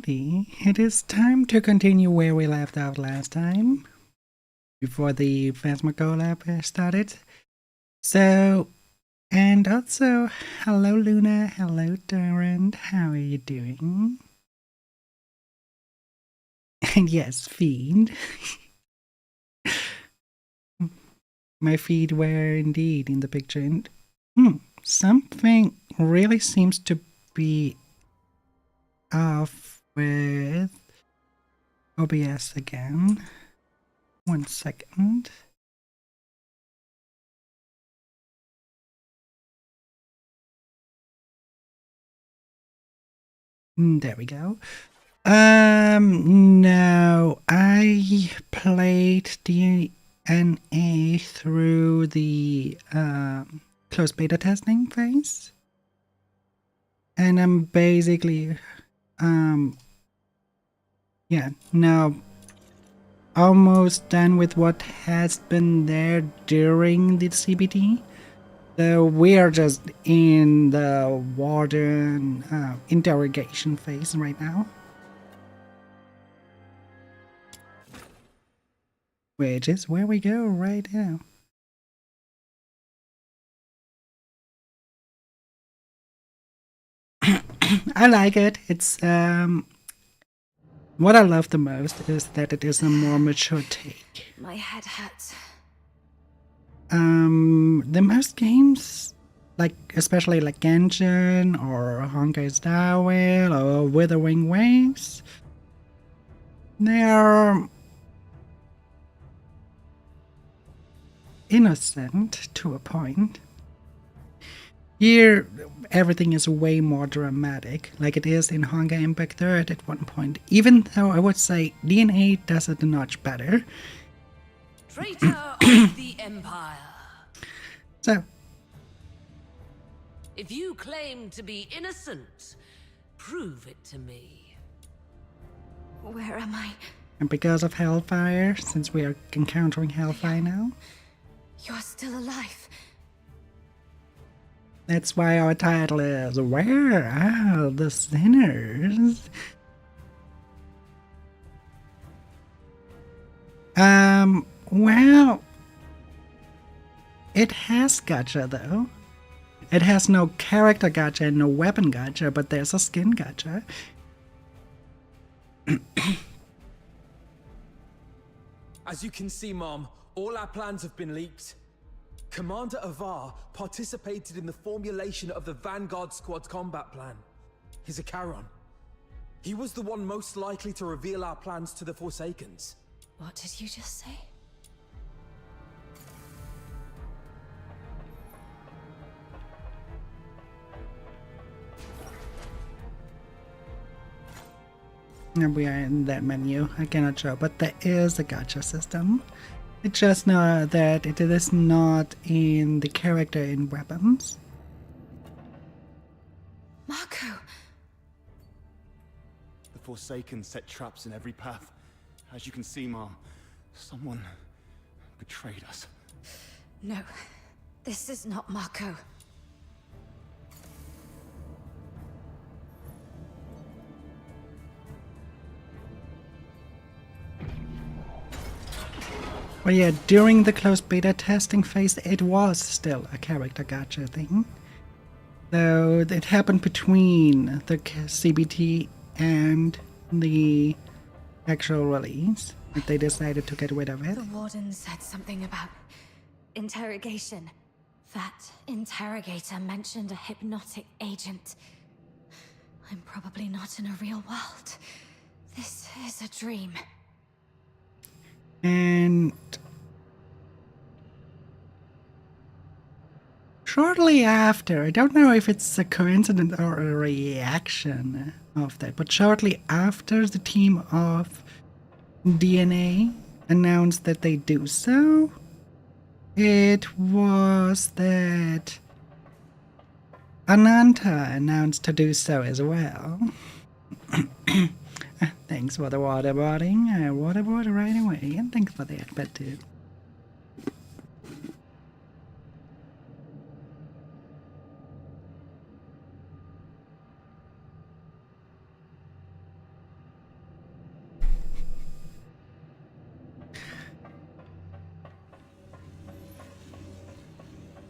Alrighty, it is time to continue where we left off last time, before the Phasmagola started. So, and also, hello Luna, hello Durant, how are you doing? And yes, feed. My feet were indeed in the picture, and something really seems to be off with OBS again. 1 second. There we go. No, I played DNA through the closed beta testing phase, and I'm basically, yeah, now almost done with what has been there during the CBT. So we are just in the warden interrogation phase right now. Which is where we go right now. I like it. It's what I love the most is that it is a more mature take. My head hurts. The most games, like especially like Genshin or Honkai Star Rail or Withering Waves, they are innocent to a point. Here, everything is way more dramatic, like it is in Honkai Impact 3 at one point, even though I would say DNA does it a notch better. Traitor of the Empire. So, if you claim to be innocent, prove it to me. Where am I? and because of Hellfire, since we are encountering Hellfire now, You're still alive. that's why our title is Where Are the Sinners? Well, it has gacha though. It has no character gacha and no weapon gacha, but there's a skin gacha. As you can see, Mom, all our plans have been leaked. Commander Avar participated in the formulation of the Vanguard Squad's combat plan. He's a Charon. He was the one most likely to reveal our plans to the Forsakens. What did you just say? And we are in that menu. I cannot show, but there is a gacha system. It's just know that it is not in the character in weapons. Mako! The Forsaken set traps in every path. As you can see, Mom, someone betrayed us. No, this is not Mako. Well, yeah, during the closed beta testing phase, it was still a character gacha thing. So it happened between the CBT and the actual release. But they decided to get rid of it. The warden said something about interrogation. That interrogator mentioned a hypnotic agent. I'm probably not in a real world. This is a dream. And shortly after, I don't know if it's a coincidence or a reaction of that, but shortly after the team of DNA announced that they do so, it was that Ananta announced to do so as well. Thanks for the waterboarding. I waterboard right away, and thanks for that, but too.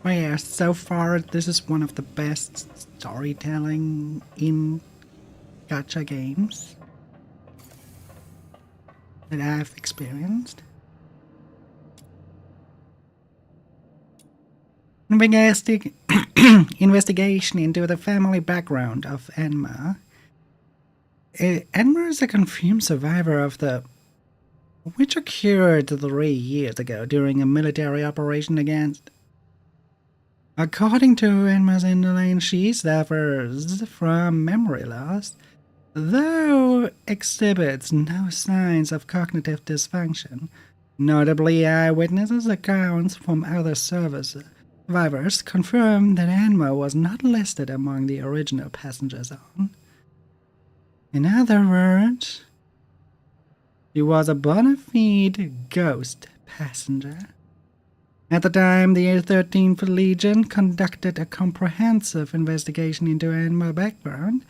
But yeah, so far this is one of the best storytelling in gacha games that I've experienced. Investigation into the family background of Enma. Enma is a confirmed survivor of the which occurred 3 years ago during a military operation against. According to Enma's Indolane, she suffers from memory loss, though exhibits no signs of cognitive dysfunction. Notably, eyewitnesses' accounts from other survivors confirm that Enma was not listed among the original passengers on. In other words, she was a bona fide ghost passenger. At the time, the 13th Legion conducted a comprehensive investigation into Enma's background,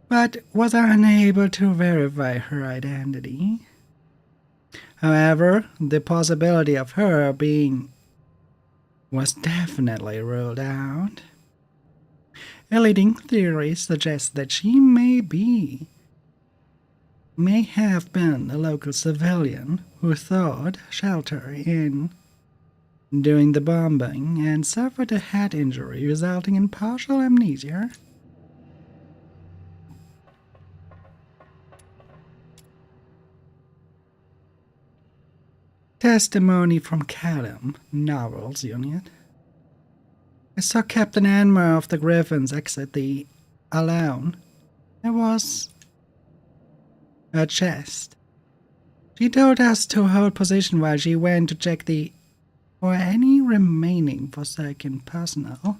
but was unable to verify her identity. However, the possibility of her being was definitely ruled out. A leading theory suggests that she may have been a local civilian who sought shelter during the bombing and suffered a head injury resulting in partial amnesia. Testimony from Callum Novels Unit. I saw Captain Enma of the Griffins exit the alone. There was a chest. She told us to hold position while she went to check for any remaining Forsaken personnel.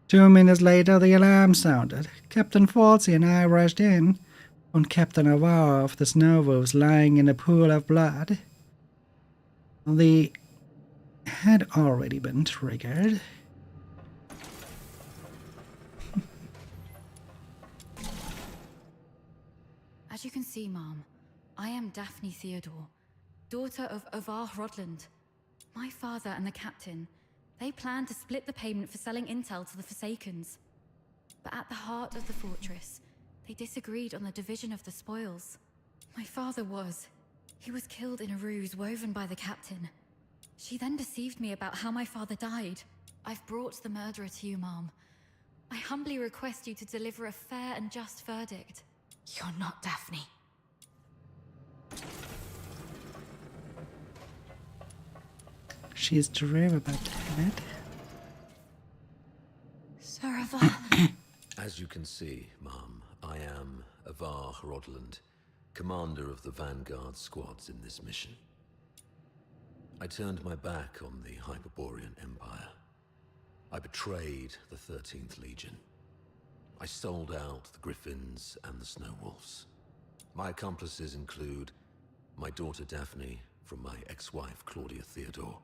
2 minutes later, the alarm sounded. Captain Falsey and I rushed in, found Captain Avar of the Snow Wolves lying in a pool of blood. The had already been triggered. As you can see, Mom, I am Daphne Theodore, daughter of Avar Rodland. My father and the captain, they planned to split the payment for selling intel to the Forsakens. But at the heart of the fortress, they disagreed on the division of the spoils. My father he was killed in a ruse woven by the captain. She then deceived me about how my father died. I've brought the murderer to you, Mom. I humbly request you to deliver a fair and just verdict. You're not Daphne. She's true about that. Sir Avar. As you can see, Mom, I am Avar Rodland, commander of the Vanguard squads in this mission. I turned my back on the Hyperborean Empire. I betrayed the 13th Legion. I sold out the Griffins and the Snow Wolves. My accomplices include my daughter Daphne from my ex-wife Claudia Theodore,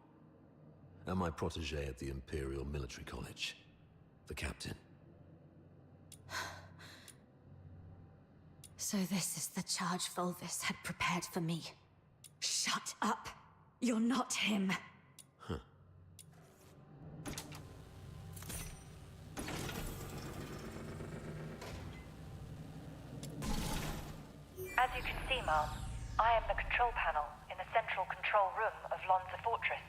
and my protege at the Imperial Military College, the captain. So this is the charge Volvis had prepared for me. Shut up! You're not him! As you can see, Mom, I am the control panel in the central control room of Lonza Fortress.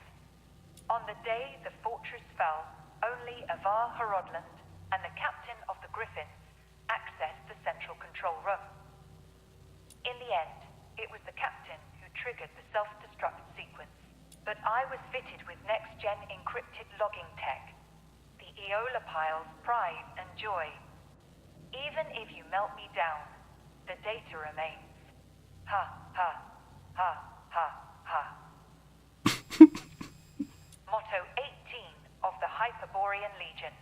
On the day the fortress fell, only Avar Rodland and the captain of the Griffins accessed the central control room. In the end, it was the captain who triggered the self-destruct sequence, but I was fitted with next-gen encrypted logging tech, the Eola Pile's pride and joy. Even if you melt me down, the data remains. Ha, ha, ha, ha, ha. Motto 18 of the Hyperborean Legion.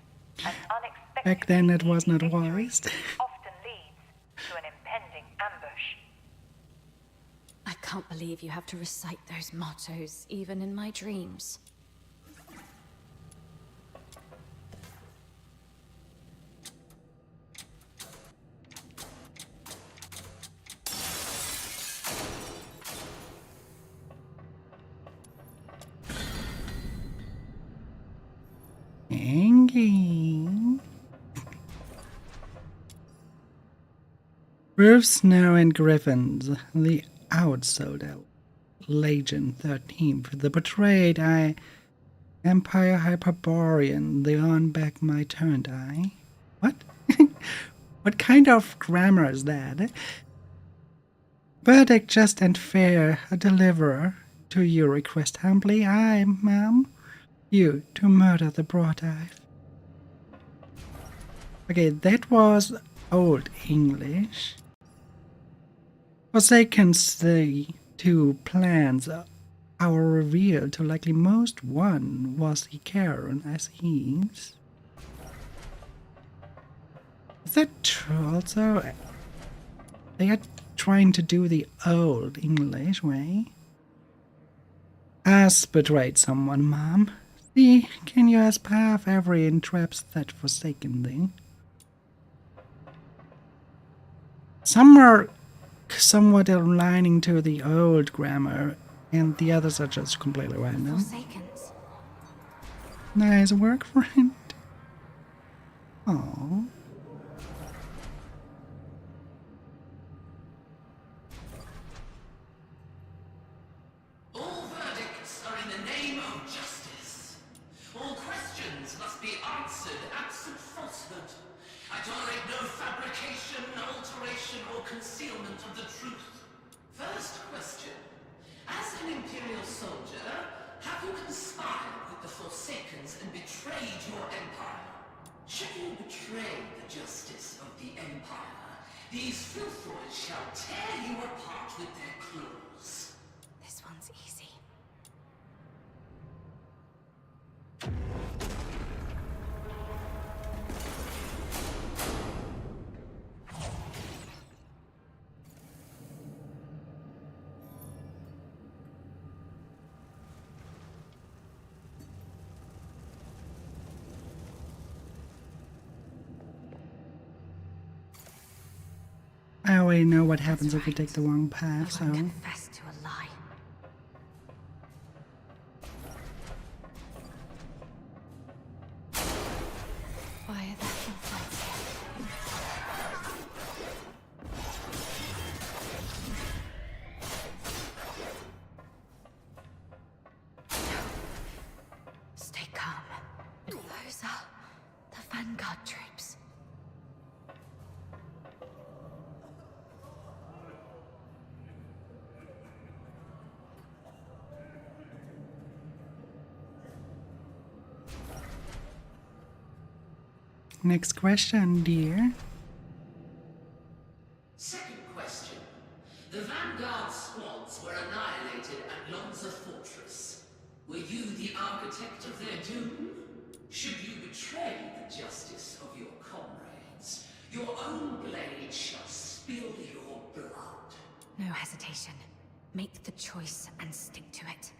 An unexpected Back then it was not victory wise. often leads to an impending ambush. I can't believe you have to recite those mottos, even in my dreams. Okay. Bruce, Snow, and Griffins, the Outsider, Legion 13th, the Betrayed Eye, Empire Hyperborean, the On Back My Turned Eye. What? What kind of grammar is that? Verdict just and fair, a deliverer. To you request humbly, I, ma'am, you to murder the Broadive. Okay, that was Old English. Forsaken's the two plans our reveal to likely most one was the Charon as he's. Is that true also? They are trying to do the Old English way. Has betrayed someone, ma'am. See, can you as path every entraps that forsaken thee? Some are somewhat aligning to the old grammar, and the others are just completely random. Forsakens. Nice work, friend. Oh. All verdicts are in the name of justice. All questions must be answered absent falsehood. I tolerate no fabrication, alteration, or concealment of the truth. First question. As an Imperial soldier, have you conspired with the Forsakens and betrayed your empire? Should you betray the justice of the empire, these filthoids shall tear you apart with their claws. This one's easy. I already know what happens if you take the wrong path, I won't so. confess to a lie. Why are there still fights here? Stay calm. Those are the Vanguard troops. Next question, dear. Second question. The Vanguard squads were annihilated at Lonza Fortress. Were you the architect of their doom? Should you betray the justice of your comrades, your own blade shall spill your blood. No hesitation. Make the choice and stick to it.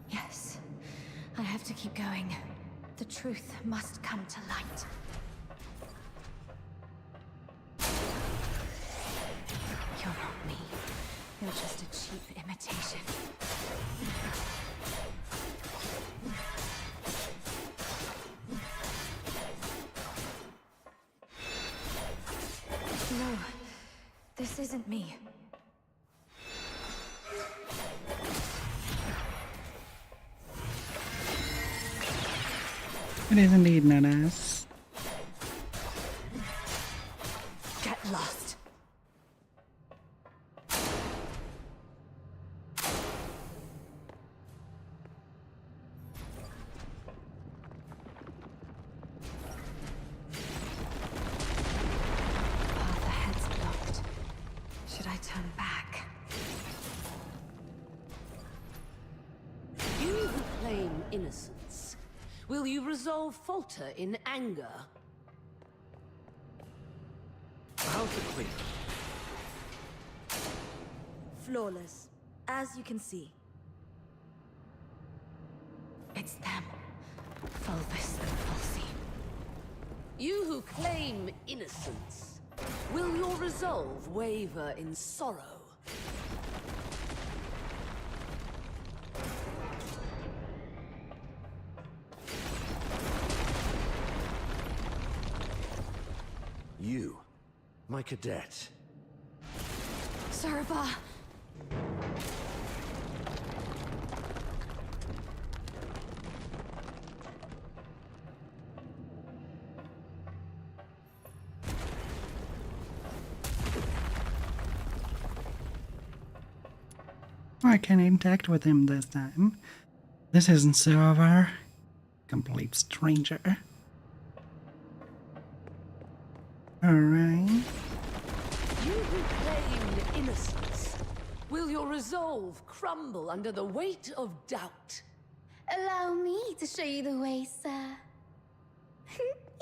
Yes, I have to keep going. The truth must come to light. You're not me. You're just a cheap imitation. No, this isn't me. It is indeed not us. Get lost. Path ahead's blocked. Should I turn back? You who claim innocence, will you resolve falter in anger? How's the clear? Flawless, as you can see. It's them. Fulvis and Fulci. You who claim innocence, will your resolve waver in sorrow? You, my cadet. Sir Avar. I can interact with him this time. This isn't Silver. Complete stranger. Alright. You who claim innocence, will your resolve crumble under the weight of doubt? Allow me to show you the way, sir.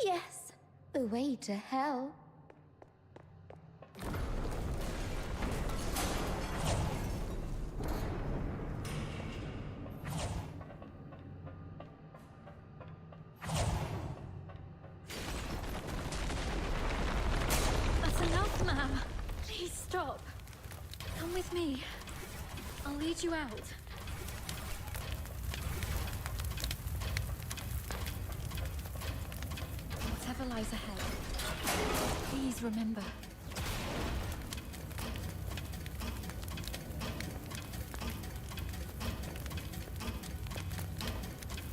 Yes, the way to hell. That's enough, ma'am. Please stop. Come with me. I'll lead you out. Whatever lies ahead, please remember.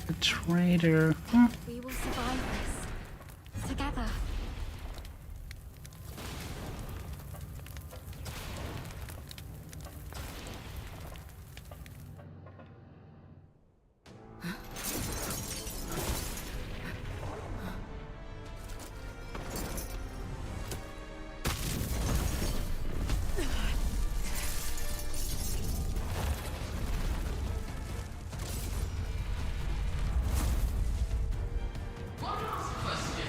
The traitor. Huh? We will survive this. Together. One last question.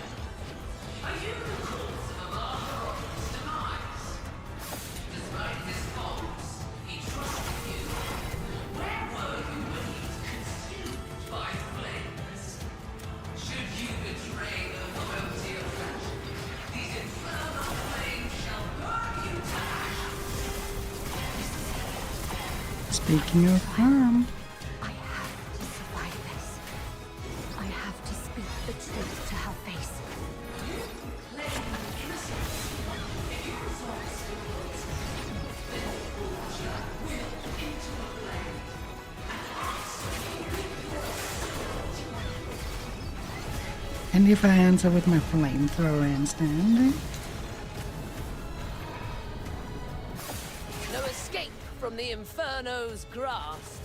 Are you the cause of Avar Horodlin's demise? Despite his faults, he trusted you. Where were you when he was consumed by flames? Should you betray the loyalty of faction, these infernal flames shall burn you to ash. Speaking of harm. I have to survive this. I have to speak the truth to her face. Claim innocence. If you resolve symbols, then torture will into a flame. And if I answer with my flamethrower instead? No escape from the Inferno's grasp.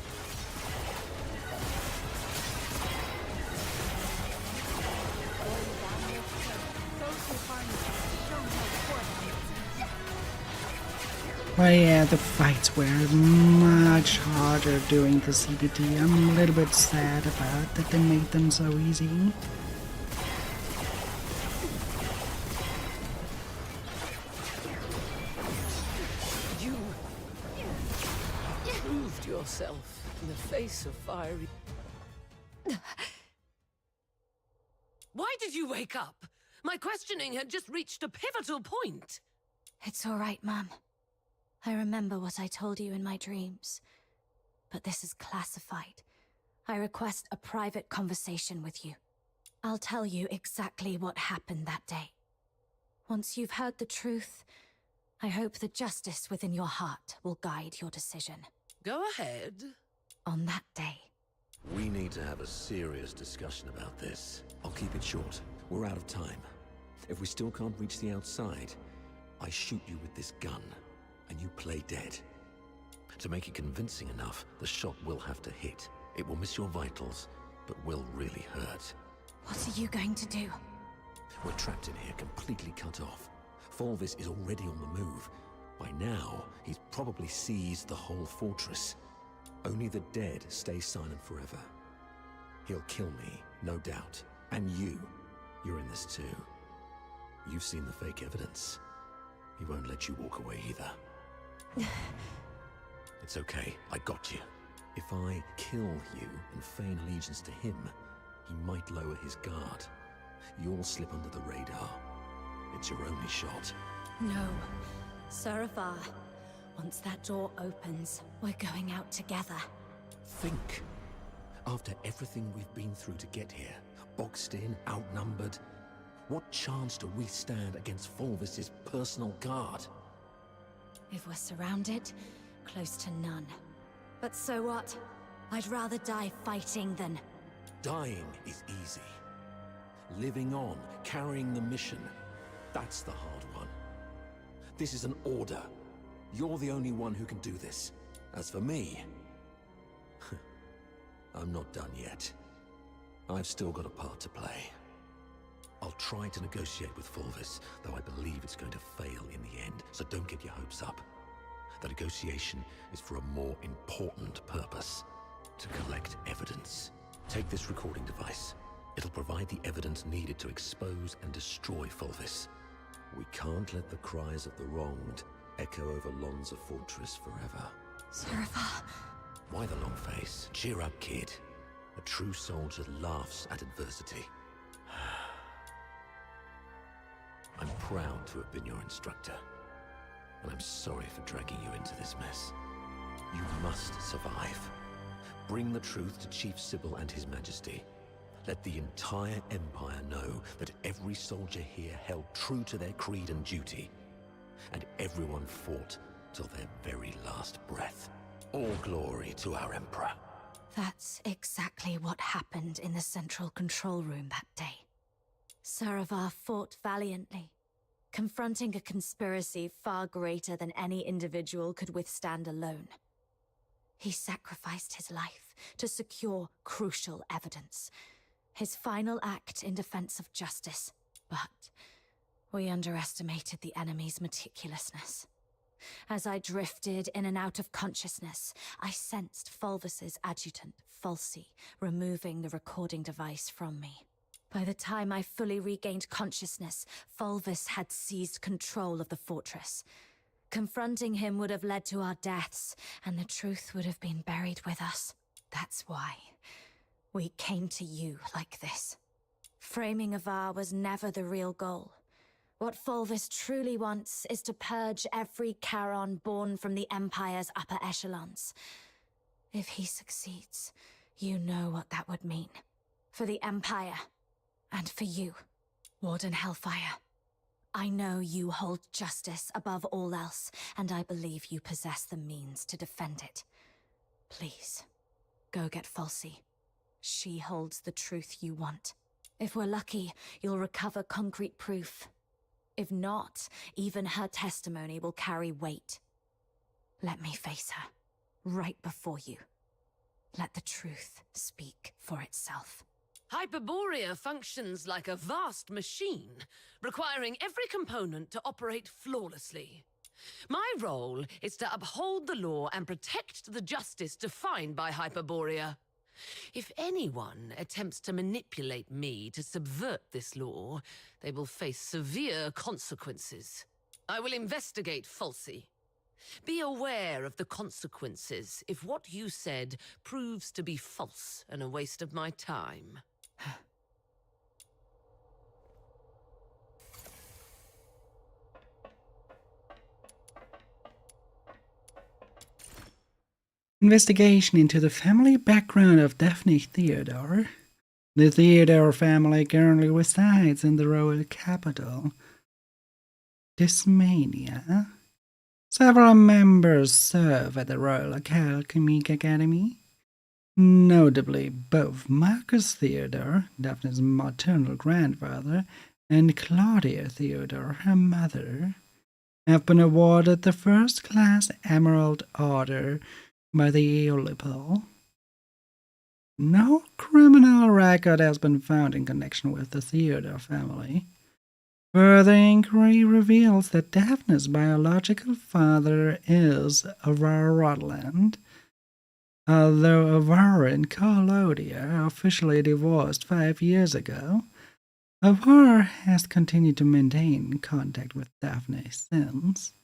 Well, yeah, the fights were much harder during the CBT. I'm a little bit sad about that they made them so easy. You proved yourself in the face of fiery. Why did you wake up? My questioning had just reached a pivotal point. It's all right, Mum. I remember what I told you in my dreams. But this is classified. I request a private conversation with you. I'll tell you exactly what happened that day. Once you've heard the truth, I hope the justice within your heart will guide your decision. Go ahead. On that day, We need to have a serious discussion about this. I'll keep it short. We're out of time. If we still can't reach the outside, I shoot you with this gun, and you play dead. To make it convincing enough, the shot will have to hit. It will miss your vitals, but will really hurt. what are you going to do? We're trapped in here, completely cut off. Fulvis is already on the move. By now, he's probably seized the whole fortress. Only the dead stay silent forever. He'll kill me, no doubt. And you're in this too. You've seen the fake evidence. He won't let you walk away either. It's okay, I got you. If I kill you and feign allegiance to him, he might lower his guard. You'll slip under the radar. It's your only shot. No. Sir Avar, once that door opens, we're going out together. Think. After everything we've been through to get here, boxed in, outnumbered, what chance do we stand against Fulvis's personal guard? If we're surrounded, close to none. But so what? I'd rather die fighting than... Dying is easy. Living on, carrying the mission, that's the hard one. This is an order. You're the only one who can do this. As for me, I'm not done yet. I've still got a part to play. I'll try to negotiate with Fulvis, though I believe it's going to fail in the end, so don't get your hopes up. The negotiation is for a more important purpose. To collect evidence. Take this recording device. It'll provide the evidence needed to expose and destroy Fulvis. We can't let the cries of the wronged echo over Lonza Fortress forever. Sir Avar... Why the long face? Cheer up, kid. A true soldier laughs at adversity. I'm proud to have been your instructor, and I'm sorry for dragging you into this mess. You must survive. Bring the truth to Chief Sybil and His Majesty. Let the entire Empire know that every soldier here held true to their creed and duty, and everyone fought till their very last breath. All glory to our Emperor. That's exactly what happened in the Central Control Room that day. Sir Avar fought valiantly, confronting a conspiracy far greater than any individual could withstand alone. He sacrificed his life to secure crucial evidence, his final act in defense of justice. But we underestimated the enemy's meticulousness. As I drifted in and out of consciousness, I sensed Fulvis's adjutant, Falsey, removing the recording device from me. By the time I fully regained consciousness, Fulvis had seized control of the fortress. Confronting him would have led to our deaths, and the truth would have been buried with us. That's why we came to you like this. Framing Avar was never the real goal. What Fulvis truly wants is to purge every Charon born from the Empire's upper echelons. If he succeeds, you know what that would mean. For the Empire, and for you, Warden Hellfire. I know you hold justice above all else, and I believe you possess the means to defend it. Please, go get Falsey. She holds the truth you want. If we're lucky, you'll recover concrete proof. If not, even her testimony will carry weight. Let me face her, right before you. Let the truth speak for itself. Hyperborea functions like a vast machine, requiring every component to operate flawlessly. My role is to uphold the law and protect the justice defined by Hyperborea. If anyone attempts to manipulate me to subvert this law, they will face severe consequences. I will investigate Falsey. Be aware of the consequences if what you said proves to be false and a waste of my time. Investigation into the family background of Daphne Theodore. The Theodore family currently resides in the royal capital, Dysmania. Several members serve at the Royal Alchemic Academy, notably both Marcus Theodore, Daphne's maternal grandfather, and Claudia Theodore, her mother, have been awarded the first-class Emerald Order by the Eolipol. No criminal record has been found in connection with the Theodore family. Further inquiry reveals that Daphne's biological father is Avar Rodland. Although Avar and Claudia officially divorced 5 years ago, Avar has continued to maintain contact with Daphne since.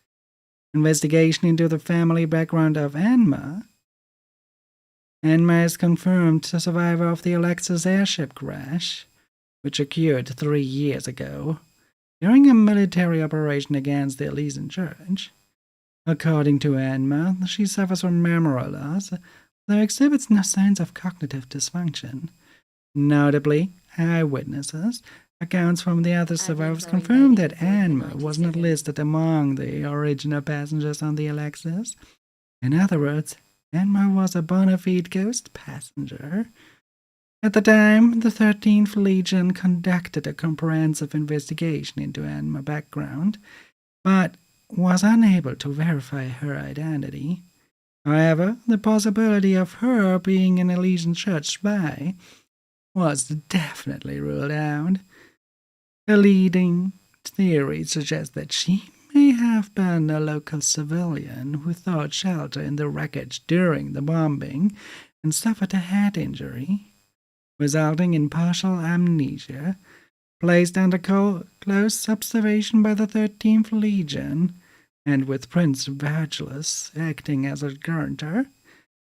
Investigation into the family background of Anma. Enma is confirmed the survivor of the Alexis airship crash, which occurred 3 years ago during a military operation against the Elysian Church. According to Enma, she suffers from memory loss, though exhibits no signs of cognitive dysfunction. Notably, eyewitnesses' accounts from the other survivors confirm that Enma was not listed among the original passengers on the Alexis. In other words, Enma was a bona fide ghost passenger. At the time, the 13th Legion conducted a comprehensive investigation into Enma's background, but was unable to verify her identity. However, the possibility of her being an Elysian Church spy was definitely ruled out. A leading theory suggests that she may have been a local civilian who sought shelter in the wreckage during the bombing and suffered a head injury, resulting in partial amnesia, placed under close observation by the 13th Legion, and with Prince Vergilus acting as a guarantor,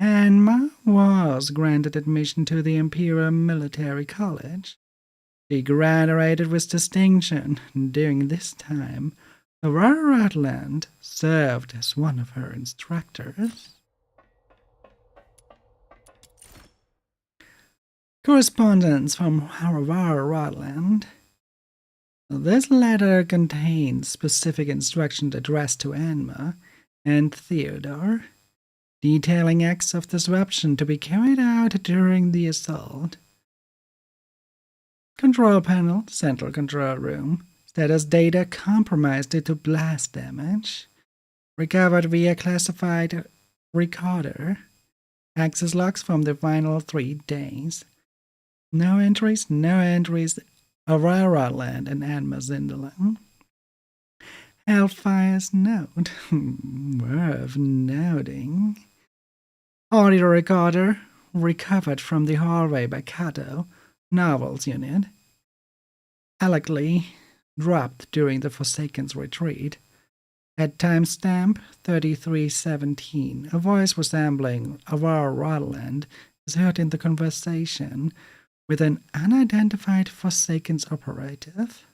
Enma was granted admission to the Imperial Military College. She graduated with distinction. During this time, Aurora Rutland served as one of her instructors. Correspondence from Aurora Rutland. This letter contains specific instructions addressed to Enma and Theodore, detailing acts of disruption to be carried out during the assault. Control panel, central control room. Status data compromised due to blast damage. Recovered via classified recorder. Access logs from the final 3 days. No entries. Aurora Land and Enma Zindalan. Hellfire's note. Worth noting. Audio recorder recovered from the hallway by Kato, Novels Unit. Allegedly dropped during the Forsaken's retreat. At timestamp 3317, a voice resembling Aurora Rutland is heard in the conversation with an unidentified Forsaken's operative.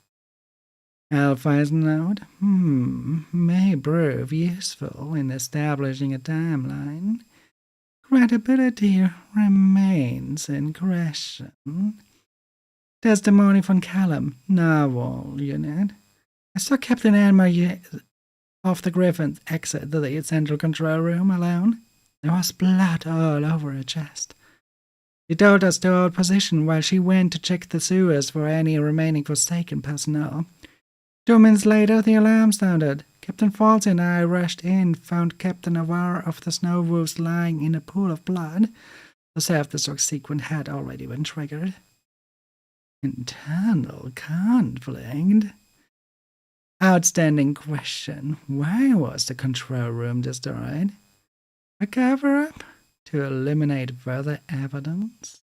Hellfire's note may prove useful in establishing a timeline. Credibility remains in question. Testimony from Callum, Naval Unit. I saw Captain Enma of the Griffins exit the central control room alone. There was blood all over her chest. She told us to hold position while she went to check the sewers for any remaining Forsaken personnel. 2 minutes later, the alarm sounded. Captain Falls and I rushed in, found Captain Avar of the Snow Wolves lying in a pool of blood. The self-destruct sequence had already been triggered. Internal conflict? Outstanding question. Why was the control room destroyed? A cover-up? To eliminate further evidence?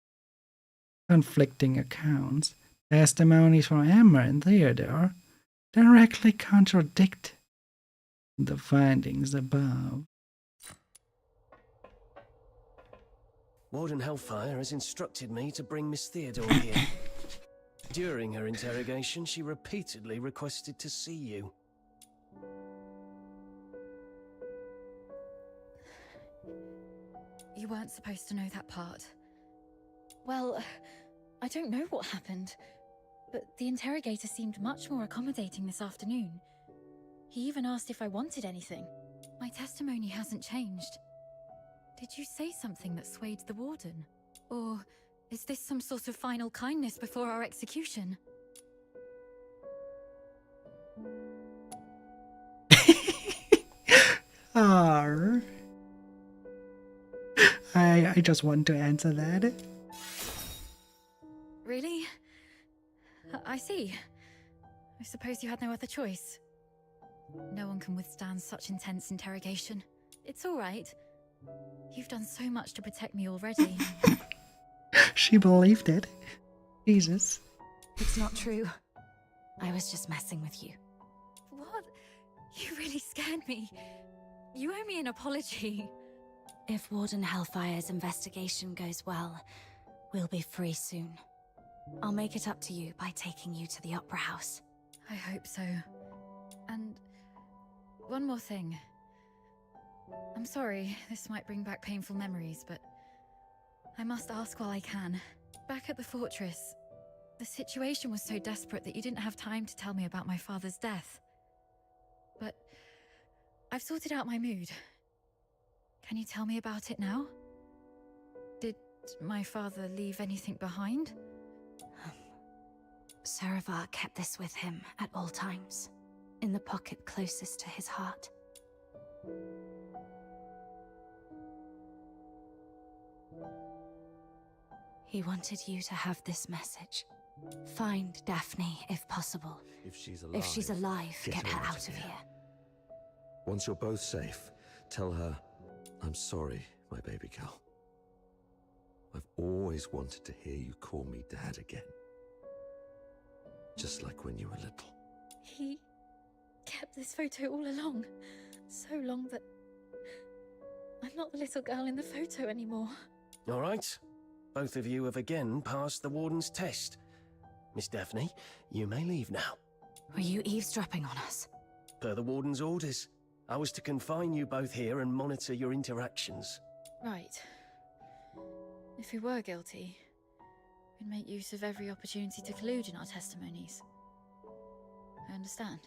Conflicting accounts, testimonies from Emma and Theodore, directly contradict the findings above. Warden Hellfire has instructed me to bring Miss Theodore here. During her interrogation, she repeatedly requested to see you. You weren't supposed to know that part. Well, I don't know what happened, but the interrogator seemed much more accommodating this afternoon. He even asked if I wanted anything. My testimony hasn't changed. Did you say something that swayed the warden? Or is this some sort of final kindness before our execution? I just want to answer that. Really? I see. I suppose you had no other choice. No one can withstand such intense interrogation. It's all right. You've done so much to protect me already. She believed it. Jesus. It's not true. I was just messing with you. What? You really scared me. You owe me an apology. If Warden Hellfire's investigation goes well, we'll be free soon. I'll make it up to you by taking you to the Opera House. I hope so. And one more thing. I'm sorry, this might bring back painful memories, but I must ask while I can. Back at the fortress, the situation was so desperate that you didn't have time to tell me about my father's death. But I've sorted out my mood. Can you tell me about it now? Did my father leave anything behind? Saravar kept this with him at all times, in the pocket closest to his heart. He wanted you to have this message. Find Daphne, if possible. If she's alive, get her out of here. Once you're both safe, tell her, I'm sorry, my baby girl. I've always wanted to hear you call me Dad again. Just like when you were little. He kept this photo all along. So long that I'm not the little girl in the photo anymore. All right. Both of you have again passed the Warden's test. Miss Daphne, you may leave now. Were you eavesdropping on us? Per the Warden's orders, I was to confine you both here and monitor your interactions. Right. If we were guilty, we'd make use of every opportunity to collude in our testimonies. I understand.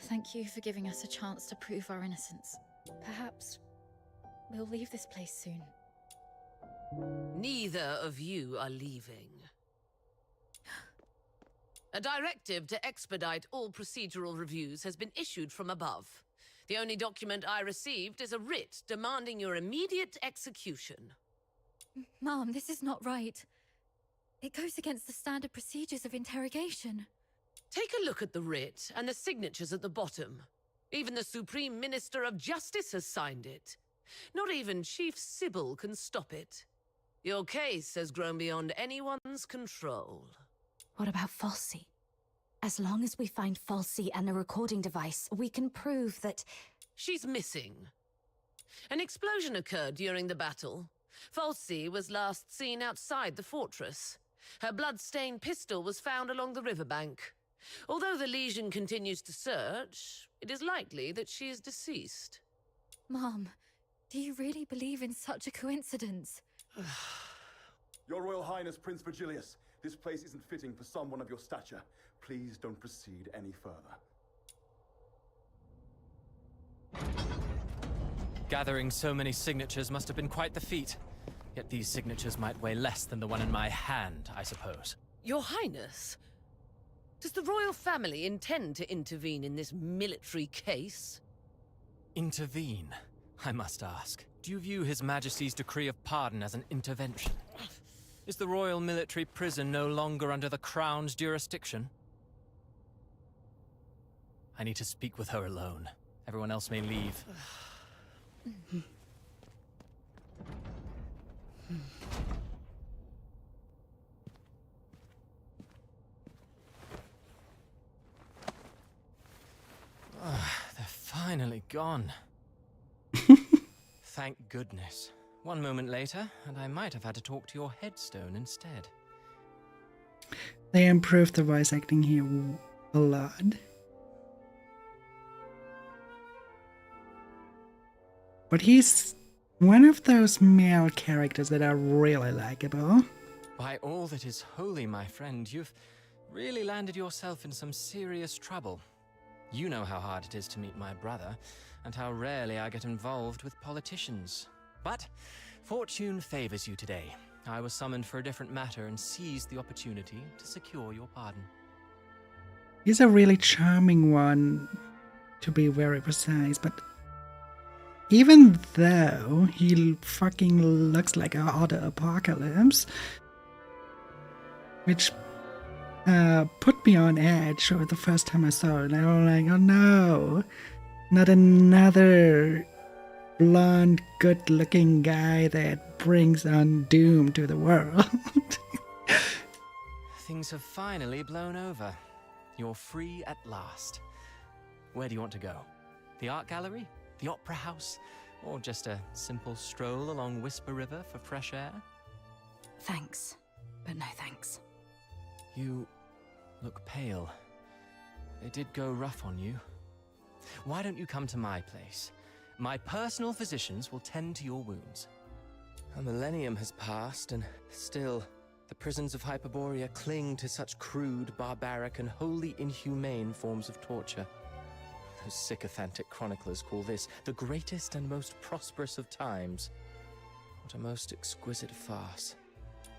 Thank you for giving us a chance to prove our innocence. Perhaps we'll leave this place soon. Neither of you are leaving. A directive to expedite all procedural reviews has been issued from above. The only document I received is a writ demanding your immediate execution. Mom, this is not right. It goes against the standard procedures of interrogation. Take a look at the writ and the signatures at the bottom. Even the Supreme Minister of Justice has signed it. Not even Chief Sybil can stop it. Your case has grown beyond anyone's control. What about Falsey? As long as we find Falsey and the recording device, we can prove that... She's missing. An explosion occurred during the battle. Falsey was last seen outside the fortress. Her blood-stained pistol was found along the riverbank. Although the Legion continues to search, it is likely that she is deceased. Mom, do you really believe in such a coincidence? Your Royal Highness, Prince Virgilius, this place isn't fitting for someone of your stature. Please don't proceed any further. Gathering so many signatures must have been quite the feat. Yet these signatures might weigh less than the one in my hand, I suppose. Your Highness, does the royal family intend to intervene in this military case? Intervene, I must ask. Do you view His Majesty's decree of pardon as an intervention? Is the royal military prison no longer under the Crown's jurisdiction? I need to speak with her alone. Everyone else may leave. They're finally gone. Thank goodness. One moment later, and I might have had to talk to your headstone instead. They improved the voice acting here a lot. But he's one of those male characters that are really likable. By all that is holy, my friend, you've really landed yourself in some serious trouble. You know how hard it is to meet my brother, and how rarely I get involved with politicians. But fortune favors you today. I was summoned for a different matter and seized the opportunity to secure your pardon. He's a really charming one, to be very precise, but even though he fucking looks like a Otto Apocalypse, which put me on edge the first time I saw it. I was like, oh no, not another blonde, good-looking guy that brings on doom to the world. Things have finally blown over. You're free at last. Where do you want to go? The art gallery? The opera house? Or just a simple stroll along Whisper River for fresh air? Thanks, but no thanks. You look pale. They did go rough on you. Why don't you come to my place? My personal physicians will tend to your wounds. A millennium has passed, and still, the prisons of Hyperborea cling to such crude, barbaric, and wholly inhumane forms of torture. Those sycophantic chroniclers call this the greatest and most prosperous of times. What a most exquisite farce.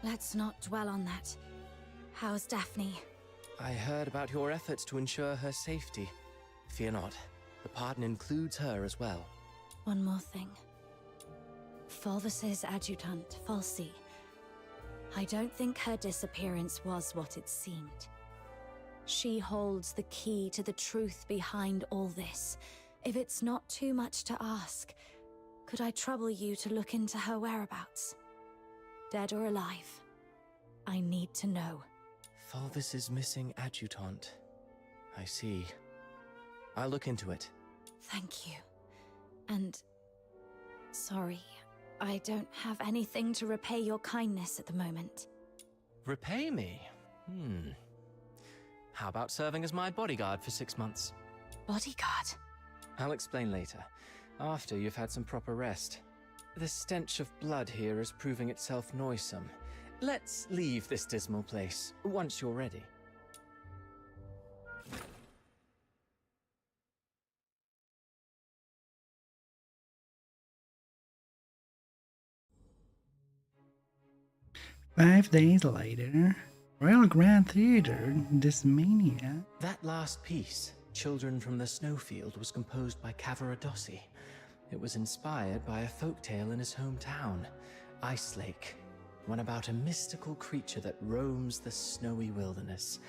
Let's not dwell on that. How's Daphne? I heard about your efforts to ensure her safety. Fear not, the pardon includes her as well. One more thing. Fulvis's adjutant, Falsi. I don't think her disappearance was what it seemed. She holds the key to the truth behind all this. If it's not too much to ask, could I trouble you to look into her whereabouts? Dead or alive? I need to know. Fulvis's missing adjutant. I see. I'll look into it. Thank you. And... sorry, I don't have anything to repay your kindness at the moment. Repay me? How about serving as my bodyguard for 6 months? Bodyguard? I'll explain later, after you've had some proper rest. The stench of blood here is proving itself noisome. Let's leave this dismal place, once you're ready. Five days later, Royal Grand Theatre, Dysmania. That last piece, Children from the Snowfield, was composed by Cavaradossi. It was inspired by a folktale in his hometown, Ice Lake, one about a mystical creature that roams the snowy wilderness.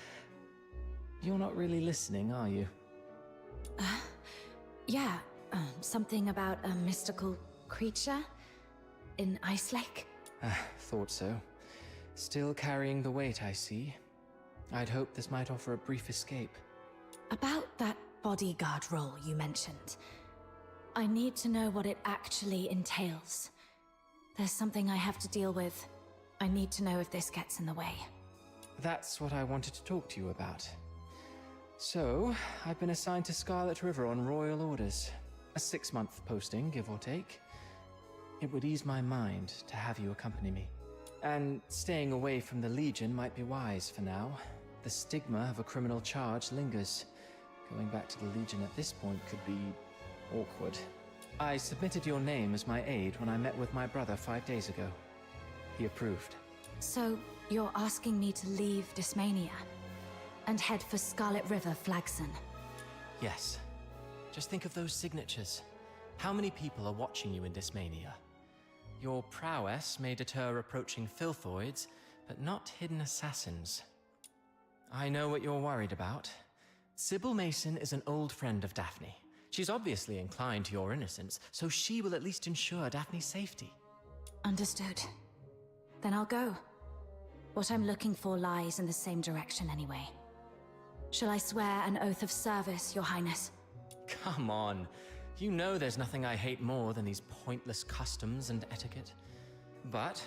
You're not really listening, are you? Yeah, something about a mystical creature in Ice Lake? Thought so. Still carrying the weight, I see. I'd hoped this might offer a brief escape. About that bodyguard role you mentioned. I need to know what it actually entails. There's something I have to deal with. I need to know if this gets in the way. That's what I wanted to talk to you about. So, I've been assigned to Scarlet River on royal orders. A 6-month posting, give or take. It would ease my mind to have you accompany me. And staying away from the Legion might be wise for now. The stigma of a criminal charge lingers. Going back to the Legion at this point could be awkward. I submitted your name as my aide when I met with my brother 5 days ago. He approved. So, you're asking me to leave Dysmania and head for Scarlet River, Flagson? Yes. Just think of those signatures. How many people are watching you in Dysmania? Your prowess may deter approaching Filthoids, but not hidden assassins. I know what you're worried about. Sybil Mason is an old friend of Daphne. She's obviously inclined to your innocence, so she will at least ensure Daphne's safety. Understood. Then I'll go. What I'm looking for lies in the same direction anyway. Shall I swear an oath of service, Your Highness? Come on. You know there's nothing I hate more than these pointless customs and etiquette. But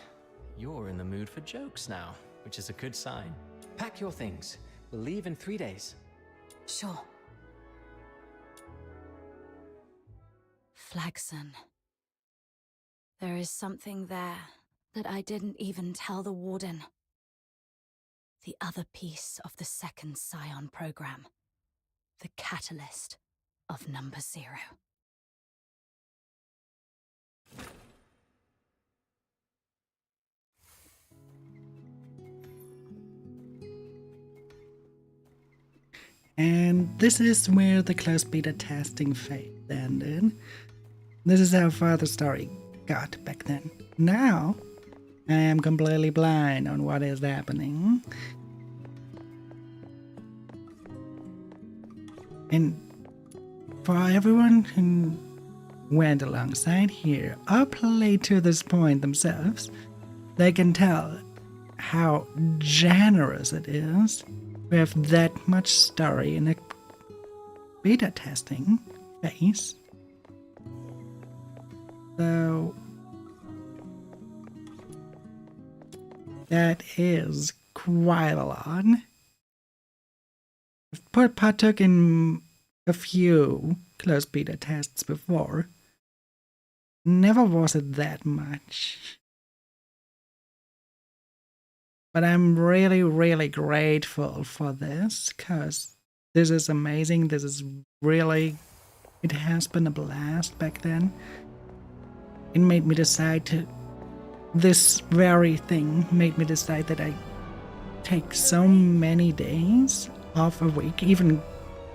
you're in the mood for jokes now, which is a good sign. Pack your things. We'll leave in 3 days. Sure. Flagson. There is something there that I didn't even tell the Warden. The other piece of the second Scion program. The catalyst of Number Zero. And this is where the closed beta testing phase ended. This is how far the story got back then. Now, I am completely blind on what is happening. And for everyone who went alongside here or played to this point themselves, they can tell how generous it is to have that much story in a beta testing phase. So that is quite a lot. I've partook in a few closed beta tests before. Never was it that much. But I'm really, really grateful for this, because this is amazing. This is really, it has been a blast back then. It made me decide to, this very thing made me decide that I take so many days off a week, even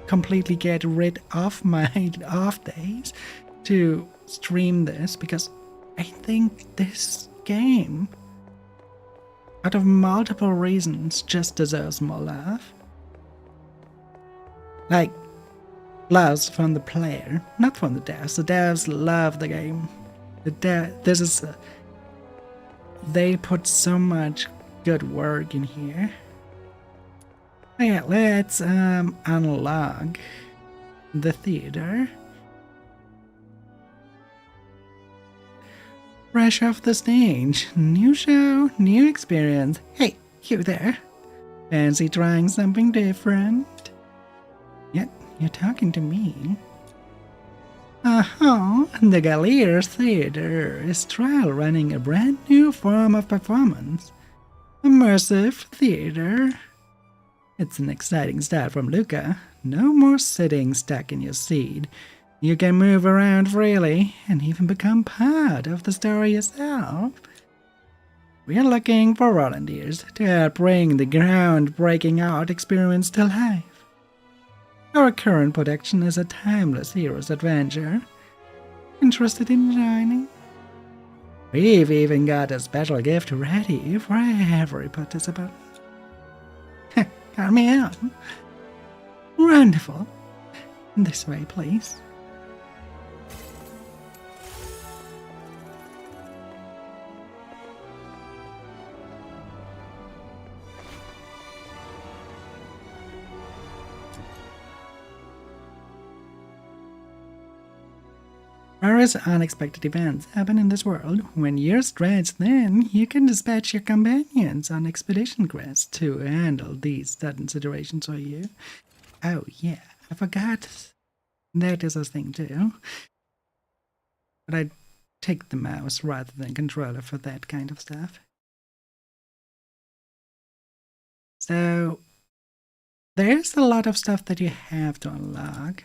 completely get rid of my off days to stream this, because I think this game, out of multiple reasons, just deserves more love. Like, love from the player, not from the devs. The devs love the game. They put so much good work in here. Yeah, let's unlock the theater. Fresh off the stage, new show, new experience. Hey, you there? Fancy trying something different? Yep, you're talking to me. The Galliers Theater is trial running a brand new form of performance. Immersive theater. It's an exciting start from Luca. No more sitting stuck in your seat. You can move around freely and even become part of the story yourself. We're looking for volunteers to help bring the groundbreaking art experience to life. Our current production is a timeless hero's adventure. Interested in joining? We've even got a special gift ready for every participant. Count me out. Wonderful. This way, please. Various unexpected events happen in this world. When you're stretched thin, you can dispatch your companions on expedition quests to handle these sudden situations for you. Oh yeah, I forgot that is a thing too. But I take the mouse rather than controller for that kind of stuff. So there's a lot of stuff that you have to unlock.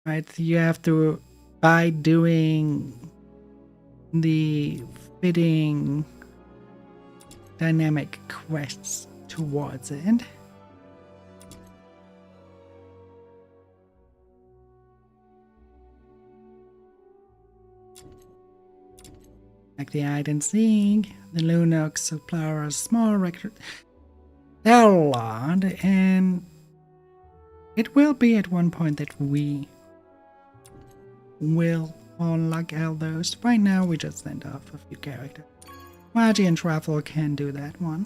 Right? You have to, by doing the fitting dynamic quests towards it. Like the hide and seek, the Lunox supply a small record. There are a lot, and it will be at one point that we will unlock all those. Right now we just send off a few characters. Margie and Truffle can do that one.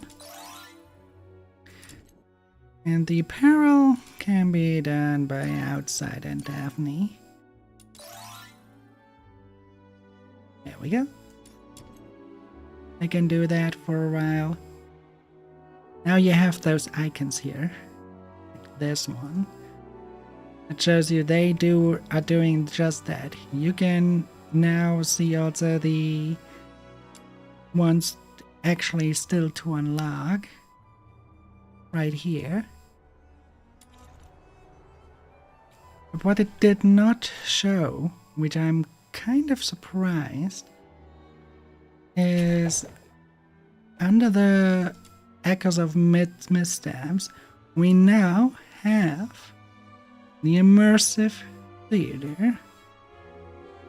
And the apparel can be done by Outside and Daphne. There we go. I can do that for a while. Now you have those icons here. Like this one. It shows you they are doing just that. You can now see also the ones actually still to unlock right here. But what it did not show, which I'm kind of surprised, is under the Echoes of Missteps, we now have the immersive theater.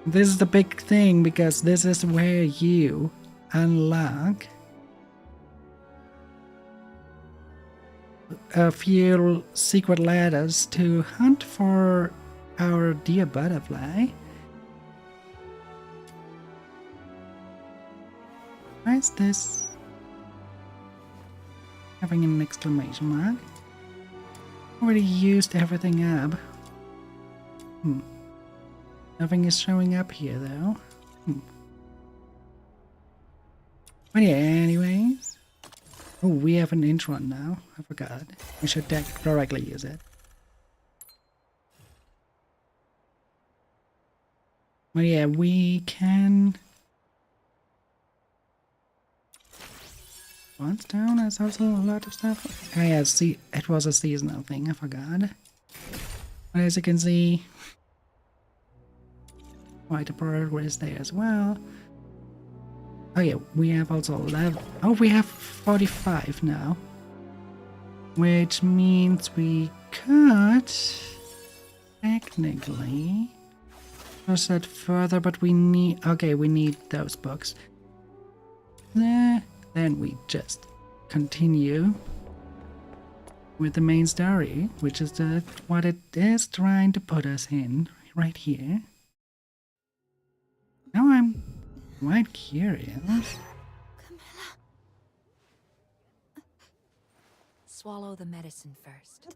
This is the big thing because this is where you unlock a few secret ladders to hunt for our dear butterfly. Why is this having an exclamation mark? Already used everything up. Nothing is showing up here though. But yeah, anyways. Oh, we have an intro now. I forgot. We should directly use it. But yeah, we can... Once down, there's also a lot of stuff. Oh yeah, see, it was a seasonal thing, I forgot. But as you can see, quite a progress there as well. Oh yeah, we have also level. Oh, we have 45 now. Which means we could technically push that further, but we need... Okay, we need those books. Then we just continue with the main story, which is what it is trying to put us in right here. Now I'm quite curious. Camilla. Swallow the medicine first.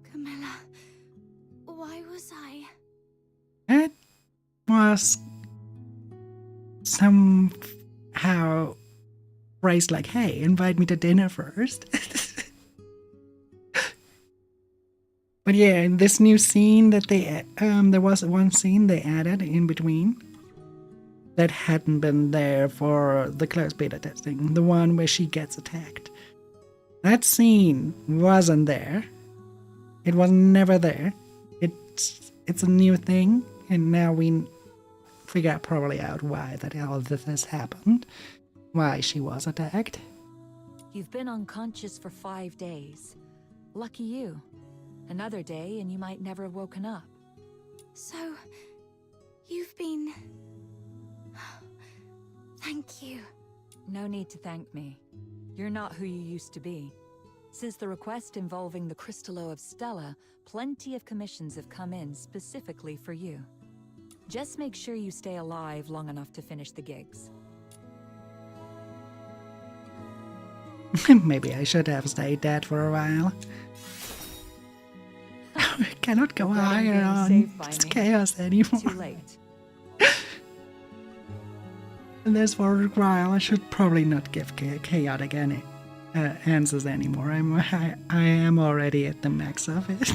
Camilla, why was I? It was somehow phrased like, hey, invite me to dinner first. But yeah, in this new scene that they, there was one scene they added in between that hadn't been there for the closed beta testing, the one where she gets attacked. That scene wasn't there. It was never there. It's a new thing, and now we figure probably out why that all this has happened, why she was attacked. You've been unconscious for 5 days. Lucky you. Another day and you might never have woken up. So, you've been... Thank you. No need to thank me. You're not who you used to be. Since the request involving the Crystallo of Stella, plenty of commissions have come in specifically for you. Just make sure you stay alive long enough to finish the gigs. Maybe I should have stayed dead for a while. I cannot go higher on this chaos anymore. Too late. And this for a while, I should probably not give chaotic any answers anymore. I am already at the max of it.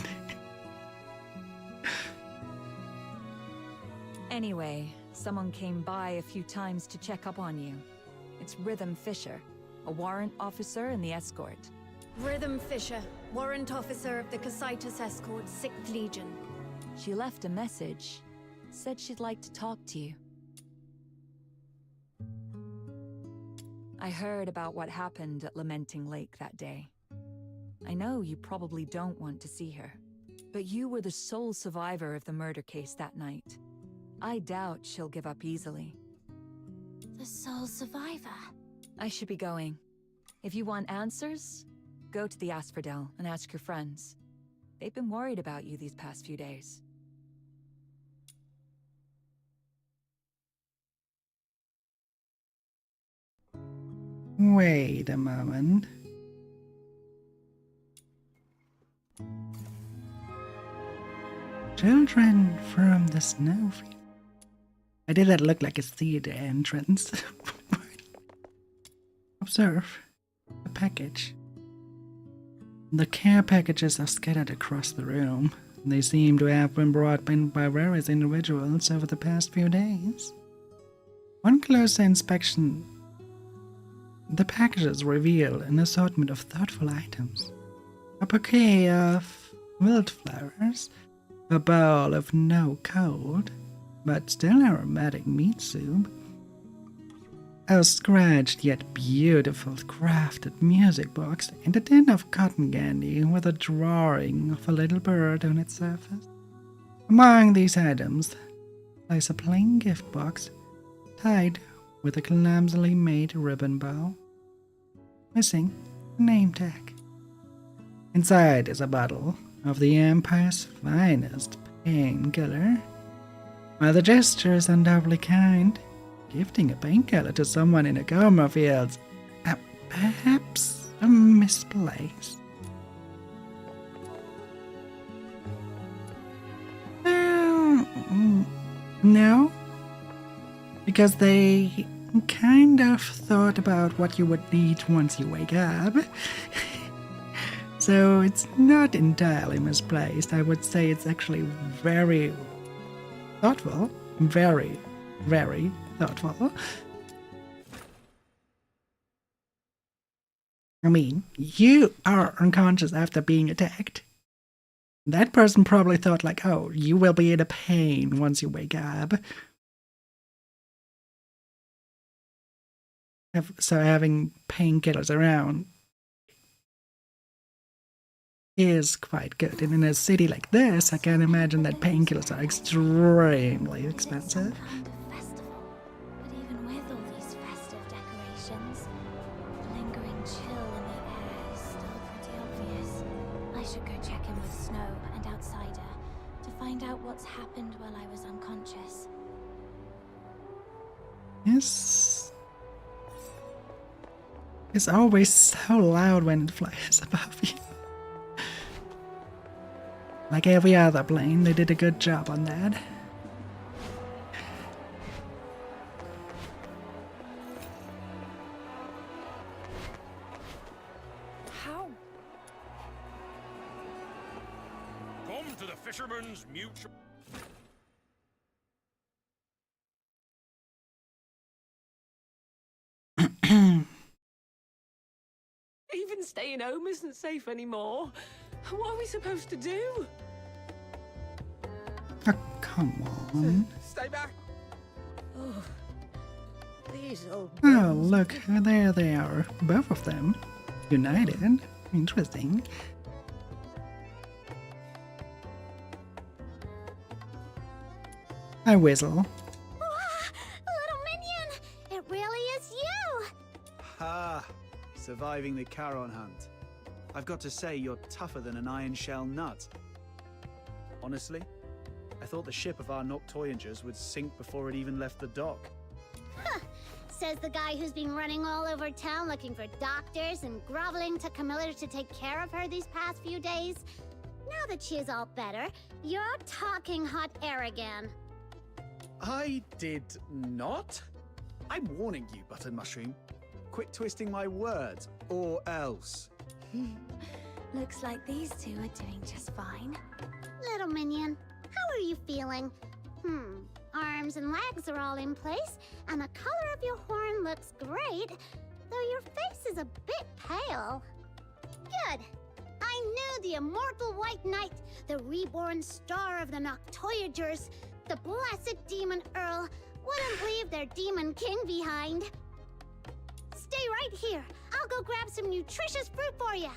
Anyway, someone came by a few times to check up on you. It's Rhythm Fisher, a warrant officer in the escort. Rhythm Fisher, warrant officer of the Cocytus Escort, 6th Legion. She left a message. Said she'd like to talk to you. I heard about what happened at Lamenting Lake that day. I know you probably don't want to see her, but you were the sole survivor of the murder case that night. I doubt she'll give up easily. The sole survivor? I should be going. If you want answers, go to the Asphodel and ask your friends. They've been worried about you these past few days. Wait a moment. Children from the snowfield. I did that look like a theater entrance. Observe the package. The care packages are scattered across the room. They seem to have been brought in by various individuals over the past few days. On closer inspection, the packages reveal an assortment of thoughtful items. A bouquet of wildflowers, a bowl of no cold, but still aromatic meat soup, a scratched yet beautiful crafted music box, and a tin of cotton candy with a drawing of a little bird on its surface. Among these items lies a plain gift box tied with a clumsily made ribbon bow, missing a name tag. Inside is a bottle of the Empire's finest painkiller. While the gesture is undoubtedly kind, gifting a painkiller to someone in a coma feels perhaps misplaced. No, because they kind of thought about what you would need once you wake up. So it's not entirely misplaced. I would say it's actually very thoughtful. Very, very thoughtful. I mean, you are unconscious after being attacked. That person probably thought like, oh, you will be in a pain once you wake up. So having painkillers around is quite good. And in a city like this, I can imagine that painkillers are extremely expensive. Festival. But even with all these festive decorations, the lingering chill in the air is still pretty obvious. I should go check in with Snow and Outsider to find out what's happened while I was unconscious. Yes. It's always so loud when it flies above you. Like every other plane, they did a good job on that. How? Come to the Fisherman's Mutual. Even staying home isn't safe anymore. What are we supposed to do? Oh, come on. Stay back. Oh, these old. Oh, look, there they are. Both of them. United. Interesting. I whistle. Little minion! It really is you! Ha! Surviving the Charon hunt. I've got to say, you're tougher than an iron shell nut. Honestly, I thought the ship of our Noctoyangers would sink before it even left the dock. Huh. Says the guy who's been running all over town looking for doctors and groveling to Camilla to take care of her these past few days. Now that she is all better, you're talking hot air again. I did not? I'm warning you, Button Mushroom. Quit twisting my words, or else. Looks like these two are doing just fine. Little minion, how are you feeling? Arms and legs are all in place, and the color of your horn looks great, though your face is a bit pale. Good. I knew the immortal White Knight, the reborn star of the Noctoyagers, the blessed Demon Earl, wouldn't leave their Demon King behind. Stay right here. I'll go grab some nutritious fruit for you.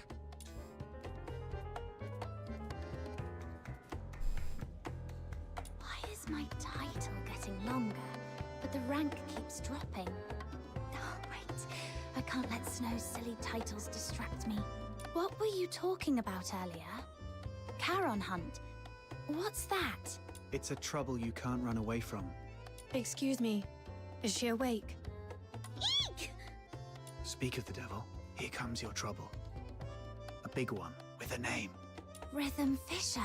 Why is my title getting longer, but the rank keeps dropping? Oh, wait. I can't let Snow's silly titles distract me. What were you talking about earlier? Charon Hunt. What's that? It's a trouble you can't run away from. Excuse me. Is she awake? Eek! Speak of the devil, here comes your trouble. A big one, with a name. Rhythm Fisher.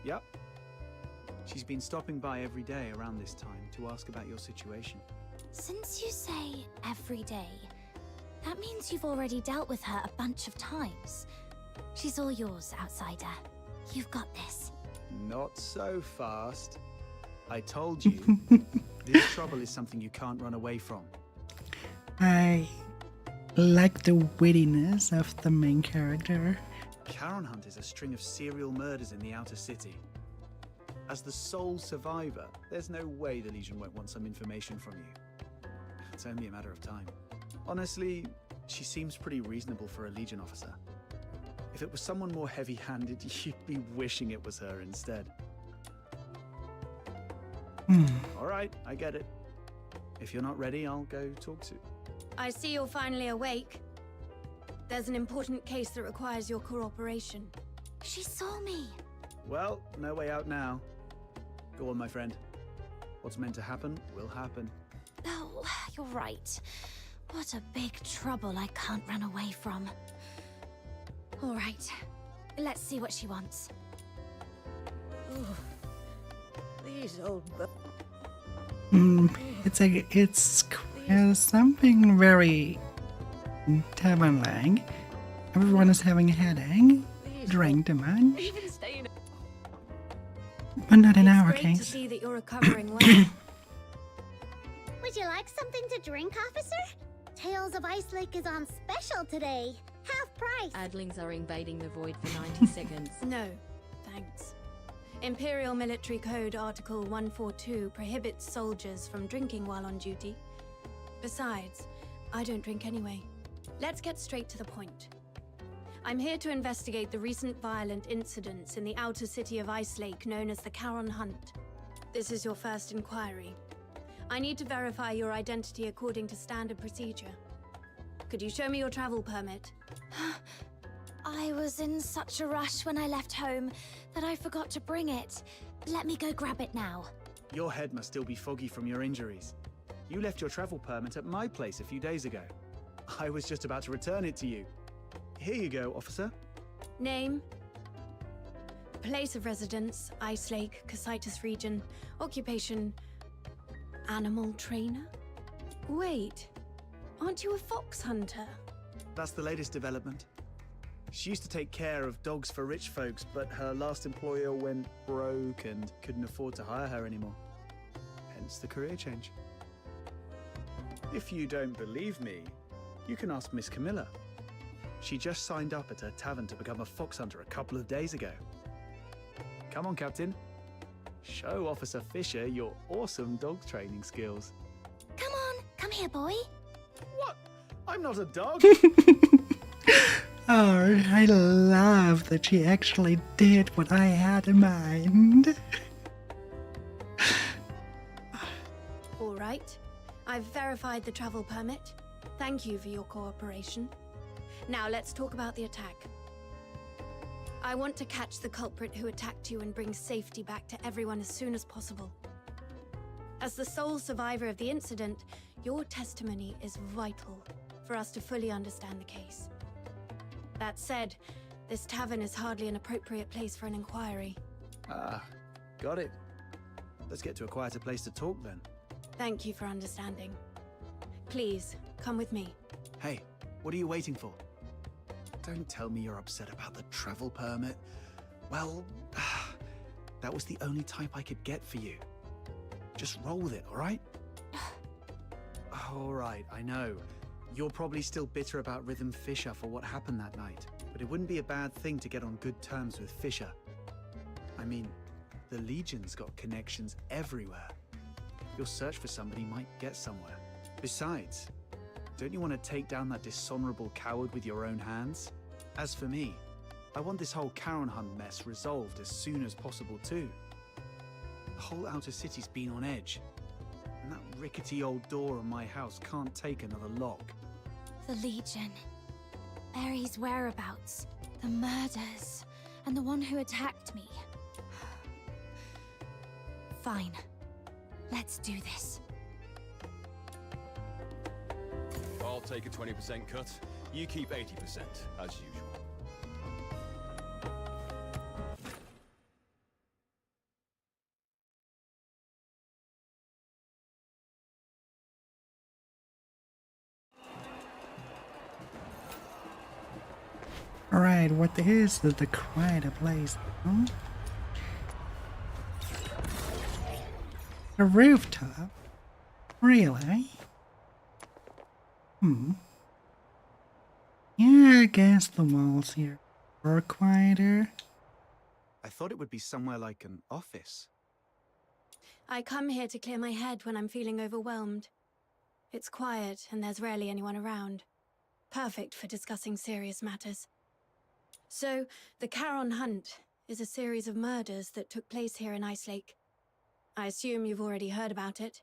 Yep. She's been stopping by every day around this time to ask about your situation. Since you say every day, that means you've already dealt with her a bunch of times. She's all yours, Outsider. You've got this. Not so fast. I told you, this trouble is something you can't run away from. I like the wittiness of the main character. Charon Hunt is a string of serial murders in the outer city. As the sole survivor, there's no way the Legion won't want some information from you. It's only a matter of time. Honestly, she seems pretty reasonable for a Legion officer. If it was someone more heavy-handed, you'd be wishing it was her instead. All right, I get it. If you're not ready, I'll go talk to... I see you're finally awake. There's an important case that requires your cooperation. She saw me. Well, no way out now. Go on, my friend. What's meant to happen will happen. Oh, you're right. What a big trouble I can't run away from. All right, let's see what she wants. These old... It's something very tavern-like. Everyone is having a headache. Drink too much. But not in our Great to case. see that you're recovering well. Would you like something to drink, officer? Tales of Ice Lake is on special today. Half price. Adlings are invading the void for 90 seconds. No, thanks. Imperial Military Code Article 142 prohibits soldiers from drinking while on duty. Besides, I don't drink anyway. Let's get straight to the point. I'm here to investigate the recent violent incidents in the outer city of Ice Lake known as the Charon Hunt. This is your first inquiry. I need to verify your identity according to standard procedure. Could you show me your travel permit? I was in such a rush when I left home that I forgot to bring it. Let me go grab it now. Your head must still be foggy from your injuries. You left your travel permit at my place a few days ago. I was just about to return it to you. Here you go, officer. Name? Place of residence, Ice Lake, Cocytus region. Occupation, animal trainer? Wait, aren't you a fox hunter? That's the latest development. She used to take care of dogs for rich folks, but her last employer went broke and couldn't afford to hire her anymore. Hence the career change. If you don't believe me, you can ask Miss Camilla. She just signed up at her tavern to become a fox hunter a couple of days ago. Come on, Captain. Show Officer Fisher your awesome dog training skills. Come on, come here, boy. What? I'm not a dog. Oh, I love that she actually did what I had in mind. All right. I've verified the travel permit. Thank you for your cooperation. Now let's talk about the attack. I want to catch the culprit who attacked you and bring safety back to everyone as soon as possible. As the sole survivor of the incident, your testimony is vital for us to fully understand the case. That said, this tavern is hardly an appropriate place for an inquiry. Ah, got it. Let's get to a quieter place to talk then. Thank you for understanding. Please, come with me. Hey, what are you waiting for? Don't tell me you're upset about the travel permit. Well, that was the only type I could get for you. Just roll with it, all right? All right, I know. You're probably still bitter about Rhythm Fisher for what happened that night, but it wouldn't be a bad thing to get on good terms with Fisher. I mean, the Legion's got connections everywhere. Your search for somebody might get somewhere. Besides, don't you want to take down that dishonorable coward with your own hands? As for me, I want this whole Charon Hunt mess resolved as soon as possible too. The whole outer city's been on edge, and that rickety old door on my house can't take another lock. The Legion. Barry's whereabouts. The murders. And the one who attacked me. Fine. Let's do this. I'll take a 20% cut. You keep 80%, as usual. Alright, what is the quieter place? Huh? A rooftop? Really? Yeah, I guess the walls here are quieter. I thought it would be somewhere like an office. I come here to clear my head when I'm feeling overwhelmed. It's quiet and there's rarely anyone around. Perfect for discussing serious matters. So, the Charon Hunt is a series of murders that took place here in Ice Lake. I assume you've already heard about it.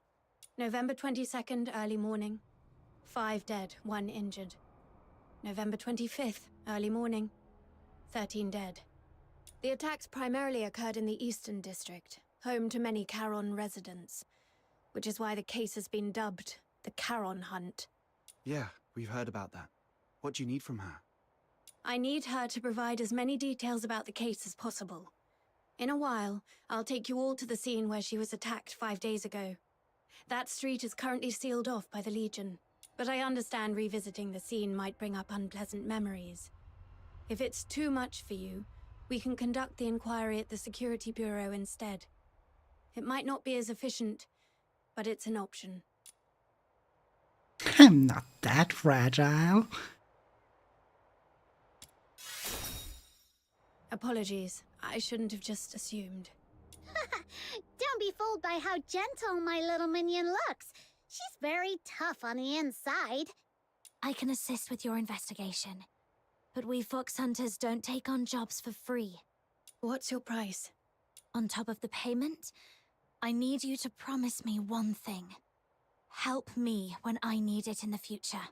November 22nd, early morning. 5 dead, 1 injured. November 25th, early morning. 13 dead. The attacks primarily occurred in the Eastern District, home to many Charon residents, which is why the case has been dubbed the Charon Hunt. Yeah, we've heard about that. What do you need from her? I need her to provide as many details about the case as possible. In a while, I'll take you all to the scene where she was attacked 5 days ago. That street is currently sealed off by the Legion, but I understand revisiting the scene might bring up unpleasant memories. If it's too much for you, we can conduct the inquiry at the Security Bureau instead. It might not be as efficient, but it's an option. I'm not that fragile. Apologies, I shouldn't have just assumed. Don't be fooled by how gentle my little minion looks. She's very tough on the inside. I can assist with your investigation, but we fox hunters don't take on jobs for free. What's your price? On top of the payment, I need you to promise me one thing. Help me when I need it in the future.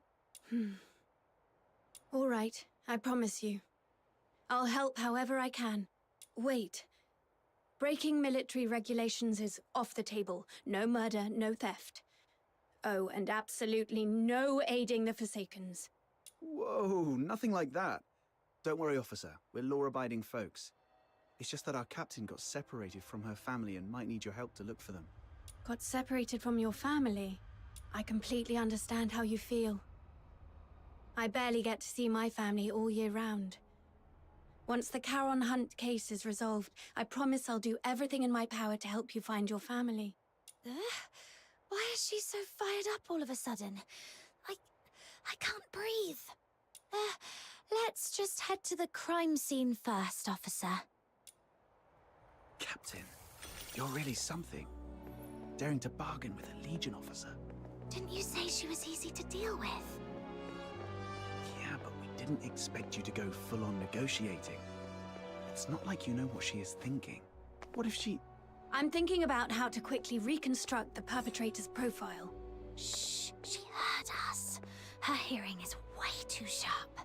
All right, I promise you. I'll help however I can. Wait. Breaking military regulations is off the table. No murder, no theft. Oh, and absolutely no aiding the Forsakens. Whoa, nothing like that. Don't worry, officer. We're law-abiding folks. It's just that our captain got separated from her family and might need your help to look for them. Got separated from your family? I completely understand how you feel. I barely get to see my family all year round. Once the Charon Hunt case is resolved, I promise I'll do everything in my power to help you find your family. Why is she so fired up all of a sudden? I can't breathe. Let's just head to the crime scene first, officer. Captain, you're really something. Daring to bargain with a Legion officer. Didn't you say she was easy to deal with? Yeah, but we didn't expect you to go full-on negotiating. It's not like you know what she is thinking. What if she... I'm thinking about how to quickly reconstruct the perpetrator's profile. Shh, she heard us. Her hearing is way too sharp.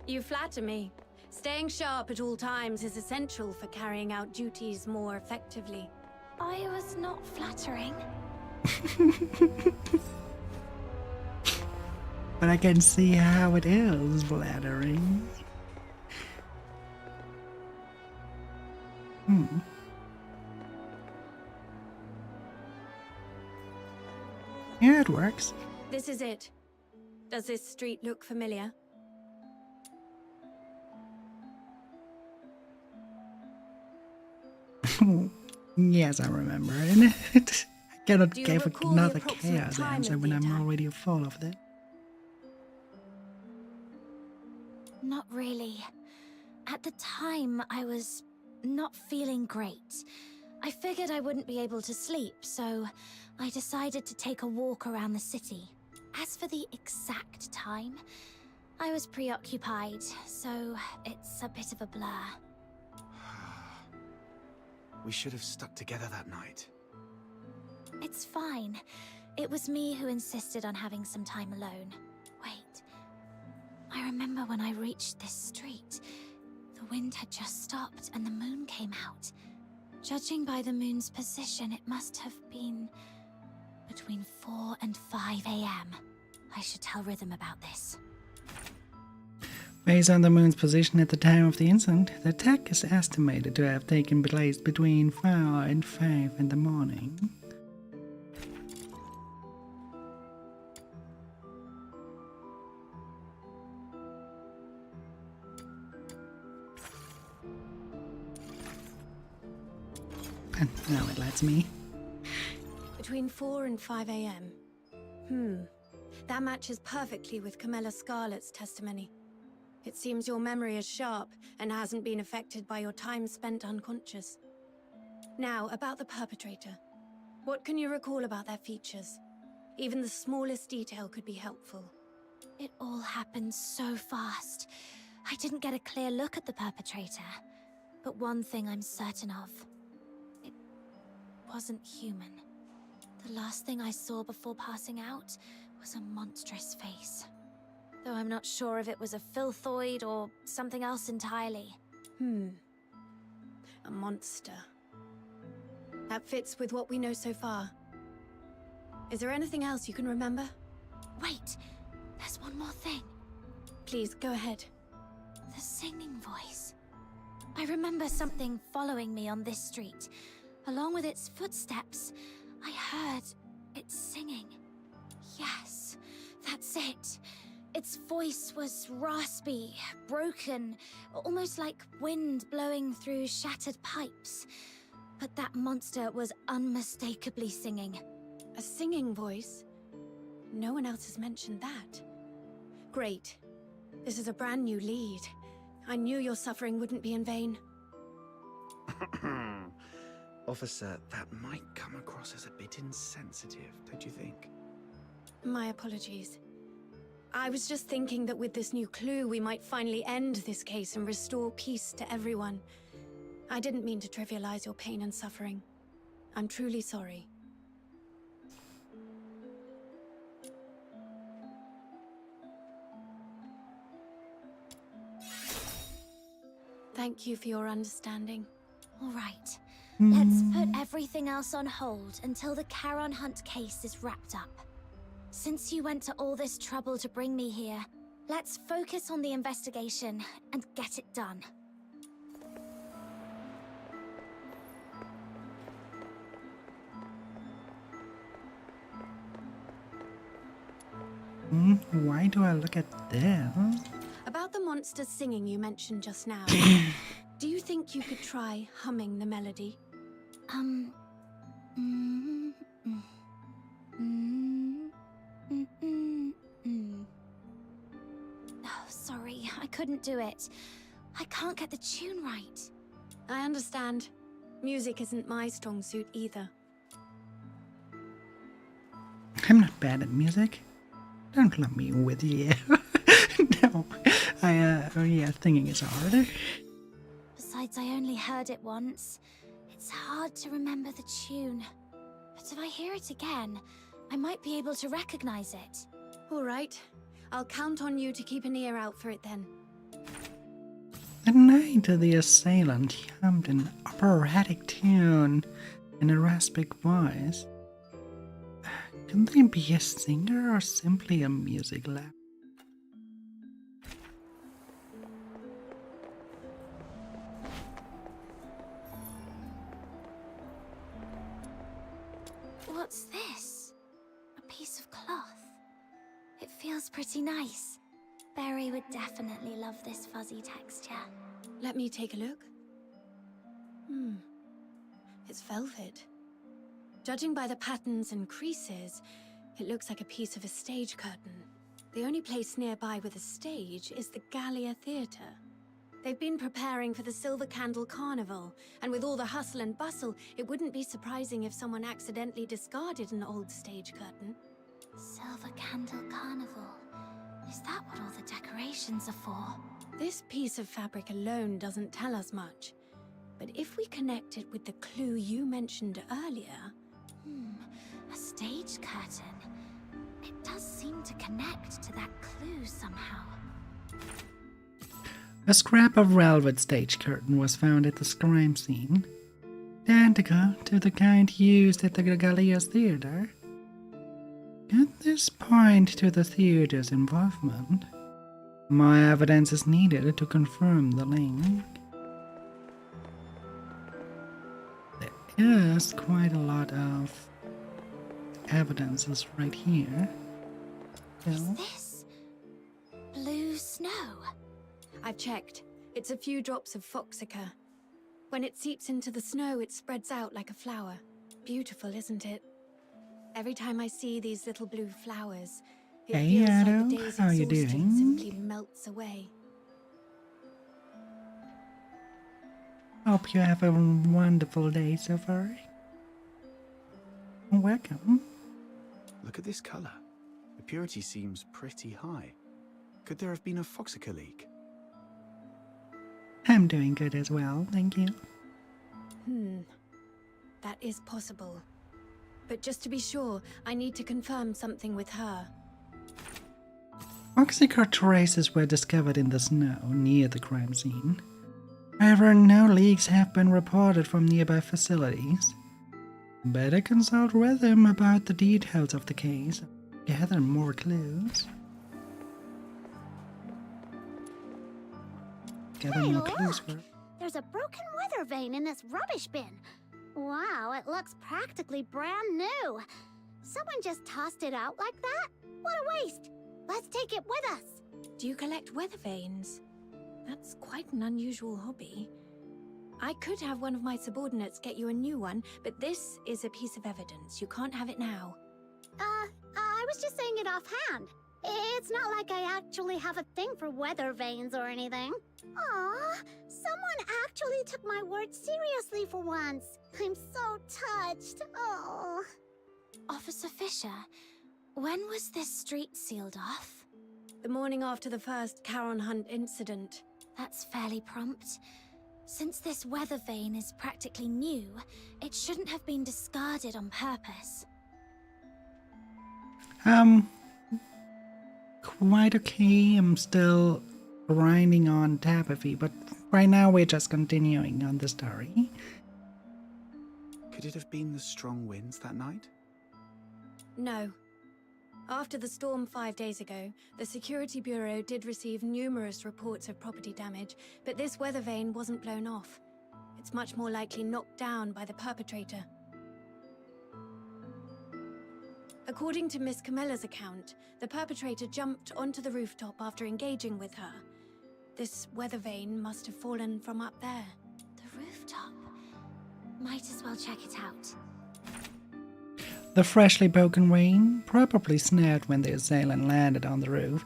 You flatter me. Staying sharp at all times is essential for carrying out duties more effectively. I was not flattering. But I can see how it is flattering. Yeah, it works. This is it. Does this street look familiar? Yes, I remember it. I cannot Do you give recall another the approximate chaos time answer of when the I'm attack? already full of it. Not really. At the time, I was not feeling great. I figured I wouldn't be able to sleep, so I decided to take a walk around the city. As for the exact time, I was preoccupied, so it's a bit of a blur. We should have stuck together that night. It's fine. It was me who insisted on having some time alone. Wait. I remember when I reached this street. The wind had just stopped and the moon came out. Judging by the moon's position, it must have been between 4 and 5 a.m. I should tell Rhythm about this. Based on the moon's position at the time of the incident, the attack is estimated to have taken place between 4 and 5 in the morning. And now it lets me. Between 4 and 5 a.m. That matches perfectly with Camilla Scarlet's testimony. It seems your memory is sharp and hasn't been affected by your time spent unconscious. Now, about the perpetrator. What can you recall about their features? Even the smallest detail could be helpful. It all happened so fast. I didn't get a clear look at the perpetrator. But one thing I'm certain of. It wasn't human. The last thing I saw before passing out was a monstrous face. Though I'm not sure if it was a filthoid or something else entirely. A monster. That fits with what we know so far. Is there anything else you can remember? Wait, there's one more thing. Please, go ahead. The singing voice. I remember something following me on this street. Along with its footsteps, I heard It's singing. Yes, that's it. Its voice was raspy, broken, almost like wind blowing through shattered pipes. But that monster was unmistakably singing. A singing voice? No one else has mentioned that. Great. This is a brand new lead. I knew your suffering wouldn't be in vain. Officer, that might come across as a bit insensitive, don't you think? My apologies. I was just thinking that with this new clue, we might finally end this case and restore peace to everyone. I didn't mean to trivialize your pain and suffering. I'm truly sorry. Thank you for your understanding. All right. Let's put everything else on hold until the Charon Hunt case is wrapped up. Since you went to all this trouble to bring me here, let's focus on the investigation and get it done. Why do I look at this? About the monster singing you mentioned just now, do you think you could try humming the melody? Oh, sorry, I couldn't do it. I can't get the tune right. I understand. Music isn't my strong suit either. I'm not bad at music. Don't lump me with you. No, yeah, singing is hard. Besides, I only heard it once. It's hard to remember the tune. But if I hear it again, I might be able to recognize it. All right. I'll count on you to keep an ear out for it then. At night, the assailant hummed an operatic tune in a raspy voice. Could they be a singer or simply a music lab? What's this? A piece of cloth. It feels pretty nice. Barry would definitely love this fuzzy texture. Let me take a look. It's velvet. Judging by the patterns and creases, it looks like a piece of a stage curtain. The only place nearby with a stage is the Gallia Theatre. They've been preparing for the Silver Candle Carnival, and with all the hustle and bustle, it wouldn't be surprising if someone accidentally discarded an old stage curtain. Silver Candle Carnival. Is that what all the decorations are for? This piece of fabric alone doesn't tell us much. But if we connect it with the clue you mentioned earlier... A stage curtain. It does seem to connect to that clue somehow. A scrap of velvet stage curtain was found at the crime scene, identical to the kind used at the Gallia Theatre. Could this point to the theatre's involvement? More evidence is needed to confirm the link. There is quite a lot of evidences right here. Is this blue snow? I've checked. It's a few drops of foxica. When it seeps into the snow, it spreads out like a flower. Beautiful, isn't it? Every time I see these little blue flowers, it Hey, feels Ado, like the day's how you exhaustion doing? simply melts away. Hope you have a wonderful day so far. Welcome. Look at this colour. The purity seems pretty high. Could there have been a foxica leak? I'm doing good as well, thank you. That is possible. But just to be sure, I need to confirm something with her. Foxica traces were discovered in the snow near the crime scene. However, no leaks have been reported from nearby facilities. Better consult with him about the details of the case. Gather more clues. Gather Hey, more clues look! for... There's a broken weather vane in this rubbish bin. Wow, it looks practically brand new. Someone just tossed it out like that? What a waste! Let's take it with us. Do you collect weather vanes? That's quite an unusual hobby. I could have one of my subordinates get you a new one, but this is a piece of evidence. You can't have it now. I was just saying it offhand. It's not like I actually have a thing for weather vanes or anything. Aw, someone actually took my words seriously for once. I'm so touched. Oh. Officer Fisher, when was this street sealed off? The morning after the first Charon Hunt incident. That's fairly prompt. Since this weather vane is practically new, it shouldn't have been discarded on purpose. Quite okay. I'm still grinding on Tapathy, but right now we're just continuing on the story. Could it have been the strong winds that night? No. After the storm 5 days ago, the Security Bureau did receive numerous reports of property damage, but this weather vane wasn't blown off. It's much more likely knocked down by the perpetrator. According to Miss Camilla's account, the perpetrator jumped onto the rooftop after engaging with her. This weather vane must have fallen from up there. The rooftop? Might as well check it out. The freshly broken vane probably snapped when the assailant landed on the roof.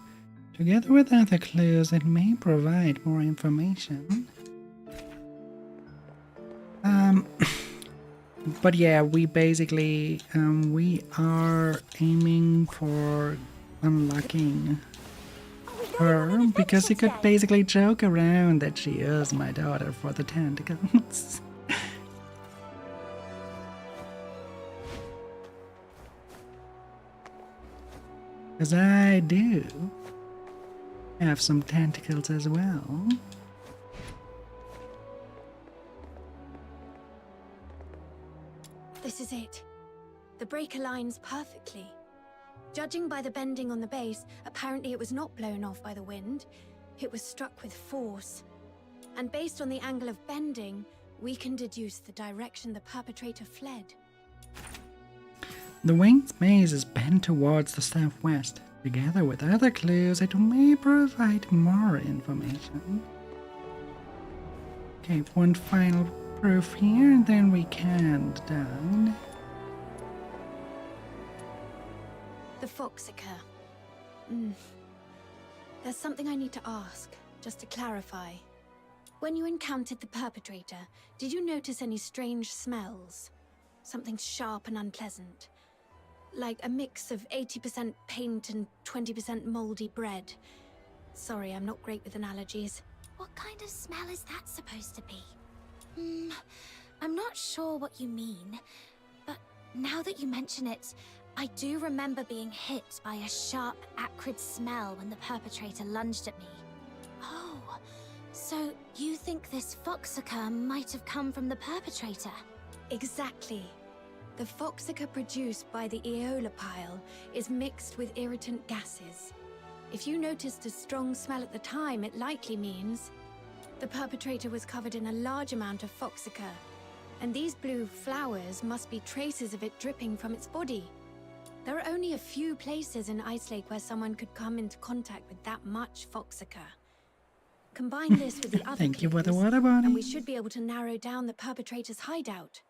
Together with other clues, it may provide more information. But yeah, we basically, we are aiming for unlocking her, because you could basically joke around that she is my daughter for the tentacles. Because I do have some tentacles as well. This is it. The break aligns perfectly. Judging by the bending on the base, apparently it was not blown off by the wind. It was struck with force. And based on the angle of bending, we can deduce the direction the perpetrator fled. The wing's base is bent towards the southwest. Together with other clues, it may provide more information. Okay, one final proof here, and then we can down. The Foxica. There's something I need to ask, just to clarify. When you encountered the perpetrator, did you notice any strange smells? Something sharp and unpleasant? Like a mix of 80% paint and 20% moldy bread. Sorry, I'm not great with analogies. What kind of smell is that supposed to be? I'm not sure what you mean, but now that you mention it, I do remember being hit by a sharp, acrid smell when the perpetrator lunged at me. Oh, so you think this Foxica might have come from the perpetrator? Exactly. The Foxica produced by the Aeola pile is mixed with irritant gases. If you noticed a strong smell at the time, it likely means the perpetrator was covered in a large amount of Foxica, and these blue flowers must be traces of it dripping from its body. There are only a few places in Ice Lake where someone could come into contact with that much Foxica. Combine this with the other Thank you for the clues, water bunny. and we should be able to narrow down the perpetrator's hideout.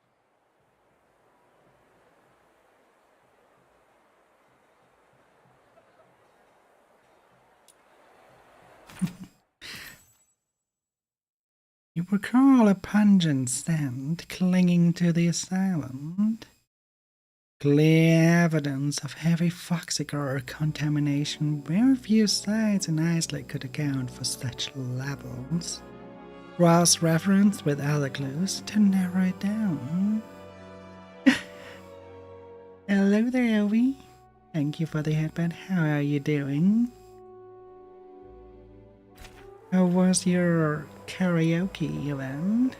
You recall a pungent scent clinging to the assailant. Clear evidence of heavy Foxica contamination. Very few sites in Ice Lake could account for such levels. Cross reference with other clues to narrow it down. Hello there, Elvie. Thank you for the headband. How are you doing? How was your karaoke event?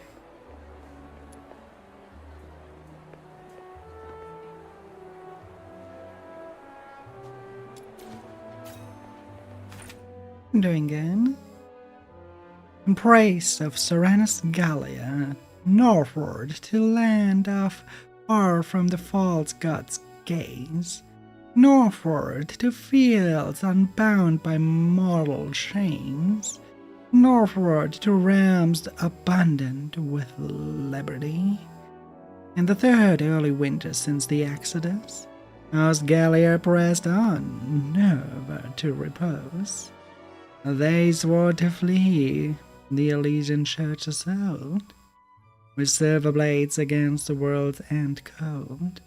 I'm doing good. In praise of Serenus Gallia, northward to land of far from the false gods gaze, northward to fields unbound by mortal chains, northward to realms abundant with liberty. In the third early winter since the Exodus, Osgiliath pressed on, never to repose. They swore to flee, the Elysian church assault, with silver blades against the world's end cold,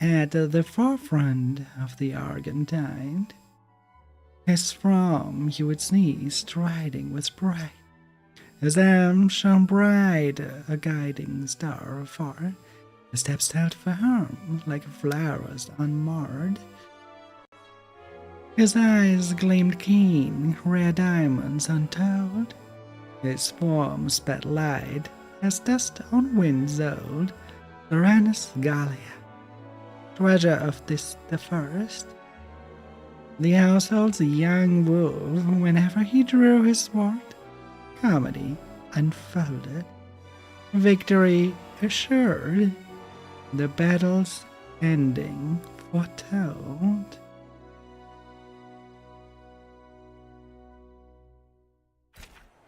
at the forefront of the Argentine. His from he would see striding with pride. His arm shone bright, a guiding star afar. His steps held firm, like flowers unmarred. His eyes gleamed keen, rare diamonds untold. His form sped light as dust on winds old. Tyrannus Gallia, treasure of this the first, the household's young wolf. Whenever he drew his sword, comedy unfolded, victory assured, the battle's ending foretold.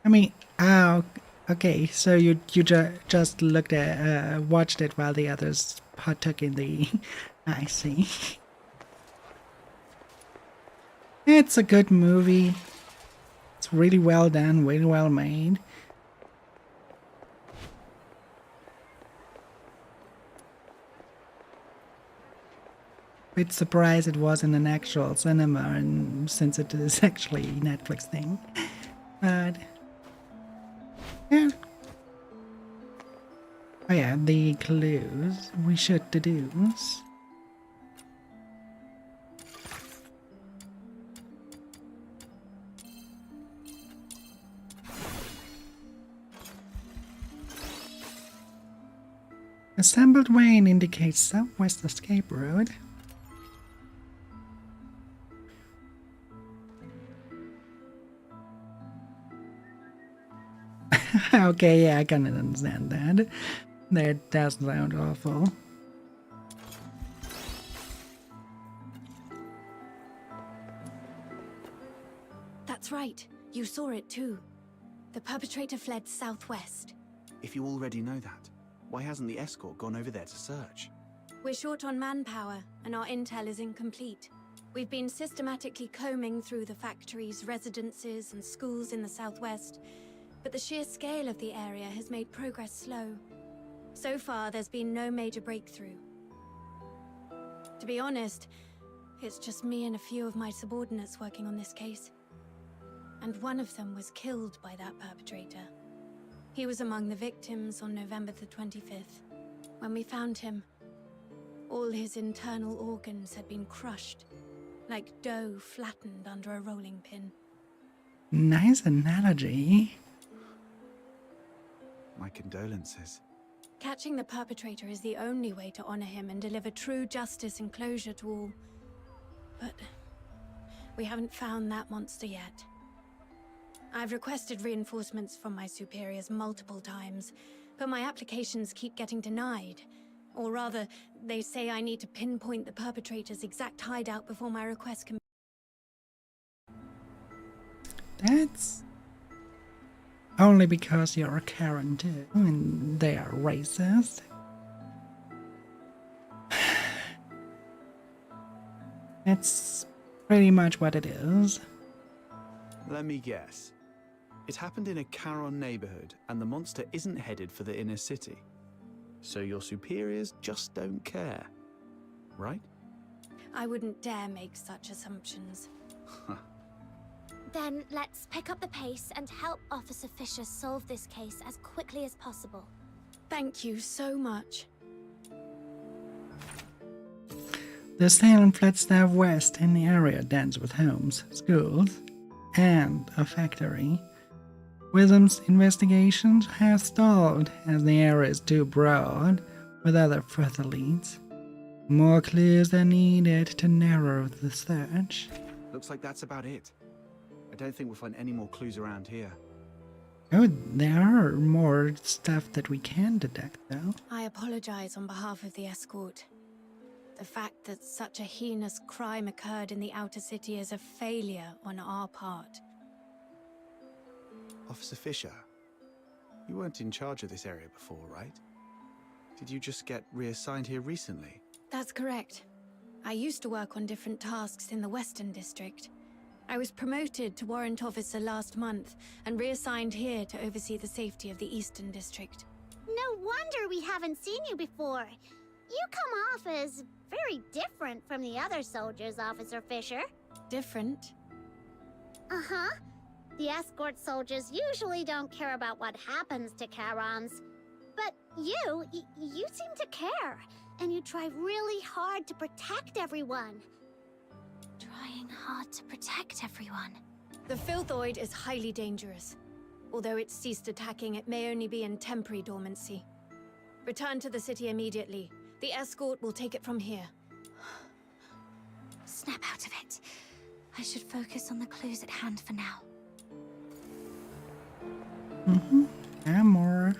I mean, okay, so you just looked at, watched it while the others partook in the... I see. It's a good movie. It's really well done, really well made. Bit surprised it was in an actual cinema, and since it is actually a Netflix thing. But yeah. Oh yeah, the clues we should deduce. Assembled Wayne indicates southwest escape road. Okay, yeah, I can understand that. That does sound awful. That's right. You saw it too. The perpetrator fled southwest. If you already know that, why hasn't the escort gone over there to search? We're short on manpower, and our intel is incomplete. We've been systematically combing through the factories, residences, and schools in the southwest, but the sheer scale of the area has made progress slow. So far, there's been no major breakthrough. To be honest, it's just me and a few of my subordinates working on this case. And one of them was killed by that perpetrator. He was among the victims on November the 25th. When we found him, all his internal organs had been crushed, like dough flattened under a rolling pin. Nice analogy. My condolences. Catching the perpetrator is the only way to honor him and deliver true justice and closure to all. But we haven't found that monster yet. I've requested reinforcements from my superiors multiple times, but my applications keep getting denied. Or rather, they say I need to pinpoint the perpetrator's exact hideout before my request can... That's only because you're a Karen too, and they are racist. That's pretty much what it is. Let me guess. It happened in a Charon neighborhood, and the monster isn't headed for the inner city. So your superiors just don't care, right? I wouldn't dare make such assumptions. Then let's pick up the pace and help Officer Fisher solve this case as quickly as possible. Thank you so much. The Salem fled southwest in the area dense with homes, schools, and a factory. Wisdom's investigations have stalled as the area is too broad with other further leads. More clues are needed to narrow the search. Looks like that's about it. I don't think we'll find any more clues around here. Oh, there are more stuff that we can detect, though. I apologize on behalf of the escort. the fact that such a heinous crime occurred in the outer city is a failure on our part. Officer Fisher, you weren't in charge of this area before, right? Did you just get reassigned here recently? That's correct. I used to work on different tasks in the Western District. I was promoted to Warrant Officer last month and reassigned here to oversee the safety of the Eastern District. No wonder we haven't seen you before. You come off as very different from the other soldiers, Officer Fisher. Different? Uh-huh. The escort soldiers usually don't care about what happens to Charons. But you seem to care. And you try really hard to protect everyone. Trying hard to protect everyone. The Filthoid is highly dangerous. Although it's ceased attacking, it may only be in temporary dormancy. Return to the city immediately. The escort will take it from here. Snap out of it. I should focus on the clues at hand for now. And more.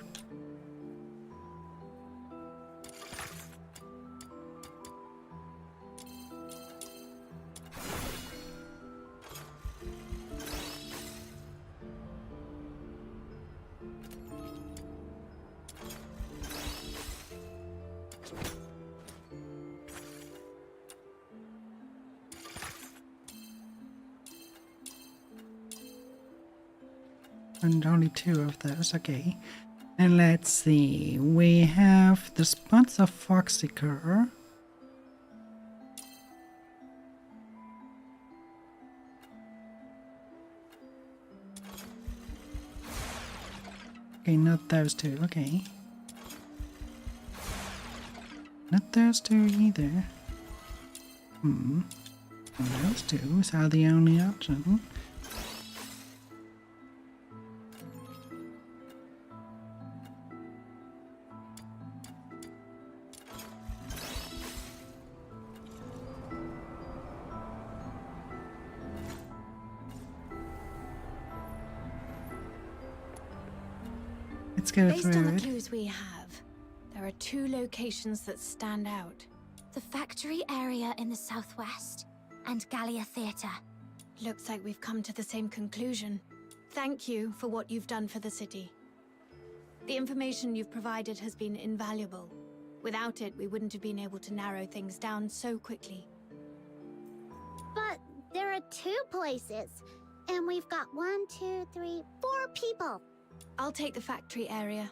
And only 2 of those, okay. And let's see, we have the spots of Foxseeker. Okay, not those 2, okay. Not those 2 either. And those 2 are the only option. Let's go Based on through the it. clues we have, there are 2 locations that stand out. The factory area in the southwest and Gallia Theatre. Looks like we've come to the same conclusion. Thank you for what you've done for the city. The information you've provided has been invaluable. Without it, we wouldn't have been able to narrow things down so quickly. But there are 2 places. And we've got 1, 2, 3, 4 people. I'll take the factory area.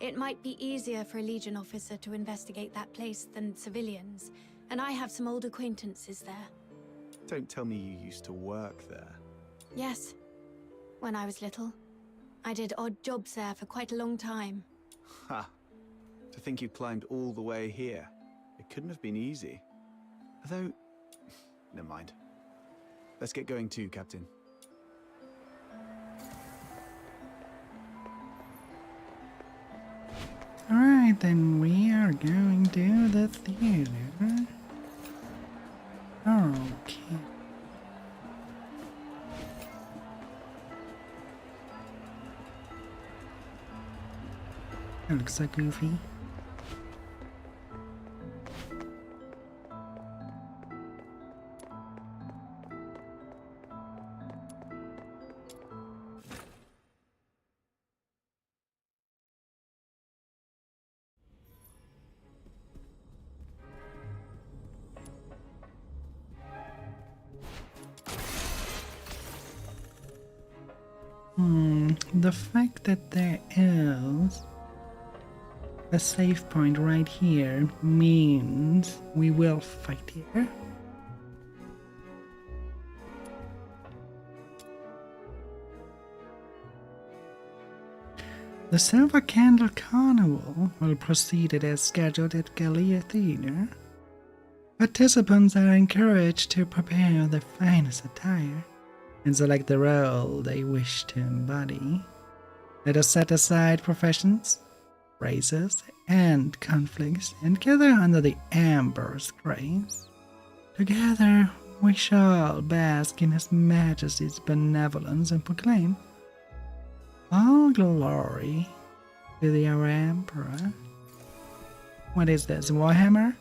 It might be easier for a Legion officer to investigate that place than civilians, and I have some old acquaintances there. Don't tell me you used to work there. Yes. When I was little. I did odd jobs there for quite a long time. Ha! To think you climbed all the way here. It couldn't have been easy. Although... never mind. Let's get going too, Captain. Alright, then we are going to the theater. Okay. That looks so goofy. The fact that there is a save point right here means we will fight here. The Silver Candle Carnival will proceed as scheduled at Gallia Theatre. Participants are encouraged to prepare their finest attire and select the role they wish to embody. Let us set aside professions, races, and conflicts and gather under the Amber's grace. Together we shall bask in His Majesty's benevolence and proclaim all glory to the our Emperor. What is this, Warhammer?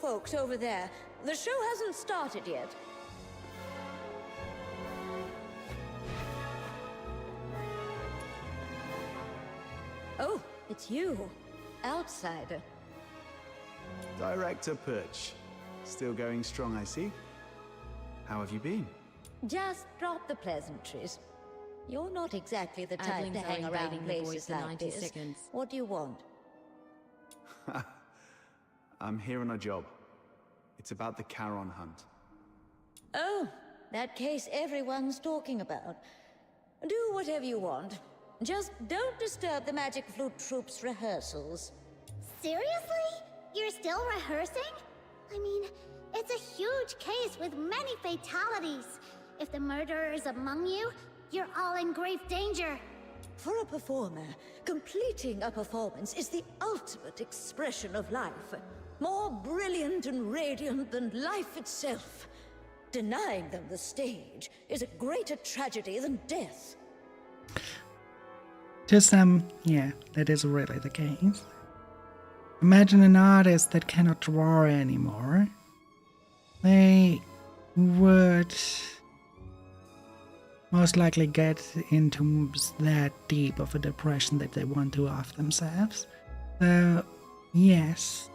folks over there. The show hasn't started yet. Oh, it's you. Outsider. Director Perch. Still going strong, I see. How have you been? Just drop the pleasantries. You're not exactly the type Adlings to are hang around invading the void places for like 90 this. seconds. What do you want? I'm here on a job. It's about the Charon hunt. Oh, that case everyone's talking about. Do whatever you want. Just don't disturb the Magic Flute Troop's rehearsals. Seriously? You're still rehearsing? I mean, it's a huge case with many fatalities. If the murderer is among you, you're all in grave danger. For a performer, completing a performance is the ultimate expression of life. More brilliant and radiant than life itself. Denying them the stage is a greater tragedy than death. To some, yeah, that is really the case. Imagine an artist that cannot draw anymore. They would most likely get into that deep of a depression that they want to off themselves. So, yes.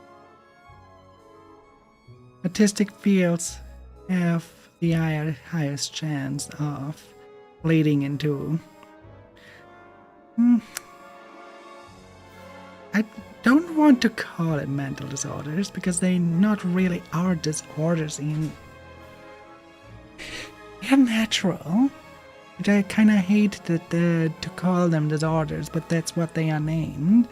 Artistic fields have the highest chance of leading into... I don't want to call it mental disorders because they not really are disorders in... They're natural. I kind of hate that to call them disorders, but that's what they are named.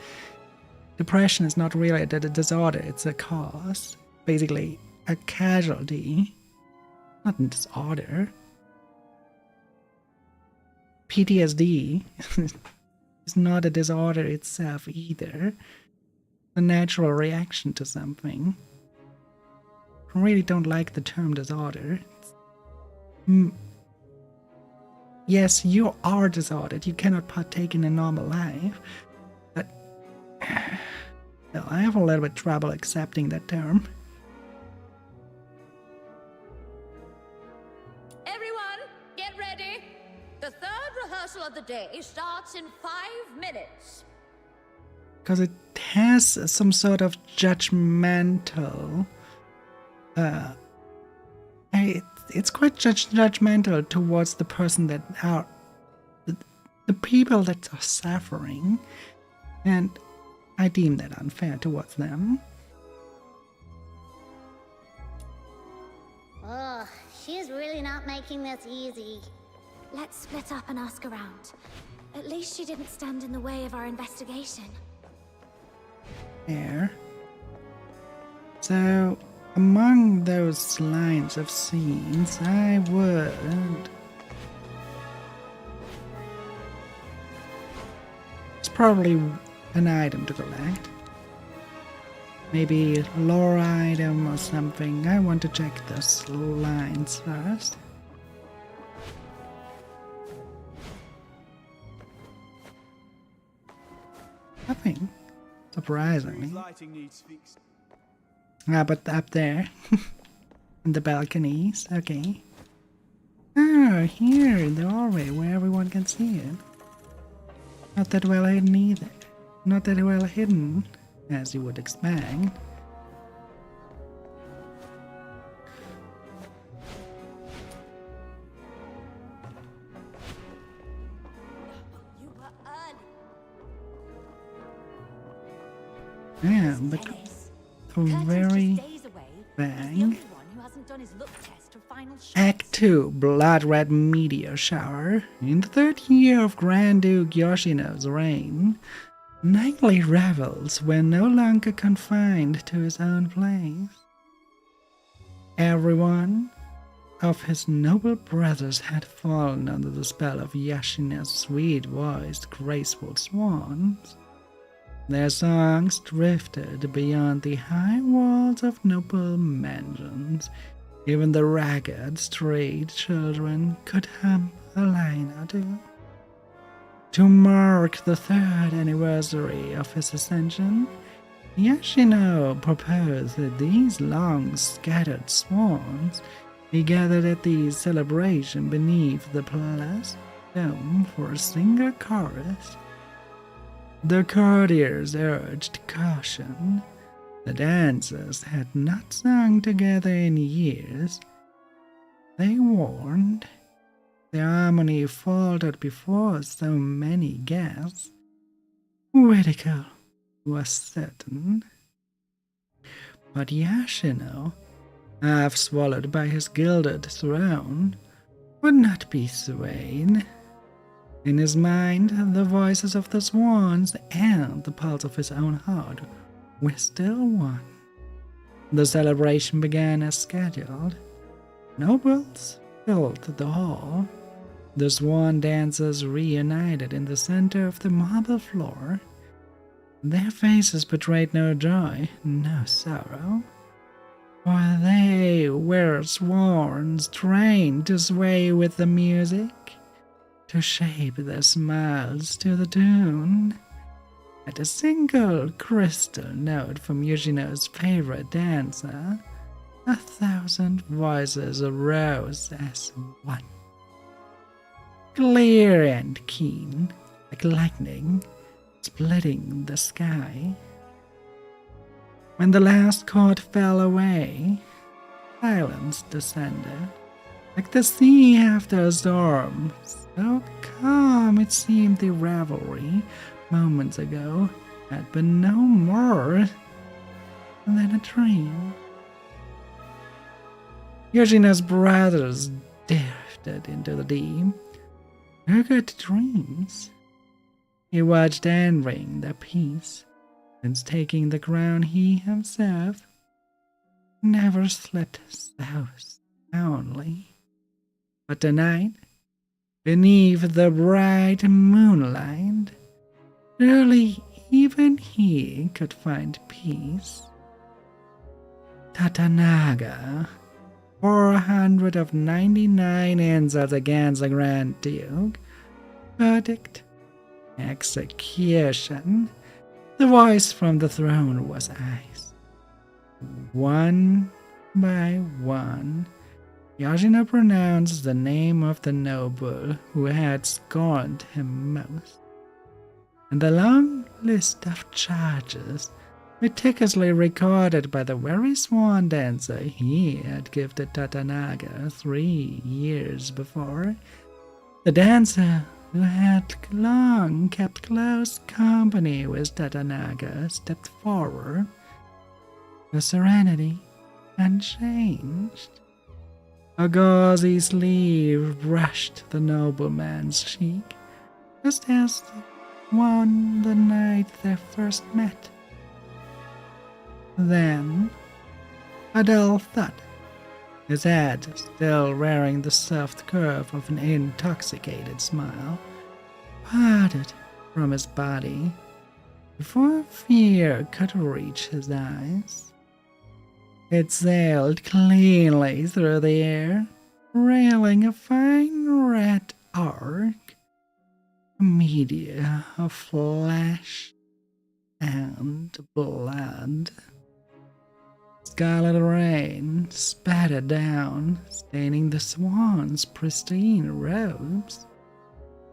Depression is not really a disorder, it's a cause. Basically, a casualty, not a disorder. PTSD is not a disorder itself either. A natural reaction to something. I really don't like the term disorder. Yes, you are disordered. You cannot partake in a normal life. But well, I have a little bit trouble accepting that term. Everyone, get ready. The third rehearsal of the day starts in 5 minutes. Because it has some sort of judgmental... it's quite judgmental towards the person that are... the people that are suffering. And I deem that unfair towards them. Ugh, she's really not making this easy. Let's split up and ask around. At least she didn't stand in the way of our investigation. There. So, among those lines of scenes, I would... It's probably an item to collect. Maybe a lore item or something. I want to check those lines first. Nothing. Surprisingly. Lighting needs fixed. Ah, but up there. In the balconies. Okay. Oh, here in the doorway where everyone can see it. Not that well hidden either. Not that well hidden, as you would expect. Yeah, but very bang. Act 2, Blood Red Meteor Shower. In the third year of Grand Duke Yoshino's reign, nightly revels were no longer confined to his own place. Everyone of his noble brothers had fallen under the spell of Yoshino's sweet-voiced, graceful swans. Their songs drifted beyond the high walls of noble mansions. Even the ragged, strayed children could hum a line or two. To mark the third anniversary of his ascension, Yoshino proposed that these long scattered swans be gathered at the celebration beneath the palace dome for a single chorus. The courtiers urged caution. The dancers had not sung together in years. They warned. The harmony faltered before so many guests. Ridicule was certain. But Yoshino, half swallowed by his gilded throne, would not be swayed. In his mind, the voices of the swans and the pulse of his own heart were still one. The celebration began as scheduled. Nobles filled the hall. The swan dancers reunited in the center of the marble floor. Their faces betrayed no joy, no sorrow, for they were swans trained to sway with the music, to shape their smiles to the tune. At a single crystal note from Yoshino's favorite dancer, 1,000 voices arose as one. Clear and keen, like lightning, splitting the sky. When the last chord fell away, silence descended, like the sea after a storm. So calm it seemed the revelry moments ago had been no more than a dream. Yoshino's brothers drifted into the deep. No good dreams. He watched entering the peace, since taking the crown he himself never slept so soundly. But tonight, beneath the bright moonlight, surely even he could find peace. Tatanaga, 400 of 99 insults against the Grand Duke. Verdict: execution. The voice from the throne was ice. One by one, Yoshino pronounced the name of the noble who had scorned him most, and the long list of charges, meticulously recorded by the very swan dancer he had gifted Tatanaga 3 years before, the dancer who had long kept close company with Tatanaga, stepped forward, with serenity unchanged. A gauzy sleeve brushed the nobleman's cheek, just as on the night they first met. Then, a dull thud, his head still wearing the soft curve of an intoxicated smile, parted from his body before fear could reach his eyes. It sailed cleanly through the air, railing a fine red arc, a meteor of flesh and blood. Scarlet rain spattered down, staining the swan's pristine robes.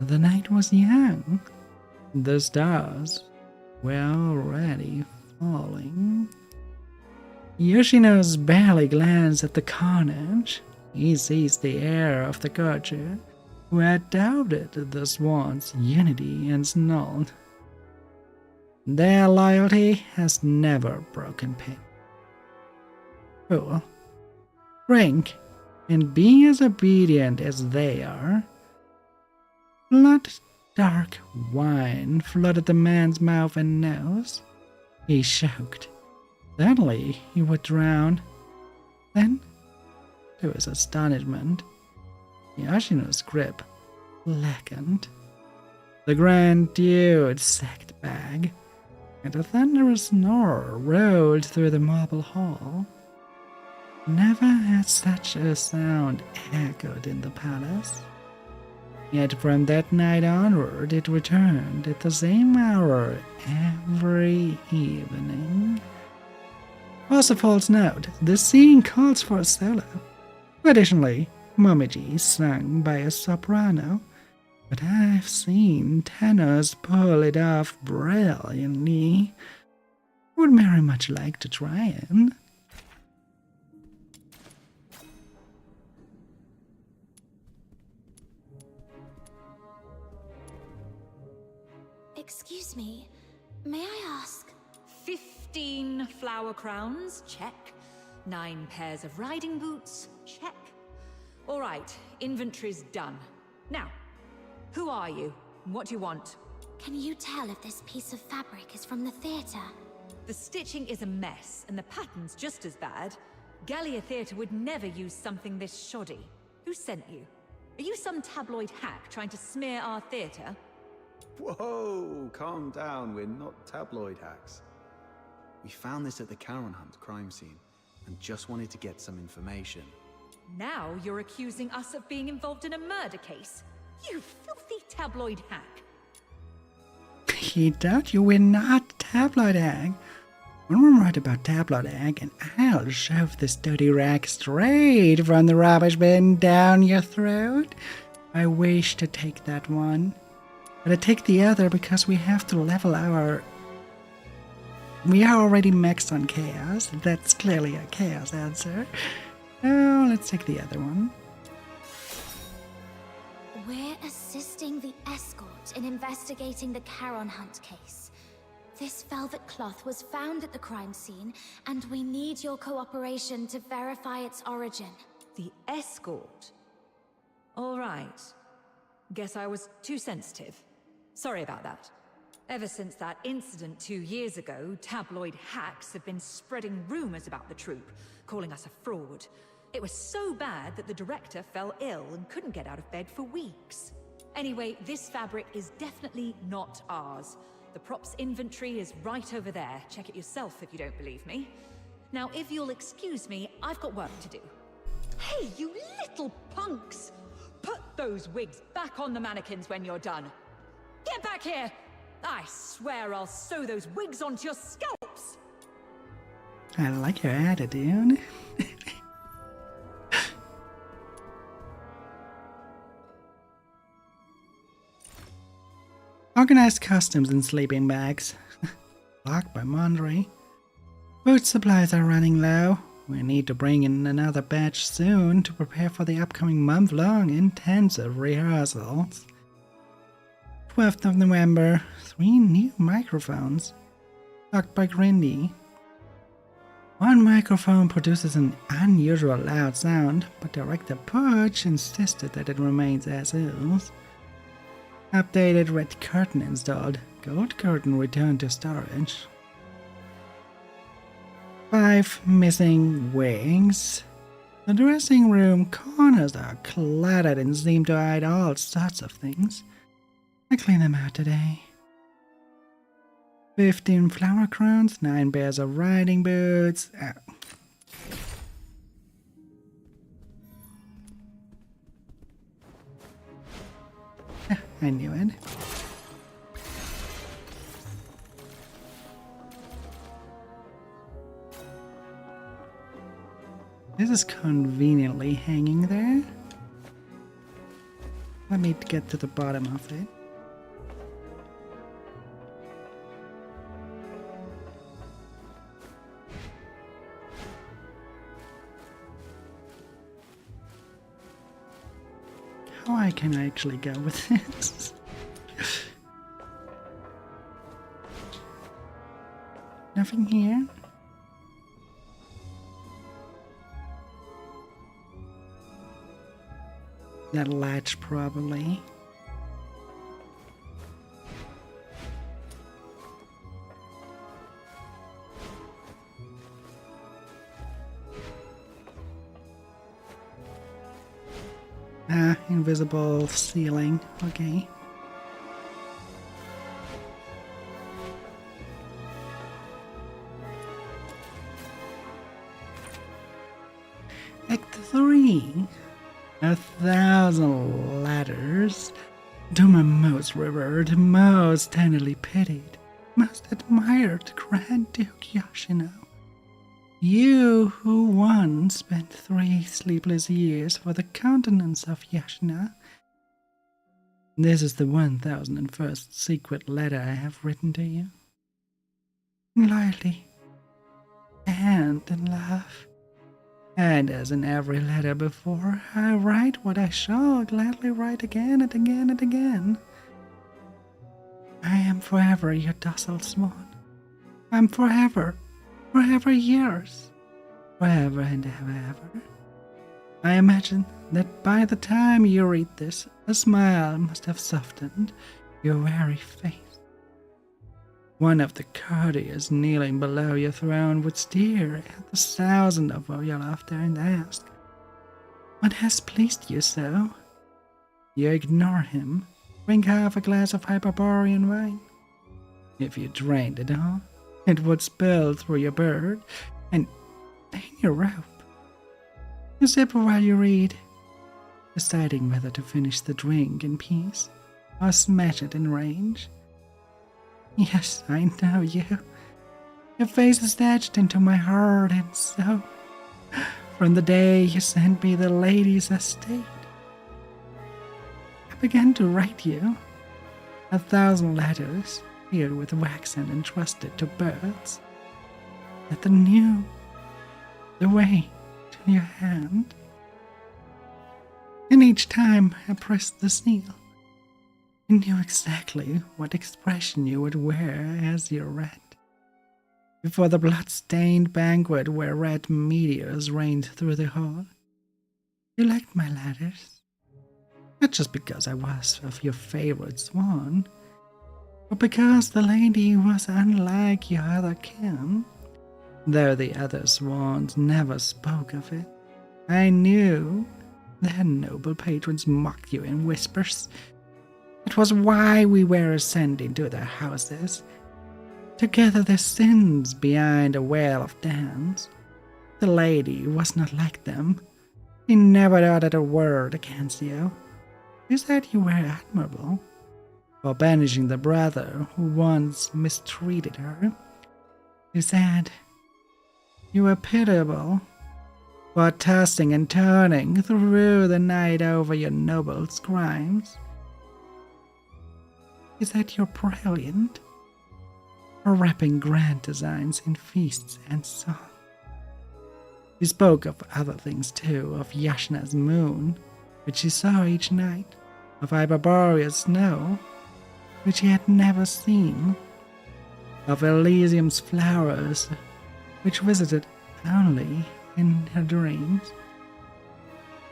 The night was young. The stars were already falling. Yoshino's barely glanced at the carnage. He seized the heir of the courtier, who had doubted the swans' unity, and snarled. Their loyalty has never broken pin. Fool, drink and be as obedient as they are. Blood-dark wine flooded the man's mouth and nose. He choked. Suddenly he would drown. Then, to his astonishment, Yoshino's grip slackened. The Grand Duke sagged back, and a thunderous snore rolled through the marble hall. Never had such a sound echoed in the palace. Yet from that night onward it returned at the same hour every evening. was a false note. The scene calls for a solo. Additionally, Momiji is sung by a soprano, but I've seen tenors pull it off brilliantly. Would very much like to try it. Excuse me, may I ask? 15 flower crowns, check. 9 pairs of riding boots, check. All right, inventory's done. Now, who are you? What do you want? Can you tell if this piece of fabric is from the theatre? The stitching is a mess, and the pattern's just as bad. Gallia Theatre would never use something this shoddy. Who sent you? Are you some tabloid hack trying to smear our theatre? Whoa, calm down, we're not tabloid hacks. We found this at the Charon Hunt crime scene, and just wanted to get some information. Now you're accusing us of being involved in a murder case? You filthy tabloid hack! He doubt you, we're not tabloid egg. When we're right about tabloid egg, and I'll shove this dirty rag straight from the rubbish bin down your throat. I wish to take that one. But I take the other because we have to level our... We are already maxed on chaos. That's clearly a chaos answer. Oh, let's take the other one. We're assisting the escort in investigating the Charon Hunt case. This velvet cloth was found at the crime scene, and we need your cooperation to verify its origin. The escort? All right. Guess I was too sensitive. Sorry about that. Ever since that incident 2 years ago, tabloid hacks have been spreading rumors about the troupe, calling us a fraud. It was so bad that the director fell ill and couldn't get out of bed for weeks. Anyway, this fabric is definitely not ours. The props inventory is right over there. Check it yourself if you don't believe me. Now, if you'll excuse me, I've got work to do. Hey, you little punks! Put those wigs back on the mannequins when you're done. Get back here! I swear I'll sew those wigs onto your scalps! I like your attitude. Organized costumes and sleeping bags. Locked by Mondre. Food supplies are running low. We need to bring in another batch soon to prepare for the upcoming month-long intensive rehearsals. 12th of November, 3 new microphones. Locked by Grindy. One microphone produces an unusual loud sound, but Director Purge insisted that it remains as is. Updated red curtain installed. Gold curtain returned to storage. 5 missing wings. The dressing room corners are cluttered and seem to hide all sorts of things. I clean them out today. 15 flower crowns, 9 pairs of riding boots. I knew it. This is conveniently hanging there. Let me get to the bottom of it. How high can I actually go with this? Nothing here. That latch probably. Ah, invisible ceiling. Okay. Act 3. 1,000 ladders to my most revered, most tenderly pitied, most admired Grand Duke Yoshino. You who once spent 3 sleepless years for the countenance of Yashna. This is the 1001st secret letter I have written to you. In loyalty and in love. And as in every letter before, I write what I shall gladly write again and again and again. I am forever your docile swan. I am forever yours, forever and ever. I imagine that by the time you read this, a smile must have softened your weary face. One of the courtiers kneeling below your throne would stare at the sound of your laughter and ask, "What has pleased you so?" You ignore him, drink half a glass of Hyperborean wine. If you drained it all, it would spill through your bird and in your robe. You sip while you read, deciding whether to finish the drink in peace or smash it in rage. Yes, I know you. Your face is etched into my heart and soul from the day you sent me the lady's estate. I began to write you 1,000 letters filled with wax and entrusted to birds that knew the way to your hand. And each time I pressed the seal, you knew exactly what expression you would wear as you read. Before the blood-stained banquet where red meteors rained through the hall, you liked my letters. Not just because I was of your favorite swan, but because the lady was unlike your other kin. Though the other swans never spoke of it, I knew their noble patrons mocked you in whispers. It was why we were ascending to their houses, to gather their sins behind a veil of dance. The lady was not like them. She never uttered a word against you. She said you were admirable for banishing the brother who once mistreated her. She said you were pitiable for tossing and turning through the night over your noble's crimes. She said you're brilliant for wrapping grand designs in feasts and song. She spoke of other things too, of Yashna's moon, which she saw each night, of Hyperborea's snow, which she had never seen, of Elysium's flowers, which visited only in her dreams.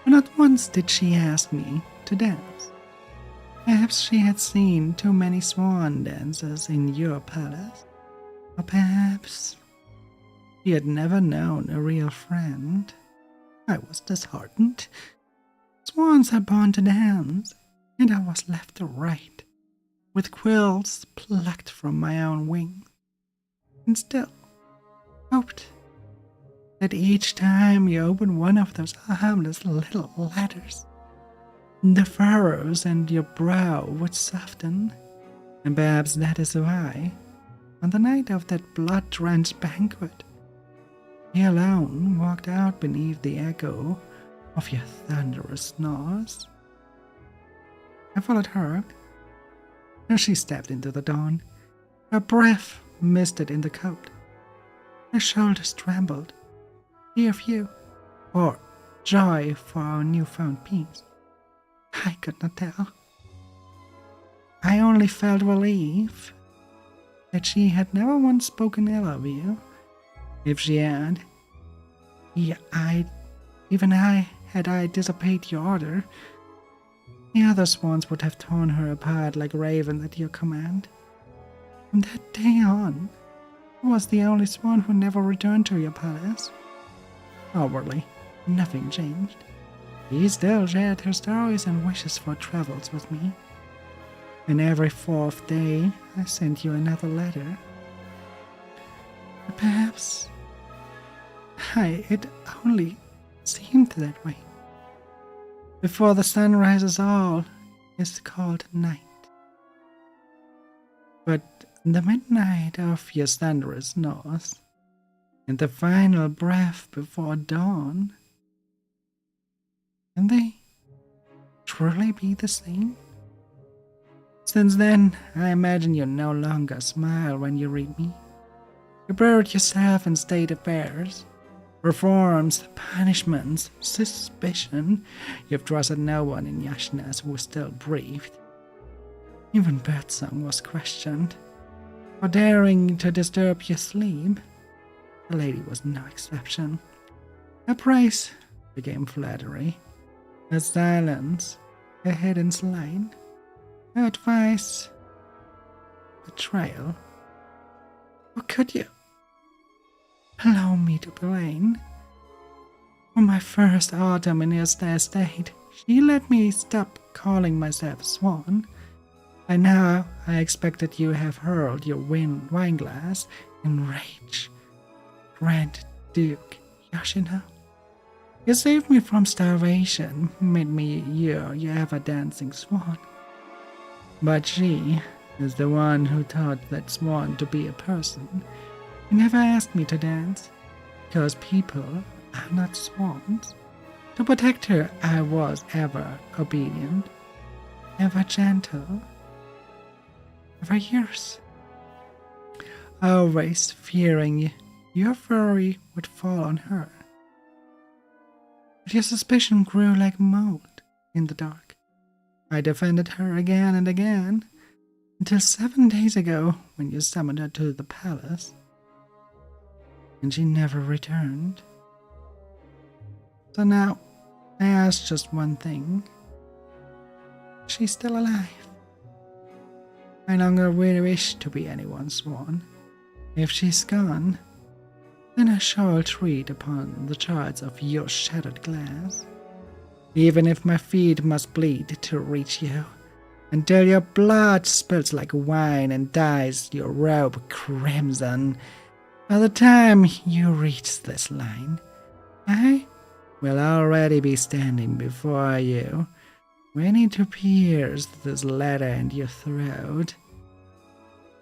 But not once did she ask me to dance. Perhaps she had seen too many swan dances in your palace, or perhaps she had never known a real friend. I was disheartened. Swans are born to dance, and I was left to write, with quills plucked from my own wings, and still hoped that each time you opened one of those harmless little letters, the furrows in your brow would soften, and perhaps that is why, on the night of that blood-drenched banquet, he alone walked out beneath the echo of your thunderous snores. I followed her as she stepped into the dawn. Her breath misted in the coat. Her shoulders trembled. Fear of you, or joy for our newfound peace. I could not tell. I only felt relief that she had never once spoken ill of you. If she had, had I disobeyed your order, the other swans would have torn her apart like ravens at your command. From that day on, I was the only swan who never returned to your palace. Outwardly, nothing changed. She still shared her stories and wishes for travels with me. And every 4th day, I sent you another letter. But perhaps it only seemed that way. Before the sun rises, all is called night. But the midnight of your thunderous snores and the final breath before dawn. Can they truly be the same? Since then, I imagine you no longer smile when you read me. You buried yourself in state affairs, reforms, punishments, suspicion. You've trusted no one in Yashinas who still breathed. Even Birdsong was questioned for daring to disturb your sleep. The lady was no exception. Her praise became flattery, her silence a hidden slight, her advice betrayal. How could you allow me to blame? On my first autumn in his estate, she let me stop calling myself Swan. By now, I expected you have hurled your wine glass in rage. Grand Duke Yoshino, you saved me from starvation, made me your ever-dancing swan. But she is the one who taught that swan to be a person. He never asked me to dance, because people are not swans. To protect her, I was ever obedient, ever gentle, ever yours. Always fearing your fury would fall on her. But your suspicion grew like mold in the dark. I defended her again and again, until 7 days ago when you summoned her to the palace. And she never returned. So now, I ask just one thing. She's still alive. I no longer wish to be anyone's swan. If she's gone, then I shall tread upon the shards of your shattered glass. Even if my feet must bleed to reach you, until your blood spills like wine and dyes your robe crimson. By the time you reach this line, I will already be standing before you, waiting to pierce this letter into your throat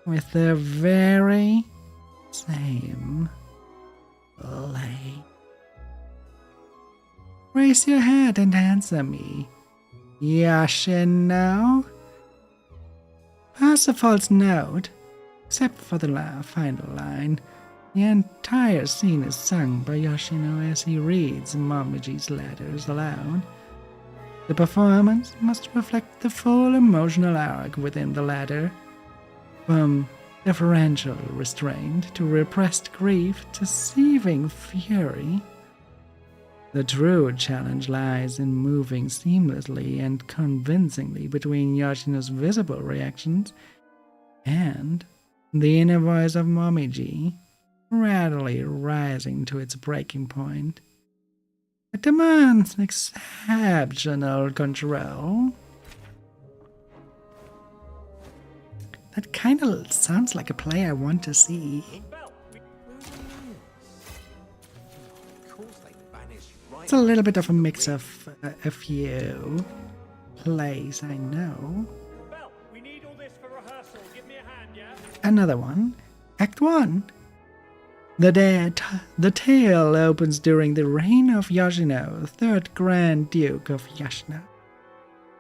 with the very same blade. Raise your head and answer me, Yoshino. Parsifal's note, except for the final line. The entire scene is sung by Yoshino as he reads Momiji's letters aloud. The performance must reflect the full emotional arc within the letter, from deferential restraint to repressed grief to seething fury. The true challenge lies in moving seamlessly and convincingly between Yoshino's visible reactions and the inner voice of Momiji, readily rising to its breaking point. It demands exceptional control. That kind of sounds like a play I want to see. It's a little bit of a mix of a few plays I know. Another one, Act 1. The tale opens during the reign of Yoshino, 3rd Grand Duke of Yashina,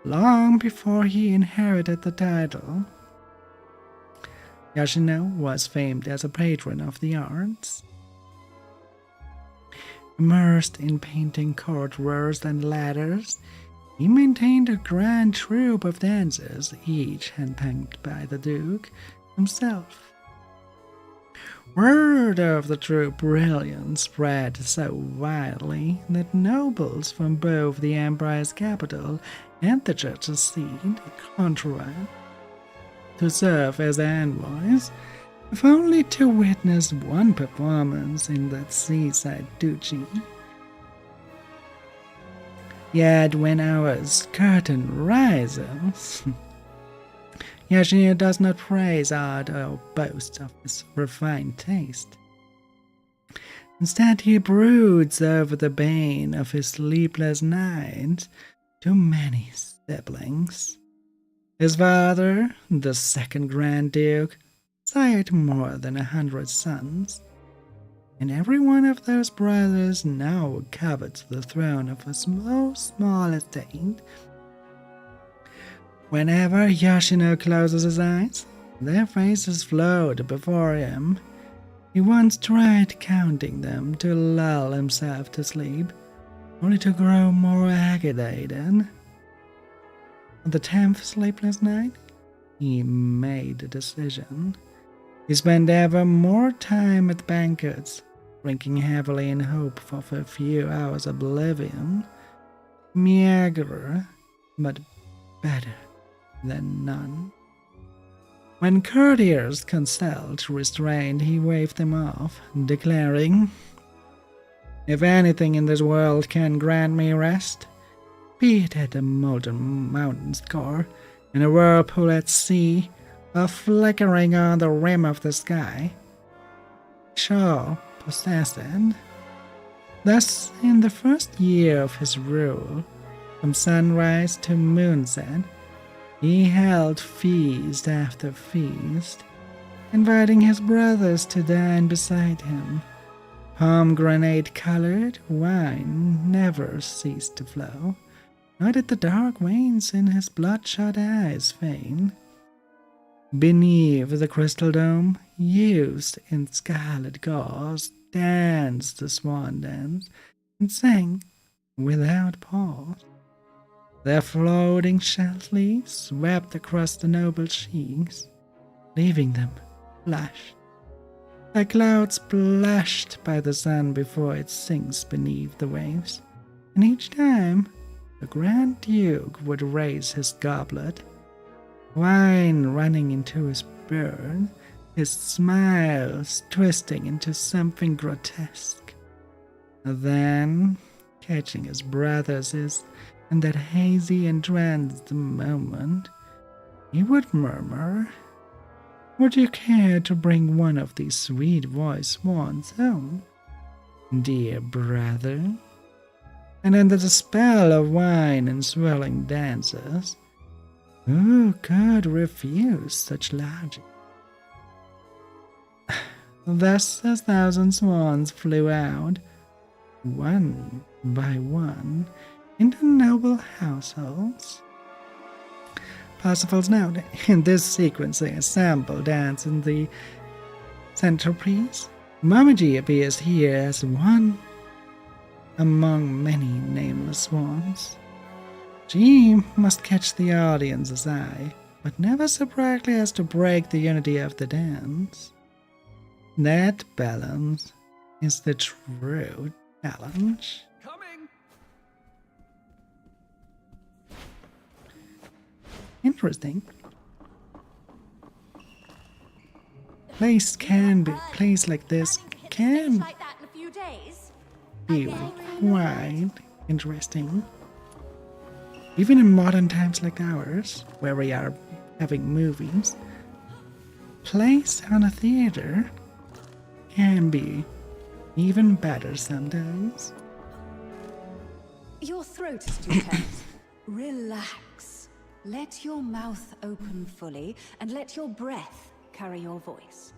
long before he inherited the title. Yoshino was famed as a patron of the arts. Immersed in painting courtiers and ladders, he maintained a grand troupe of dancers, each handpicked by the Duke himself. Word of the true brilliance spread so widely that nobles from both the Empire's capital and the Church's seat contrived to serve as envoys, if only to witness one performance in that seaside duchy. Yet when our curtain rises, Yoshino does not praise art or boast of his refined taste. Instead, he broods over the bane of his sleepless nights to many siblings. His father, the 2nd Grand Duke, sired more than 100 sons. and every one of those brothers now covets the throne of a small estate. Whenever Yoshino closes his eyes, their faces float before him. He once tried counting them to lull himself to sleep, only to grow more agitated. On the 10th sleepless night, he made a decision. He spent ever more time at banquets, drinking heavily in hope of a few hours' oblivion. Meager, but better than none. When courtiers consult restraint, he waved them off, declaring, "If anything in this world can grant me rest, be it at the molten mountain's core, in a whirlpool at sea, or flickering on the rim of the sky, shall possess it." Thus, in the first year of his rule, from sunrise to moonset, he held feast after feast, inviting his brothers to dine beside him. Pomegranate-colored wine never ceased to flow, nor did the dark veins in his bloodshot eyes faint. Beneath the crystal dome, youths in scarlet gauze danced the swan dance and sang without pause. Their floating shell sleeves swept across the noble cheeks, leaving them flushed, like clouds splashed by the sun before it sinks beneath the waves. And each time, the Grand Duke would raise his goblet, wine running into his beard, his smiles twisting into something grotesque. Then, catching his brothers in that hazy, entranced moment, he would murmur, "Would you care to bring one of these sweet-voiced swans home, dear brother?" And under the spell of wine and swirling dancers, who could refuse such logic? Thus the 1,000 swans flew out, one by one, into noble households. Parsifal's note: in this sequence, a sample dance in the centerpiece. Momiji appears here as one among many nameless swans. She must catch the audience's eye, but never so brightly as to break the unity of the dance. That balance is the true challenge. Interesting. Place like this can Like that in a few days. be quite interesting. Even in modern times like ours, where we are having movies, plays on a theater can be even better sometimes. Your throat is too tense. Relax. Let your mouth open fully and let your breath carry your voice.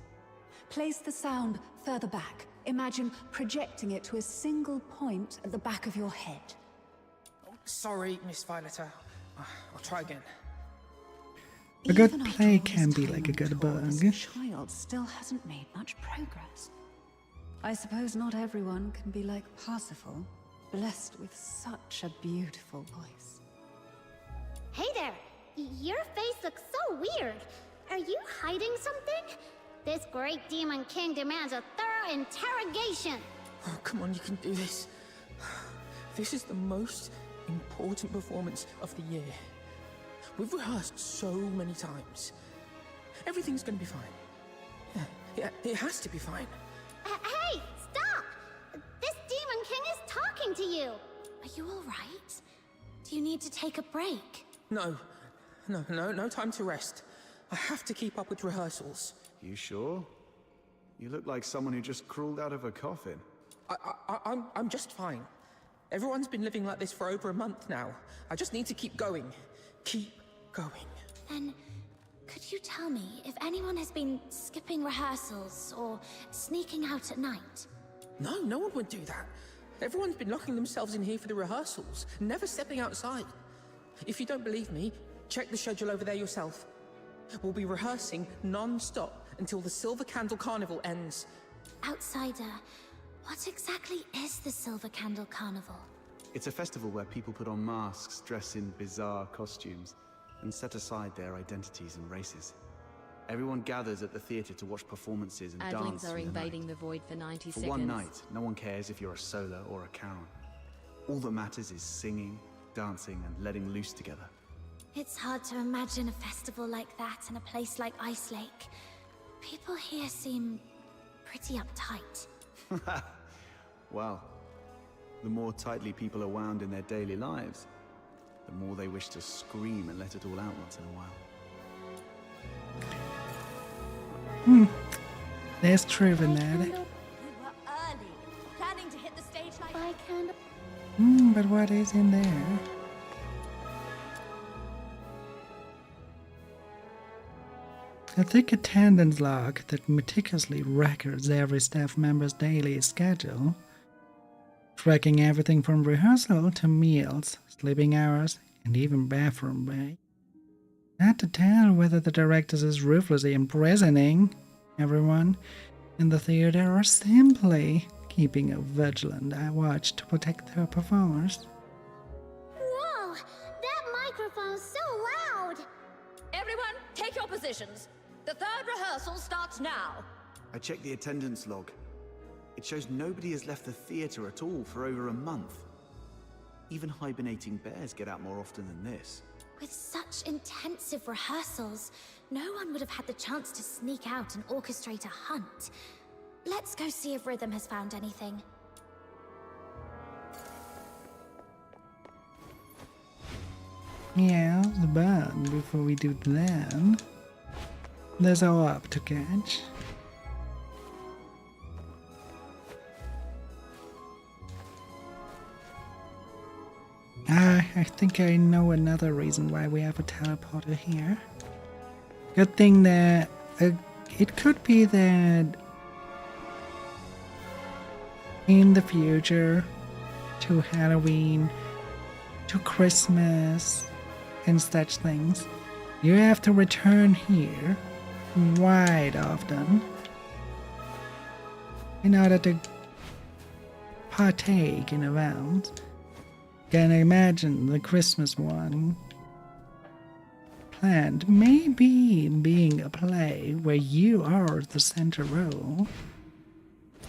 Place the sound further back. Imagine projecting it to a single point at the back of your head. Sorry, Miss Violeta. I'll try again. A good play can be like a good book. This child still hasn't made much progress. I suppose not everyone can be like Parsifal, blessed with such a beautiful voice. Hey there! Your face looks so weird. Are you hiding something? This great demon king demands a thorough interrogation. Oh, come on, you can do this. This is the most important performance of the year. We've rehearsed so many times. Everything's gonna be fine. Yeah, it has to be fine. Hey, stop! This demon king is talking to you. Are you alright? Do you need to take a break? No time to rest. I have to keep up with rehearsals. You sure? You look like someone who just crawled out of a coffin. I'm just fine. Everyone's been living like this for over a month now. I just need to keep going. Keep going. Then, could you tell me if anyone has been skipping rehearsals or sneaking out at night? No, no one would do that. Everyone's been locking themselves in here for the rehearsals, never stepping outside. If you don't believe me, check the schedule over there yourself. We'll be rehearsing non-stop until the Silver Candle Carnival ends. Outsider, what exactly is the Silver Candle Carnival? It's a festival where people put on masks, dress in bizarre costumes, and set aside their identities and races. Everyone gathers at the theatre to watch performances and dance. Adlings are invading the void for 90 For seconds. one night, no one cares if you're a Solar or a Charon. All that matters is singing, dancing, and letting loose together. It's hard to imagine a festival like that in a place like Ice Lake. People here seem pretty uptight. Well, the more tightly people are wound in their daily lives, the more they wish to scream and let it all out once in a while. There's truth in that. We were early, planning to hit the stage like I can. But what is in there? A thick attendance log that meticulously records every staff member's daily schedule, tracking everything from rehearsal to meals, sleeping hours, and even bathroom break. Not to tell whether the directors is ruthlessly imprisoning everyone in the theater or simply keeping a vigilant watch to protect their performers. Whoa! That microphone's so loud! Everyone, take your positions. The third rehearsal starts now. I checked the attendance log. It shows nobody has left the theatre at all for over a month. Even hibernating bears get out more often than this. With such intensive rehearsals, no one would have had the chance to sneak out and orchestrate a hunt. Let's go see if Rhythm has found anything. Yeah, but before we do that, there's a orb to catch. I think I know another reason why we have a teleporter here. Good thing that it could be that in the future, to Halloween, to Christmas, and such things, you have to return here quite often in order to partake in events. Can imagine the Christmas one planned maybe being a play where you are the center role,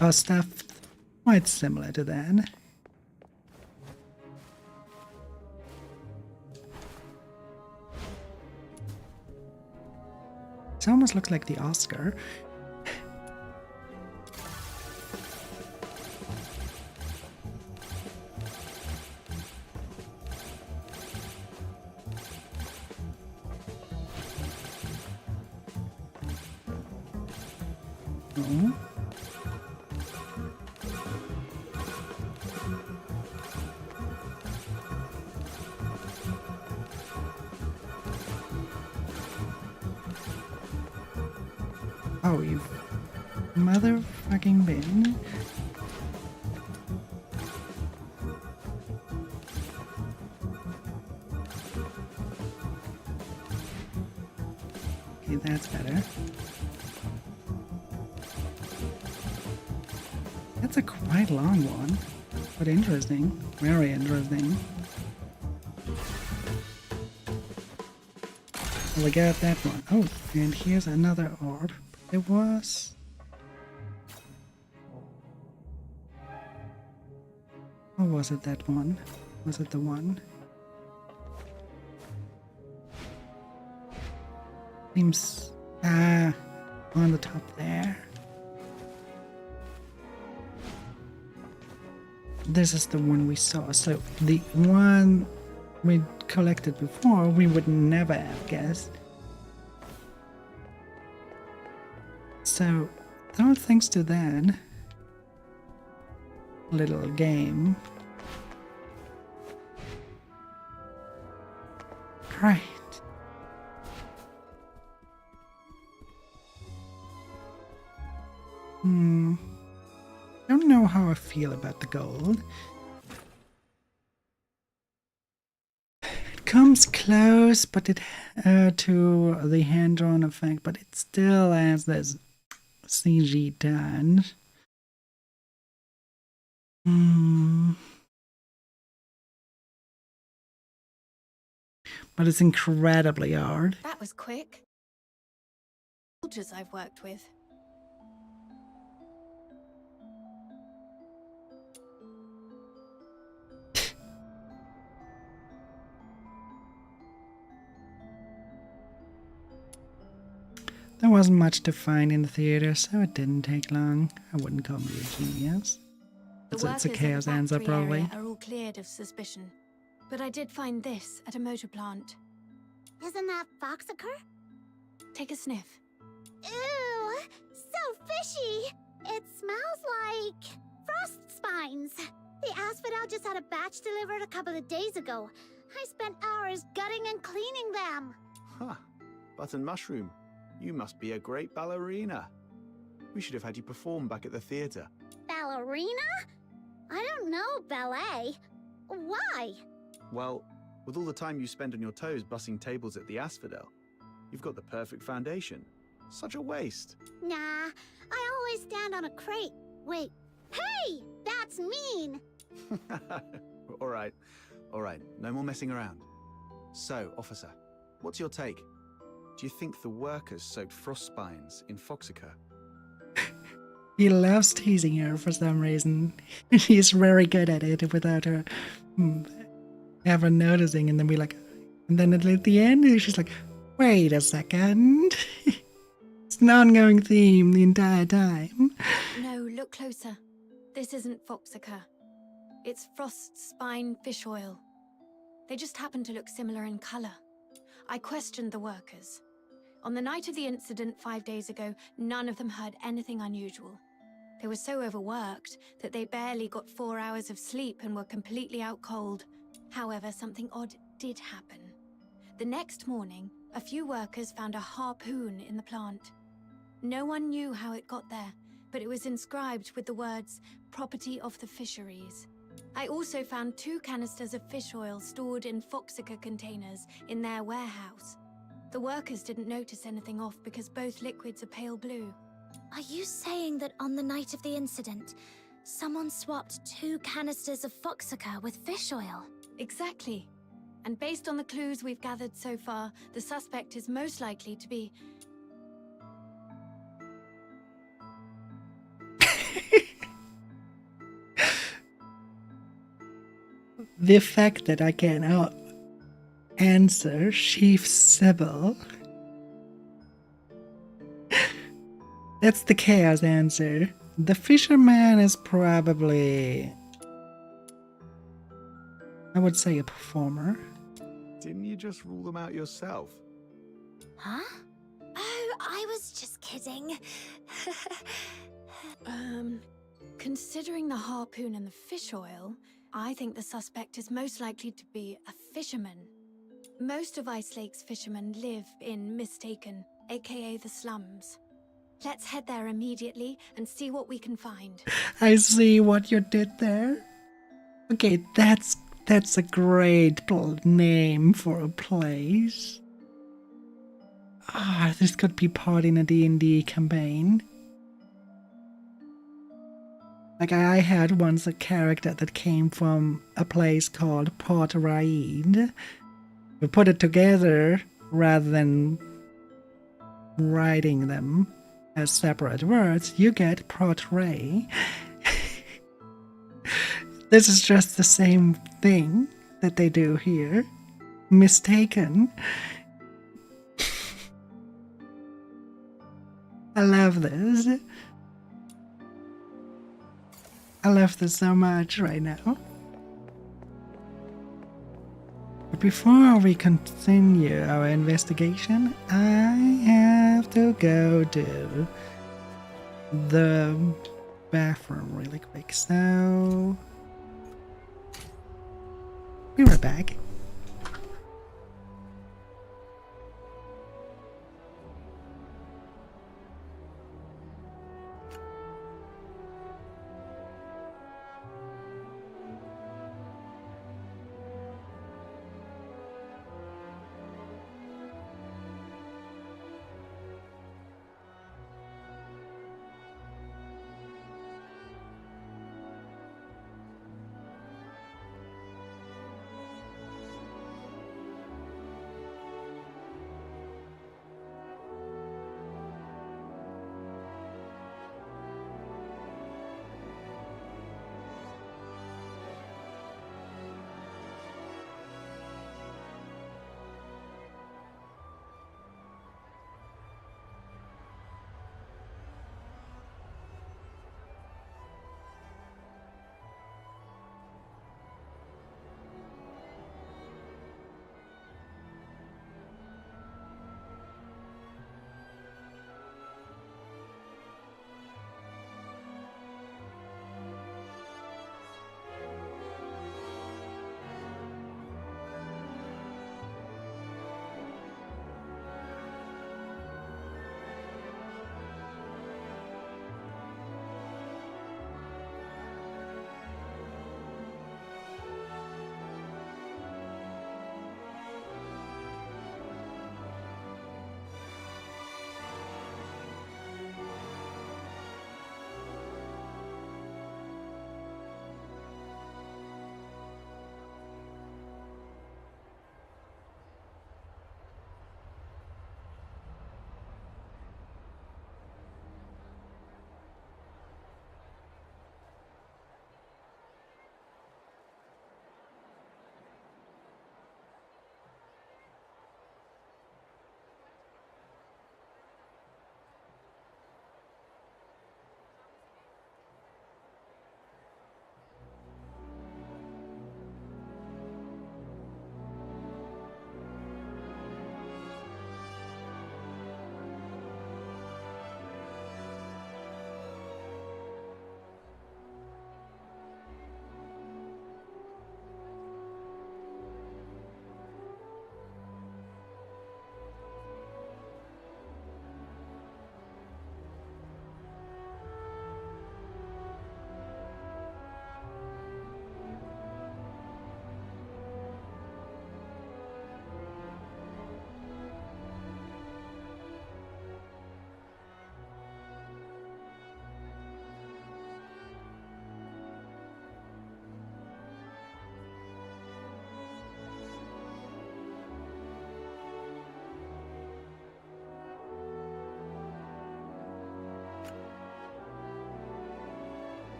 or stuff quite similar to that. It almost looks like the Oscar. Oh. Oh, you motherfucking bin. Okay, that's better. That's a quite long one, but interesting. Very interesting. Well, I got that one. Oh, and here's another orb. It was... Or was it that one? Was it the one? Seems... on the top there. This is the one we saw. So the one we collected before, we would never have guessed. So, all thanks to that little game. Right. Don't know how I feel about the gold. It comes close, but it to the hand-drawn effect, but it still has this CG done. But it's incredibly hard. That was quick. Soldiers I've worked with. There wasn't much to find in the theater, so it didn't take long. I wouldn't call me a genius. The It's a workers chaos at the answer, factory probably. area are all cleared of suspicion. But I did find this at a motor plant. Isn't that Foxacre? Take a sniff. Ew, so fishy. It smells like frost spines. The asphodel just had a batch delivered a couple of days ago. I spent hours gutting and cleaning them. Huh. Button Mushroom, you must be a great ballerina. We should have had you perform back at the theater. Ballerina? I don't know ballet. Why? Well, with all the time you spend on your toes bussing tables at the Asphodel, you've got the perfect foundation. Such a waste. Nah, I always stand on a crate. Wait, hey! That's mean! All right, no more messing around. So, officer, what's your take? Do you think the workers soaked frost spines in Foxacre? He loves teasing her for some reason. He's very good at it without her ever noticing, and then and then at the end, she's like, wait a second. It's an ongoing theme the entire time. No, look closer. This isn't Foxacre. It's frost spine fish oil. They just happen to look similar in color. I questioned the workers. On the night of the incident 5 days ago, none of them heard anything unusual. They were so overworked that they barely got 4 hours of sleep and were completely out cold. However, something odd did happen. The next morning, a few workers found a harpoon in the plant. No one knew how it got there, but it was inscribed with the words, "Property of the Fisheries." I also found 2 canisters of fish oil stored in Foxacre containers in their warehouse. The workers didn't notice anything off because both liquids are pale blue. Are you saying that on the night of the incident, someone swapped 2 canisters of Foxacre with fish oil? Exactly. And based on the clues we've gathered so far, the suspect is most likely to be... The fact that I cannot answer Chief Sybil. That's the chaos answer. The fisherman is probably, I would say, a performer. Didn't you just rule them out yourself? Huh? Oh, I was just kidding. Considering the harpoon and the fish oil, I think the suspect is most likely to be a fisherman. Most of Ice Lake's fishermen live in Mistaken, aka the slums. Let's head there immediately and see what we can find. I see what you did there. Okay, that's a great name for a place. Ah, this could be part in a D&D campaign. Like, I had once a character that came from a place called Port Raid. We put it together rather than writing them as separate words. You get Port Ray. This is just the same thing that they do here. Mistaken. I love this. I love this so much right now. But before we continue our investigation, I have to go to the bathroom really quick. So, be right back.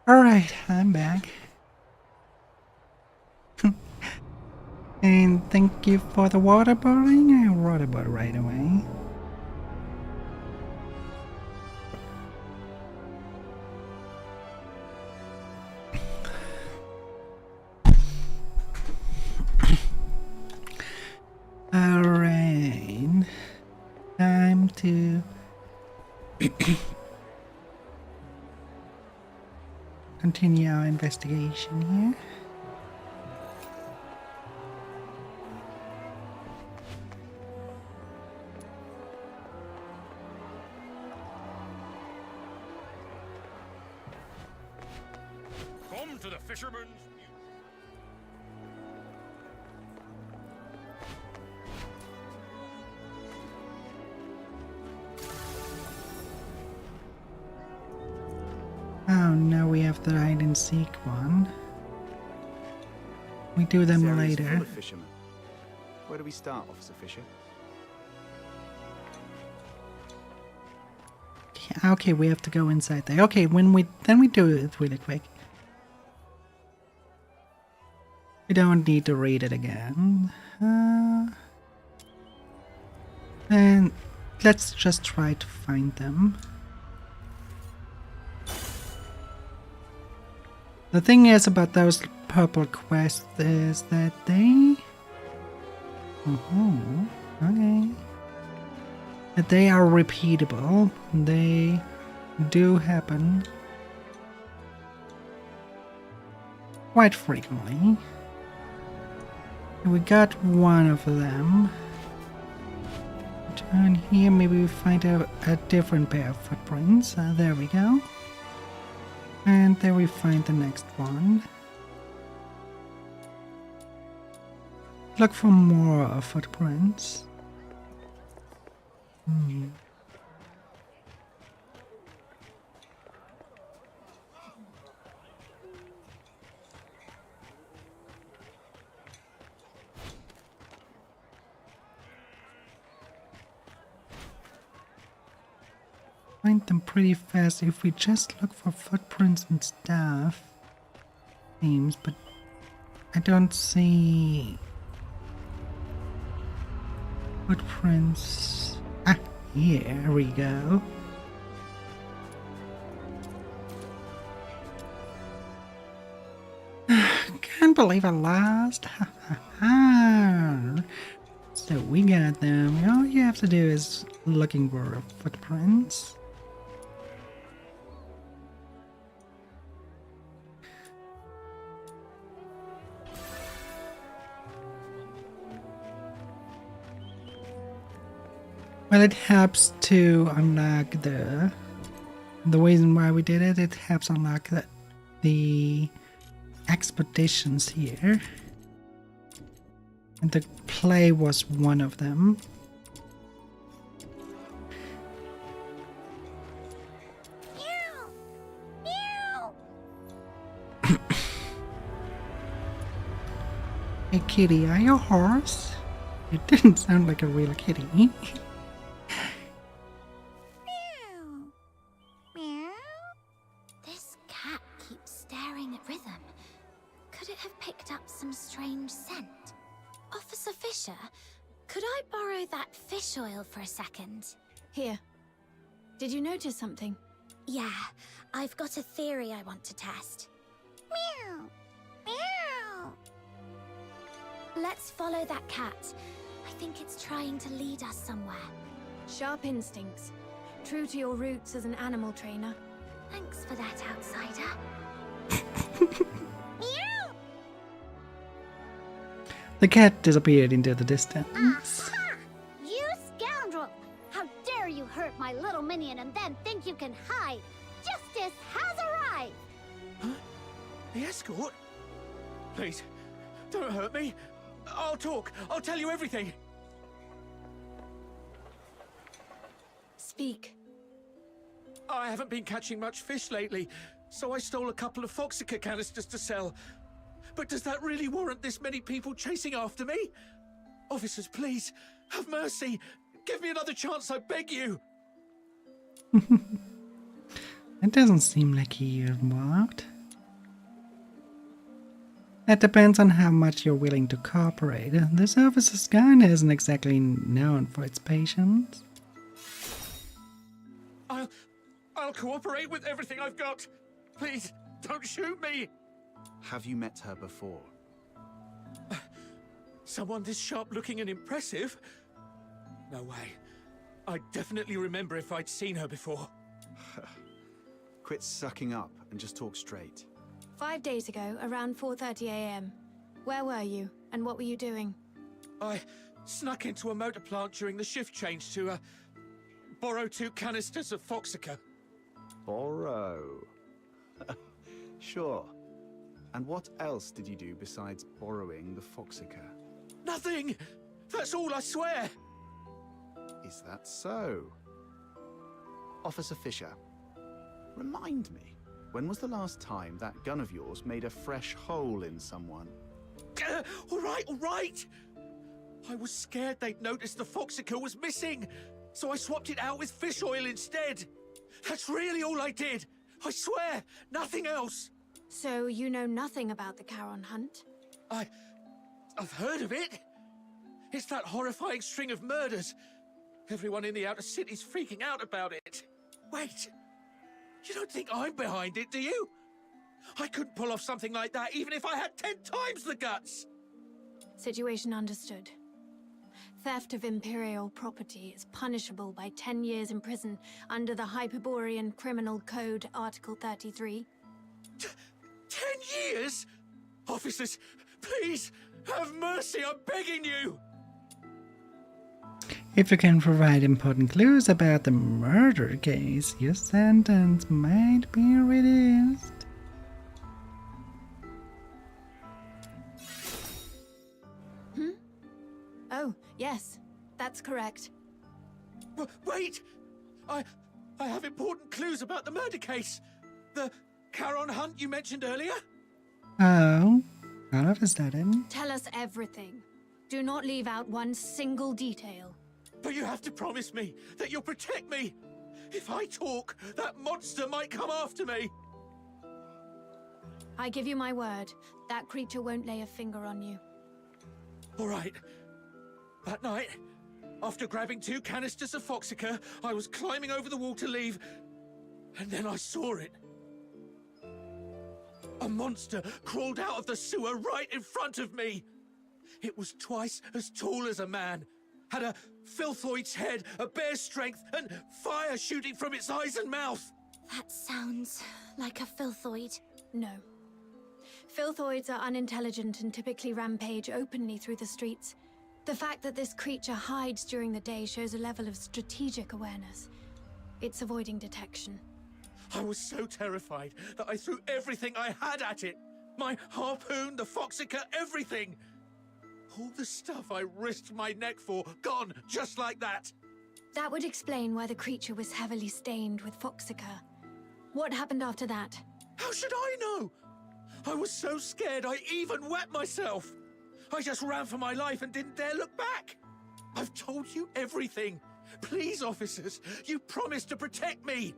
Alright, I'm back. And thank you for the waterboarding. I waterboard right away. Alright. Time to continue our investigation here. Come to the fisherman's. Oh, now we have the hide and seek one. We do them This area's later. full of fishermen. Where do we start, Officer Fisher? Okay, we have to go inside there. Okay, then we do it really quick. We don't need to read it again. And let's just try to find them. The thing is about those purple quests is that they... okay. That they are repeatable. They do happen quite frequently. We got one of them. Turn here, maybe we find a different pair of footprints. There we go. And there we find the next one. Look for more footprints. Find them pretty fast if we just look for footprints and stuff. Seems, but I don't see footprints. Ah, here we go. Can't believe I lost. So we got them. All you have to do is looking for footprints. Well, it helps to unlock the reason why we did it. It helps unlock the expeditions here, and the play was one of them. Hey kitty, are you a horse? It didn't sound like a real kitty. This cat keeps staring at Rhythm. Could it have picked up some strange scent? Officer Fisher, could I borrow that fish oil for a second? Here. Did you notice something? Yeah, I've got a theory I want to test. Meow! Meow! Let's follow that cat. I think it's trying to lead us somewhere. Sharp instincts. True to your roots as an animal trainer. Thanks for that, outsider. The cat disappeared into the distance. Aha! You scoundrel! How dare you hurt my little minion and then think you can hide? Justice has arrived! The escort? Please, don't hurt me. I'll talk. I'll tell you everything. Speak. I haven't been catching much fish lately, so I stole a couple of Foxica canisters to sell. But does that really warrant this many people chasing after me? Officers, please, have mercy. Give me another chance, I beg you. It doesn't seem like he involved. That depends on how much you're willing to cooperate. This officer's gun isn't exactly known for its patience. I'll cooperate with everything I've got. Please, don't shoot me. Have you met her before? Someone this sharp-looking and impressive? No way. I'd definitely remember if I'd seen her before. Quit sucking up and just talk straight. 5 days ago, around 4:30 a.m. Where were you, and what were you doing? I snuck into a motor plant during the shift change to, borrow 2 canisters of Foxica. Borrow? Sure. And what else did you do besides borrowing the Foxica? Nothing! That's all, I swear! Is that so? Officer Fisher, remind me, when was the last time that gun of yours made a fresh hole in someone? All right! I was scared they'd noticed the Foxica was missing, so I swapped it out with fish oil instead. That's really all I did. I swear, nothing else. So you know nothing about the Charon hunt? I've heard of it. It's that horrifying string of murders. Everyone in the outer city's freaking out about it. Wait, you don't think I'm behind it, do you? I couldn't pull off something like that even if I had 10 times the guts. Situation understood. Theft of Imperial property is punishable by 10 years in prison under the Hyperborean Criminal Code, Article 33. 10 years? Officers, please, have mercy, I'm begging you! If you can provide important clues about the murder case, your sentence might be reduced. Oh, yes, that's correct. Wait! I have important clues about the murder case. The Charon hunt you mentioned earlier? Oh, all of a sudden. Tell us everything. Do not leave out one single detail. But you have to promise me that you'll protect me. If I talk, that monster might come after me. I give you my word, that creature won't lay a finger on you. All right. That night, after grabbing 2 canisters of Foxica, I was climbing over the wall to leave, and then I saw it. A monster crawled out of the sewer right in front of me. It was twice as tall as a man, had a filthoid's head, a bear's strength, and fire shooting from its eyes and mouth. That sounds like a filthoid. No. Filthoids are unintelligent and typically rampage openly through the streets. The fact that this creature hides during the day shows a level of strategic awareness. It's avoiding detection. I was so terrified that I threw everything I had at it. My harpoon, the Foxica, everything. All the stuff I risked my neck for, gone just like that. That would explain why the creature was heavily stained with Foxica. What happened after that? How should I know? I was so scared I even wet myself. I just ran for my life and didn't dare look back. I've told you everything. Please, officers, you promised to protect me.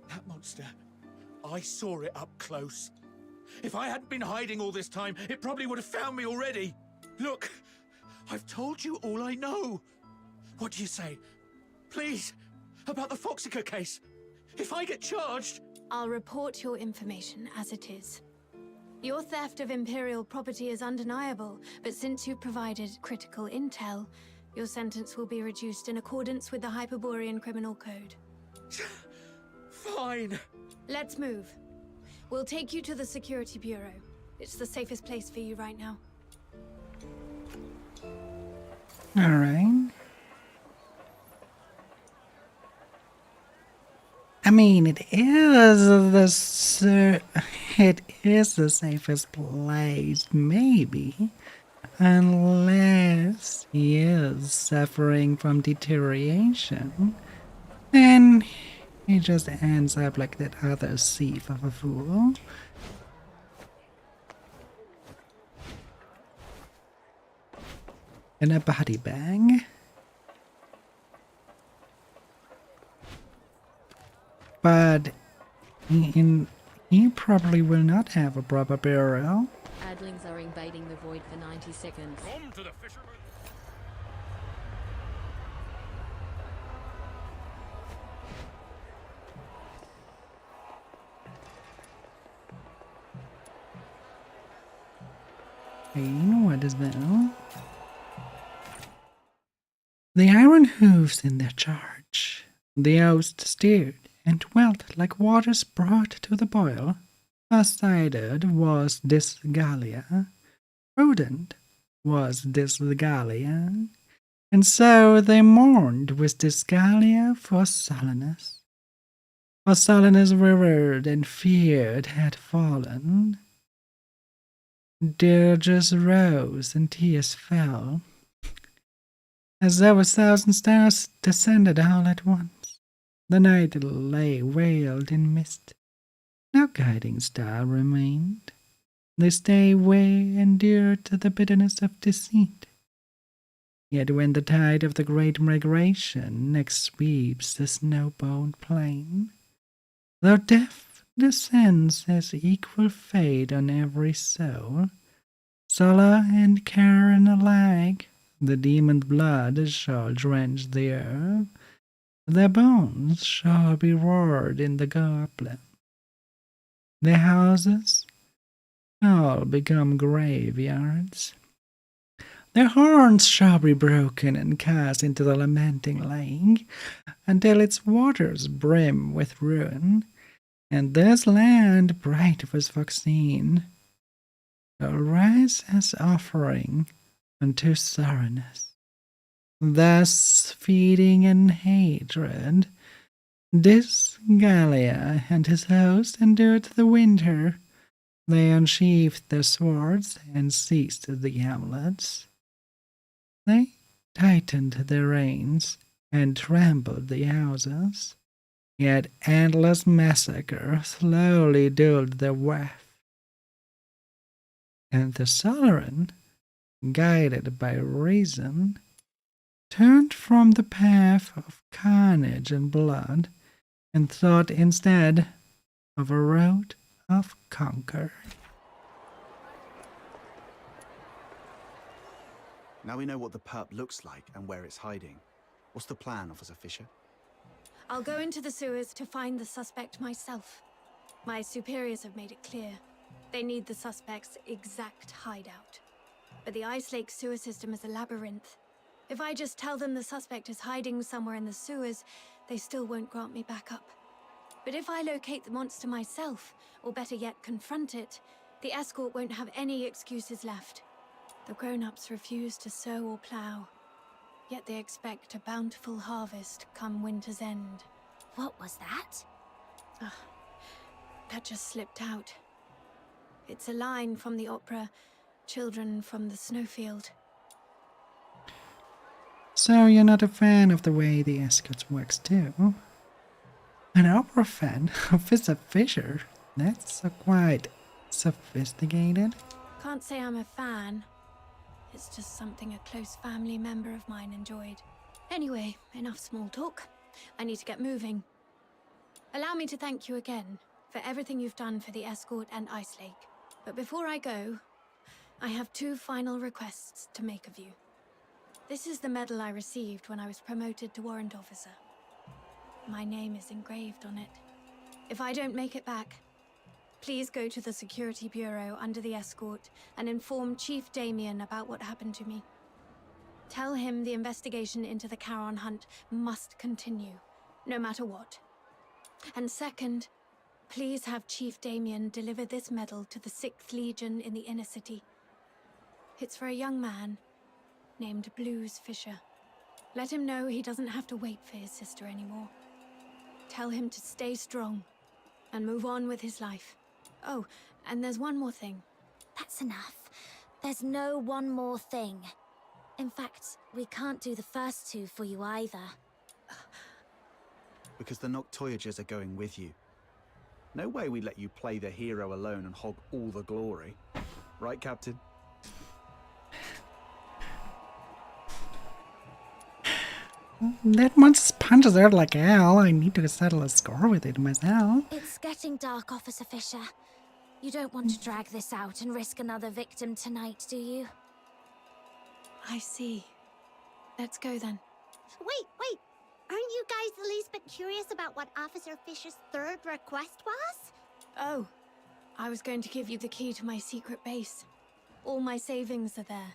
That monster, I saw it up close. If I hadn't been hiding all this time, it probably would have found me already. Look, I've told you all I know. What do you say? Please, about the Foxica case. If I get charged... I'll report your information as it is. Your theft of Imperial property is undeniable, but since you provided critical intel, your sentence will be reduced in accordance with the Hyperborean Criminal Code. Fine. Let's move. We'll take you to the Security Bureau. It's the safest place for you right now. All right. I mean, it is the safest place, maybe, unless he is suffering from deterioration, then he just ends up like that other thief of a fool. In a body bag. But he probably will not have a proper burial. Hadlings are invading the void for 90 seconds. Come to the fisherman. What is that? The iron hooves in their charge. The host steered and dwelt like waters brought to the boil. Far-sighted was this Gallia, prudent was this Gallia, and so they mourned with this Gallia for Solanus. For Solanus revered and feared had fallen. Dirges rose and tears fell, as though 1,000 stars descended all at once. The night lay veiled in mist. No guiding star remained. The stay way endured the bitterness of deceit. Yet when the tide of the great migration next sweeps the snow-bound plain, though death descends as equal fate on every soul, Sulla and Charon alike, the demon blood shall drench the earth, their bones shall be roared in the goblet. Their houses shall become graveyards. Their horns shall be broken and cast into the lamenting lake, until its waters brim with ruin, and this land bright with vaccine shall rise as offering unto Soranus. Thus feeding in hatred, this Gallia and his host endured the winter. They unsheathed their swords and seized the hamlets. They tightened their reins and trampled the houses, yet endless massacre slowly dulled their wrath. And the Sovereign, guided by reason, turned from the path of carnage and blood, and thought instead of a road of conquer. Now we know what the perp looks like and where it's hiding. What's the plan, Officer Fisher? I'll go into the sewers to find the suspect myself. My superiors have made it clear. They need the suspect's exact hideout. But the Ice Lake sewer system is a labyrinth. If I just tell them the suspect is hiding somewhere in the sewers, they still won't grant me backup. But if I locate the monster myself, or better yet, confront it, the escort won't have any excuses left. The grown-ups refuse to sow or plow, yet they expect a bountiful harvest come winter's end. What was that? That just slipped out. It's a line from the opera, Children from the Snowfield. So you're not a fan of the way the escorts works too? An opera fan? Officer Fisher? That's quite sophisticated. Can't say I'm a fan. It's just something a close family member of mine enjoyed. Anyway, enough small talk. I need to get moving. Allow me to thank you again for everything you've done for the escort and Ice Lake. But before I go, I have 2 final requests to make of you. This is the medal I received when I was promoted to warrant officer. My name is engraved on it. If I don't make it back, please go to the Security Bureau under the escort and inform Chief Damien about what happened to me. Tell him the investigation into the Charon hunt must continue, no matter what. And second, please have Chief Damien deliver this medal to the 6th Legion in the inner city. It's for a young man named Blues Fisher. Let him know he doesn't have to wait for his sister anymore. Tell him to stay strong and move on with his life. Oh, and there's one more thing. That's enough. There's no one more thing. In fact, we can't do the first 2 for you either. Because the Noctoyagers are going with you. No way we let you play the hero alone and hog all the glory. Right, Captain? That monster punches out like hell. I need to settle a score with it myself. It's getting dark, Officer Fisher. You don't want to drag this out and risk another victim tonight, do you? I see. Let's go then. Wait! Aren't you guys the least bit curious about what Officer Fisher's third request was? Oh, I was going to give you the key to my secret base. All my savings are there.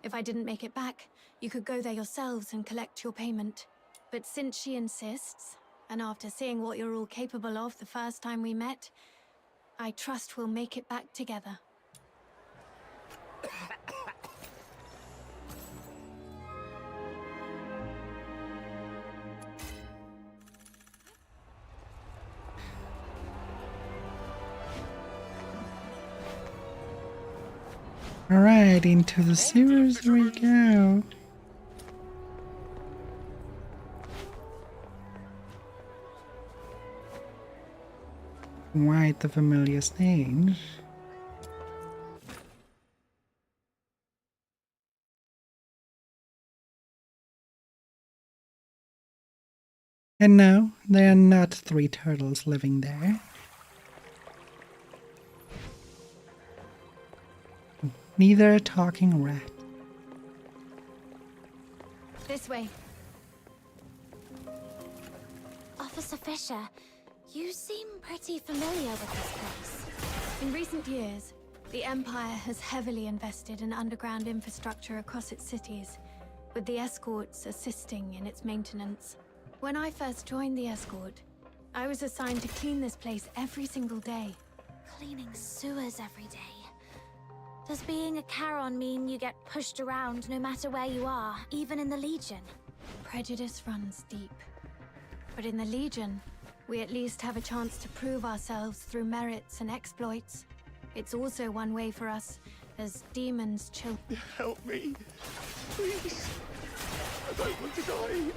If I didn't make it back, you could go there yourselves and collect your payment. But since she insists, and after seeing what you're all capable of the first time we met, I trust we'll make it back together. Alright, into the sewers we go. Quite the familiar stage. And no, there are not 3 turtles living there. Neither a talking rat. This way. Officer Fisher, you seem pretty familiar with this place. In recent years, the Empire has heavily invested in underground infrastructure across its cities, with the escorts assisting in its maintenance. When I first joined the escort, I was assigned to clean this place every single day. Cleaning sewers every day. Does being a Charon mean you get pushed around no matter where you are, even in the Legion? Prejudice runs deep. But in the Legion, we at least have a chance to prove ourselves through merits and exploits. It's also one way for us, as demons chill. Help me, please. I don't want to die.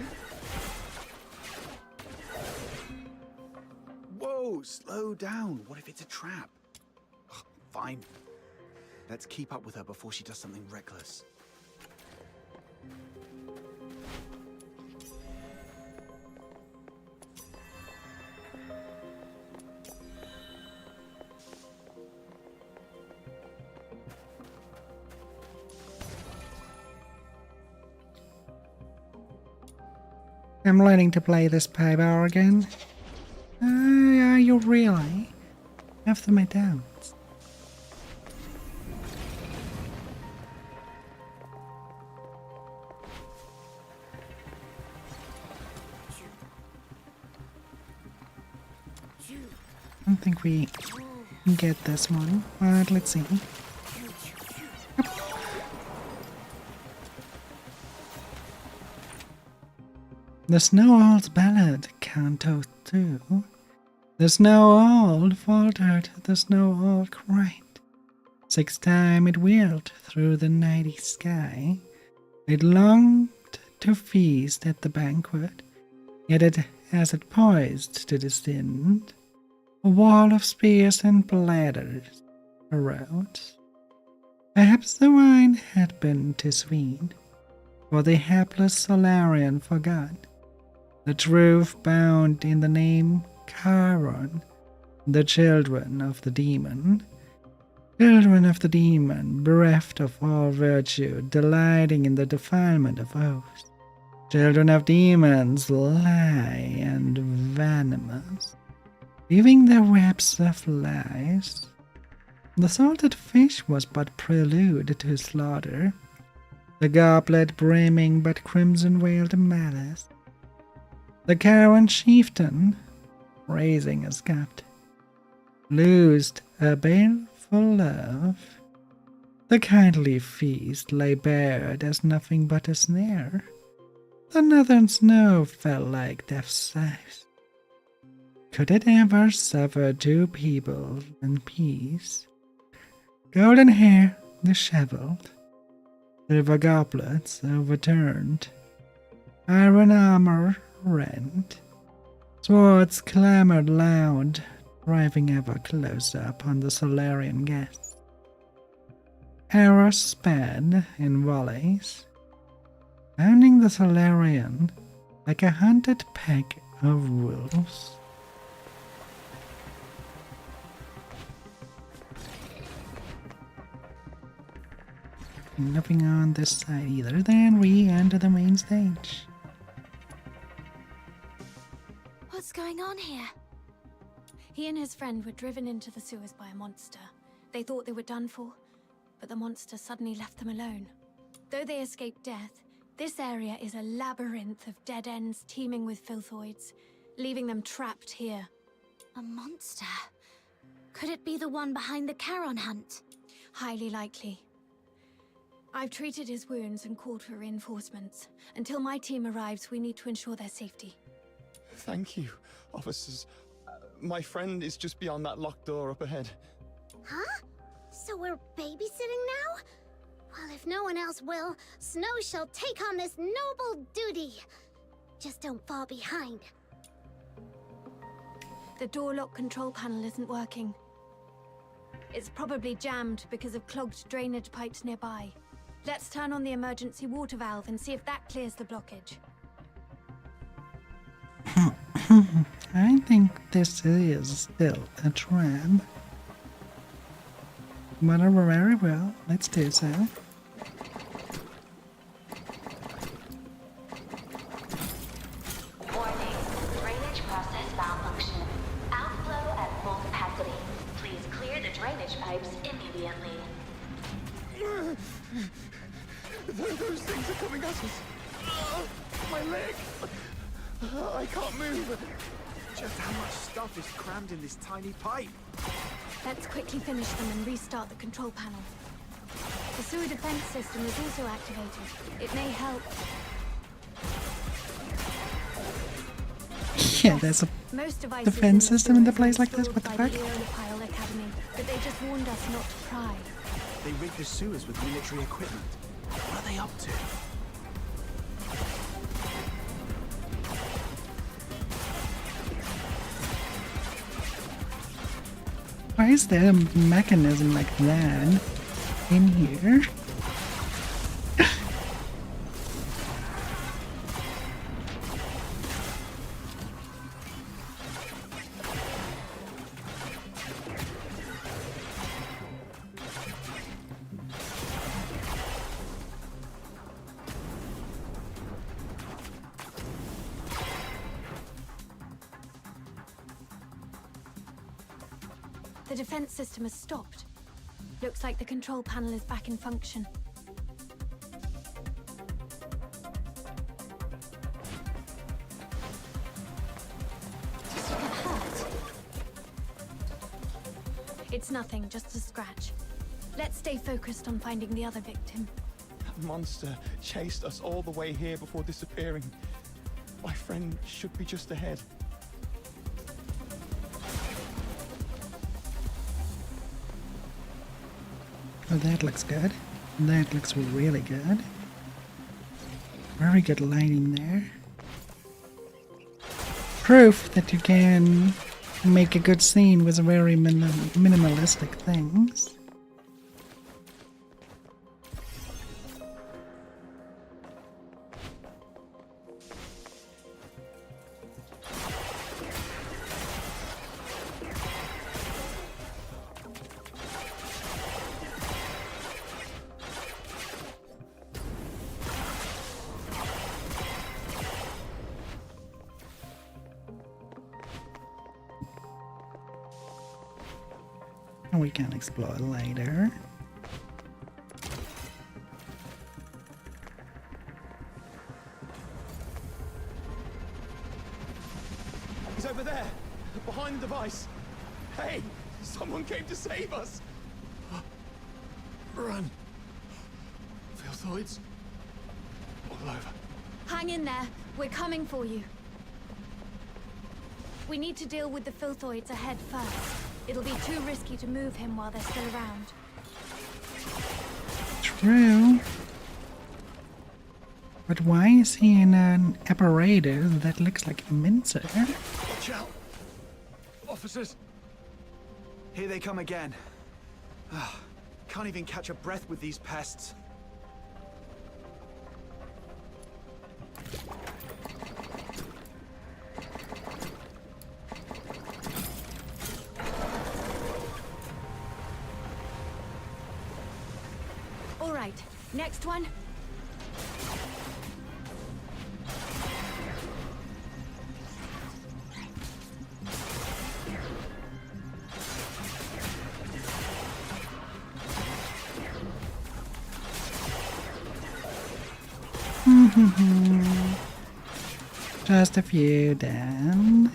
Whoa, slow down. What if it's a trap? Ugh, fine. Let's keep up with her before she does something reckless. I'm learning to play this Paybar again. Are you really? After my doubts. I don't think we get this one, but let's see. Yep. The Snow Owl's Ballad, Canto 2. The snow owl faltered, the snow owl cried. 6 times it wheeled through the nighty sky. It longed to feast at the banquet, yet as it poised to descend, a wall of spears and bladders arose. Perhaps the wine had been too sweet, for the hapless Solarian forgot the truth bound in the name Charon, the children of the demon. Children of the demon, bereft of all virtue, delighting in the defilement of oaths. Children of demons, lie and venomous, weaving their webs of lies. The salted fish was but prelude to slaughter, the goblet brimming but crimson-veiled malice. The Charon chieftain, raising a scabbed, loosed a baleful love. The kindly feast lay bared as nothing but a snare. The northern snow fell like death's scythe. Could it ever suffer 2 people in peace? Golden hair disheveled, silver goblets overturned, iron armor rent, swords clamored loud, driving ever closer upon the Solarian guests. Arrows sped in volleys, pounding the Solarian like a hunted pack of wolves. Nothing on this side either. Then we enter the main stage. What's going on here? He and his friend were driven into the sewers by a monster. They thought they were done for, but the monster suddenly left them alone. Though they escaped death, this area is a labyrinth of dead ends teeming with filthoids, leaving them trapped here. A monster? Could it be the one behind the Charon hunt? Highly likely. I've treated his wounds and called for reinforcements. Until my team arrives, we need to ensure their safety. Thank you, officers. My friend is just beyond that locked door up ahead. Huh? So we're babysitting now? Well, if no one else will, Snow shall take on this noble duty. Just don't fall behind. The door lock control panel isn't working. It's probably jammed because of clogged drainage pipes nearby. Let's turn on the emergency water valve and see if that clears the blockage. I think this is still a trap. Whatever, very well. Let's do so. Warning. Drainage process malfunction. Outflow at full capacity. Please clear the drainage pipes immediately. Those things are coming at us. My leg. I can't move. Just how much stuff is crammed in this tiny pipe? Let's quickly finish them and restart the control panel. The sewer defense system is also activated. It may help. Yeah, there's a Most devices defense in the system in the sewers place were like this. What the installed fuck? by the Aeropile Academy, but they just warned us not to pry. They rigged the sewers with military equipment. What are they up to? Why is there a mechanism like that in here? The defense system has stopped. Looks like the control panel is back in function. Did you get hurt? It's nothing, just a scratch. Let's stay focused on finding the other victim. That monster chased us all the way here before disappearing. My friend should be just ahead. Oh, that looks good. That looks really good. Very good lighting there. Proof that you can make a good scene with very minimalistic things. We can explore later. He's over there, behind the device. Hey, someone came to save us. Run. Filthoids. All over. Hang in there. We're coming for you. We need to deal with the filthoids ahead first. It'll be too risky to move him while they're still around. True. But why is he in an apparatus that looks like a mincer? Watch out! Officers! Here they come again. Can't even catch a breath with these pests. All right, Next one. Just a few then.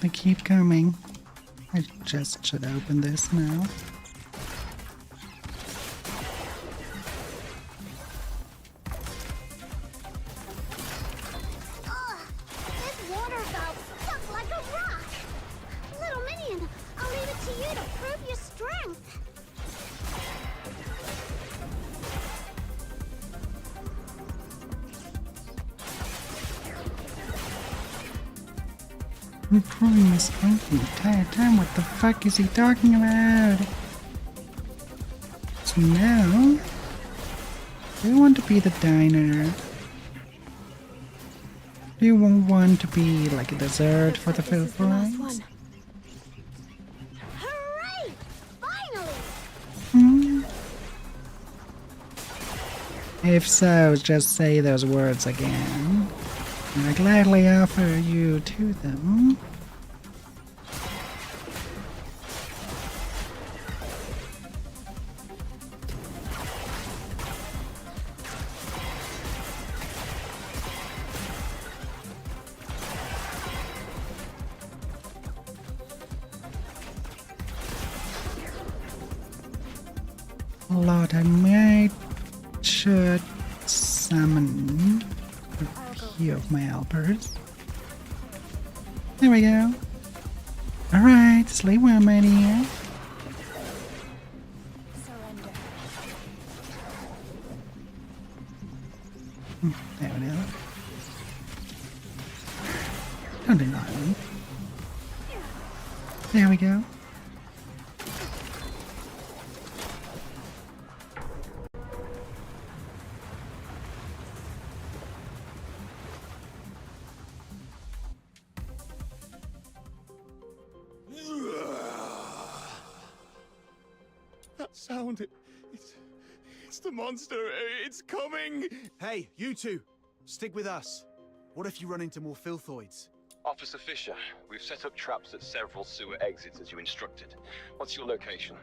They keep coming. I just should open this now. This water valve's stuck like a rock. Little minion, I'll leave it to you to prove your strength. I'm proving my strength the entire time. What the fuck is he talking about? So now, do you want to be the diner? Do you want to be like a dessert for the Philippines? Hooray! Finally! If so, just say those words again. And I gladly offer you to them. Lord, I might should summon a few of my helpers. There we go. Alright, sleep well, my dear. There we go. Don't do that. There we go. That sound, it's the monster. It's coming. Hey, you two, stick with us. What if you run into more filthoids? Officer Fisher, we've set up traps at several sewer exits as you instructed. What's your location?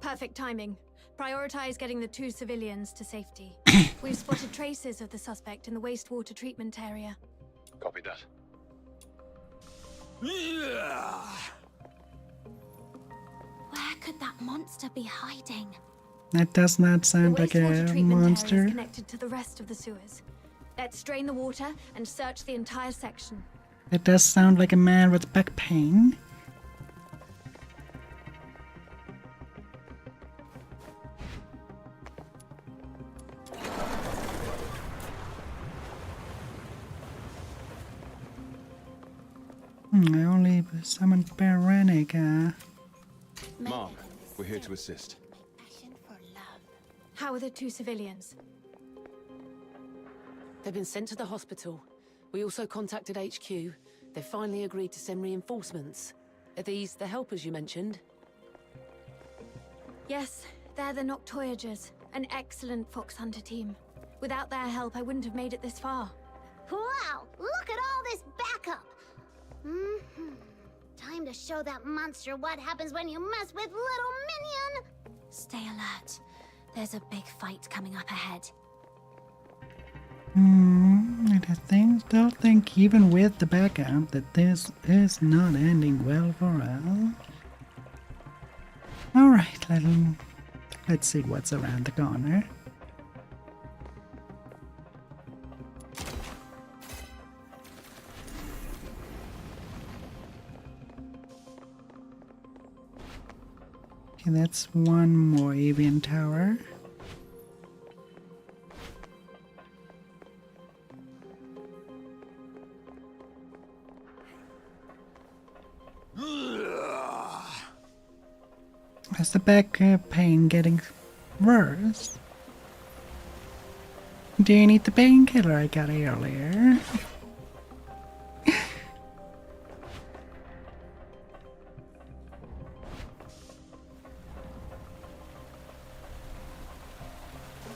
Perfect timing. Prioritize getting the 2 civilians to safety. We've spotted traces of the suspect in the wastewater treatment area. Copy that. Where could that monster be hiding? That does not sound like Wastewater a treatment area monster. is connected to the rest of the sewers. Let's drain the water and search the entire section. It does sound like a man with back pain. I only summoned Berenica. Mark, we're here to assist. How are the 2 civilians? They've been sent to the hospital. We also contacted HQ. They've finally agreed to send reinforcements. Are these the helpers you mentioned? Yes, they're the Noctoyagers, an excellent fox hunter team. Without their help, I wouldn't have made it this far. Wow, look at all this backup. Time to show that monster what happens when you mess with little minion. Stay alert. There's a big fight coming up ahead. I still think even with the backup that this is not ending well for us. Alright, let's see what's around the corner. Okay, that's one more avian tower. Is the back pain getting worse? Do you need the painkiller I got earlier?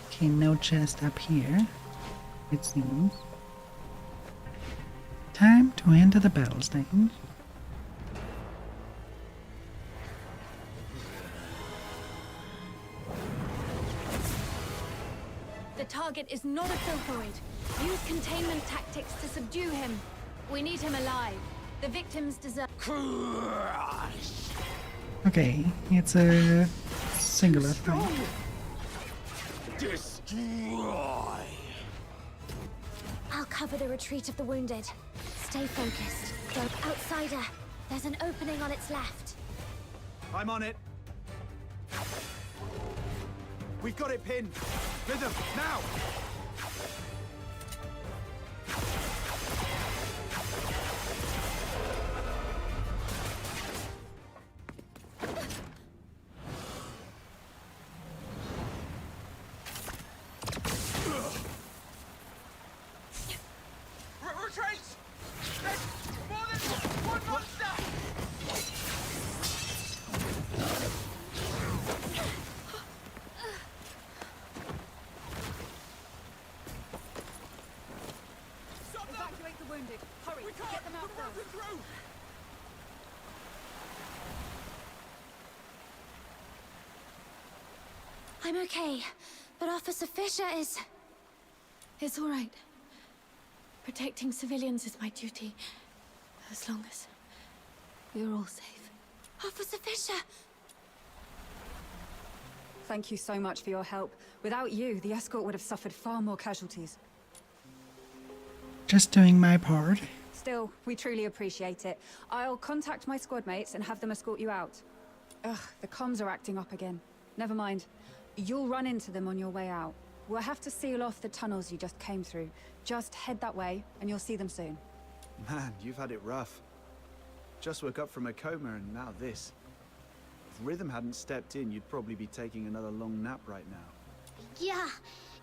Okay, no chest up here, it seems. Time to enter the battle stage. The target is not a Filthoid. Use containment tactics to subdue him. We need him alive. The victims deserve... Okay, it's a singular thing. Destroy! I'll cover the retreat of the wounded. Stay focused. Go outsider. There's an opening on its left. I'm on it. We've got it pinned. Rhythm, now! Retreat! There's more than one monster! Evacuate the wounded. Hurry, get them out there. I'm okay, but Officer Fisher is... It's all right. Protecting civilians is my duty. As long as you're all safe. Officer Fisher! Thank you so much for your help. Without you, the escort would have suffered far more casualties. Just doing my part. Still, we truly appreciate it. I'll contact my squad mates and have them escort you out. Ugh, the comms are acting up again. Never mind. You'll run into them on your way out. We'll have to seal off the tunnels you just came through. Just head that way, and you'll see them soon. Man, you've had it rough. Just woke up from a coma and now this. If Rhythm hadn't stepped in, you'd probably be taking another long nap right now. Yeah,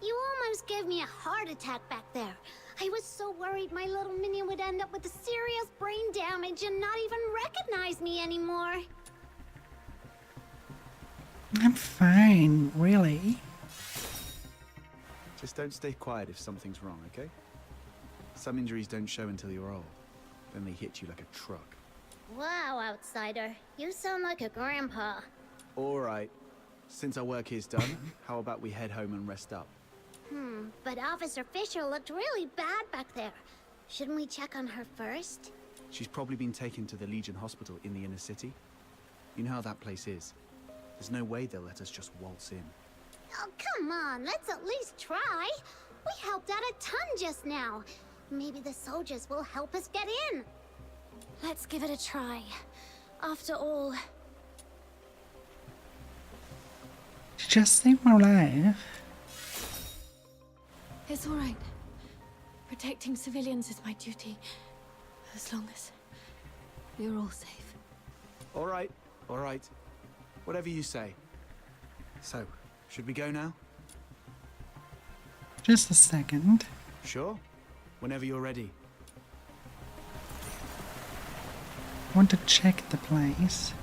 you almost gave me a heart attack back there. I was so worried my little minion would end up with a serious brain damage and not even recognize me anymore. I'm fine, really. Just don't stay quiet if something's wrong, okay? Some injuries don't show until you're old. Then they hit you like a truck. Wow, outsider. You sound like a grandpa. Alright. Since our work here's done, how about we head home and rest up? But Officer Fisher looked really bad back there. Shouldn't we check on her first? She's probably been taken to the Legion Hospital in the inner city. You know how that place is. There's no way they'll let us just waltz in. Oh, come on, let's at least try. We helped out a ton just now. Maybe the soldiers will help us get in. Let's give it a try. After all... She just saved my life. It's all right. Protecting civilians is my duty. As long as you're all safe. Alright, alright. Whatever you say. So, should we go now? Just a second. Sure. Whenever you're ready. Want to check the place.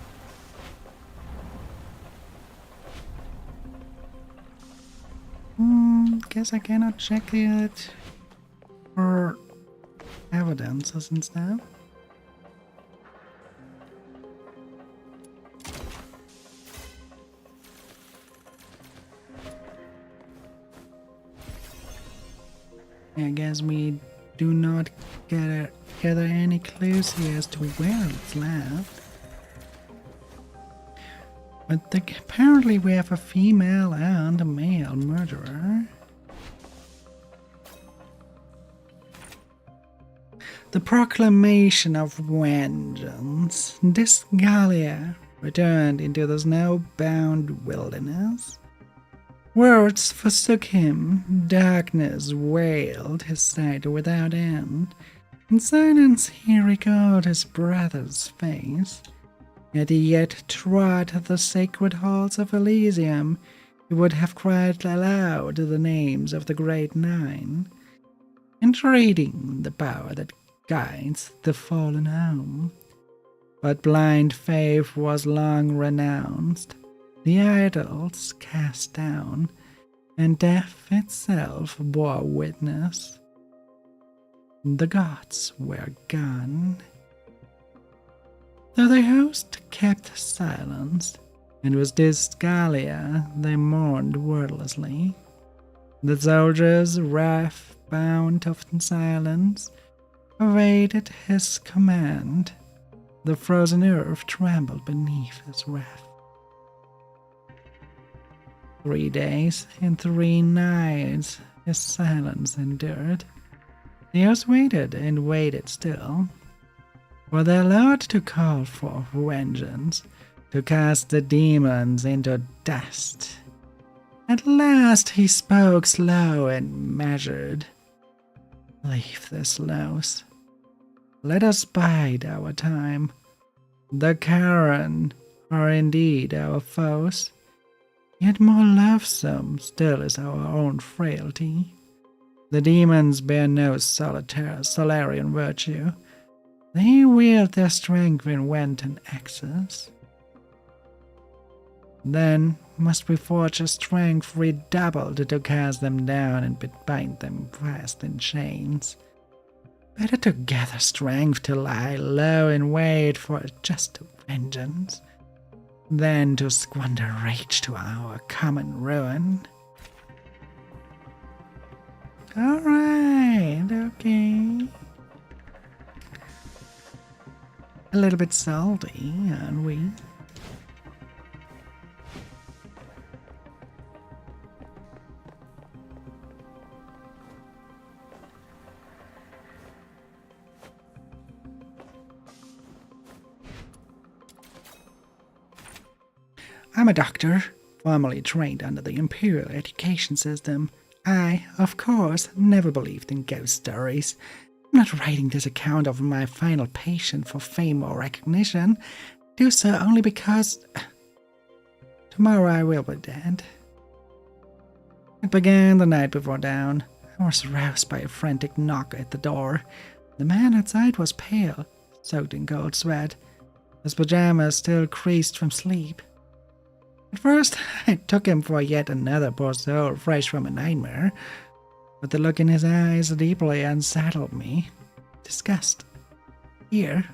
Guess I cannot check it for evidences and stuff. I guess we do not gather any clues here as to where it's left. But apparently we have a female and a male murderer. The proclamation of vengeance. Dysgalia returned into the snow-bound wilderness. Words forsook him, darkness veiled his sight without end. In silence he recalled his brother's face. Had he yet trod the sacred halls of Elysium, he would have cried aloud the names of the Great Nine, entreating the power that guides the fallen home. But blind faith was long renounced, the idols cast down, and death itself bore witness. The gods were gone. Though the host kept silence, and with Dysgalia they mourned wordlessly. The soldiers, wrath-bound of silence, awaited his command. The frozen earth trembled beneath his wrath. 3 days and 3 nights his silence endured. The host waited and waited still, for their lord to call for vengeance, to cast the demons into dust. At last he spoke slow and measured. Leave the slows. Let us bide our time. The Charon are indeed our foes, yet more loathsome still is our own frailty. The demons bear no Solarian virtue. They wield their strength in wanton excess. Then must we forge a strength redoubled to cast them down and bind them fast in chains. Better to gather strength to lie low and wait for a just vengeance, than to squander rage to our common ruin. Alright, okay. A little bit salty, aren't we? I'm a doctor, formerly trained under the Imperial education system. I, of course, never believed in ghost stories. I'm not writing this account of my final patient for fame or recognition. I do so only because tomorrow I will be dead. It began the night before dawn. I was roused by a frantic knock at the door. The man outside was pale, soaked in cold sweat, his pajamas still creased from sleep. At first, I took him for yet another poor soul fresh from a nightmare, but the look in his eyes deeply unsettled me. Disgust, fear,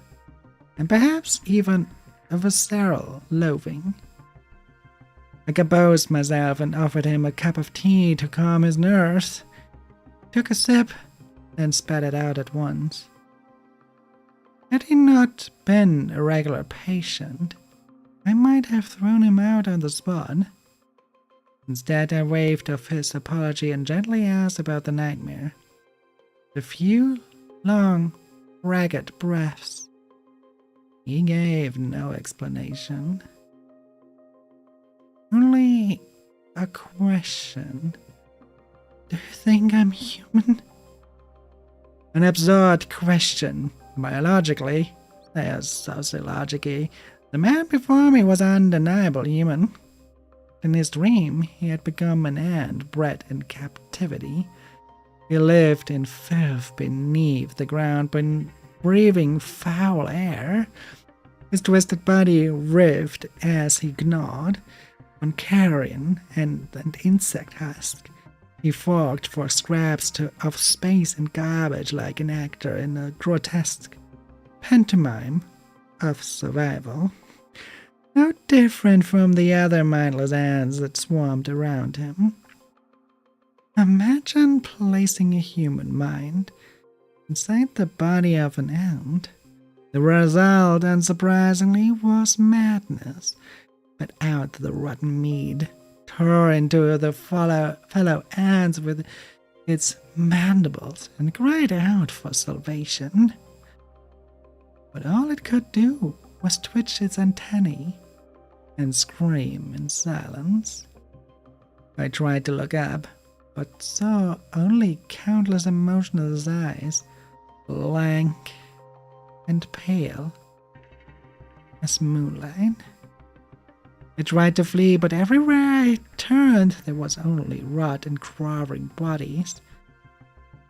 and perhaps even a visceral loathing. I composed myself and offered him a cup of tea to calm his nerves. He took a sip, then spat it out at once. Had he not been a regular patient, I might have thrown him out on the spot. Instead, I waved off his apology and gently asked about the nightmare. A few long, ragged breaths. He gave no explanation. Only a question. Do you think I'm human? An absurd question. Biologically, as sociologically, the man before me was undeniably human. In his dream, he had become an ant bred in captivity. He lived in filth beneath the ground, breathing foul air. His twisted body writhed as he gnawed on carrion and an insect husk. He forked for scraps of space and garbage like an actor in a grotesque pantomime of survival. No different from the other mindless ants that swarmed around him. Imagine placing a human mind inside the body of an ant. The result, unsurprisingly, was madness. let out the rotten meat, tore into the fellow ants with its mandibles, and cried out for salvation. But all it could do was twitch its antennae and scream in silence. I tried to look up, but saw only countless emotionless eyes, blank and pale as moonlight. I tried to flee, but everywhere I turned there was only rot and crawling bodies.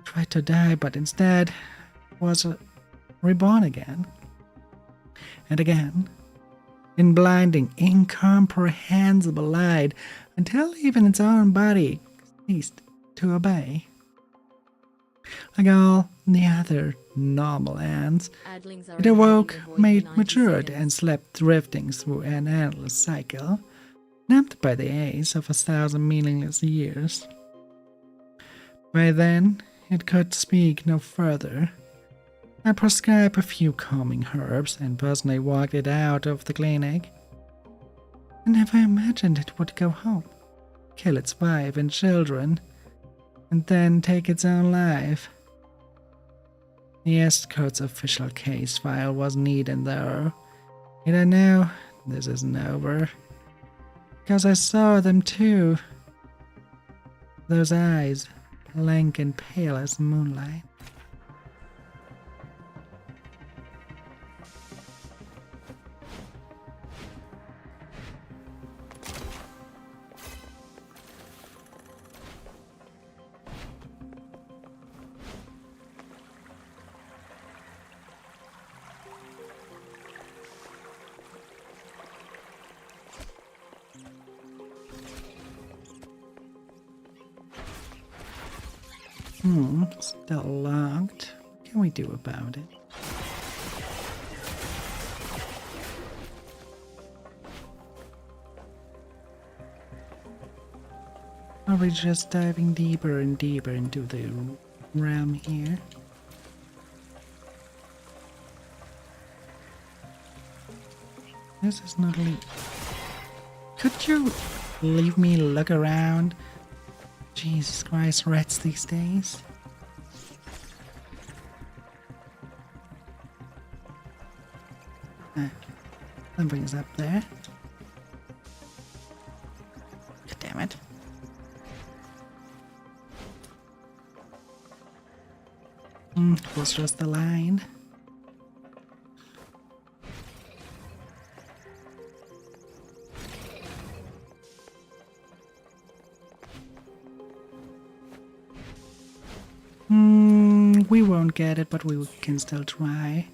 I tried to die, but instead was reborn again. And again, in blinding, incomprehensible light, until even its own body ceased to obey. Like all the other normal ants, it awoke, matured, and slept, drifting through an endless cycle, numbed by the ache of 1,000 meaningless years. By then, it could speak no further. I prescribed a few calming herbs and personally walked it out of the clinic. I never imagined it would go home, kill its wife and children, and then take its own life. The escort's official case file was neat and thorough, yet I know this isn't over, because I saw them too. Those eyes, lank and pale as moonlight. Still locked. What can we do about it? Are we just diving deeper and deeper into the realm here? This is not Could you leave me look around? Jesus Christ, rats these days. Something's up there. God damn it. It was just a line. We won't get it, but we can still try.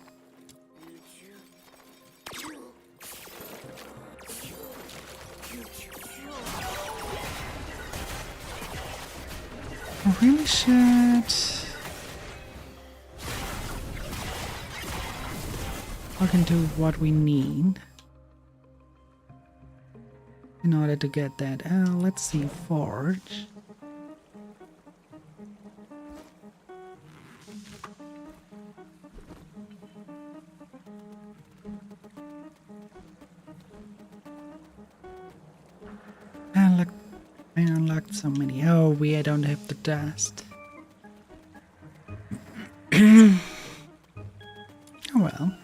I really should look into what we need in order to get that. Let's see, forge. I unlocked so many. Oh, I don't have the dust. Oh well.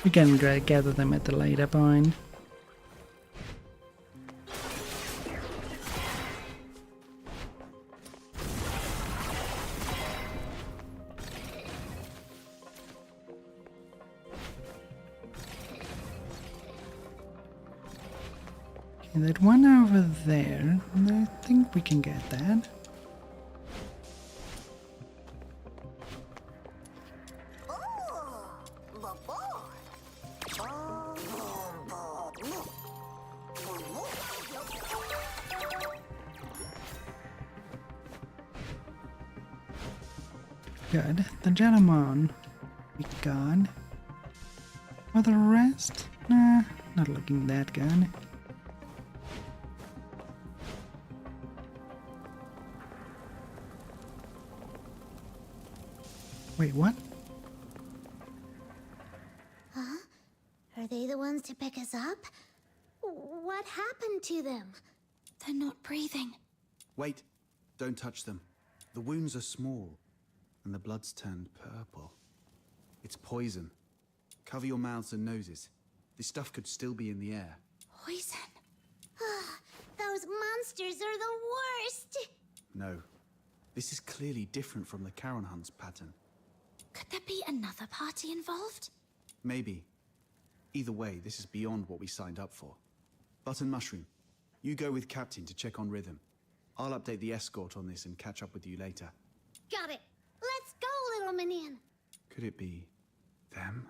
We can gather them at the later point. That one over there, I think we can get that. Good. The gentleman be gone. For the rest, nah, not looking that good. Wait, what? Huh? Are they the ones to pick us up? What happened to them? They're not breathing. Wait, don't touch them. The wounds are small, and the blood's turned purple. It's poison. Cover your mouths and noses. This stuff could still be in the air. Poison? Those monsters are the worst! No. This is clearly different from the Charon Hunt's pattern. Could there be another party involved? Maybe. Either way, this is beyond what we signed up for. Button Mushroom, you go with Captain to check on Rhythm. I'll update the escort on this and catch up with you later. Got it. Let's go, little minion. Could it be them?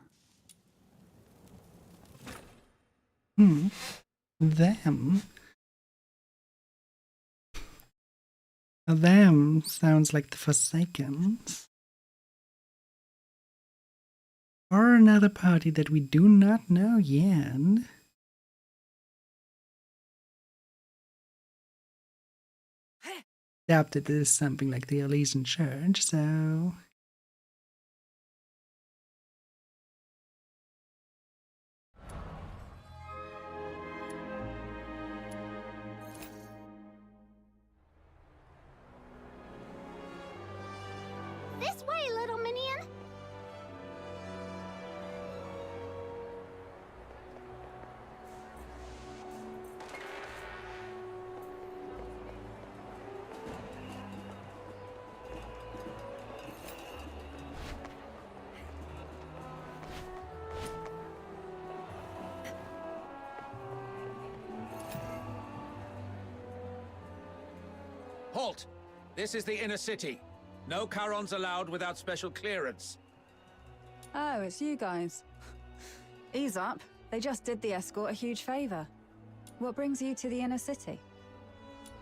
Them? Them sounds like the Forsakens. Or another party that we do not know yet. Adapted as something like the Elysian Church, so... This way, little minion. Halt! This is the inner city. No Charons allowed without special clearance. Oh, it's you guys. Ease up. They just did the escort a huge favor. What brings you to the inner city?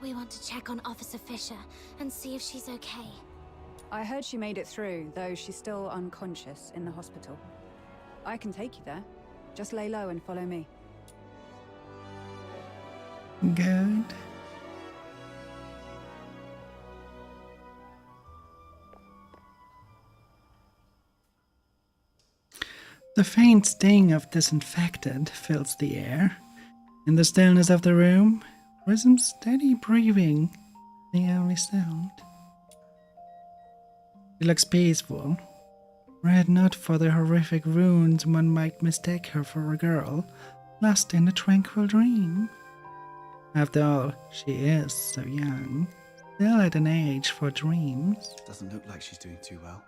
We want to check on Officer Fisher and see if she's okay. I heard she made it through, though she's still unconscious in the hospital. I can take you there. Just lay low and follow me. Good. The faint sting of disinfectant fills the air. In the stillness of the room, Rhythm's steady breathing, the only sound. She looks peaceful. Were it not for the horrific wounds, one might mistake her for a girl lost in a tranquil dream. After all, she is so young, still at an age for dreams. Doesn't look like she's doing too well.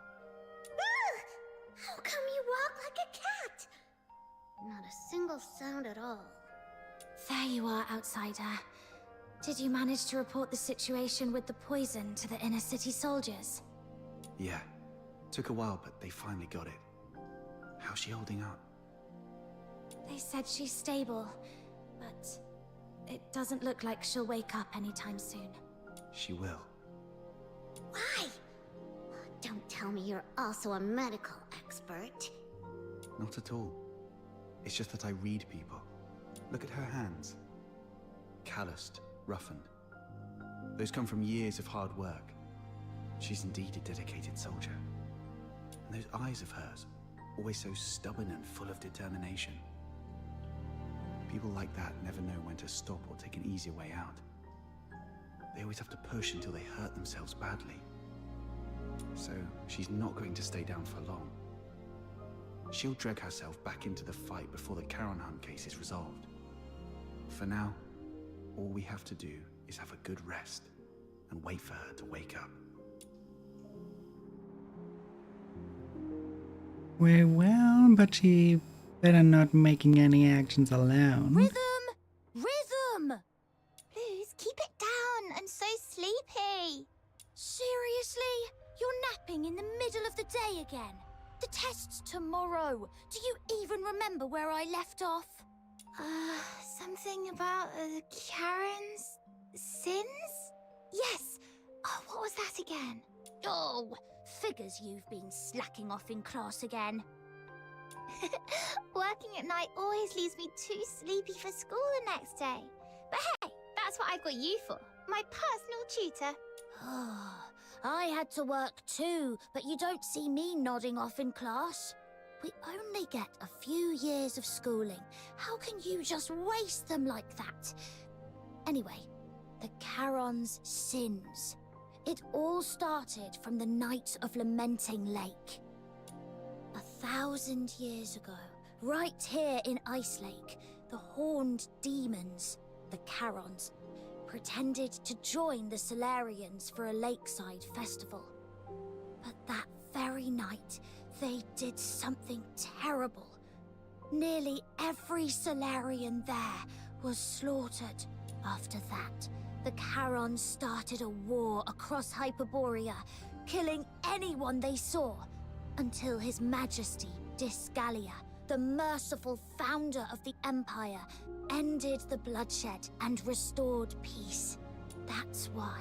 How come you walk like a cat? Not a single sound at all. There you are, outsider. Did you manage to report the situation with the poison to the inner city soldiers? Yeah. Took a while, but they finally got it. How's she holding up? They said she's stable, but it doesn't look like she'll wake up anytime soon. She will. Why? Don't tell me you're also a medical expert. Not at all. It's just that I read people. Look at her hands. Calloused, roughened. Those come from years of hard work. She's indeed a dedicated soldier. And those eyes of hers, always so stubborn and full of determination. People like that never know when to stop or take an easier way out. They always have to push until they hurt themselves badly. So she's not going to stay down for long. She'll drag herself back into the fight before the Charon Hunt case is resolved. For now, all we have to do is have a good rest and wait for her to wake up. Very well, but she better not making any actions alone. Rhythm! Rhythm! Please keep it down. I'm so sleepy. Seriously? You're napping in the middle of the day again? The test's tomorrow. Do you even remember where I left off? Something about Charon's sins? Yes. Oh, what was that again? Oh, figures you've been slacking off in class again. Working at night always leaves me too sleepy for school the next day. But hey, that's what I've got you for. My personal tutor. I had to work too, but you don't see me nodding off in class. We only get a few years of schooling. How can you just waste them like that? Anyway, the Charon's sins. It all started from the night of Lamenting Lake. 1,000 years ago, right here in Ice Lake, the horned demons, the Charons, pretended to join the Solarians for a lakeside festival. But that very night, they did something terrible. Nearly every Solarian there was slaughtered. After that, the Charons started a war across Hyperborea, killing anyone they saw, until His Majesty Disgalia, the merciful founder of the Empire, ended the bloodshed and restored peace. That's why,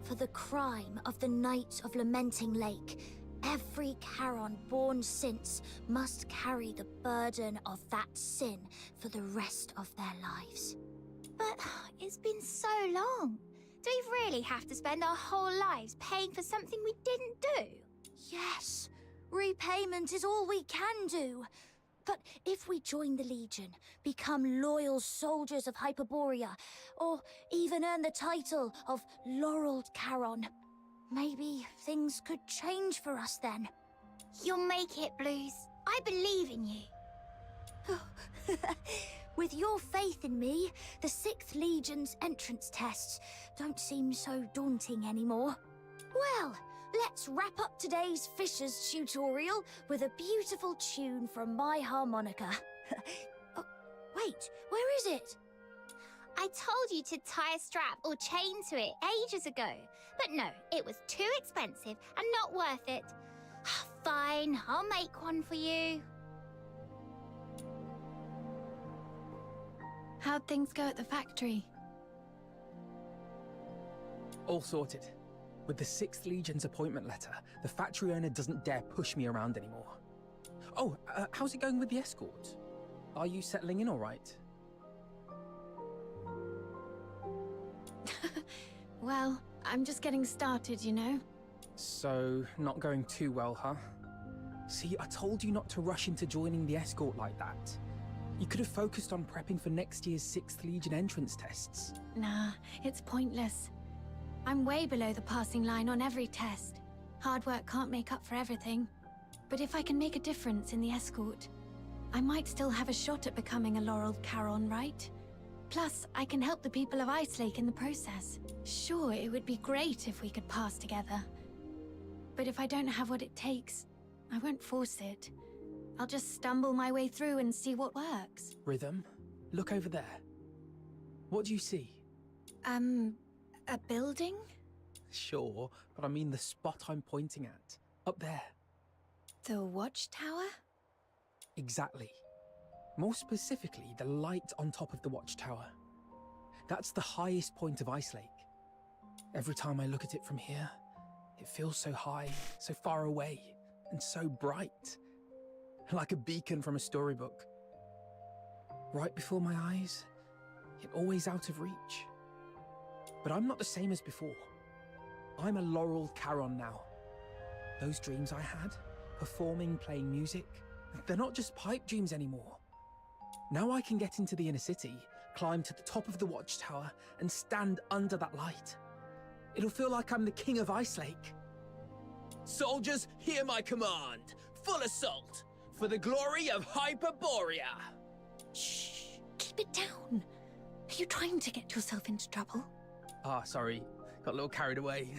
for the crime of the Night of Lamenting Lake, every Charon born since must carry the burden of that sin for the rest of their lives. But it's been so long. Do we really have to spend our whole lives paying for something we didn't do? Yes, repayment is all we can do. But if we join the Legion, become loyal soldiers of Hyperborea, or even earn the title of Laureled Charon, maybe things could change for us then. You'll make it, Blues. I believe in you. With your faith in me, the 6th Legion's entrance tests don't seem so daunting anymore. Well, let's wrap up today's Fisher's tutorial with a beautiful tune from my harmonica. Oh, wait, where is it? I told you to tie a strap or chain to it ages ago. But no, it was too expensive and not worth it. Fine, I'll make one for you. How'd things go at the factory? All sorted. With the 6th Legion's appointment letter, the factory owner doesn't dare push me around anymore. Oh, how's it going with the escort? Are you settling in all right? Well, I'm just getting started, you know? So, not going too well, huh? See, I told you not to rush into joining the escort like that. You could have focused on prepping for next year's 6th Legion entrance tests. Nah, it's pointless. I'm way below the passing line on every test. Hard work can't make up for everything. But if I can make a difference in the escort, I might still have a shot at becoming a Laureled Charon, right? Plus, I can help the people of Ice Lake in the process. Sure, it would be great if we could pass together. But if I don't have what it takes, I won't force it. I'll just stumble my way through and see what works. Rhythm, look over there. What do you see? A building? Sure, but I mean the spot I'm pointing at. Up there. The watchtower? Exactly. More specifically, the light on top of the watchtower. That's the highest point of Ice Lake. Every time I look at it from here, it feels so high, so far away, and so bright. Like a beacon from a storybook. Right before my eyes, yet always out of reach. But I'm not the same as before. I'm a Laureled Charon now. Those dreams I had, performing, playing music, they're not just pipe dreams anymore. Now I can get into the inner city, climb to the top of the watchtower, and stand under that light. It'll feel like I'm the king of Ice Lake. Soldiers, hear my command! Full assault! For the glory of Hyperborea! Shh! Keep it down! Are you trying to get yourself into trouble? Ah, sorry. Got a little carried away.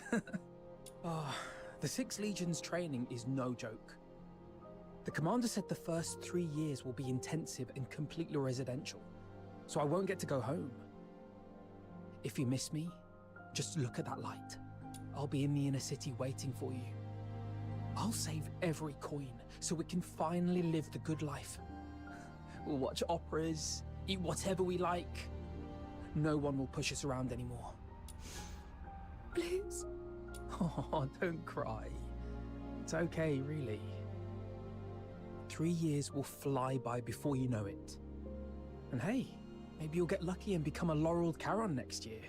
The 6th Legion's training is no joke. The commander said the first 3 years will be intensive and completely residential, so I won't get to go home. If you miss me, just look at that light. I'll be in the inner city waiting for you. I'll save every coin so we can finally live the good life. We'll watch operas, eat whatever we like. No one will push us around anymore. Blues? Oh, don't cry. It's okay, really. 3 years will fly by before you know it. And hey, maybe you'll get lucky and become a Laureled Charon next year.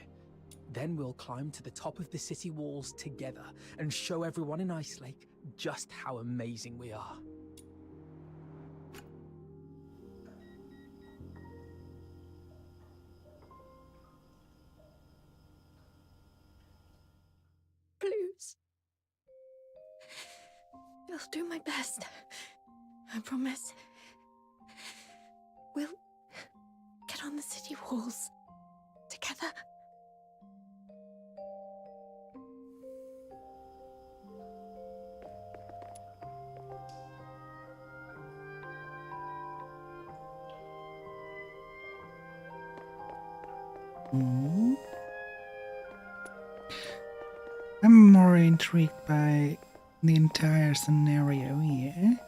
Then we'll climb to the top of the city walls together and show everyone in Ice Lake just how amazing we are. I'll do my best. I promise. We'll get on the city walls together. Hmm. I'm more intrigued by the entire scenario here.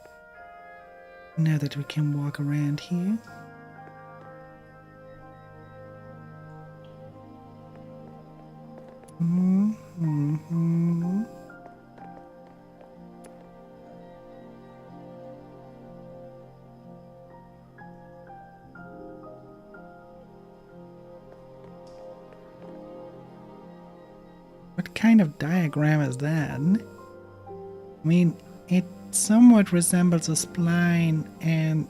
Now that we can walk around here. Mm-hmm. What kind of diagram is that? I mean, it somewhat resembles a spline and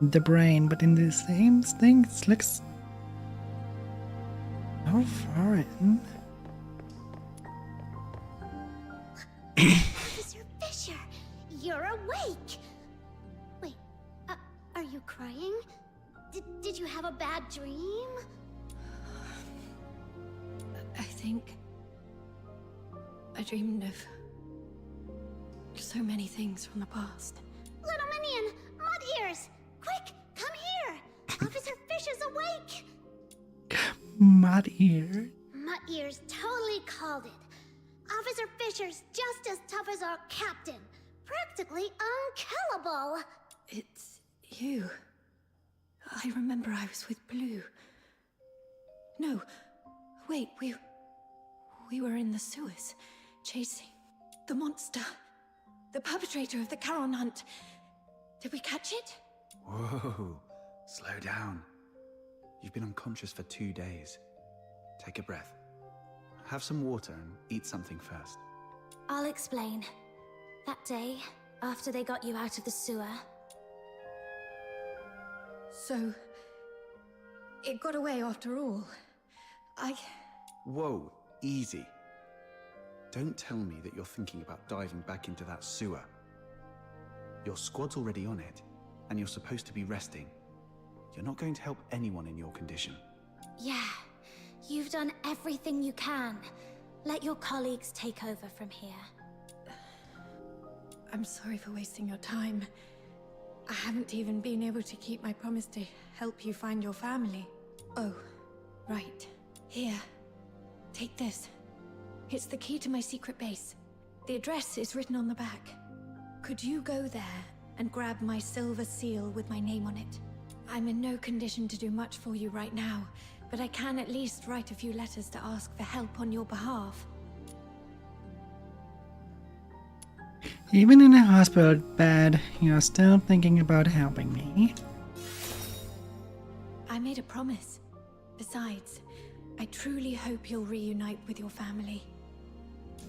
the brain, but in the same thing, it looks so foreign. Officer Fisher, you're awake! Wait, are you crying? Did you have a bad dream? I think I dreamed of so many things from the past. Little Minion, Mud Ears! Quick, come here! Officer Fisher's awake! Mud Ear? Mud Ears totally called it. Officer Fisher's just as tough as our captain. Practically unkillable. It's you. I remember I was with Blue. No, wait, we were in the sewers, chasing the monster. The perpetrator of the Charon hunt. Did we catch it? Whoa, slow down. You've been unconscious for 2 days. Take a breath. Have some water and eat something first. I'll explain. That day, after they got you out of the sewer. So, it got away after all. Whoa, easy. Don't tell me that you're thinking about diving back into that sewer. Your squad's already on it, and you're supposed to be resting. You're not going to help anyone in your condition. Yeah, you've done everything you can. Let your colleagues take over from here. I'm sorry for wasting your time. I haven't even been able to keep my promise to help you find your family. Oh, right. Here. Take this. It's the key to my secret base. The address is written on the back. Could you go there and grab my silver seal with my name on it? I'm in no condition to do much for you right now, but I can at least write a few letters to ask for help on your behalf. Even in a hospital bed, you're still thinking about helping me. I made a promise. Besides, I truly hope you'll reunite with your family.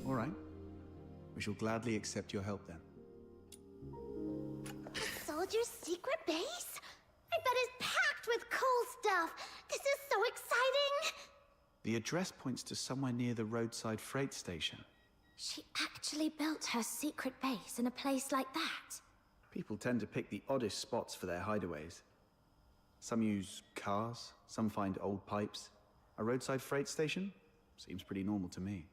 All right. We shall gladly accept your help then. Soldier's secret base? I bet it's packed with cool stuff. This is so exciting. The address points to somewhere near the roadside freight station. She actually built her secret base in a place like that. People tend to pick the oddest spots for their hideaways. Some use cars, some find old pipes. A roadside freight station? Seems pretty normal to me.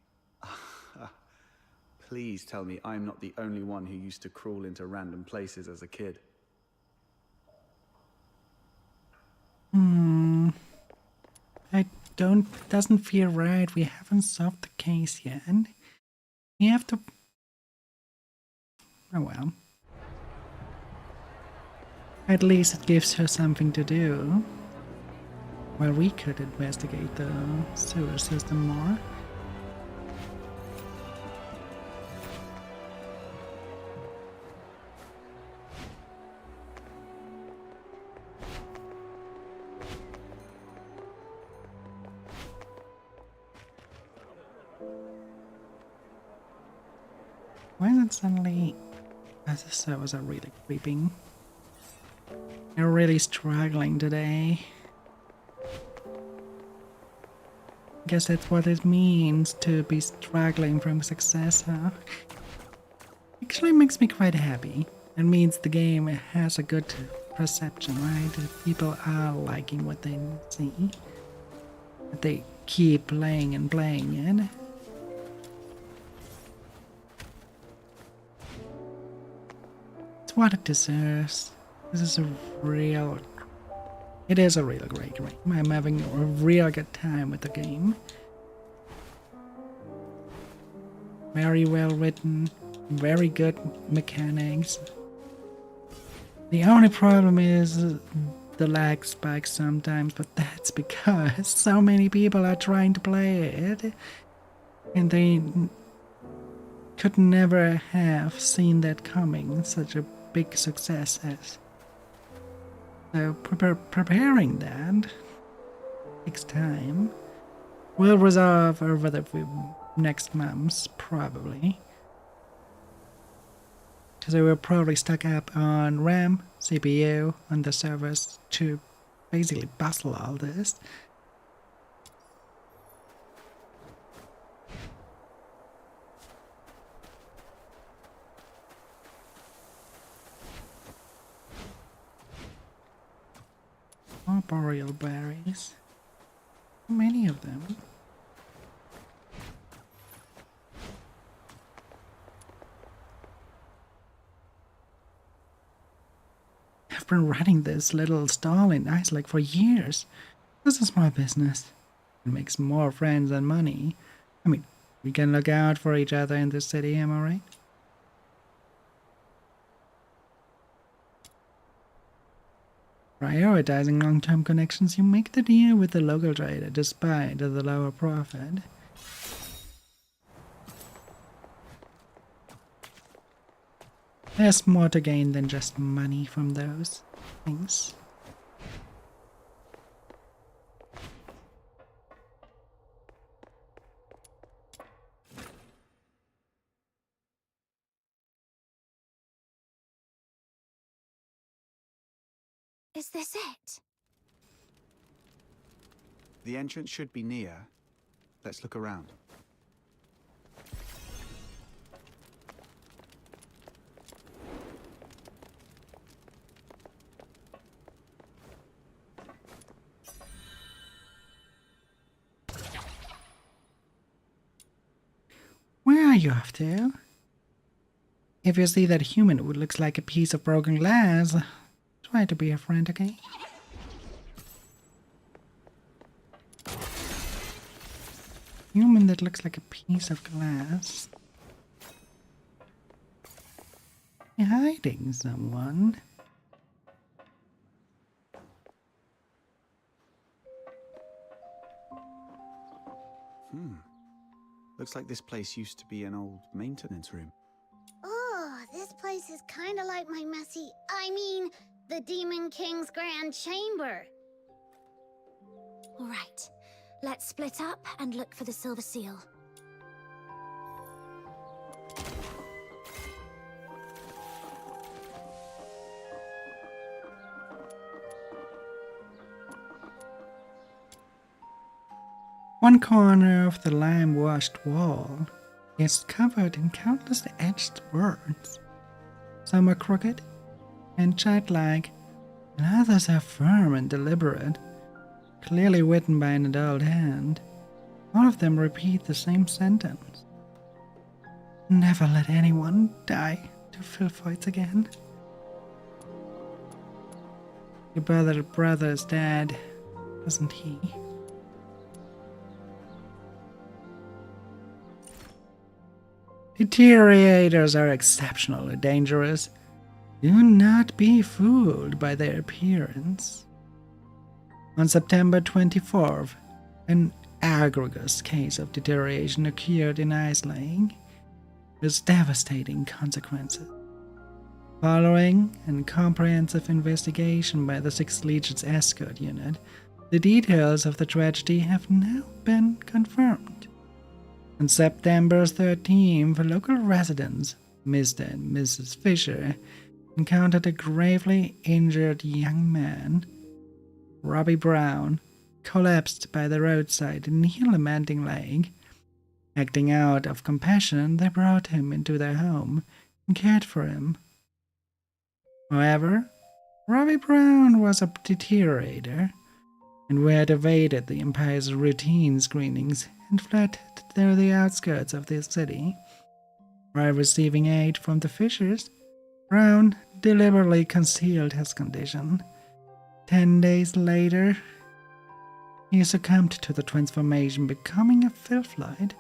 Please tell me I'm not the only one who used to crawl into random places as a kid. Doesn't feel right. We haven't solved the case yet. We have to... Oh well. At least it gives her something to do. Well, we could investigate the sewer system more. Why is it suddenly... The servers are really creeping. They're really struggling today. Guess that's what it means to be struggling from success, huh? actually makes me quite happy. It means the game has a good perception, right? People are liking what they see. That they keep playing and playing it. It's what it deserves. This is a real... It is a real great game. I'm having a real good time with the game. Very well written, very good mechanics. The only problem is the lag spikes sometimes, but that's because so many people are trying to play it, and they could never have seen that coming. Such a big success as. So preparing that takes time. We'll resolve over the next months, probably. Because we're probably stuck up on RAM, CPU, on the servers to basically bustle all this. Boreal berries. How many of them? I've been running this little stall in Iceland for years. This is my business. It makes more friends than money. I mean, we can look out for each other in this city, am I right? Prioritizing long-term connections, you make the deal with the local trader despite the lower profit. There's more to gain than just money from those things. Is this it? The entrance should be near. Let's look around. Where are you off to? If you see that human who looks like a piece of broken glass, try to be a friend, okay? Human that looks like a piece of glass. You're hiding someone. Looks like this place used to be an old maintenance room. Oh, this place is kind of like my the Demon King's Grand Chamber. All right, let's split up and look for the Silver Seal. One corner of the lime-washed wall is covered in countless etched words. Some are crooked and childlike, and others are firm and deliberate, clearly written by an adult hand. All of them repeat the same sentence. Never let anyone die to fill voids again. Your brother is dead, isn't he? Deteriorators are exceptionally dangerous. Do not be fooled by their appearance. On September 24th, an egregious case of deterioration occurred in Iceland, with devastating consequences. Following a comprehensive investigation by the 6th Legion's escort unit, the details of the tragedy have now been confirmed. On September 13th, local residents, Mr. and Mrs. Fisher, encountered a gravely injured young man. Robbie Brown collapsed by the roadside near Lamenting Lake. Acting out of compassion, they brought him into their home and cared for him. However, Robbie Brown was a deteriorator, and we had evaded the Empire's routine screenings and fled to the outskirts of the city. While receiving aid from the Fishers, Brown deliberately concealed his condition. 10 days later, he succumbed to the transformation, becoming a filthlight.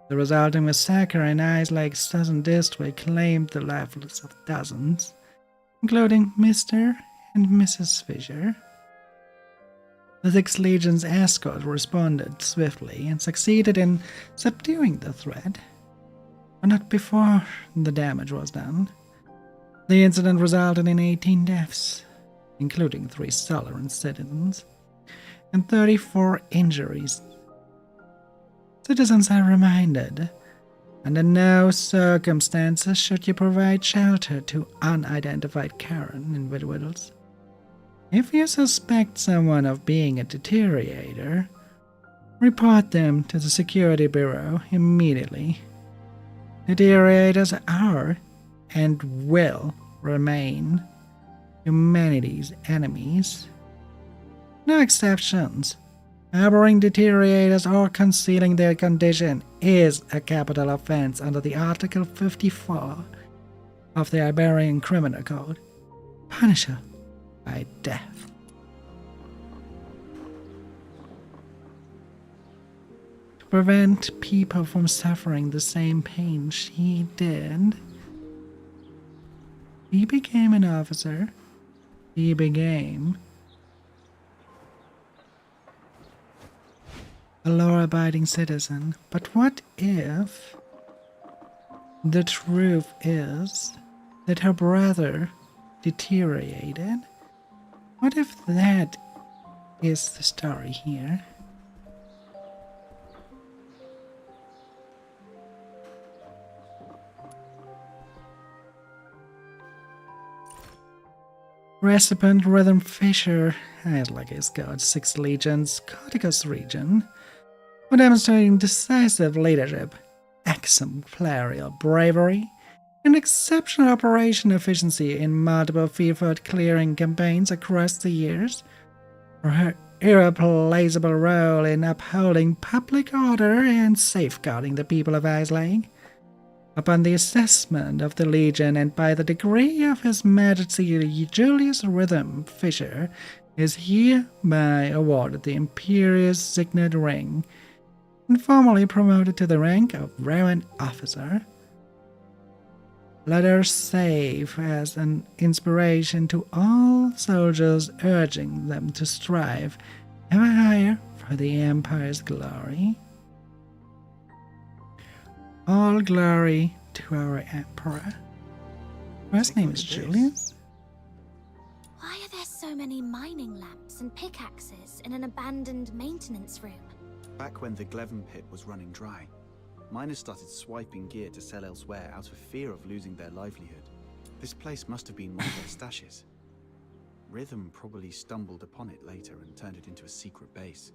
The resulting massacre in Ice Lake's southern district claimed the lives of dozens, including Mr. and Mrs. Fisher. The 6th Legion's escort responded swiftly and succeeded in subduing the threat, but not before the damage was done. The incident resulted in 18 deaths, including 3 Solaran citizens, and 34 injuries. Citizens are reminded, under no circumstances should you provide shelter to unidentified Karen individuals. If you suspect someone of being a deteriorator, report them to the Security Bureau immediately. Deteriorators are and will remain humanity's enemies. No exceptions. Harboring deteriorators or concealing their condition is a capital offense under the Article 54 of the Iberian Criminal Code, punishable by death. To prevent people from suffering the same pain she did, he became an officer. He became a law-abiding citizen. But what if the truth is that her brother deteriorated? What if that is the story here? Recipient Rhythm Fisher, as like his god, 6th Legion's Corticus region, for demonstrating decisive leadership, exemplary bravery, and exceptional operation efficiency in multiple field clearing campaigns across the years, for her irreplaceable role in upholding public order and safeguarding the people of Ice Lake. Upon the assessment of the Legion and by the degree of His Majesty Julius Rhythm Fisher is hereby awarded the Imperious Signet Ring and formally promoted to the rank of Warrant Officer. Let her serve as an inspiration to all soldiers, urging them to strive ever higher for the Empire's glory. All glory to our Emperor. First name is Julius? Why are there so many mining lamps and pickaxes in an abandoned maintenance room? Back when the Gleven pit was running dry, miners started swiping gear to sell elsewhere out of fear of losing their livelihood. This place must have been one of their stashes. Rhythm probably stumbled upon it later and turned it into a secret base.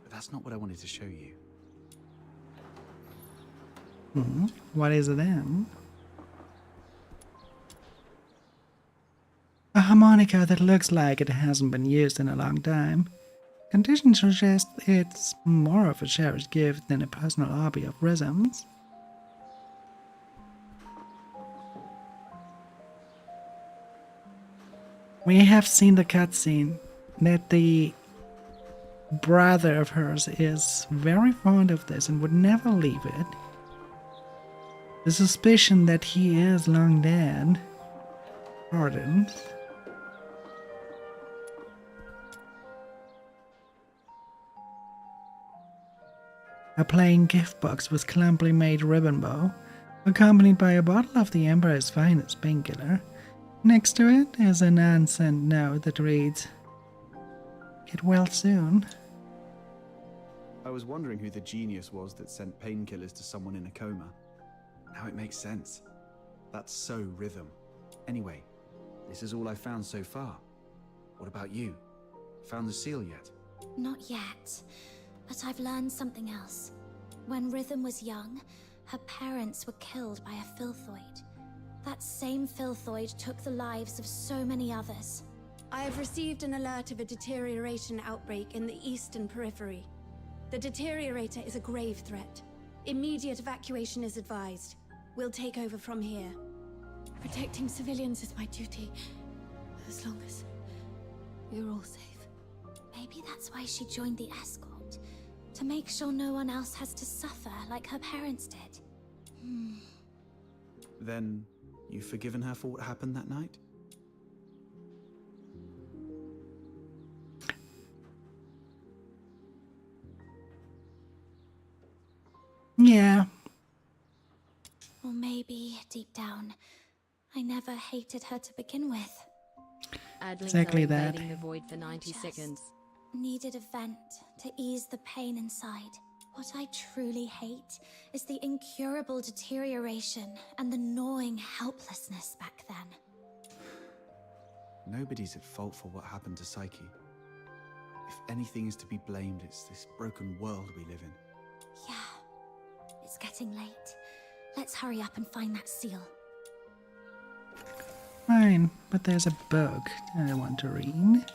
But that's not what I wanted to show you. What is it then? A harmonica that looks like it hasn't been used in a long time. Conditions suggest it's more of a cherished gift than a personal hobby of Rhythm's. We have seen the cutscene that the brother of hers is very fond of this and would never leave it. The suspicion that he is long dead hardens. A plain gift box with clumpily made ribbon bow, accompanied by a bottle of the Emperor's finest painkiller. Next to it is an unsent note that reads, "Get well soon." I was wondering who the genius was that sent painkillers to someone in a coma. Now it makes sense. That's so Rhythm. Anyway, this is all I found so far. What about you? Found the seal yet? Not yet, but I've learned something else. When Rhythm was young, Her parents were killed by a filthoid. That same filthoid took the lives of so many others. I have received an alert of a deterioration outbreak in the eastern periphery. The deteriorator is a grave threat. Immediate evacuation is advised. We'll take over from here. Protecting civilians is my duty, as long as you're all safe. Maybe that's why she joined the escort. To make sure no one else has to suffer like her parents did. Then, you've forgiven her for what happened that night? Yeah. Or maybe, deep down, I never hated her to begin with. Exactly that. Invading the void for 90 seconds. Needed a vent to ease the pain inside. What I truly hate is the incurable deterioration and the gnawing helplessness back then. Nobody's at fault for what happened to Psyche. If anything is to be blamed, it's this broken world we live in. Yeah, it's getting late. Let's hurry up and find that seal. Fine, but there's a book I want to read.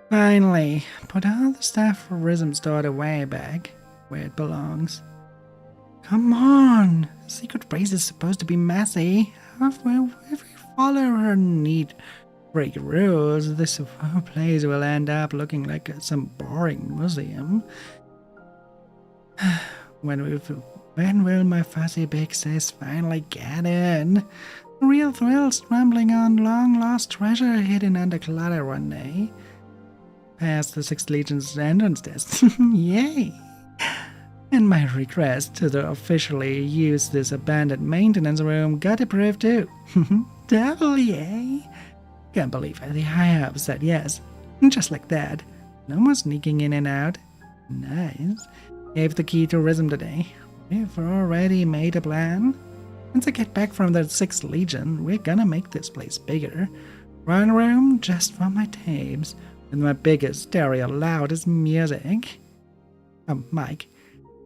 Finally, put all the stuff for Rhythm stored away back where it belongs. Come on! Secret Base is supposed to be messy. If we follow her neat break rules, this whole place will end up looking like some boring museum. When will my fussy big sis finally get in? Real thrills trembling on long-lost treasure hidden under clutter one day. Past the 6th Legion's entrance test. Yay! And my request to officially use this abandoned maintenance room got approved too. Double yay! Can't believe the high-up said yes. Just like that. No more sneaking in and out. Nice. Gave the key to Rhythm today. We've already made a plan. Once I get back from the 6th Legion, we're gonna make this place bigger. One room just for my tapes, with my biggest stereo loudest music. Mic.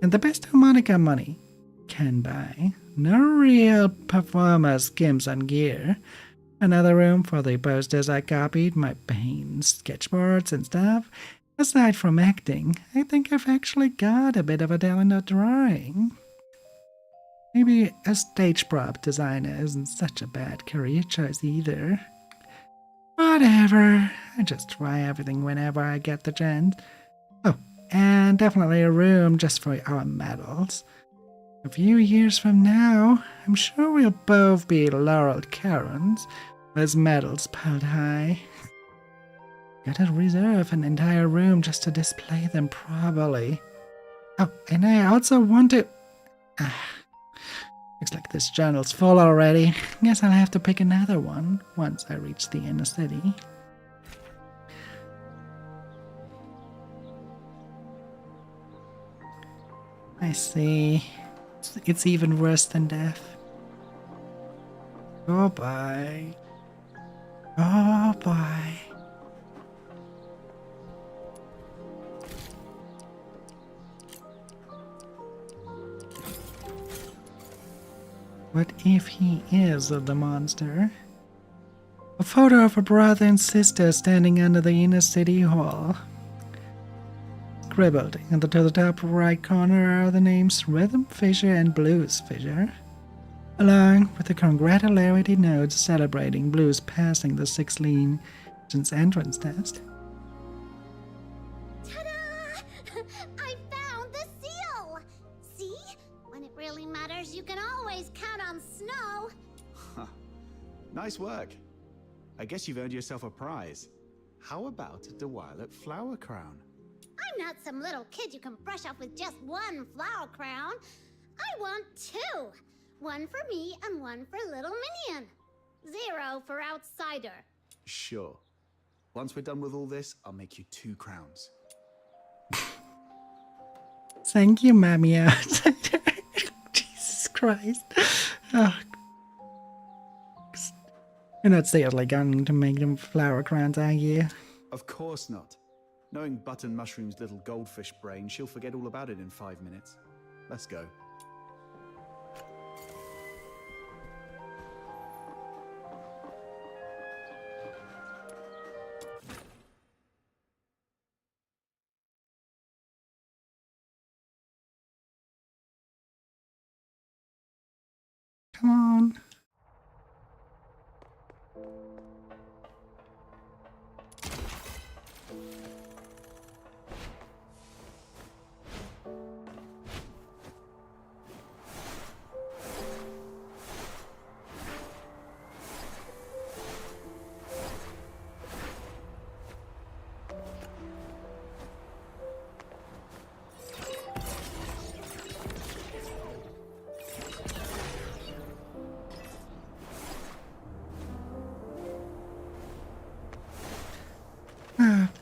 And the best harmonica money can buy. No real performer skims on gear. Another room for the posters I copied, my paint sketchboards and stuff. Aside from acting, I think I've actually got a bit of a talent at drawing. Maybe a stage prop designer isn't such a bad career choice either. Whatever, I just try everything whenever I get the chance. Oh, and definitely a room just for our medals. A few years from now, I'm sure we'll both be laureled Karens with medals piled high. Gotta reserve an entire room just to display them properly. Oh, and I also want to... Looks like this journal's full already. Guess I'll have to pick another one once I reach the inner city. I see. It's even worse than death. Oh, bye. Oh, bye. What if he is the monster? A photo of a brother and sister standing under the inner city hall. Scribbled into the top right corner are the names Rhythm Fisher and Blues Fisher, along with the congratulatory notes celebrating Blues passing the 6th Legion's entrance test. Ta-da! I found the seal! See? When it really matters, you can always count on snow. Huh. Nice work. I guess you've earned yourself a prize. How about a DeWilot flower crown? I'm not some little kid you can brush off with just one flower crown. I want 2. One for me and one for little Minion. 0 for outsider. Sure. Once we're done with all this, I'll make you 2 crowns. Thank you, Mammy Outsider. Jesus Christ. Oh. You're not seriously going to make them flower crowns, are you? Of course not. Knowing Button Mushroom's little goldfish brain, she'll forget all about it in 5 minutes. Let's go. Come on.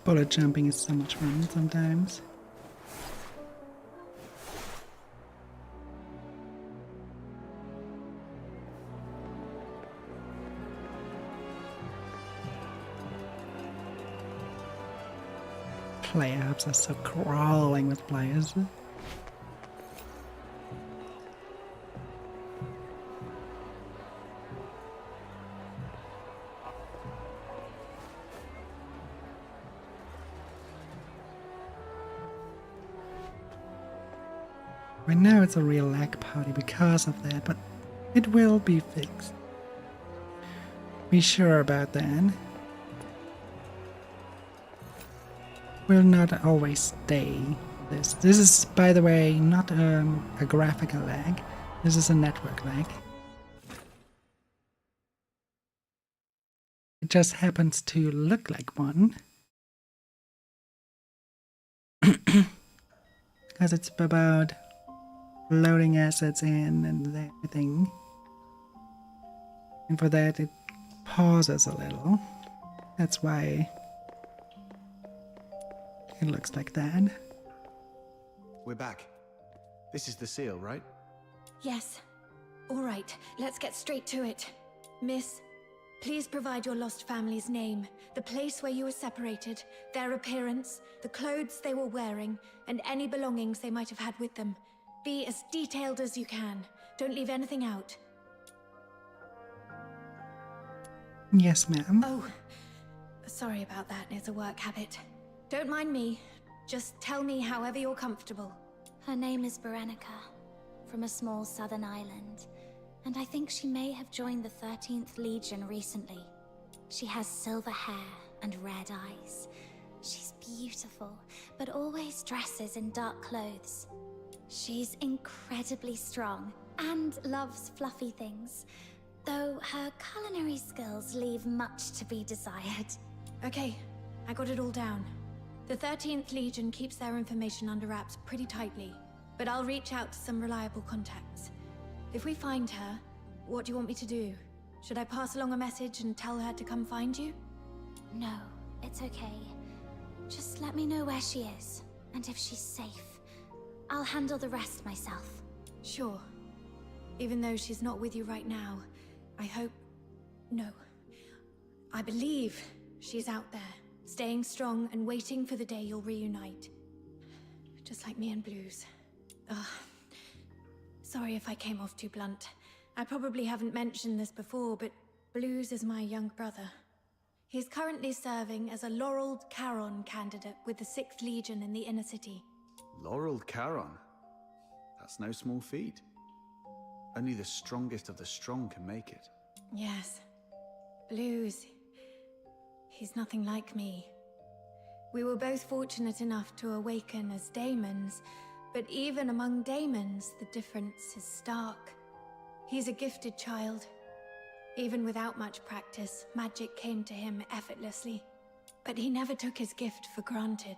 Bullet jumping is so much fun sometimes. Player hubs are so crawling with players. Right now it's a real lag party because of that, but it will be fixed. Be sure about that. Will not always stay this. This is, by the way, not a graphical lag. This is a network lag. It just happens to look like one. Because it's about loading assets in and everything. And for that it pauses a little. That's why it looks like that. We're back. This is the seal, right? Yes. All right, let's get straight to it. Miss, please provide your lost family's name, the place where you were separated, their appearance, the clothes they were wearing, and any belongings they might have had with them. Be as detailed as you can. Don't leave anything out. Yes, ma'am. Oh, sorry about that. It's a work habit. Don't mind me. Just tell me however you're comfortable. Her name is Berenica, from a small southern island, and I think she may have joined the 13th Legion recently. She has silver hair and red eyes. She's beautiful, but always dresses in dark clothes. She's incredibly strong and loves fluffy things, though her culinary skills leave much to be desired. Okay, I got it all down. The 13th Legion keeps their information under wraps pretty tightly, but I'll reach out to some reliable contacts. If we find her, what do you want me to do? Should I pass along a message and tell her to come find you? No, it's okay. Just let me know where she is, and if she's safe. I'll handle the rest myself. Sure. Even though she's not with you right now, I hope... No. I believe she's out there, staying strong and waiting for the day you'll reunite. Just like me and Blues. Ugh. Sorry if I came off too blunt. I probably haven't mentioned this before, but Blues is my young brother. He's currently serving as a Laureled Charon candidate with the 6th Legion in the inner city. Laureled Charon? That's no small feat. Only the strongest of the strong can make it. Yes. Blues. He's nothing like me. We were both fortunate enough to awaken as daemons, but even among daemons, the difference is stark. He's a gifted child. Even without much practice, magic came to him effortlessly. But he never took his gift for granted.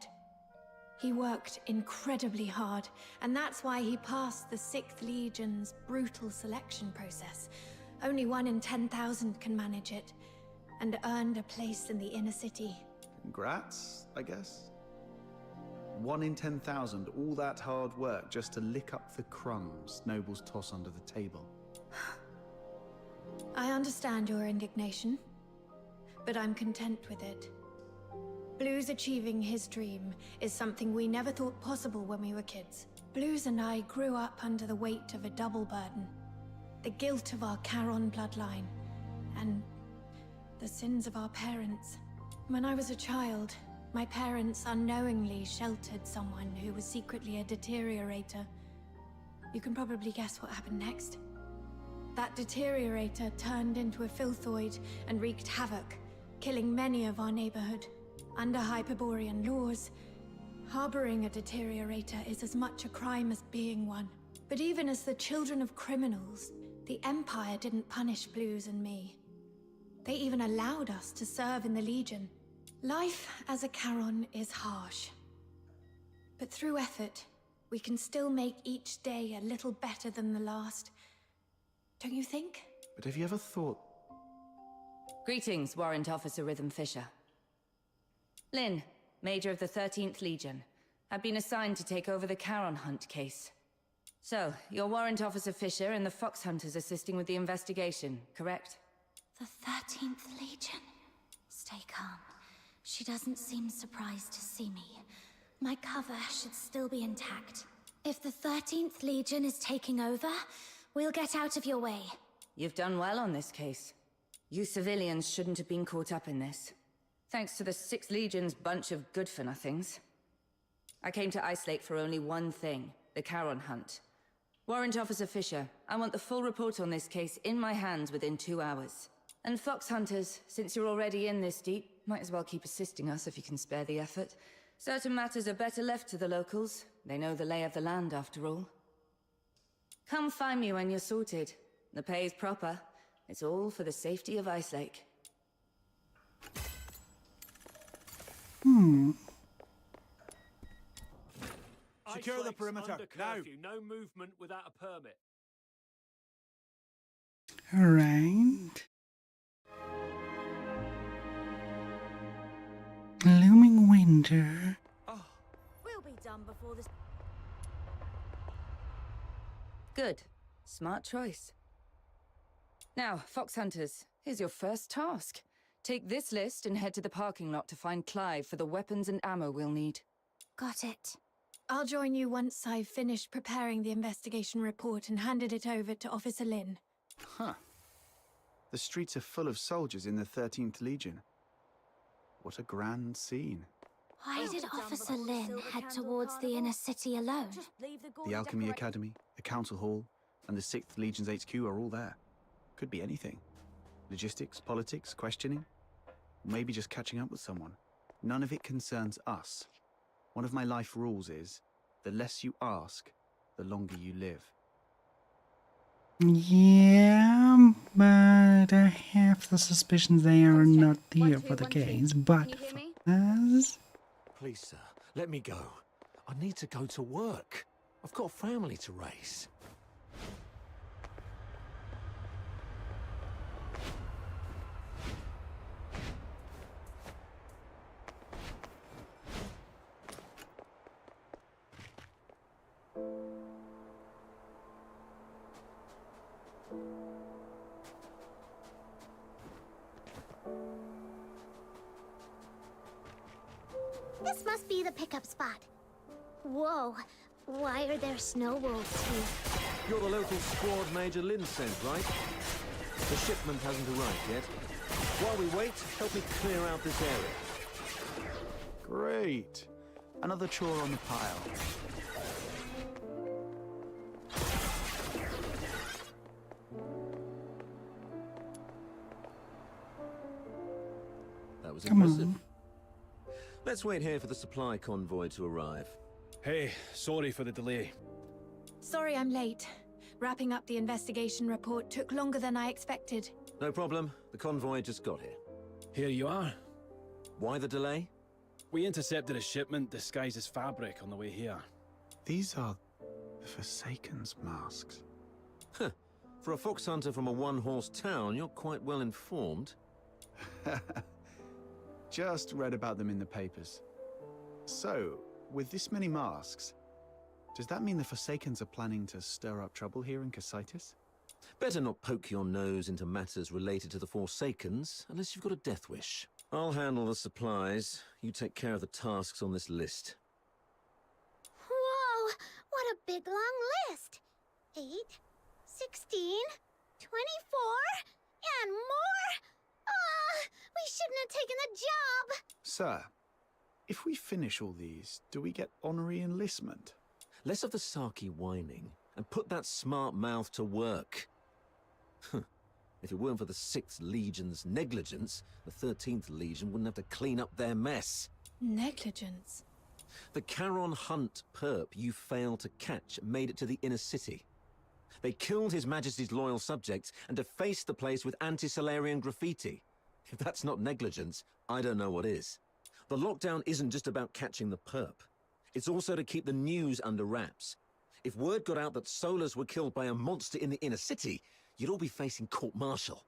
He worked incredibly hard, and that's why he passed the 6th Legion's brutal selection process. Only 1 in 10,000 can manage it, and earned a place in the inner city. Congrats, I guess? 1 in 10,000, all that hard work just to lick up the crumbs nobles toss under the table. I understand your indignation, but I'm content with it. Blues achieving his dream is something we never thought possible when we were kids. Blues and I grew up under the weight of a double burden. The guilt of our Charon bloodline, and the sins of our parents. When I was a child, my parents unknowingly sheltered someone who was secretly a deteriorator. You can probably guess what happened next. That deteriorator turned into a filthoid and wreaked havoc, killing many of our neighborhood. Under Hyperborean laws, harboring a deteriorator is as much a crime as being one. But even as the children of criminals, the Empire didn't punish Blues and me. They even allowed us to serve in the Legion. Life as a Charon is harsh. But through effort, we can still make each day a little better than the last. Don't you think? But have you ever thought... Greetings, Warrant Officer Rhythm Fisher. Lynn, Major of the 13th Legion. I've been assigned to take over the Charon Hunt case. So, you're Warrant Officer Fisher and the Fox Hunters assisting with the investigation, correct? The 13th Legion? Stay calm. She doesn't seem surprised to see me. My cover should still be intact. If the 13th Legion is taking over, we'll get out of your way. You've done well on this case. You civilians shouldn't have been caught up in this. Thanks to the 6th Legion's bunch of good-for-nothings. I came to Ice Lake for only one thing, the Charon Hunt. Warrant Officer Fisher, I want the full report on this case in my hands within 2 hours. And Fox Hunters, since you're already in this deep, might as well keep assisting us if you can spare the effort. Certain matters are better left to the locals. They know the lay of the land, after all. Come find me when you're sorted. The pay's proper. It's all for the safety of Ice Lake. Secure the perimeter, now! No movement without a permit. Alright. Looming winter. We'll be done before this. Good. Smart choice. Now, Fox Hunters, here's your first task. Take this list and head to the parking lot to find Clive for the weapons and ammo we'll need. Got it. I'll join you once I've finished preparing the investigation report and handed it over to Officer Lynn. Huh. The streets are full of soldiers in the 13th Legion. What a grand scene. Why did Officer Lynn head towards the inner city alone? The Alchemy Academy, the Council Hall, and the 6th Legion's HQ are all there. Could be anything. Logistics, politics, questioning. Maybe just catching up with someone. None of it concerns us. One of my life rules is, the less you ask, the longer you live. Yeah, but I have the suspicion they are not here for the case, but for us... Please, sir, let me go. I need to go to work. I've got a family to raise. This must be the pickup spot. Whoa, why are there snow wolves here? You're the local squad Major Lynn sent, right? The shipment hasn't arrived yet. While we wait, help me clear out this area. Great. Another chore on the pile. That was Come impressive. on. Let's wait here for the supply convoy to arrive. Hey, sorry for the delay. Sorry I'm late. Wrapping up the investigation report took longer than I expected. No problem. The convoy just got here. Here you are. Why the delay? We intercepted a shipment disguised as fabric on the way here. These are the Forsaken's masks. Huh. For a fox hunter from a one-horse town, you're quite well informed. Just read about them in the papers. So, with this many masks, does that mean the Forsakens are planning to stir up trouble here in Cocytus? Better not poke your nose into matters related to the Forsakens, unless you've got a death wish. I'll handle the supplies. You take care of the tasks on this list. Whoa, what a big long list. 8, 16, 24, and more? We shouldn't have taken the job. Sir, if we finish all these, do we get honorary enlistment? Less of the Saki whining, and put that smart mouth to work. If it weren't for the 6th Legion's negligence, the 13th Legion wouldn't have to clean up their mess. Negligence? The Charon Hunt perp you failed to catch made it to the inner city. They killed His Majesty's loyal subjects and defaced the place with anti-Solarian graffiti. If that's not negligence, I don't know what is. The lockdown isn't just about catching the perp. It's also to keep the news under wraps. If word got out that Solars were killed by a monster in the inner city, you'd all be facing court-martial.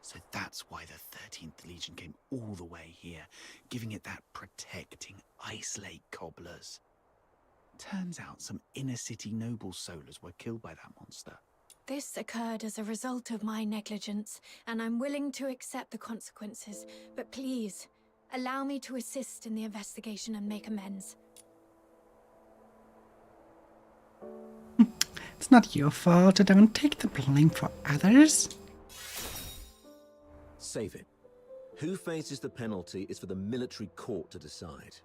So that's why the 13th Legion came all the way here, giving it that protecting Ice Lake cobblers. Turns out some inner city noble Solars were killed by that monster. This occurred as a result of my negligence, and I'm willing to accept the consequences. But please, allow me to assist in the investigation and make amends. It's not your fault. Don't take the blame for others. Save it. Who faces the penalty is for the military court to decide.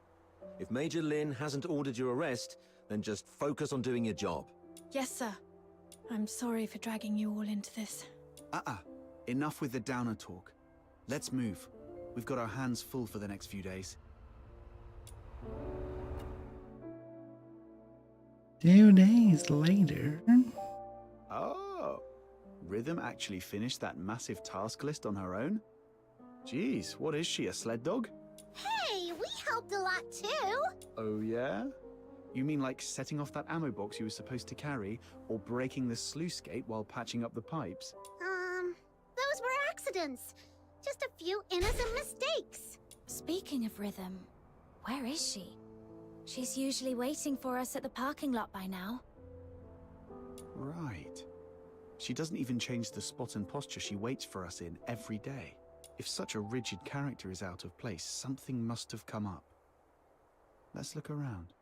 If Major Lin hasn't ordered your arrest, then just focus on doing your job. Yes, sir. I'm sorry for dragging you all into this. Enough with the downer talk. Let's move. We've got our hands full for the next few days. 2 days later. Oh, Rhythm actually finished that massive task list on her own? Jeez, what is she, a sled dog? Hey, we helped a lot too. Oh yeah? You mean like setting off that ammo box you were supposed to carry, or breaking the sluice gate while patching up the pipes? Those were accidents. Just a few innocent mistakes. Speaking of Rhythm, where is she? She's usually waiting for us at the parking lot by now. Right. She doesn't even change the spot and posture she waits for us in every day. If such a rigid character is out of place, something must have come up. Let's look around.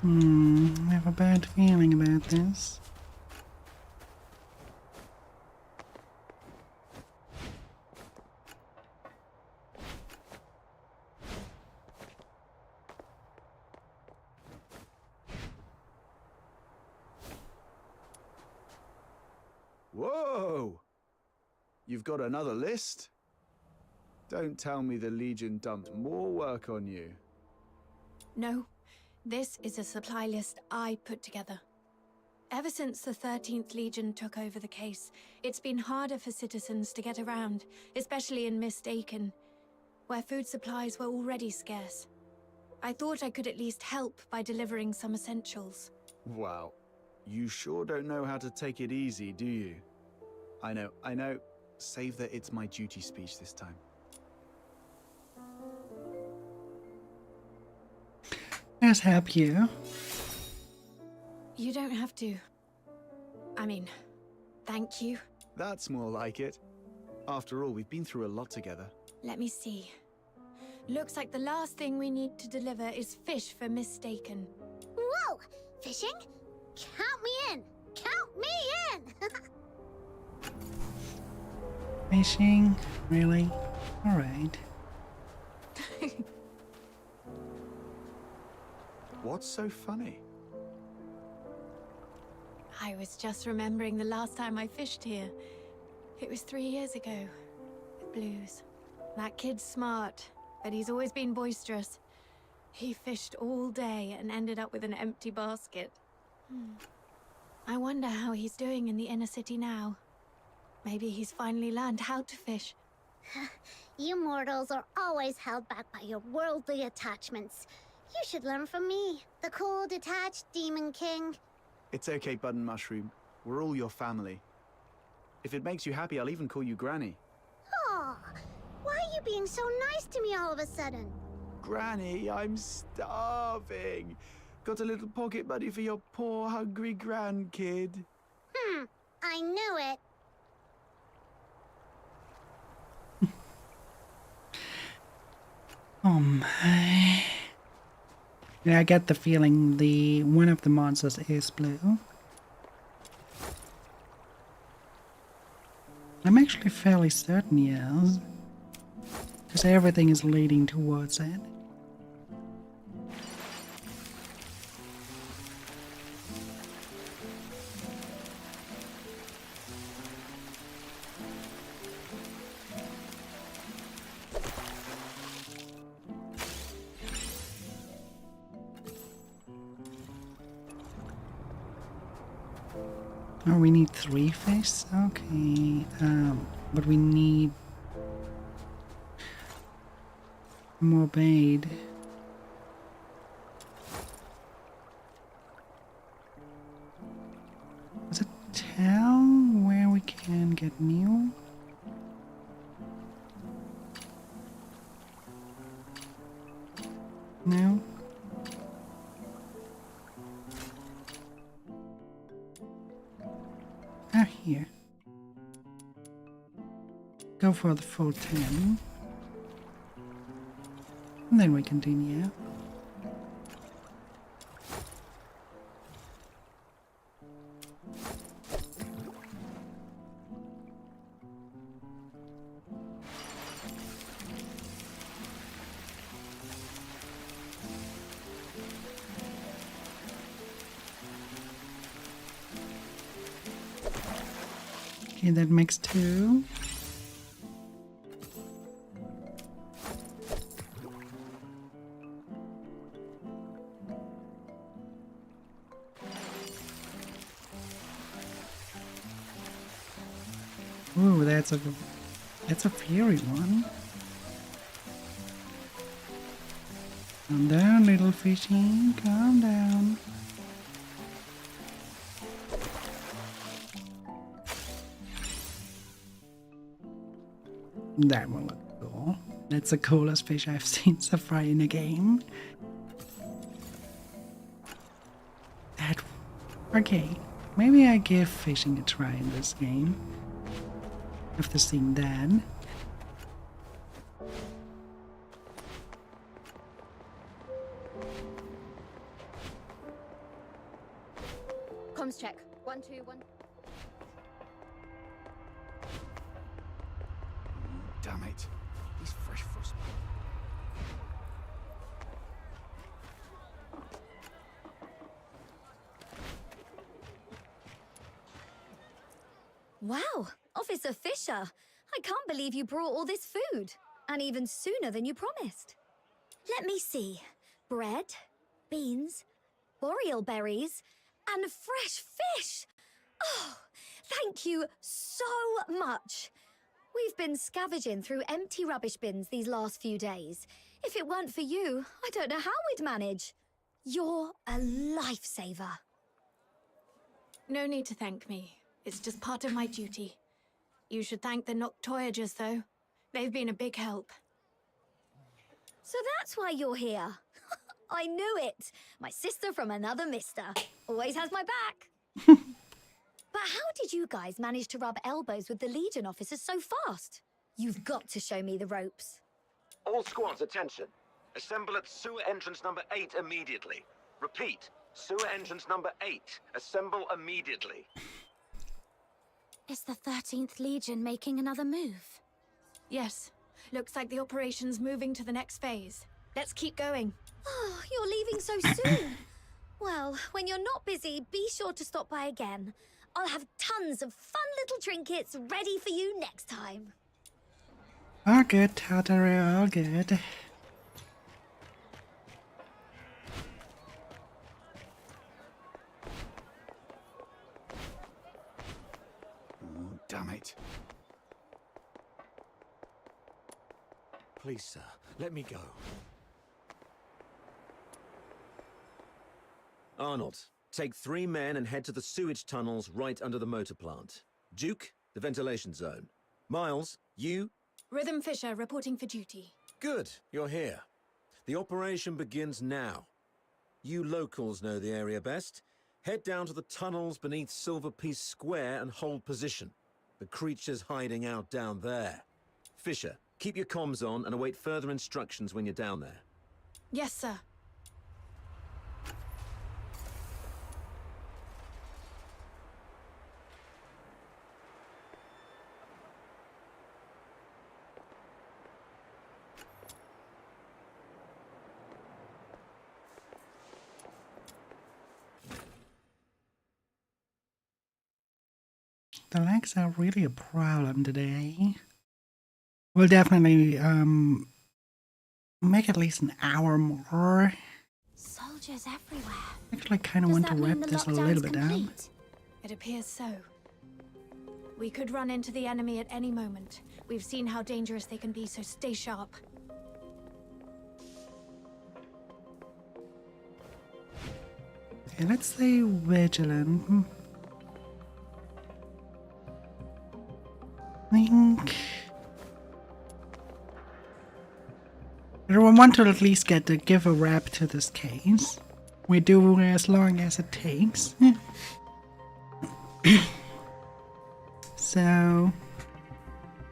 I have a bad feeling about this. Whoa! You've got another list? Don't tell me the Legion dumped more work on you. No, this is a supply list I put together. Ever since the 13th Legion took over the case, it's been harder for citizens to get around, especially in Mist Aiken, where food supplies were already scarce. I thought I could at least help by delivering some essentials. Wow. You sure don't know how to take it easy, do you? I know. Save the "it's my duty" speech this time. Let's help you. You don't have to. I mean, thank you. That's more like it. After all, we've been through a lot together. Let me see. Looks like the last thing we need to deliver is fish for Mist Aiken. Whoa! Fishing? Count me in! Count me in! Fishing? Really? Alright. What's so funny? I was just remembering the last time I fished here. It was 3 years ago, with Blues. That kid's smart, but he's always been boisterous. He fished all day and ended up with an empty basket. I wonder how he's doing in the inner city now. Maybe he's finally learned how to fish. You mortals are always held back by your worldly attachments. You should learn from me, the cool, detached Demon King. It's okay, Button Mushroom. We're all your family. If it makes you happy, I'll even call you Granny. Aw, why are you being so nice to me all of a sudden? Granny, I'm starving. Got a little pocket money for your poor, hungry grandkid. I knew it. Oh my. Yeah, I get the feeling one of the monsters is blue. I'm actually fairly certain he is. Because everything is leading towards it. Oh, we need 3 fish? Okay. But we need more bait. Does it tell where we can get new? No? Ah, here. Go for the full 10. And then we continue. Okay, that makes 2. Ooh, that's a fiery one. Calm down, little fishy. Calm down. That will look cool. That's the coolest fish I've seen so far in a game. That. Okay, maybe I give fishing a try in this game. After seeing that. Comms check. 1, 2, 1. Damn it. These fresh frost. Wow, Officer Fisher. I can't believe you brought all this food. And even sooner than you promised. Let me see. Bread, beans, boreal berries, and fresh fish. Oh, thank you so much. We've been scavenging through empty rubbish bins these last few days. If it weren't for you, I don't know how we'd manage. You're a lifesaver. No need to thank me. It's just part of my duty. You should thank the Noctoyagers, though. They've been a big help. So that's why you're here. I knew it. My sister from another mister. Always has my back. But how did you guys manage to rub elbows with the Legion officers so fast? You've got to show me the ropes. All squads, attention. Assemble at sewer entrance number 8 immediately. Repeat, sewer entrance number 8. Assemble immediately. Is the 13th Legion making another move? Yes. Looks like the operation's moving to the next phase. Let's keep going. Oh, you're leaving so soon. Well, when you're not busy, be sure to stop by again. I'll have tons of fun little trinkets ready for you next time. All good, Tataru, all good. Oh, damn it. Please, sir, let me go. Arnold, take 3 men and head to the sewage tunnels right under the motor plant. Duke, the ventilation zone. Miles, you... Rhythm Fisher reporting for duty. Good, you're here. The operation begins now. You locals know the area best. Head down to the tunnels beneath Silver Piece Square and hold position. The creature's hiding out down there. Fisher, keep your comms on and await further instructions when you're down there. Yes, sir. The legs are really a problem today. We'll definitely make at least an hour more. Soldiers everywhere. Actually, I kind of want to wrap this a little bit down. It appears so. We could run into the enemy at any moment. We've seen how dangerous they can be, so stay sharp. Okay, let's stay vigilant. I think I want to at least give a wrap to this case. We do as long as it takes. So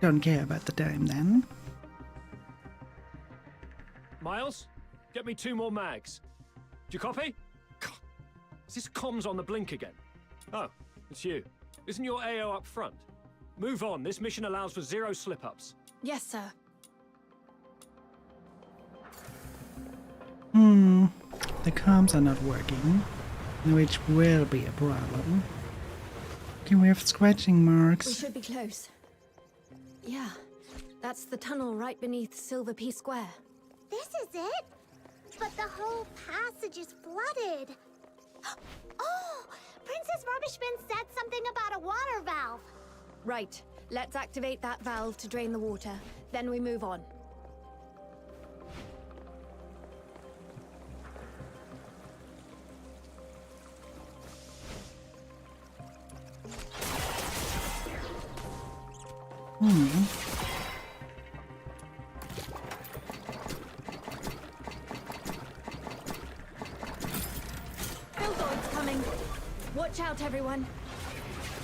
don't care about the time then. Miles, get me 2 more mags. Do you copy? Is this comms on the blink again? Oh, it's you. Isn't your AO up front? Move on. This mission allows for 0 slip-ups. Yes, sir. The comms are not working, which will be a problem. Okay, we have scratching marks. We should be close. Yeah, that's the tunnel right beneath Silver P Square. This is it? But the whole passage is flooded. Oh! Princess Rubbish Bin said something about a water valve. Right. Let's activate that valve to drain the water. Then we move on. Billboard's coming. Watch out, everyone.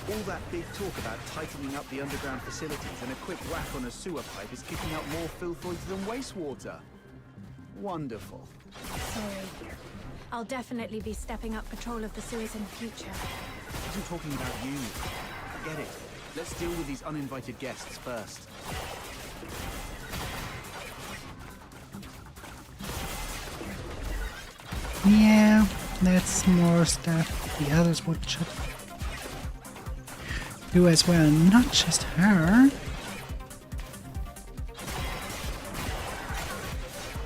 All that big talk about tightening up the underground facilities and a quick whack on a sewer pipe is kicking out more filthoids than wastewater. Wonderful. Sorry. I'll definitely be stepping up patrol of the sewers in the future. I wasn't talking about you. Forget it. Let's deal with these uninvited guests first. Yeah, that's more stuff the others would should do as well, not just her.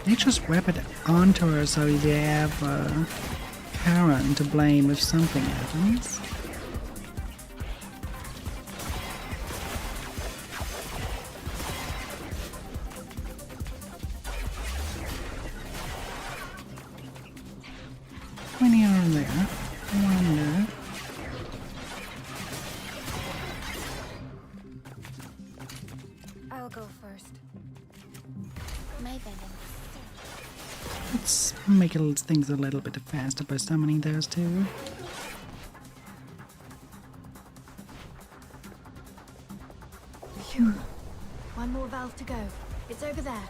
They just wrap it onto her so they have Karen to blame if something happens. How many are there? I wonder. I'll go first. Maybe. Let's make things a little bit faster by summoning those two. Phew. One more valve to go. It's over there.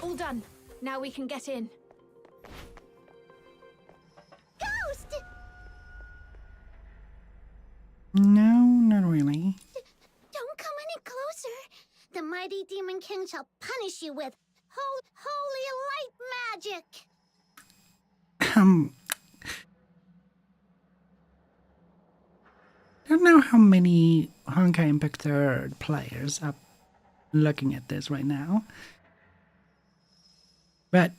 All done. Now we can get in. Ghost! No, not really. Don't come any closer. The mighty Demon King shall punish you with holy light magic. I don't know how many Honkai Impact 3rd players are looking at this right now. But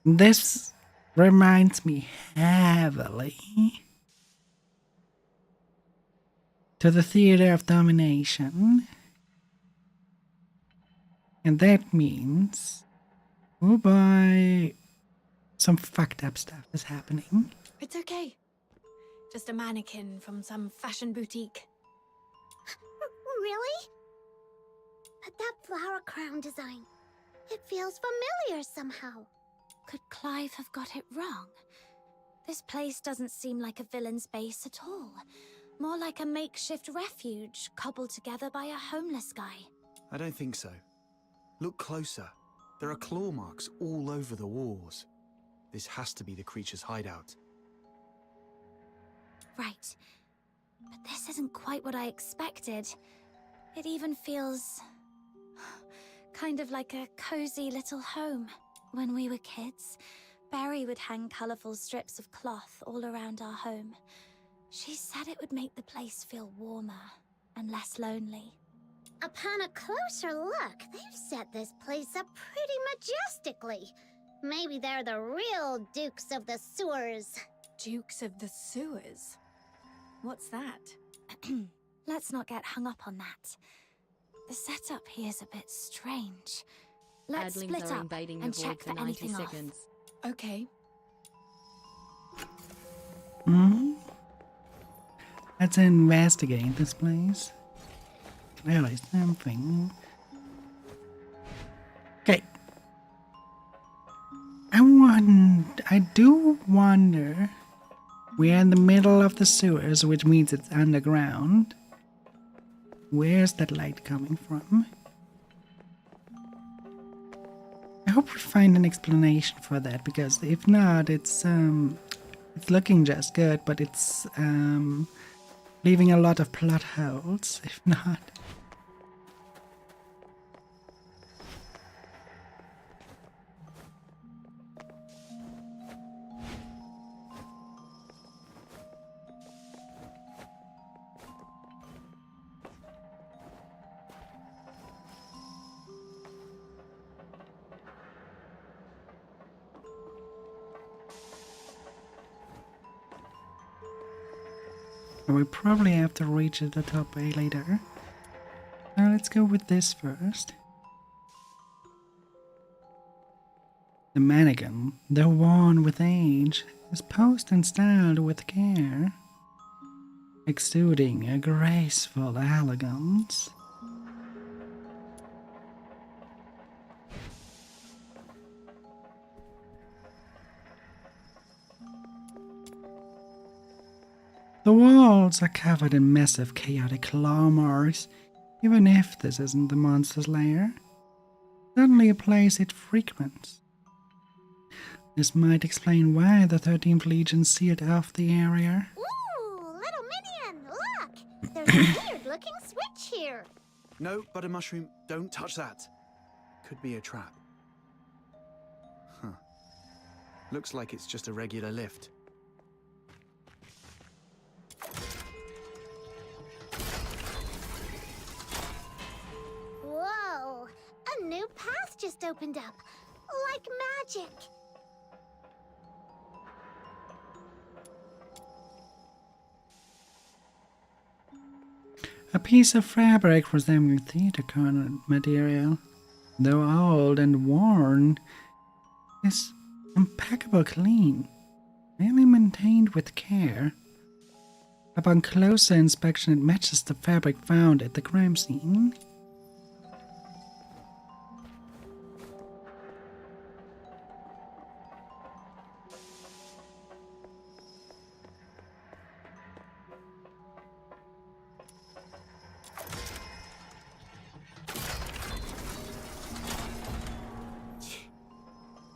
this reminds me heavily to the Theater of Domination. And that means, oh boy, some fucked up stuff is happening. It's okay. Just a mannequin from some fashion boutique. Really? But that flower crown design, it feels familiar somehow. Could Clive have got it wrong? This place doesn't seem like a villain's base at all. More like a makeshift refuge cobbled together by a homeless guy. I don't think so. Look closer. There are claw marks all over the walls. This has to be the creature's hideout. Right. But this isn't quite what I expected. It even feels kind of like a cozy little home. When we were kids, Berry would hang colourful strips of cloth all around our home. She said it would make the place feel warmer and less lonely. Upon a closer look, they've set this place up pretty majestically. Maybe they're the real Dukes of the Sewers. Dukes of the Sewers? What's that? Let's not get hung up on that. The setup here is a bit strange. Let's Adlings split are up invading and the check void for for 90 anything off. seconds. Okay. Let's investigate this place. There is something. Okay. I do wonder. We're in the middle of the sewers, which means it's underground. Where's that light coming from? I hope we find an explanation for that, because if not, it's looking just good, but it's leaving a lot of plot holes, if not. We probably have to reach the top A later. Now let's go with this first. The mannequin, though worn with age, is posed and styled with care, exuding a graceful elegance. The walls are covered in massive chaotic claw marks, even if this isn't the monster's lair. Certainly a place it frequents. This might explain why the 13th Legion sealed off the area. Ooh, little minion, look! There's a weird-looking switch here. No, Butter Mushroom, don't touch that. Could be a trap. Huh. Looks like it's just a regular lift. Whoa! A new path just opened up. Like magic. A piece of fabric resembling theater corner material, though old and worn, is impeccable clean, really maintained with care. Upon closer inspection, it matches the fabric found at the crime scene.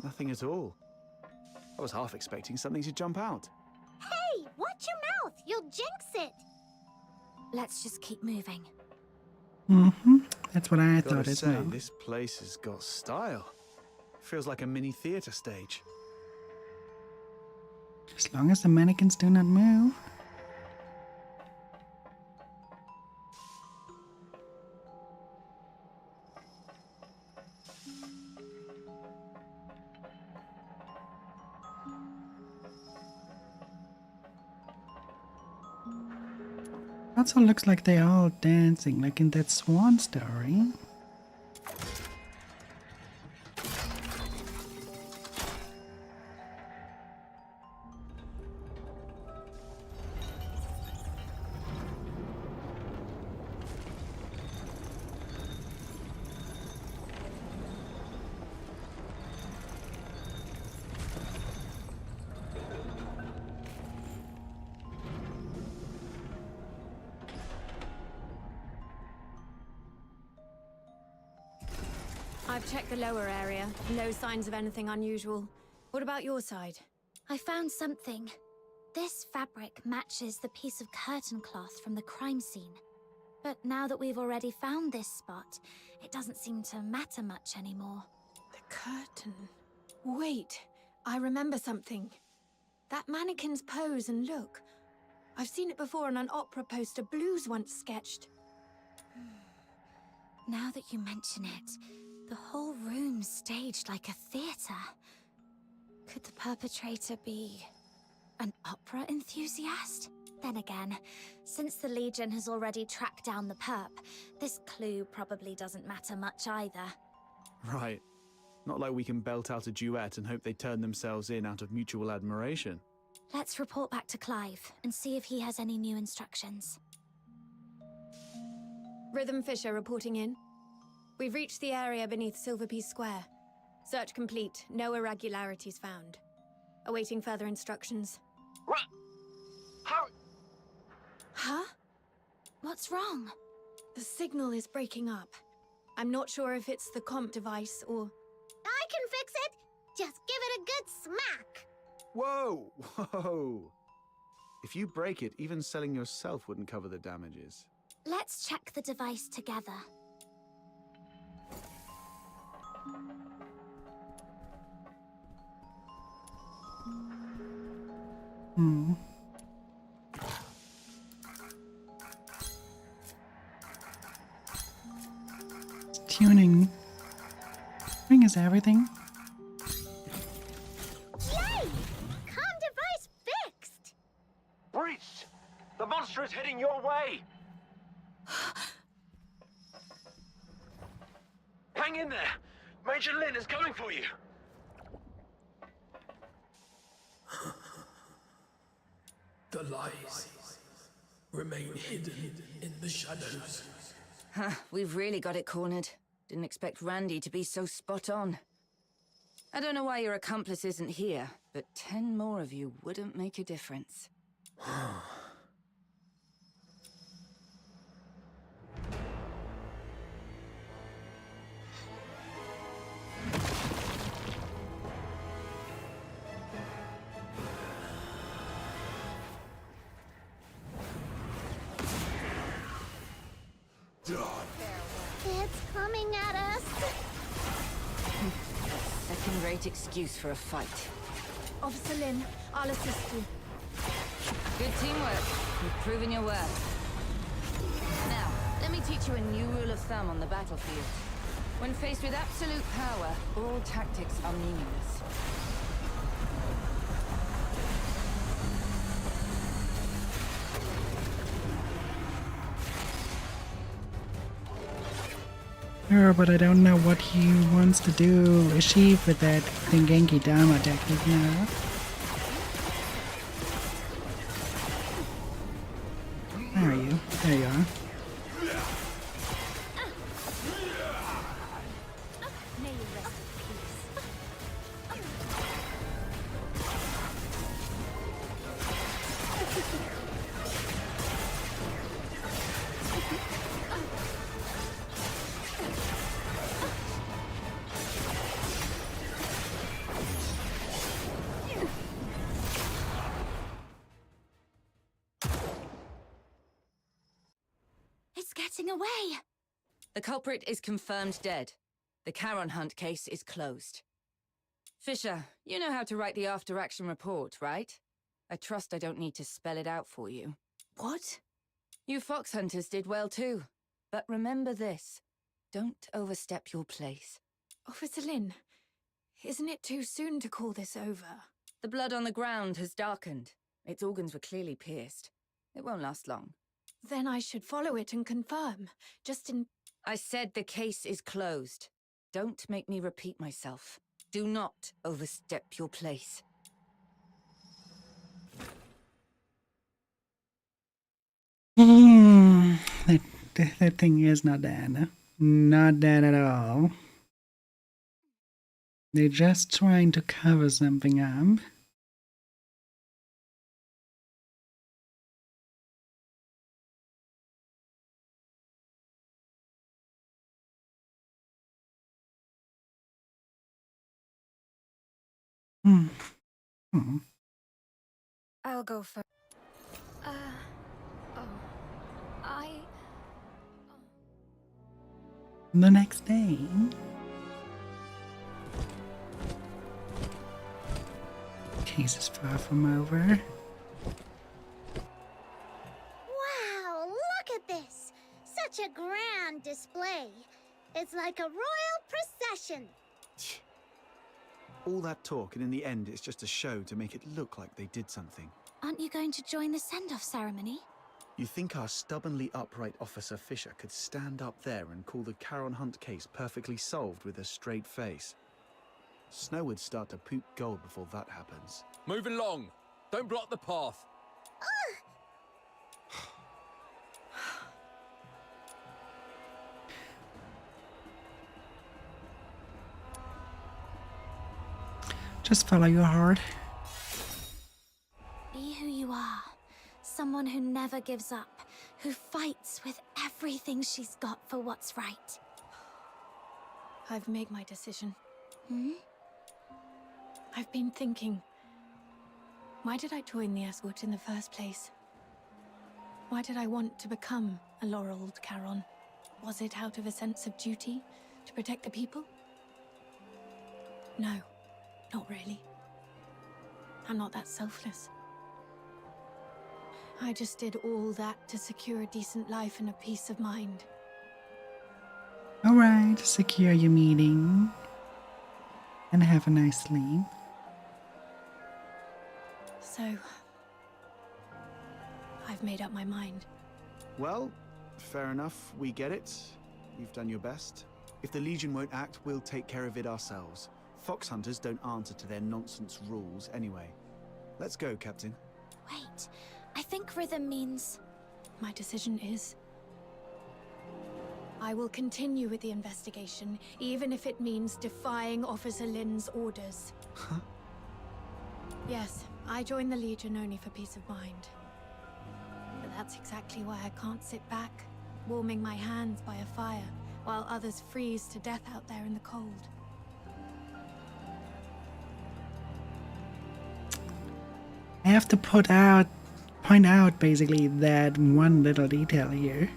Nothing at all. I was half expecting something to jump out. Hey, watch your mouth! You'll jinx it! Let's just keep moving. That's what I thought Gotta as say, well. this place has got style. Feels like a mini theater stage. As long as the mannequins do not move. Also looks like they're all dancing, like in that Swan story. I've checked the lower area. No signs of anything unusual. What about your side? I found something. This fabric matches the piece of curtain cloth from the crime scene. But now that we've already found this spot, it doesn't seem to matter much anymore. The curtain. Wait, I remember something. That mannequin's pose and look. I've seen it before on an opera poster Blues once sketched. Now that you mention it, the whole room's staged like a theater. Could the perpetrator be an opera enthusiast? Then again, since the Legion has already tracked down the perp, this clue probably doesn't matter much either. Right. Not like we can belt out a duet and hope they turn themselves in out of mutual admiration. Let's report back to Clive and see if he has any new instructions. Rhythm Fisher reporting in. We've reached the area beneath Silverpiece Square. Search complete. No irregularities found. Awaiting further instructions. What? How? Huh? What's wrong? The signal is breaking up. I'm not sure if it's the comp device or... I can fix it! Just give it a good smack! Whoa! Whoa! If you break it, even selling yourself wouldn't cover the damages. Let's check the device together. Hmm. Tuning. Ring is everything. Yay! Comm device fixed! Breached! The monster is heading your way! Hang in there! Major Lin is coming for you! The lies remain hidden in the shadows. Huh, we've really got it cornered. Didn't expect Randy to be so spot on. I don't know why your accomplice isn't here, but 10 more of you wouldn't make a difference. It's coming at us! Second-rate excuse for a fight. Officer Lin, I'll assist you. Good teamwork. You've proven your worth. Now, let me teach you a new rule of thumb on the battlefield. When faced with absolute power, all tactics are meaningless. Sure, but I don't know what he wants to do. Achieve with that Genki Dama technique now. Where are you? There you are. It's getting away! The culprit is confirmed dead. The Charon Hunt case is closed. Fisher, you know how to write the after-action report, right? I trust I don't need to spell it out for you. What? You fox hunters did well too. But remember this. Don't overstep your place. Officer Lin, isn't it too soon to call this over? The blood on the ground has darkened. Its organs were clearly pierced. It won't last long. Then I should follow it and confirm. Just in... I said the case is closed. Don't make me repeat myself. Do not overstep your place. That thing is not dead. Not dead at all. They're just trying to cover something up. I'll go first. The next day. case is far from over. Wow, look at this! Such a grand display. It's like a royal procession. All that talk, and in the end, it's just a show to make it look like they did something. Aren't you going to join the send-off ceremony? You think our stubbornly upright Officer Fisher could stand up there and call the Charon Hunt case perfectly solved with a straight face? Snow would start to poop gold before that happens. Move along. Don't block the path. Just follow your heart. Be who you are. Someone who never gives up, who fights with everything she's got for what's right. I've made my decision. Hmm? I've been thinking, why did I join the escort in the first place? Why did I want to become a laureled Charon? Was it out of a sense of duty to protect the people? No, not really. I'm not that selfless. I just did all that to secure a decent life and a peace of mind. Alright, secure your meeting. And have a nice sleep. So, I've made up my mind. Well, fair enough, we get it. You've done your best. If the Legion won't act, we'll take care of it ourselves. Fox hunters don't answer to their nonsense rules anyway. Let's go, Captain. Wait, I think rhythm means... My decision is... I will continue with the investigation, even if it means defying Officer Lin's orders. Huh? Yes, I joined the Legion only for peace of mind. But that's exactly why I can't sit back, warming my hands by a fire, while others freeze to death out there in the cold. I have to point out basically that one little detail here.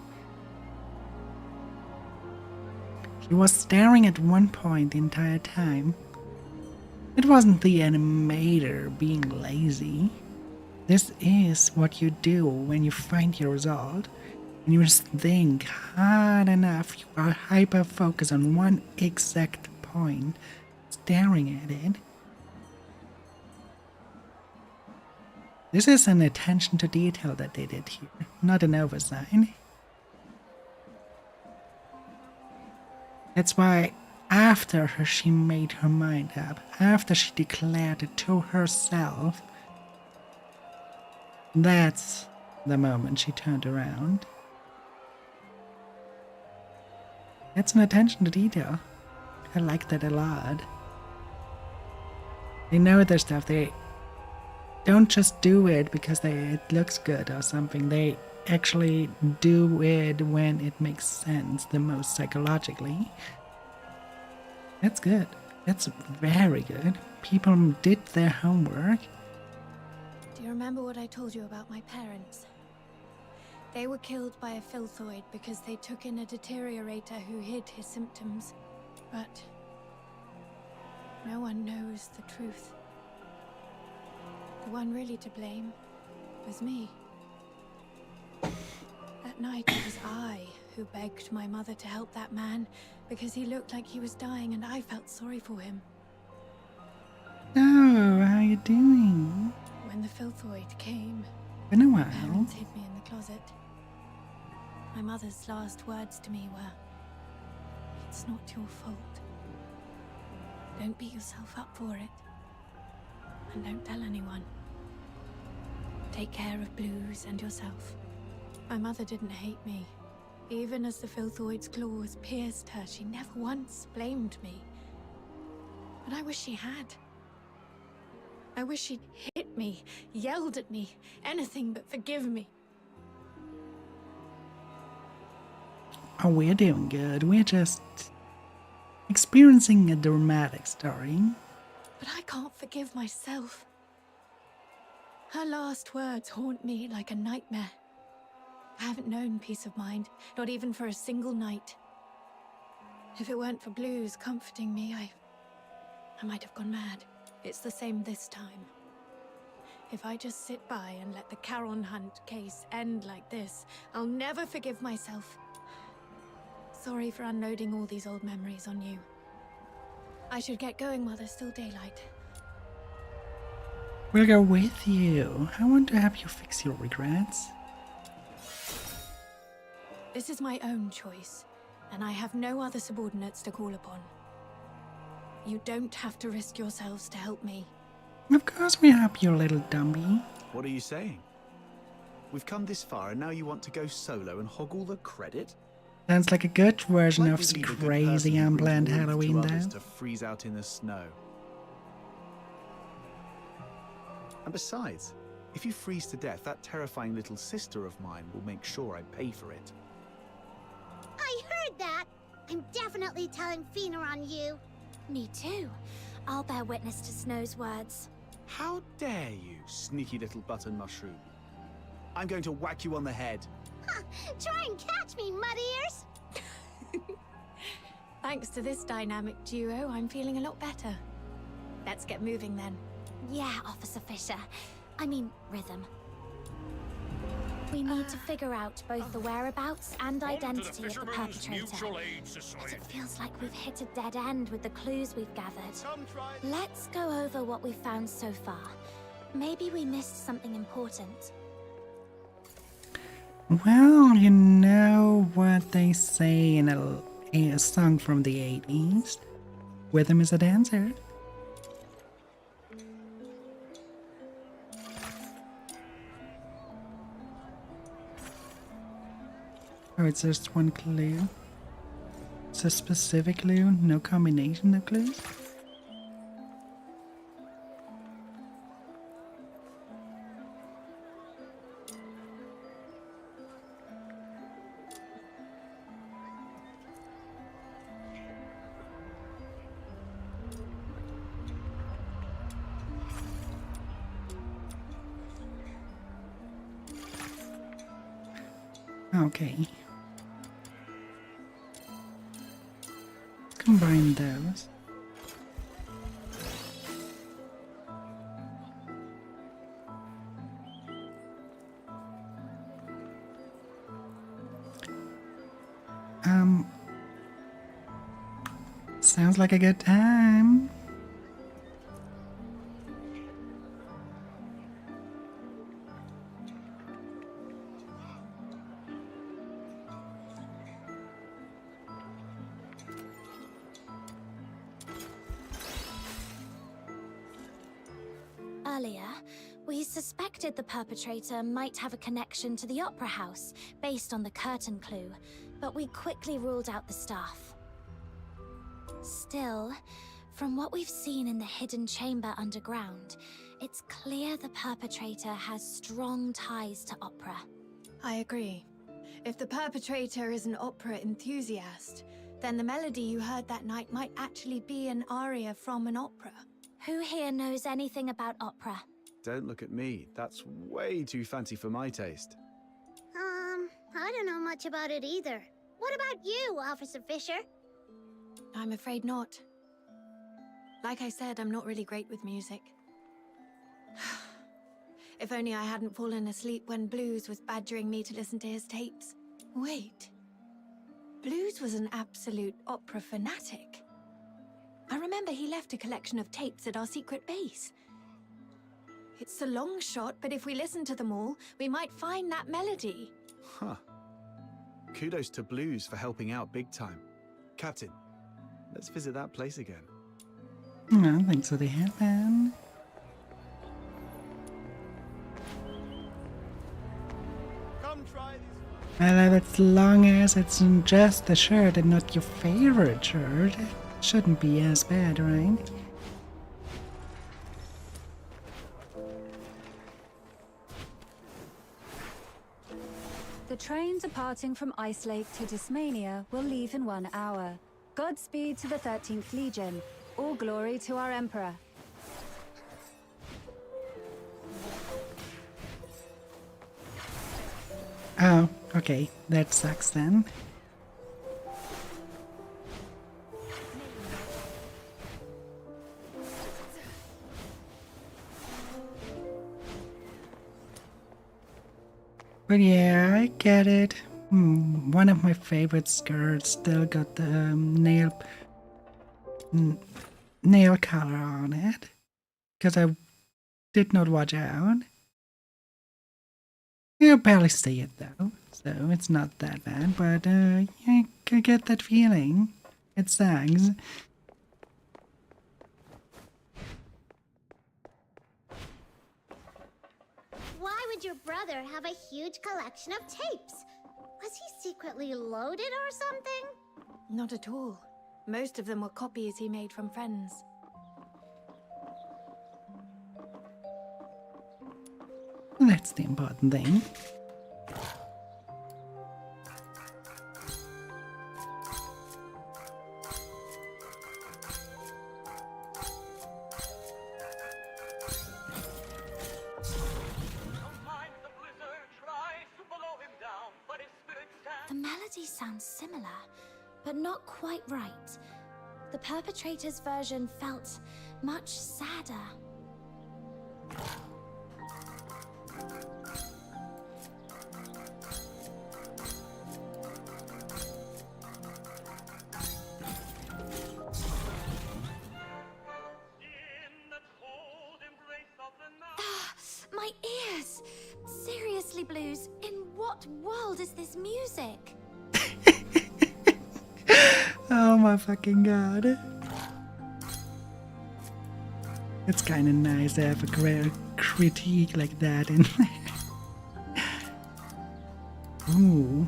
He was staring at one point the entire time. It wasn't the animator being lazy. This is what you do when you find your result. And you just think hard enough, you are hyper-focused on one exact point, staring at it. This is an attention to detail that they did here, not an oversight. That's why after she made her mind up, after she declared it to herself, that's the moment she turned around. That's an attention to detail. I like that a lot. They know their stuff. They don't just do it because it looks good or something. They actually do it when it makes sense the most psychologically. That's good. That's very good. People did their homework. Do you remember what I told you about my parents? They were killed by a filthoid because they took in a deteriorator who hid his symptoms. But no one knows the truth. The one really to blame was me. That night it was I who begged my mother to help that man because he looked like he was dying and I felt sorry for him. Oh, how you doing? When the filthoid came, Been a my while. parents hid me in the closet. My mother's last words to me were, "It's not your fault. Don't beat yourself up for it. And don't tell anyone. Take care of Blues and yourself." My mother didn't hate me. Even as the filthoid's claws pierced her, she never once blamed me. But I wish she had. I wish she'd hit me, yelled at me, anything but forgive me. Oh, we're doing good. We're just experiencing a dramatic story. But I can't forgive myself. Her last words haunt me like a nightmare. I haven't known peace of mind, not even for a single night. If it weren't for Blues comforting me, I might have gone mad. It's the same this time. If I just sit by and let the Charon Hunt case end like this, I'll never forgive myself. Sorry for unloading all these old memories on you. I should get going while there's still daylight. We'll go with you. I want to have you fix your regrets. This is my own choice, and I have no other subordinates to call upon. You don't have to risk yourselves to help me. Of course we help you, little dummy. What are you saying? We've come this far and now you want to go solo and hog all the credit? Sounds like a good version of Like we'd leave a good crazy person who brings unplanned warmth to Halloween others though. to freeze out in the snow. And besides, if you freeze to death, that terrifying little sister of mine will make sure I pay for it. I heard that. I'm definitely telling Fina on you. Me too. I'll bear witness to Snow's words. How dare you, sneaky little button mushroom? I'm going to whack you on the head. Ha! Try and catch me, mud ears! Thanks to this dynamic duo, I'm feeling a lot better. Let's get moving then. Yeah, Officer Fisher. I mean, Rhythm. We need to figure out both the whereabouts and identity of the perpetrator. But it feels like we've hit a dead end with the clues we've gathered. Let's go over what we've found so far. Maybe we missed something important. Well, you know what they say in a song from the 80s. Rhythm is a dancer. Oh, it's just one clue. It's a specific clue, no combination of clues. Okay. Combine those. Sounds like a good time. Earlier, we suspected the perpetrator might have a connection to the Opera House based on the curtain clue, but we quickly ruled out the staff. Still, from what we've seen in the hidden chamber underground, it's clear the perpetrator has strong ties to opera. I agree. If the perpetrator is an opera enthusiast, then the melody you heard that night might actually be an aria from an opera. Who here knows anything about opera? Don't look at me. That's way too fancy for my taste. I don't know much about it either. What about you, Officer Fisher? I'm afraid not. Like I said, I'm not really great with music. If only I hadn't fallen asleep when Blues was badgering me to listen to his tapes. Wait. Blues was an absolute opera fanatic. I remember he left a collection of tapes at our secret base. It's a long shot, but if we listen to them all, we might find that melody. Huh. Kudos to Blues for helping out big time. Captain, let's visit that place again. No, thanks for the headband. Well, as long as it's just the shirt and not your favorite shirt, it shouldn't be as bad, right? The train departing from Ice Lake to Dismania will leave in 1 hour. Godspeed to the 13th Legion. All glory to our Emperor. Oh, okay. That sucks then. But yeah, I get it. One of my favorite skirts still got the nail color on it. Because I did not watch out. You barely see it though, so it's not that bad. But yeah, I get that feeling. It sucks. Why would your brother have a huge collection of tapes? Was he secretly loaded or something? Not at all. Most of them were copies he made from friends. That's the important thing. The melody sounds similar, but not quite right. The perpetrator's version felt much sadder. My ears! Seriously, Blues, in what world is this music? Oh my fucking god. It's kinda nice to have a critique like that in there. Ooh.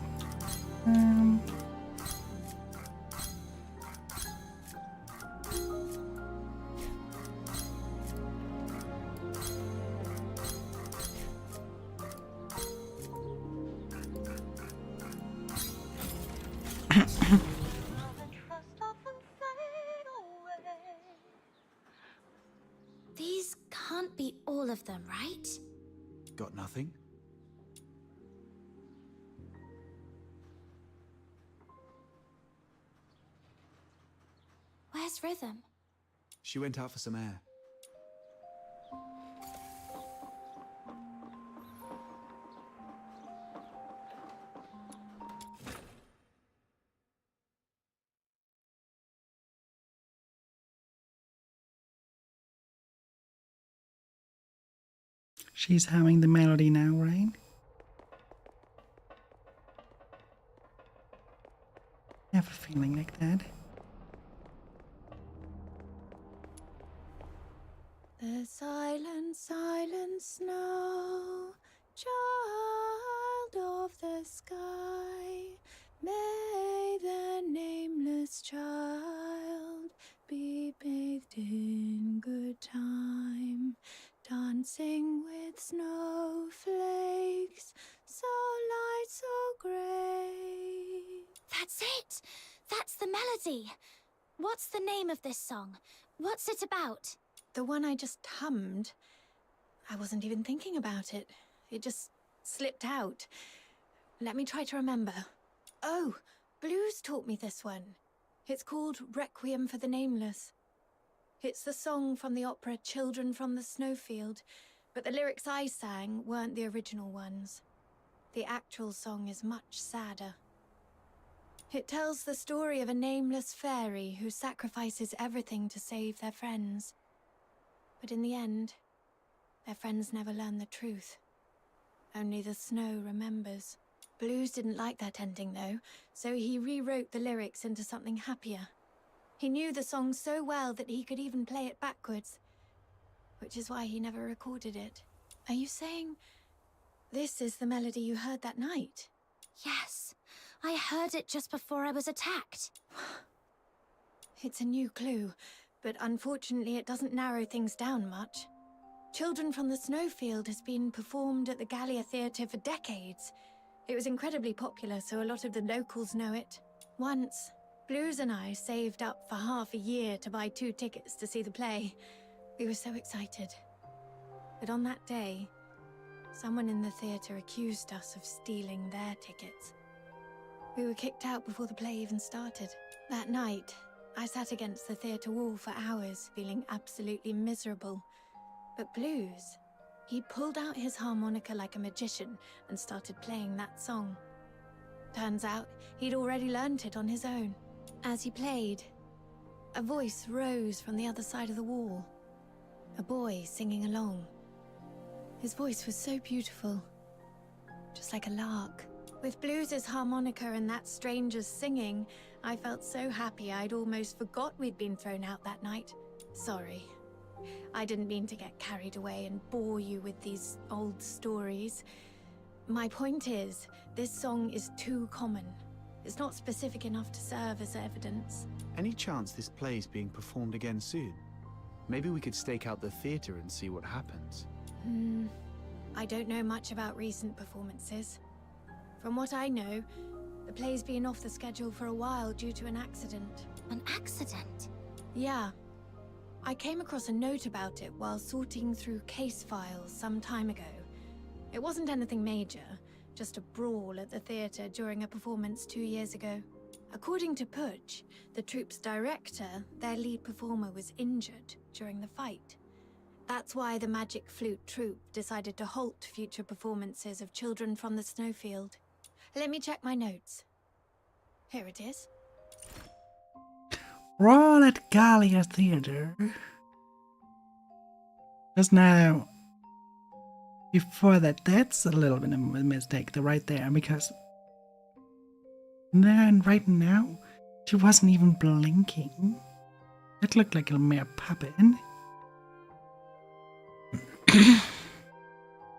These can't be all of them, right? Got nothing? Where's Rhythm? She went out for some air. She's humming the melody now, right? I have a feeling like that. The silent, silent snow, child of the sky, may the nameless child be bathed in good time, dancing with snowflakes, so light, so grey. That's it! That's the melody! What's the name of this song? What's it about? The one I just hummed. I wasn't even thinking about it. It just slipped out. Let me try to remember. Oh, Blues taught me this one. It's called Requiem for the Nameless. It's the song from the opera Children from the Snowfield, but the lyrics I sang weren't the original ones. The actual song is much sadder. It tells the story of a nameless fairy who sacrifices everything to save their friends. But in the end, their friends never learn the truth. Only the snow remembers. Blues didn't like that ending though, so he rewrote the lyrics into something happier. He knew the song so well that he could even play it backwards, which is why he never recorded it. Are you saying this is the melody you heard that night? Yes, I heard it just before I was attacked. It's a new clue, but unfortunately it doesn't narrow things down much. Children from the Snowfield has been performed at the Gallia Theatre for decades. It was incredibly popular, so a lot of the locals know it. Once, Blues and I saved up for half a year to buy 2 tickets to see the play. We were so excited. But on that day, someone in the theatre accused us of stealing their tickets. We were kicked out before the play even started. That night, I sat against the theatre wall for hours, feeling absolutely miserable. But Blues, He pulled out his harmonica like a magician and started playing that song. Turns out, he'd already learnt it on his own. As he played, a voice rose from the other side of the wall. A boy singing along. His voice was so beautiful, just like a lark. With Blues' harmonica and that stranger's singing, I felt so happy I'd almost forgot we'd been thrown out that night. Sorry. I didn't mean to get carried away and bore you with these old stories. My point is, this song is too common. It's not specific enough to serve as evidence. Any chance this play's being performed again soon? Maybe we could stake out the theater and see what happens. I don't know much about recent performances. From what I know, the play's been off the schedule for a while due to an accident. An accident? Yeah. I came across a note about it while sorting through case files some time ago. It wasn't anything major, just a brawl at the theater during a performance 2 years ago. According to Putsch, the troupe's director, their lead performer, was injured during the fight. That's why the Magic Flute troupe decided to halt future performances of Children from the Snowfield. Let me check my notes. Here it is. We're all at Gallia Theatre. Just now, before that, that's a little bit of a mistake right there, because then right now, she wasn't even blinking. It looked like a mere puppet.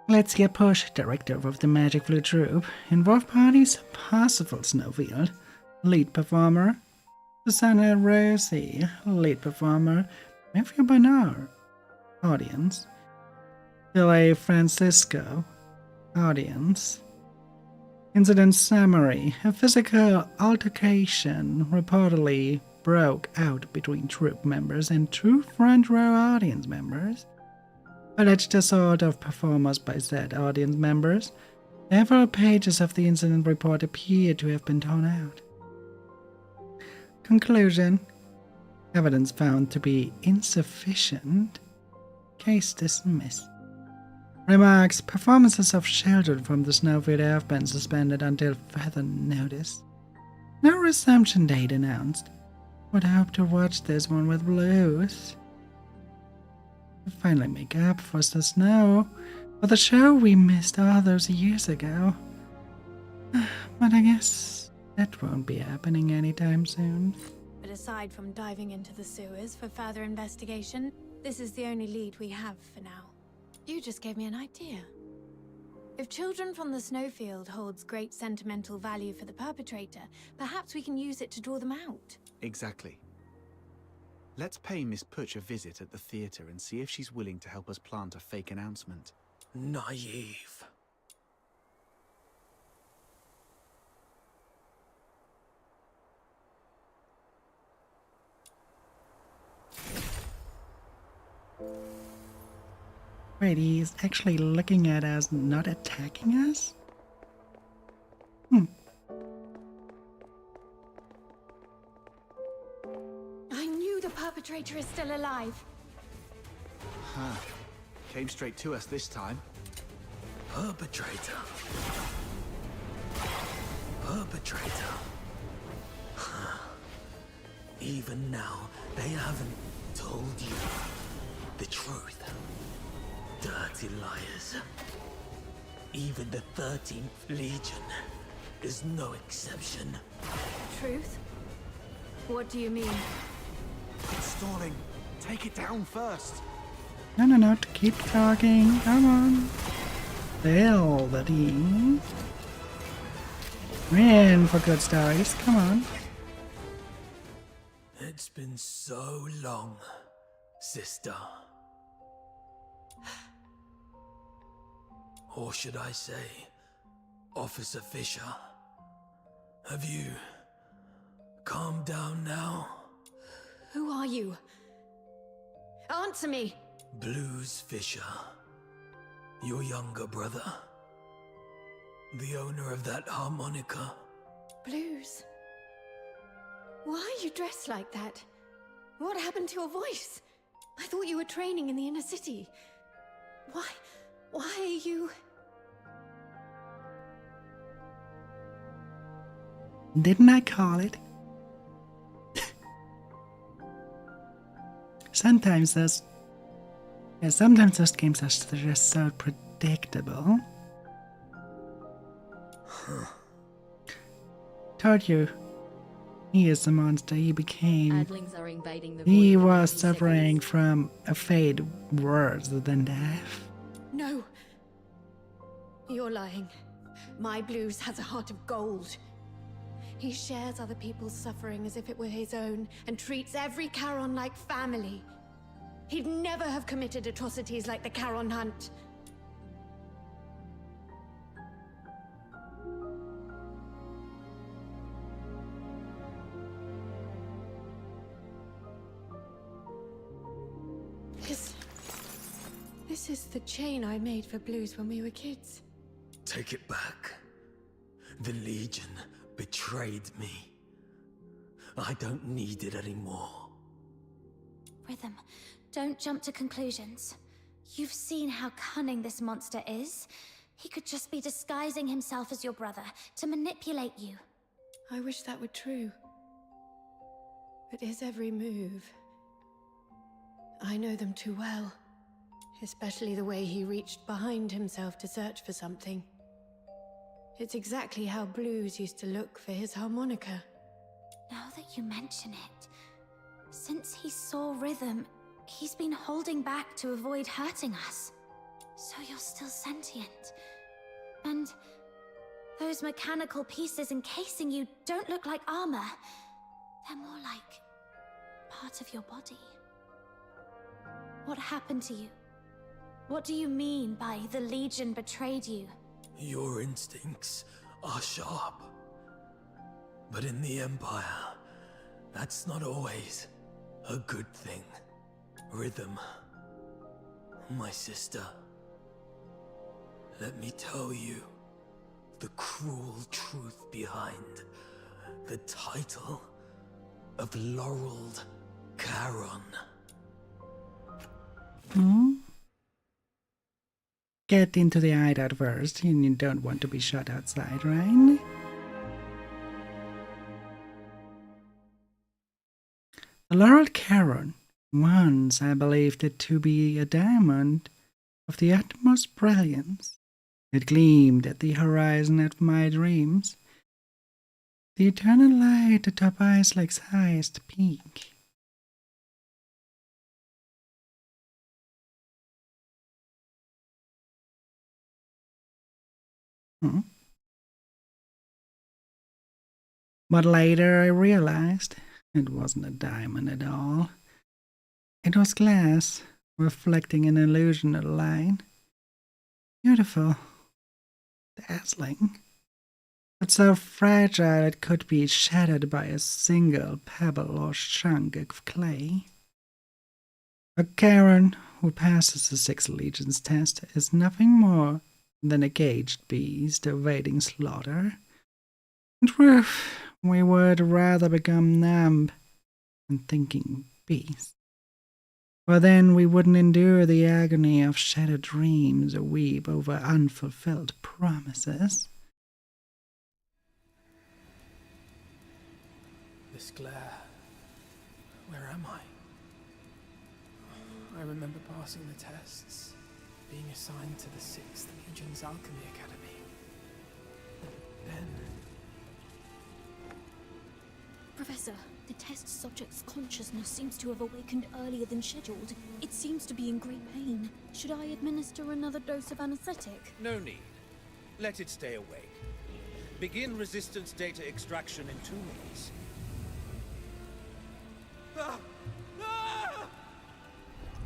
Let's get Putsch, director of the Magic Flute troupe, involved parties Parsifal Snowfield, lead performer, Susanna Rosie, lead performer, Matthew Bernard, audience, Billy Francisco, audience. Incident summary: a physical altercation reportedly broke out between troupe members and 2 front row audience members. Alleged assault of performers by said audience members. Several pages of the incident report appear to have been torn out. Conclusion: evidence found to be insufficient. Case dismissed. Remarks: performances of children from the Snowfield have been suspended until further notice. No resumption date announced. Would hope to watch this one with Blues. To finally make up for the snow, for the show we missed all those years ago. But I guess that won't be happening anytime soon. But aside from diving into the sewers for further investigation, this is the only lead we have for now. You just gave me an idea. If Children from the Snowfield holds great sentimental value for the perpetrator, perhaps we can use it to draw them out. Exactly. Let's pay Miss Putsch a visit at the theater and see if she's willing to help us plant a fake announcement. Naive. Wait, he's actually looking at us, not attacking us? I knew the perpetrator is still alive. Huh. Came straight to us this time. Perpetrator. Perpetrator. Even now, they haven't told you the truth. Dirty liars. Even the 13th Legion is no exception. Truth? What do you mean? It's stalling. Take it down first. No, keep talking. Come on. Fill the team. We're in for good stories. Come on. It's been so long, sister. Or should I say, Officer Fisher? Have you calmed down now? Who are you? Answer me! Blues Fisher. Your younger brother. The owner of that harmonica. Blues? Why are you dressed like that? What happened to your voice? I thought you were training in the inner city. Why are you... Didn't I call it? Sometimes those games are just so predictable. Told you, he is the monster he became. Adlings are invading the He void in was 90 suffering seconds. from a fate worse than death. No. You're lying. My Blues has a heart of gold. He shares other people's suffering as if it were his own, and treats every Charon like family. He'd never have committed atrocities like the Charon Hunt. This is the chain I made for Blues when we were kids. Take it back. The Legion betrayed me. I don't need it anymore. Rhythm, don't jump to conclusions. You've seen how cunning this monster is. He could just be disguising himself as your brother to manipulate you. I wish that were true. But his every move... I know them too well. Especially the way he reached behind himself to search for something. It's exactly how Blues used to look for his harmonica. Now that you mention it, since he saw Rhythm, he's been holding back to avoid hurting us. So you're still sentient. And those mechanical pieces encasing you don't look like armor. They're more like part of your body. What happened to you? What do you mean by the Legion betrayed you? Your instincts are sharp. But in the Empire, that's not always a good thing. Rhythm, my sister, let me tell you the cruel truth behind the title of Laureled Charon. Get into the hideout first, and you don't want to be shot outside, right? The Laureled Charon, once I believed it to be a diamond of the utmost brilliance. It gleamed at the horizon of my dreams, the eternal light atop Ice Lake's highest peak. But later I realized it wasn't a diamond at all. It was glass, reflecting an illusional light. Beautiful, dazzling, but so fragile it could be shattered by a single pebble or chunk of clay. A Charon who passes the 6 Legions test is nothing more than a caged beast awaiting slaughter. In truth, we would rather become numb than thinking beasts. For then we wouldn't endure the agony of shattered dreams or weep over unfulfilled promises. This glare. Where am I? I remember passing the tests, being assigned to the 6th Legion's Alchemy Academy. Then... Professor, the test subject's consciousness seems to have awakened earlier than scheduled. It seems to be in great pain. Should I administer another dose of anesthetic? No need. Let it stay awake. Begin resistance data extraction in 2 minutes.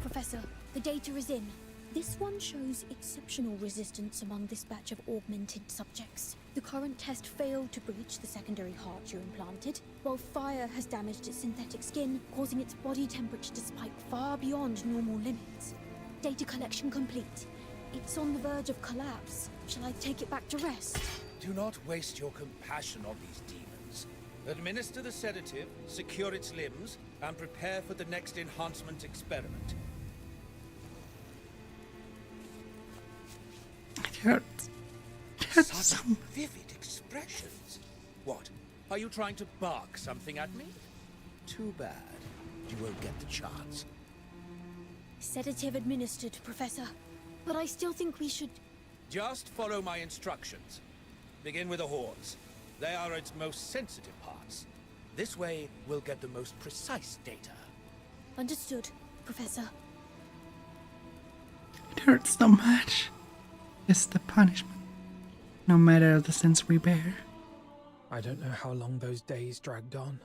Professor, the data is in. This one shows exceptional resistance among this batch of augmented subjects. The current test failed to breach the secondary heart you implanted, while fire has damaged its synthetic skin, causing its body temperature to spike far beyond normal limits. Data collection complete. It's on the verge of collapse. Shall I take it back to rest? Do not waste your compassion on these demons. Administer the sedative, secure its limbs, and prepare for the next enhancement experiment. hurts. It hurts so Such vivid expressions. What? Are you trying to bark something at me? Too bad. You won't get the chance. Sedative administered, Professor. But I still think we should... Just follow my instructions. Begin with the horns. They are its most sensitive parts. This way, we'll get the most precise data. Understood, Professor. It hurts so much. It's the punishment, no matter the sins we bear. I don't know how long those days dragged on.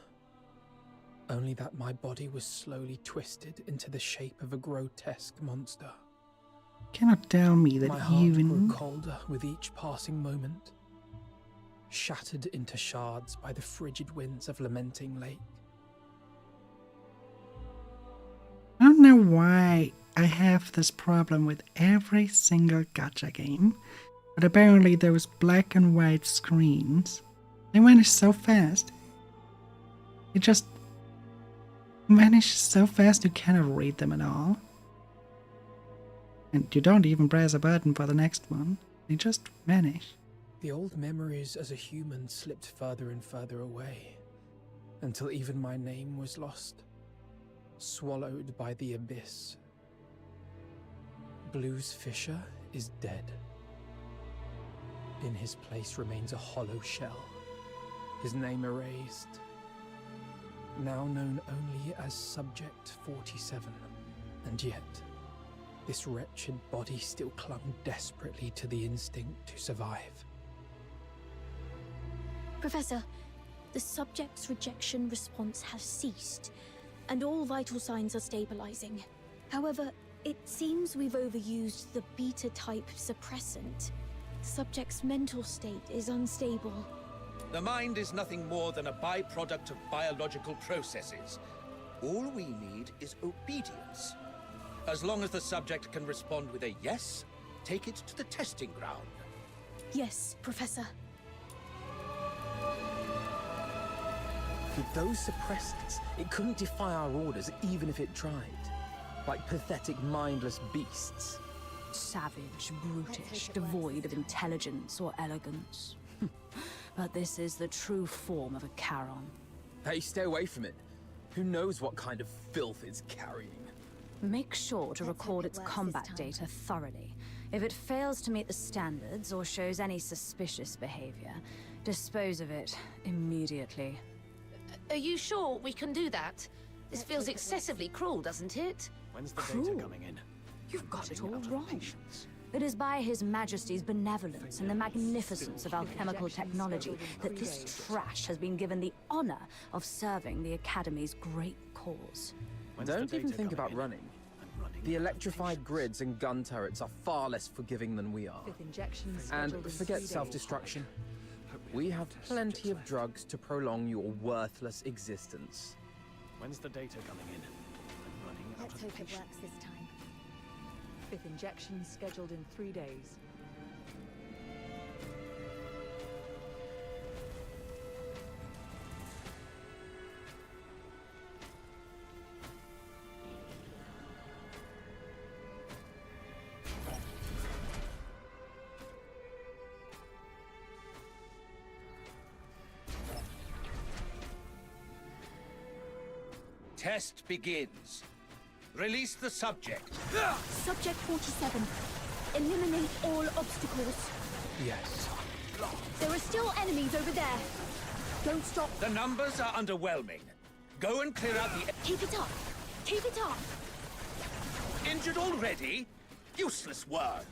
Only that my body was slowly twisted into the shape of a grotesque monster. Cannot tell me that My heart even grew colder with each passing moment, shattered into shards by the frigid winds of Lamenting Lake. I don't know why I have this problem with every single gacha game, but apparently those black and white screens, they vanish so fast. They just vanish so fast you cannot read them at all. And you don't even press a button for the next one. They just vanish. The old memories as a human slipped further and further away, until even my name was lost, swallowed by the abyss. Blues Fisher is dead. In his place remains a hollow shell, his name erased, now known only as Subject 47, and yet this wretched body still clung desperately to the instinct to survive. Professor, the subject's rejection response has ceased, and all vital signs are stabilizing. However, it seems we've overused the beta-type suppressant. The subject's mental state is unstable. The mind is nothing more than a byproduct of biological processes. All we need is obedience. As long as the subject can respond with a yes, take it to the testing ground. Yes, Professor. With those suppressants, it couldn't defy our orders even if it tried. Like pathetic, mindless beasts. Savage, brutish, devoid of intelligence or elegance. But this is the true form of a Charon. Hey, stay away from it. Who knows what kind of filth it's carrying? Make sure to record its combat data thoroughly. If it fails to meet the standards or shows any suspicious behavior, dispose of it immediately. Are you sure we can do that? This feels excessively cruel, doesn't it? When's the Cruel? data coming in? You've got it all wrong. It is by His Majesty's benevolence and the magnificence of alchemical technology that this trash has been given the honor of serving the Academy's great cause. Don't even think about running. The electrified grids and gun turrets are far less forgiving than we are. And forget self-destruction. We have plenty of drugs to prolong your worthless existence. When's the data coming in? I'm running out Let's of hope it patience. works this time. Fifth injection scheduled in 3 days. Test begins. Release the subject. Subject 47. Eliminate all obstacles. Yes. There are still enemies over there. Don't stop. The numbers are underwhelming. Go and clear out the... Keep it up. Keep it up. Injured already? Useless worm.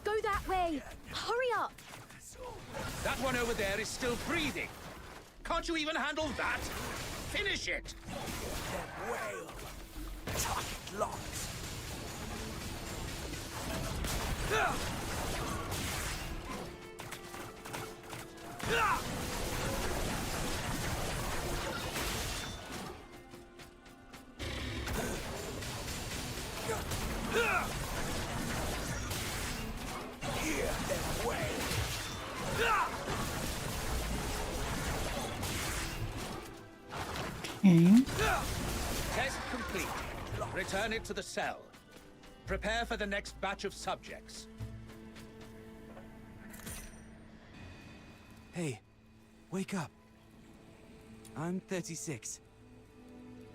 Go that way. Hurry up. That one over there is still breathing. Can't you even handle that? Finish it! Target locked. Test complete. Return it to the cell. Prepare for the next batch of subjects. Hey, wake up. I'm 36.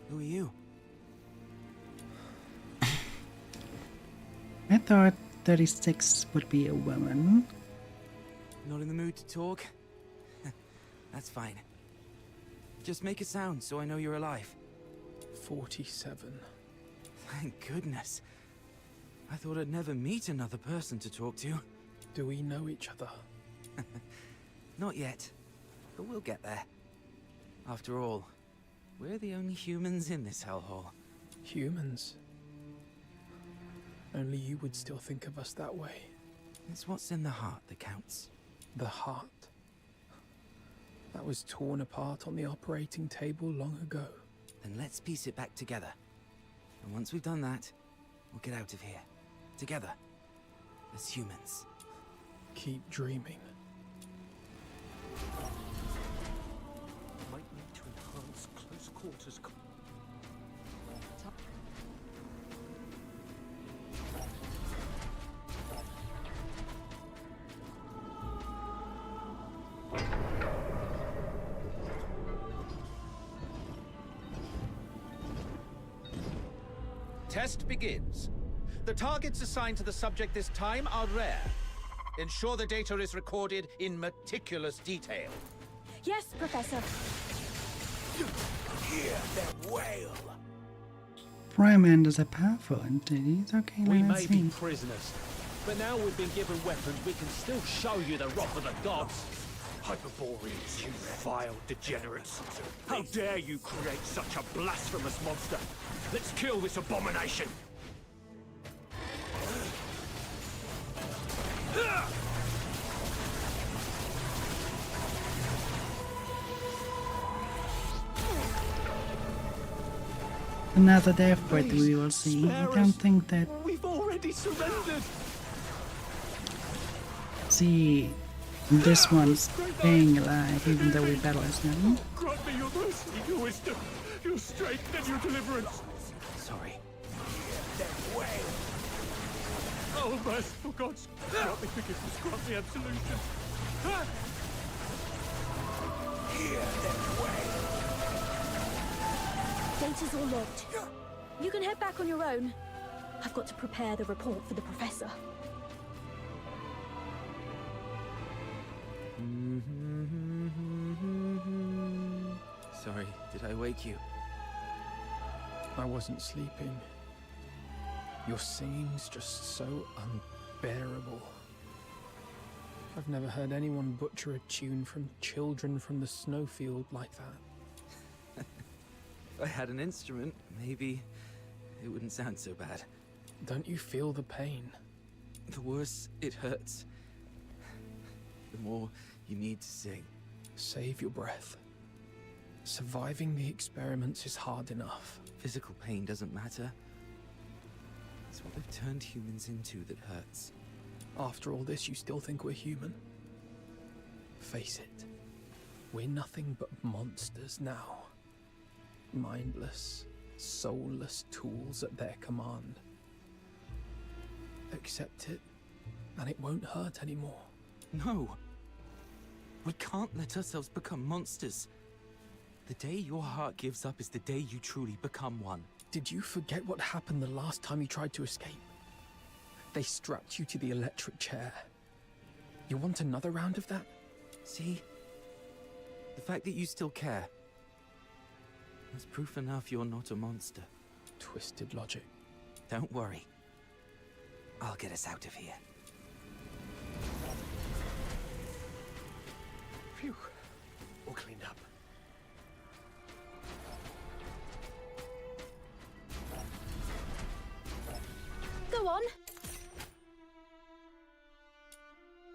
Who are you? I thought 36 would be a woman. Not in the mood to talk? That's fine. Just make a sound so I know you're alive. 47. Thank goodness. I thought I'd never meet another person to talk to. Do we know each other? Not yet, but we'll get there. After all, we're the only humans in this hellhole. Humans? Only you would still think of us that way. It's what's in the heart that counts. The heart? That was torn apart on the operating table long ago. Then let's piece it back together. And once we've done that, we'll get out of here. Together. As humans. Keep dreaming. Might need to enhance close quarters. Test begins. The targets assigned to the subject this time are rare. Ensure the data is recorded in meticulous detail. Yes, Professor. Hear them wail. Frymand is a powerful entity. Okay, We let's may see. be prisoners, but now we've been given weapons, we can still show you the wrath of the gods. Hyperboreans, you vile degenerates. How dare you create such a blasphemous monster? Let's kill this abomination! Another death breath we will see. I don't think that. We've already surrendered! See, this one's staying alive even though we battle as him. Grant me your mercy, your wisdom, your strength, and your deliverance! Sorry. Oh, merciful gods! Grant me forgiveness, grant me absolution! Data's all logged. You can head back on your own. I've got to prepare the report for the Professor. Sorry, did I wake you? I wasn't sleeping. Your singing's just so unbearable. I've never heard anyone butcher a tune from Children from the Snowfield like that. If I had an instrument, maybe it wouldn't sound so bad. Don't you feel the pain? The worse it hurts, the more you need to sing. Save your breath. Surviving the experiments is hard enough. Physical pain doesn't matter. It's what they've turned humans into that hurts. After all this, you still think we're human? Face it. We're nothing but monsters now. Mindless, soulless tools at their command. Accept it, and it won't hurt anymore. No! We can't let ourselves become monsters. The day your heart gives up is the day you truly become one. Did you forget what happened the last time you tried to escape? They strapped you to the electric chair. You want another round of that? See? The fact that you still care. That's proof enough you're not a monster. Twisted logic. Don't worry. I'll get us out of here. Phew. All cleaned up. Go on.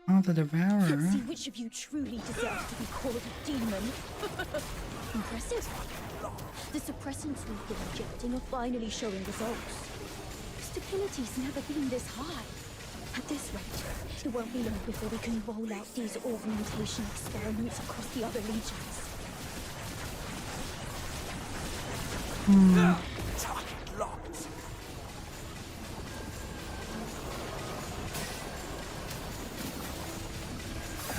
Oh, the Devourer. Let's see which of you truly deserves to be called a demon. Impressive. The suppressants we've been injecting are finally showing results. Stability's never been this high. At this rate, it won't be long before we can roll out these augmentation experiments across the other legions. Target locked.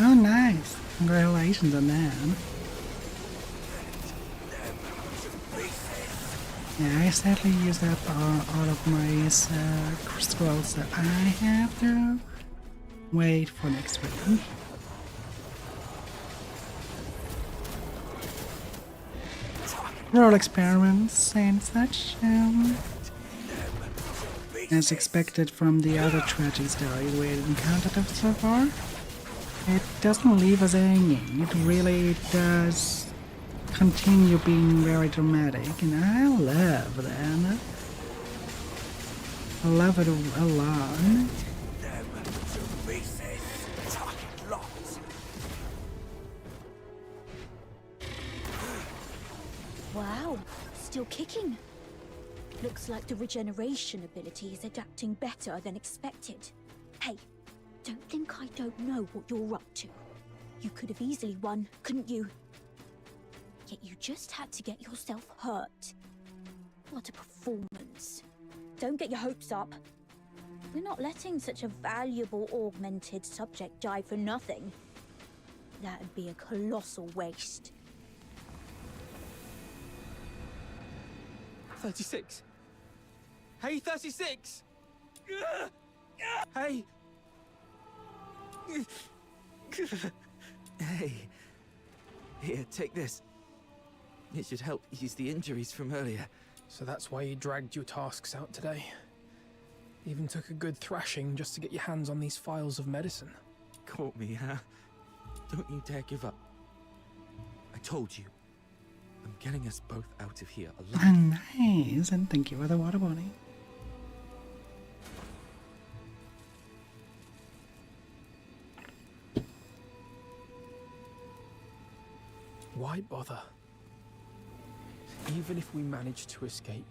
Oh, nice. Congratulations on that. Yeah, I sadly used up all of my scrolls, so I have to wait for next week. Roll experiments and such. As expected from the other tragic stories we had encountered so far, it doesn't leave us hanging. It really does continue being very dramatic, and I love that. I love it a lot. Wow, still kicking. Looks like the regeneration ability is adapting better than expected. Hey, don't think I don't know what you're up to. You could have easily won, couldn't you? Yet you just had to get yourself hurt. What a performance. Don't get your hopes up. We're not letting such a valuable augmented subject die for nothing. That'd be a colossal waste. 36. Hey, 36! Hey! Hey. Here, take this. It should help ease the injuries from earlier. So that's why you dragged your tasks out today. Even took a good thrashing just to get your hands on these files of medicine. Caught me, huh? Don't you dare give up. I told you. I'm getting us both out of here alive. Nice, and thank you for the water bottle. Why bother? Even if we manage to escape,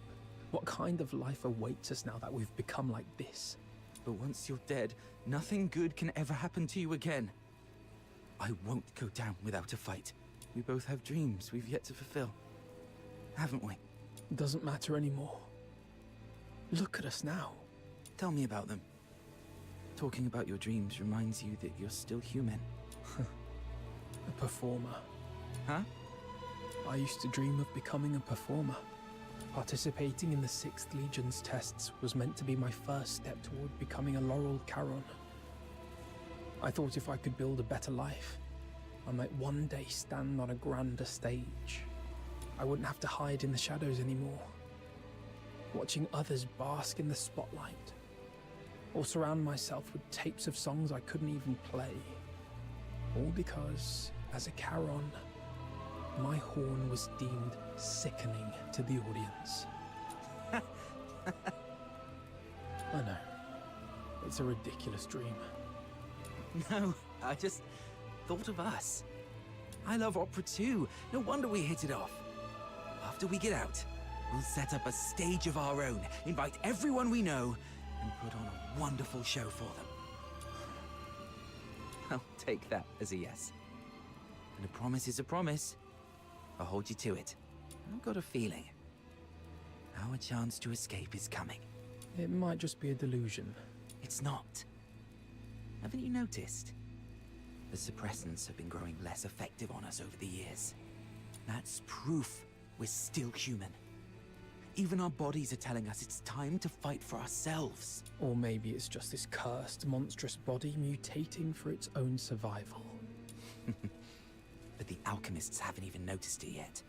what kind of life awaits us now that we've become like this? But once you're dead, nothing good can ever happen to you again. I won't go down without a fight. We both have dreams we've yet to fulfill, haven't we? Doesn't matter anymore. Look at us now. Tell me about them. Talking about your dreams reminds you that you're still human. A performer. Huh? I used to dream of becoming a performer. Participating in the 6th Legion's tests was meant to be my first step toward becoming a Laurel Charon. I thought if I could build a better life, I might one day stand on a grander stage. I wouldn't have to hide in the shadows anymore, watching others bask in the spotlight, or surround myself with tapes of songs I couldn't even play. All because, as a Charon, my horn was deemed sickening to the audience. I know. It's a ridiculous dream. No, I just thought of us. I love opera too. No wonder we hit it off. After we get out, we'll set up a stage of our own, invite everyone we know, and put on a wonderful show for them. I'll take that as a yes. And a promise is a promise. I'll hold you to it. I've got a feeling our chance to escape is coming. It might just be a delusion. It's not. Haven't you noticed? The suppressants have been growing less effective on us over the years. That's proof we're still human. Even our bodies are telling us it's time to fight for ourselves. Or maybe it's just this cursed, monstrous body mutating for its own survival. But the alchemists haven't even noticed it yet.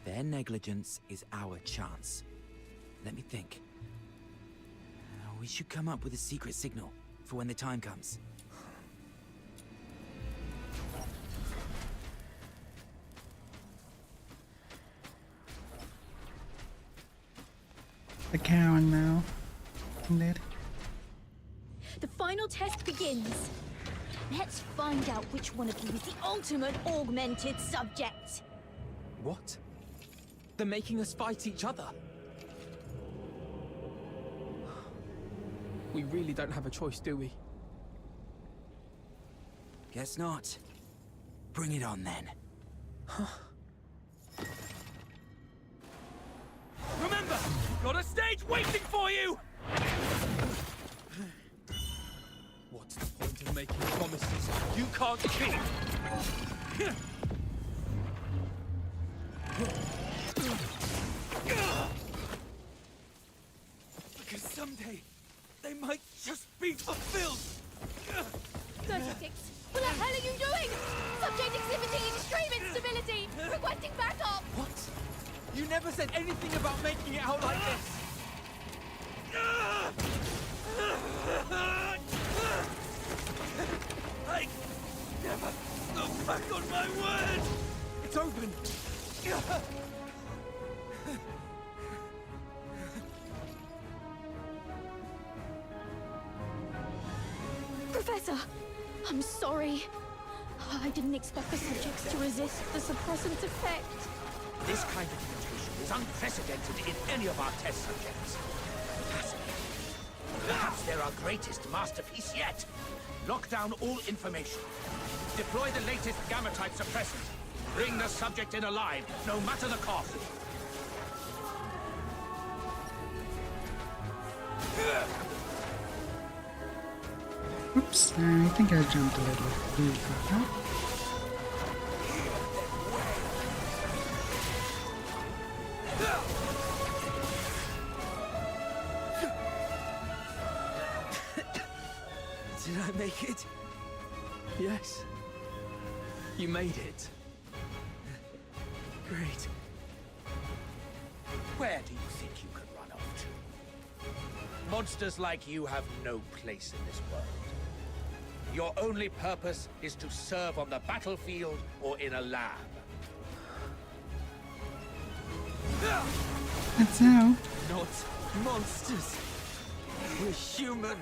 Their negligence is our chance. Let me think. We should come up with a secret signal for when the time comes. The Charon now. Indeed. The final test begins. Let's find out which one of you is the ultimate augmented subject. What? They're making us fight each other. We really don't have a choice, do we? Guess not. Bring it on then. Remember, you've got a stage waiting for you! What's the point of making promises you can't keep? Because someday, they might just be fulfilled! 36! What the hell are you doing? Subject exhibiting extreme instability! Requesting backup! What? You never said anything about making it out like this! I never look back on my word! It's open! Professor, I'm sorry. I didn't expect the subjects to resist the suppressant's effect. This kind of mutation is unprecedented in any of our test subjects. Fascinating. Perhaps they're our greatest masterpiece yet. Lock down all information. Deploy the latest gamma-type suppressant. Bring the subject in alive, no matter the cost. Oops, I think I jumped a little too far. Did I make it? Yes. You made it. Great. Where do you think you could run off to? Monsters like you have no place in this world. Your only purpose is to serve on the battlefield or in a lab. That's how. Not monsters. We're human.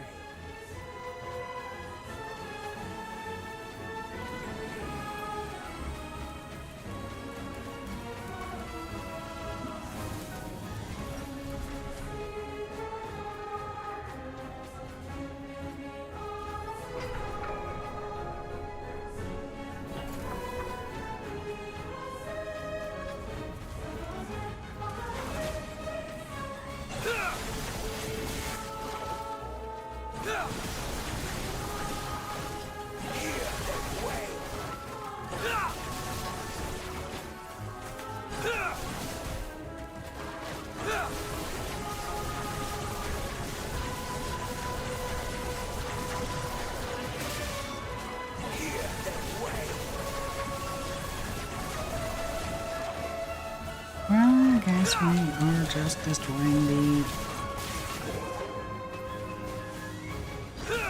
Well, I guess we are just destroying the...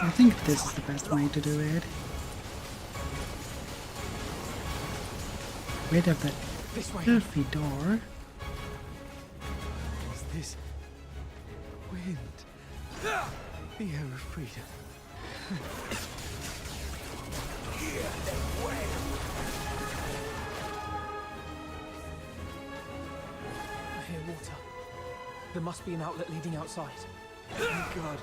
I think this is the best way to do it. Rid of that filthy door. Is this wind? The air of freedom. I hear water. There must be an outlet leading outside. Thank God.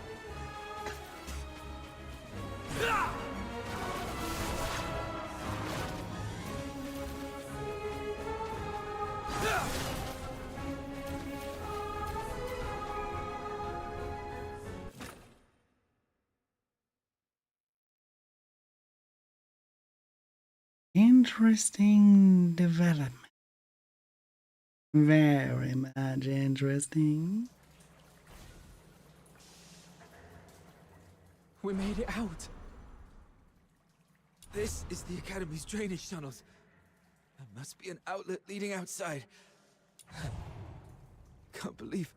Interesting development. Very much interesting. We made it out. This is the Academy's drainage tunnels. There must be an outlet leading outside. Can't believe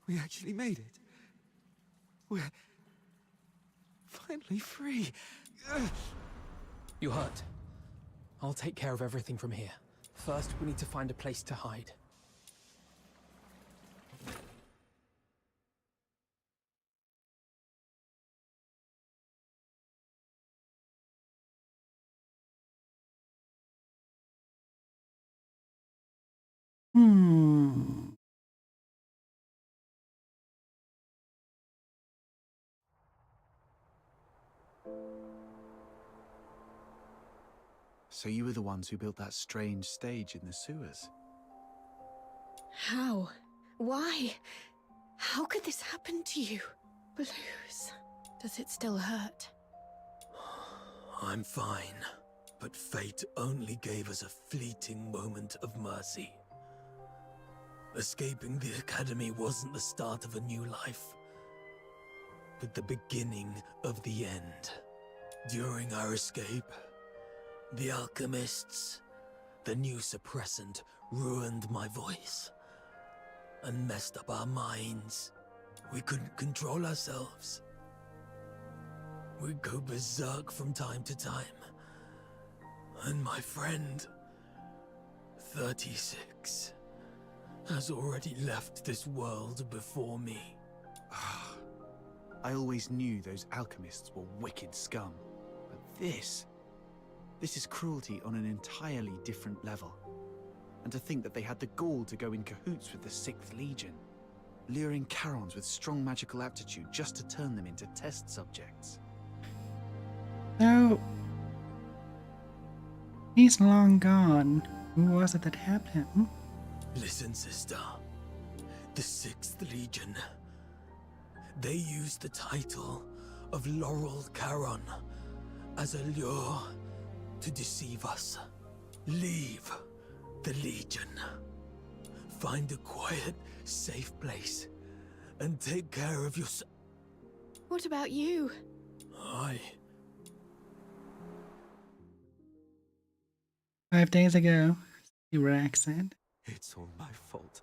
we actually made it. We're finally free. You hurt. I'll take care of everything from here. First, we need to find a place to hide. So you were the ones who built that strange stage in the sewers? How? Why? How could this happen to you? Blues. Does it still hurt? I'm fine. But fate only gave us a fleeting moment of mercy. Escaping the Academy wasn't the start of a new life, but the beginning of the end. During our escape, the alchemists, the new suppressant, ruined my voice and messed up our minds. We couldn't control ourselves. We'd go berserk from time to time. And my friend, 36, has already left this world before me. I always knew those alchemists were wicked scum. But this is cruelty on an entirely different level. And to think that they had the gall to go in cahoots with the 6th Legion, luring Charons with strong magical aptitude just to turn them into test subjects. So, he's long gone. Who was it that helped him? Listen, sister. The 6th Legion. They used the title of Laurel Charon as a lure to deceive us. Leave the Legion. Find a quiet, safe place and take care of yourself. What about you? 5 days ago, Urax said. It's all my fault.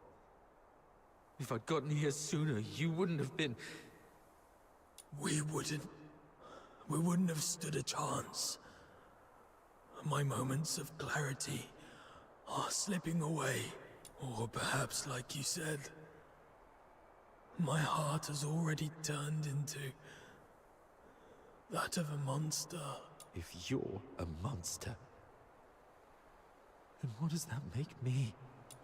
If I'd gotten here sooner, you wouldn't have been... We wouldn't have stood a chance. My moments of clarity are slipping away. Or perhaps, like you said, my heart has already turned into that of a monster. If you're a monster, then what does that make me?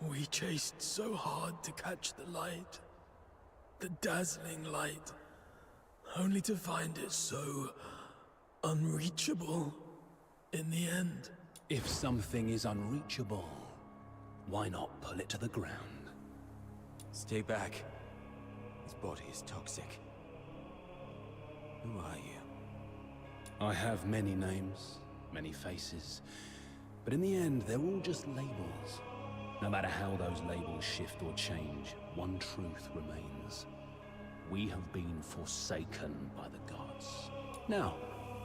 We chased so hard to catch the light. The dazzling light. Only to find it so unreachable in the end. If something is unreachable, why not pull it to the ground? Stay back. His body is toxic. Who are you? I have many names, many faces, but in the end, they're all just labels. No matter how those labels shift or change, one truth remains. We have been forsaken by the gods. Now,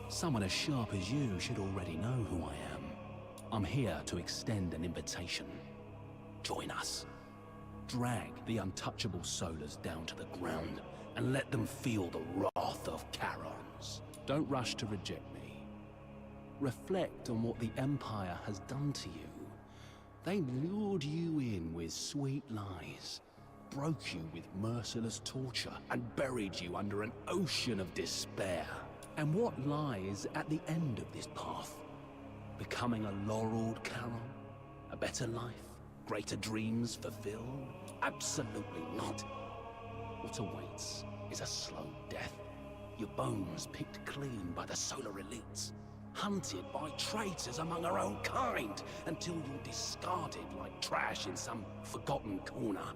someone as sharp as you should already know who I am. I'm here to extend an invitation. Join us. Drag the untouchable Solars down to the ground and let them feel the wrath of Charons. Don't rush to reject me. Reflect on what the Empire has done to you. They lured you in with sweet lies, broke you with merciless torture, and buried you under an ocean of despair. And what lies at the end of this path? Becoming a laureled Charon? A better life? Greater dreams fulfilled? Absolutely not. What awaits is a slow death. Your bones picked clean by the Solar elites. Hunted by traitors among our own kind, until you're discarded like trash in some forgotten corner.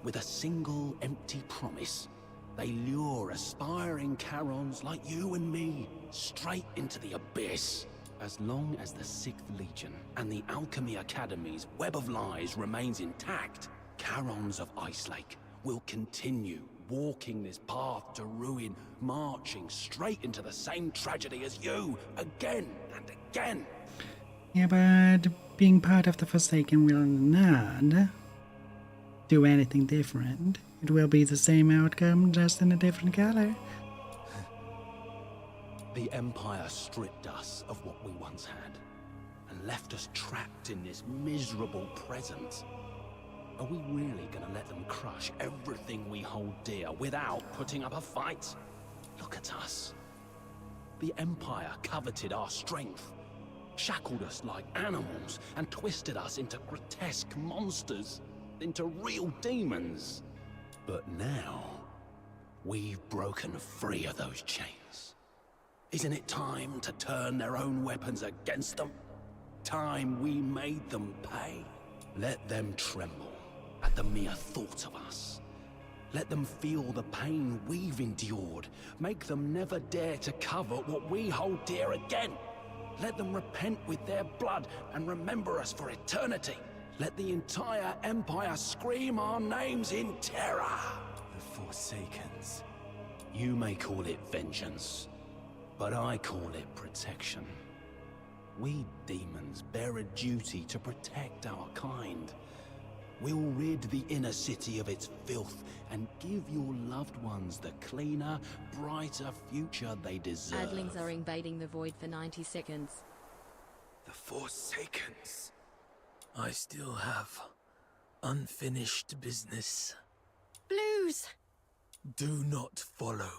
With a single empty promise, they lure aspiring Charons like you and me straight into the abyss. As long as the 6th Legion and the Alchemy Academy's web of lies remains intact, Charons of Icelake will continue walking this path to ruin, marching straight into the same tragedy as you, again and again. Yeah, but being part of the Forsaken will not do anything different. It will be the same outcome, just in a different color. The Empire stripped us of what we once had, and left us trapped in this miserable present. Are we really gonna let them crush everything we hold dear without putting up a fight? Look at us. The Empire coveted our strength, shackled us like animals, and twisted us into grotesque monsters, into real demons. But now, we've broken free of those chains. Isn't it time to turn their own weapons against them? Time we made them pay? Let them tremble at the mere thought of us. Let them feel the pain we've endured. Make them never dare to cover what we hold dear again. Let them repent with their blood and remember us for eternity. Let the entire Empire scream our names in terror. The Forsakens. You may call it vengeance, but I call it protection. We demons bear a duty to protect our kind. We'll rid the inner city of its filth and give your loved ones the cleaner, brighter future they deserve. Adlings are invading the void for 90 seconds. The Forsakens. I still have unfinished business. Blues! Do not follow.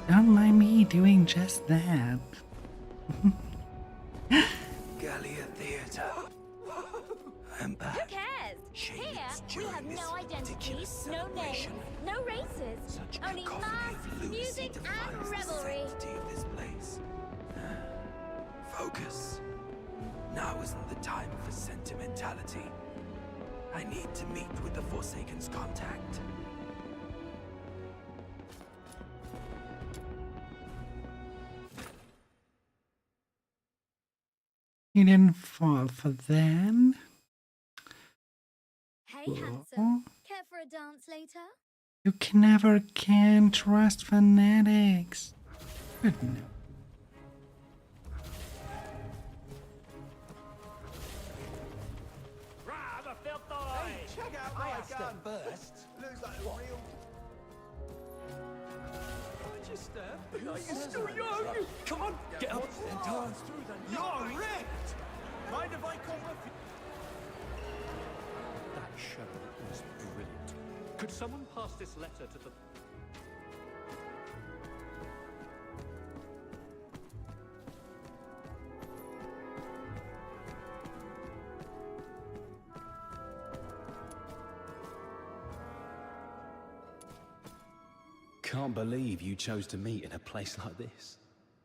Don't mind me doing just that. Gallia Theatre. I'm back. Who cares? Here, we have no identity, no name, no races, only mass, music, and revelry. Of this place. Focus. Now isn't the time for sentimentality. I need to meet with the Forsaken's contact. You didn't fall for them. Hey, Cool. handsome. Care for a dance later? You can trust fanatics. Good no. Hey, check out my gun! Burst. Looks like a real... Just you're still young! Come on, get up and dance through the night! You're wrecked! Mind if I call the... That show was brilliant. Could someone pass this letter to the... Can't believe you chose to meet in a place like this.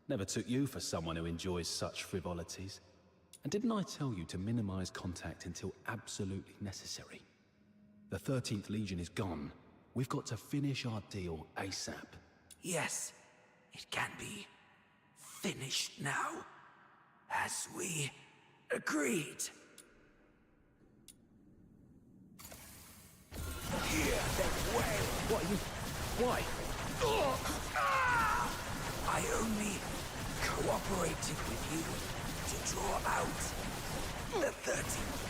Never took you for someone who enjoys such frivolities. And didn't I tell you to minimize contact until absolutely necessary? The 13th Legion is gone. We've got to finish our deal ASAP. Yes, it can be finished now, as we agreed. Hear that wail. What are you... Why? I only cooperated with you to draw out the 13th.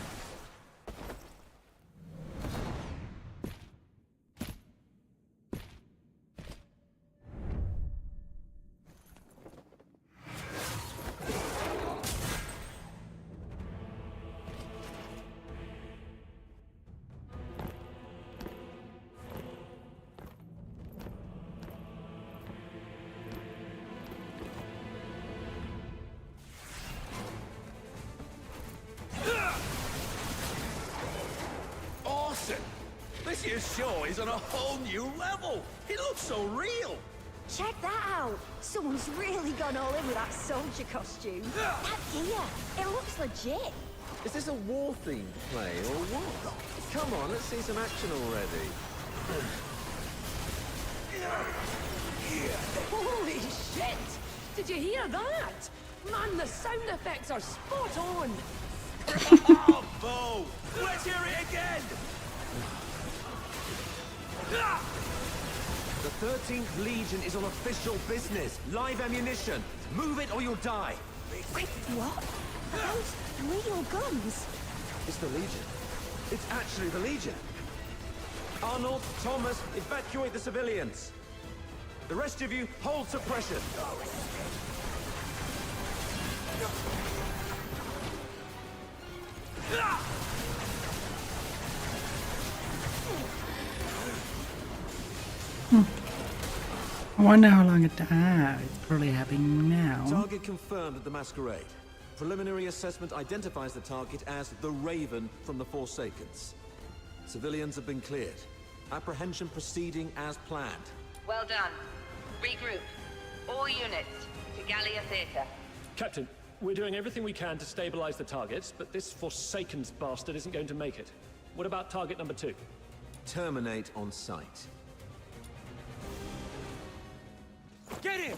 This year's show is on a whole new level. It looks so real. Check that out. Someone's really gone all in with that soldier costume. That gear, it looks legit. Is this a war-themed play or what? Come on, let's see some action already. Holy shit! Did you hear that? Man, the sound effects are spot on! Oh, Bo! Let's hear it again! The 13th Legion is on official business. Live ammunition. Move it or you'll die. Wait, what? Are those real guns? It's the Legion. It's actually the Legion. Arnold, Thomas, evacuate the civilians. The rest of you, hold suppression. I wonder how long it's probably happening now. Target confirmed at the Masquerade. Preliminary assessment identifies the target as the Raven from the Forsakens. Civilians have been cleared. Apprehension proceeding as planned. Well done. Regroup. All units to Gallia Theatre. Captain, We're doing everything we can to stabilize the targets, but this Forsaken's bastard isn't going to make it. What about target number 2? Terminate on sight. Get him!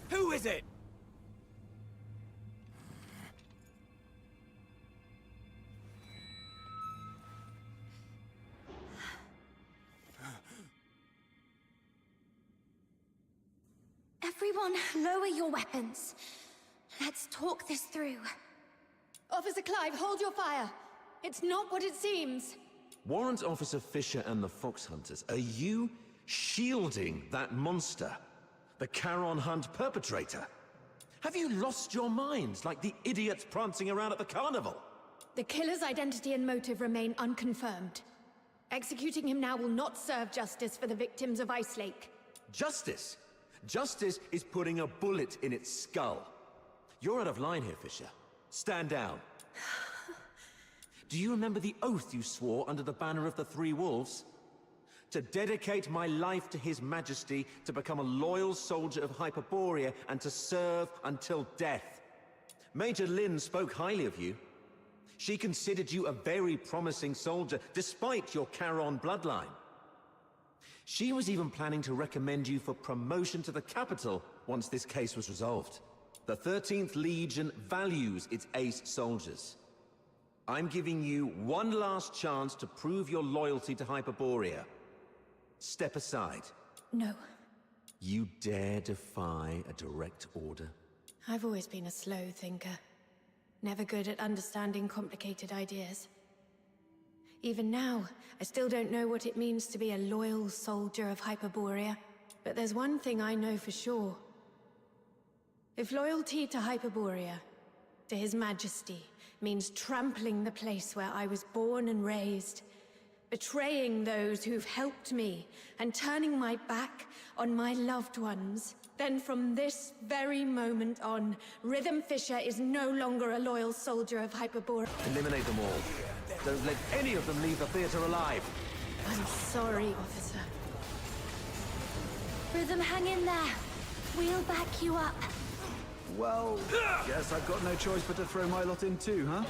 Who is it? Everyone, lower your weapons. Let's talk this through. Officer Clive, hold your fire. It's not what it seems. Warrant Officer Fisher and the Fox Hunters, are you shielding that monster? The Charon Hunt perpetrator? Have you lost your minds like the idiots prancing around at the carnival? The killer's identity and motive remain unconfirmed. Executing him now will not serve justice for the victims of Ice Lake. Justice? Justice is putting a bullet in its skull. You're out of line here, Fisher. Stand down. Do you remember the oath you swore under the banner of the Three Wolves? To dedicate my life to His Majesty, to become a loyal soldier of Hyperborea, and to serve until death. Major Lynn spoke highly of you. She considered you a very promising soldier, despite your Charon bloodline. She was even planning to recommend you for promotion to the capital once this case was resolved. The 13th Legion values its ace soldiers. I'm giving you one last chance to prove your loyalty to Hyperborea. Step aside. No. You dare defy a direct order? I've always been a slow thinker. Never good at understanding complicated ideas. Even now, I still don't know what it means to be a loyal soldier of Hyperborea. But there's one thing I know for sure. If loyalty to Hyperborea, to His Majesty, means trampling the place where I was born and raised, betraying those who've helped me, and turning my back on my loved ones, then from this very moment on, Rhythm Fisher is no longer a loyal soldier of Hyperborea. Eliminate them all. Don't let any of them leave the theater alive. I'm sorry, officer. Rhythm, hang in there. We'll back you up. Well, guess I've got no choice but to throw my lot in too, huh?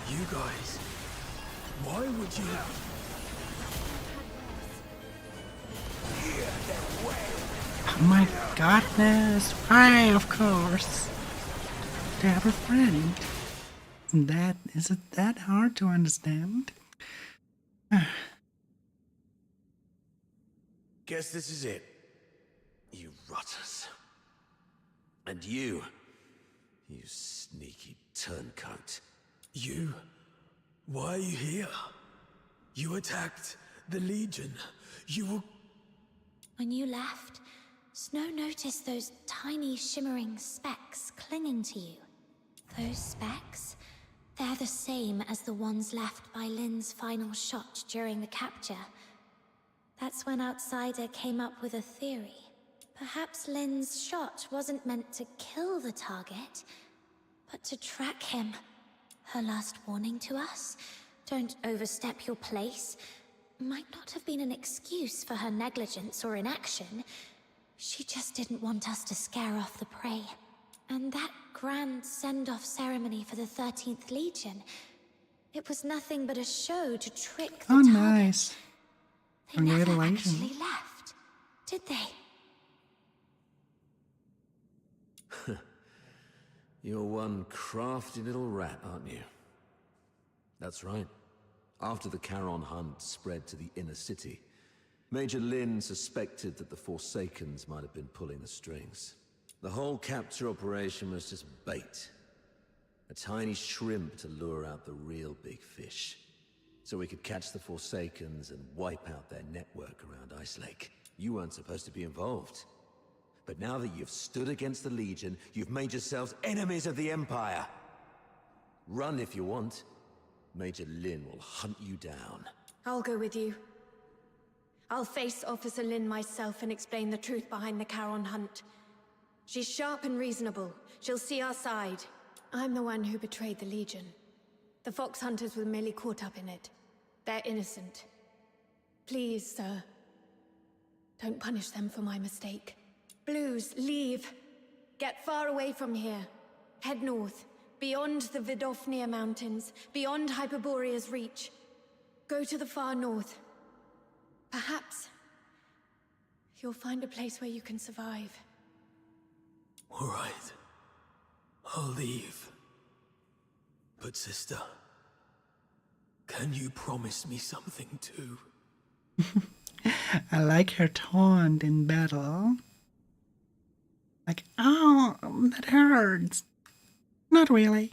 You guys, why would you... Oh my goodness, why, of course. To have a friend. Is it that hard to understand? Guess this is it. You rotters. And you sneaky turncoat. You? Why are you here? You attacked the Legion. You were... When you left, Snow noticed those tiny shimmering specks clinging to you. Those specks? They're the same as the ones left by Lynn's final shot during the capture. That's when Outsider came up with a theory. Perhaps Lynn's shot wasn't meant to kill the target, but to track him. Her last warning to us, don't overstep your place, might not have been an excuse for her negligence or inaction. She just didn't want us to scare off the prey. And that grand send-off ceremony for the 13th Legion, it was nothing but a show to trick the target. Nice. They never actually left, did they? You're one crafty little rat, aren't you? That's right. After the Charon Hunt spread to the inner city, Major Lynn suspected that the Forsakens might have been pulling the strings. The whole capture operation was just bait. A tiny shrimp to lure out the real big fish. So we could catch the Forsakens and wipe out their network around Ice Lake. You weren't supposed to be involved. But now that you've stood against the Legion, you've made yourselves enemies of the Empire. Run if you want. Major Lynn will hunt you down. I'll go with you. I'll face Officer Lynn myself and explain the truth behind the Charon Hunt. She's sharp and reasonable. She'll see our side. I'm the one who betrayed the Legion. The Fox Hunters were merely caught up in it. They're innocent. Please, sir. Don't punish them for my mistake. Blues, leave. Get far away from here. Head north, beyond the Vidofnir Mountains, beyond Hyperborea's reach. Go to the far north. Perhaps you'll find a place where you can survive. All right. I'll leave. But sister, can you promise me something too? I like her taunt in battle. Like, oh, that hurts. Not really.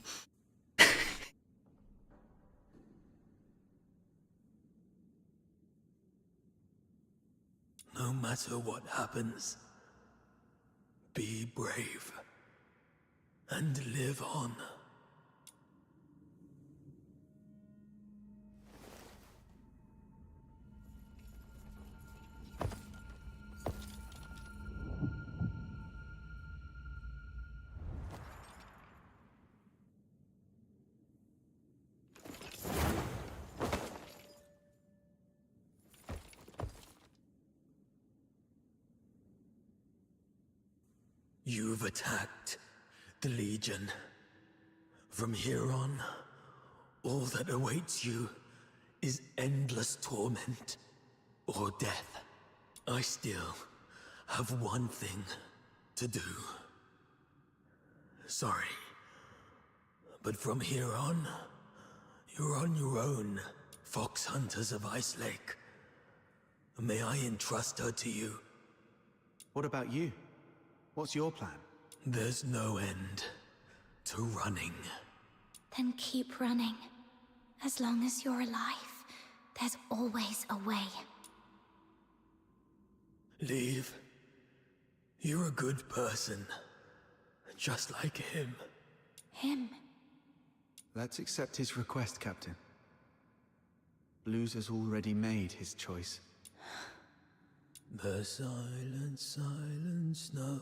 No matter what happens, be brave and live on. You've attacked the Legion. From here on, all that awaits you is endless torment or death. I still have one thing to do. Sorry, but from here on, you're on your own, Fox Hunters of Ice Lake. May I entrust her to you? What about you? What's your plan? There's no end to running. Then keep running. As long as you're alive, there's always a way. Leave. You're a good person. Just like him. Him? Let's accept his request, Captain. Blues has already made his choice. The silent, silent snow,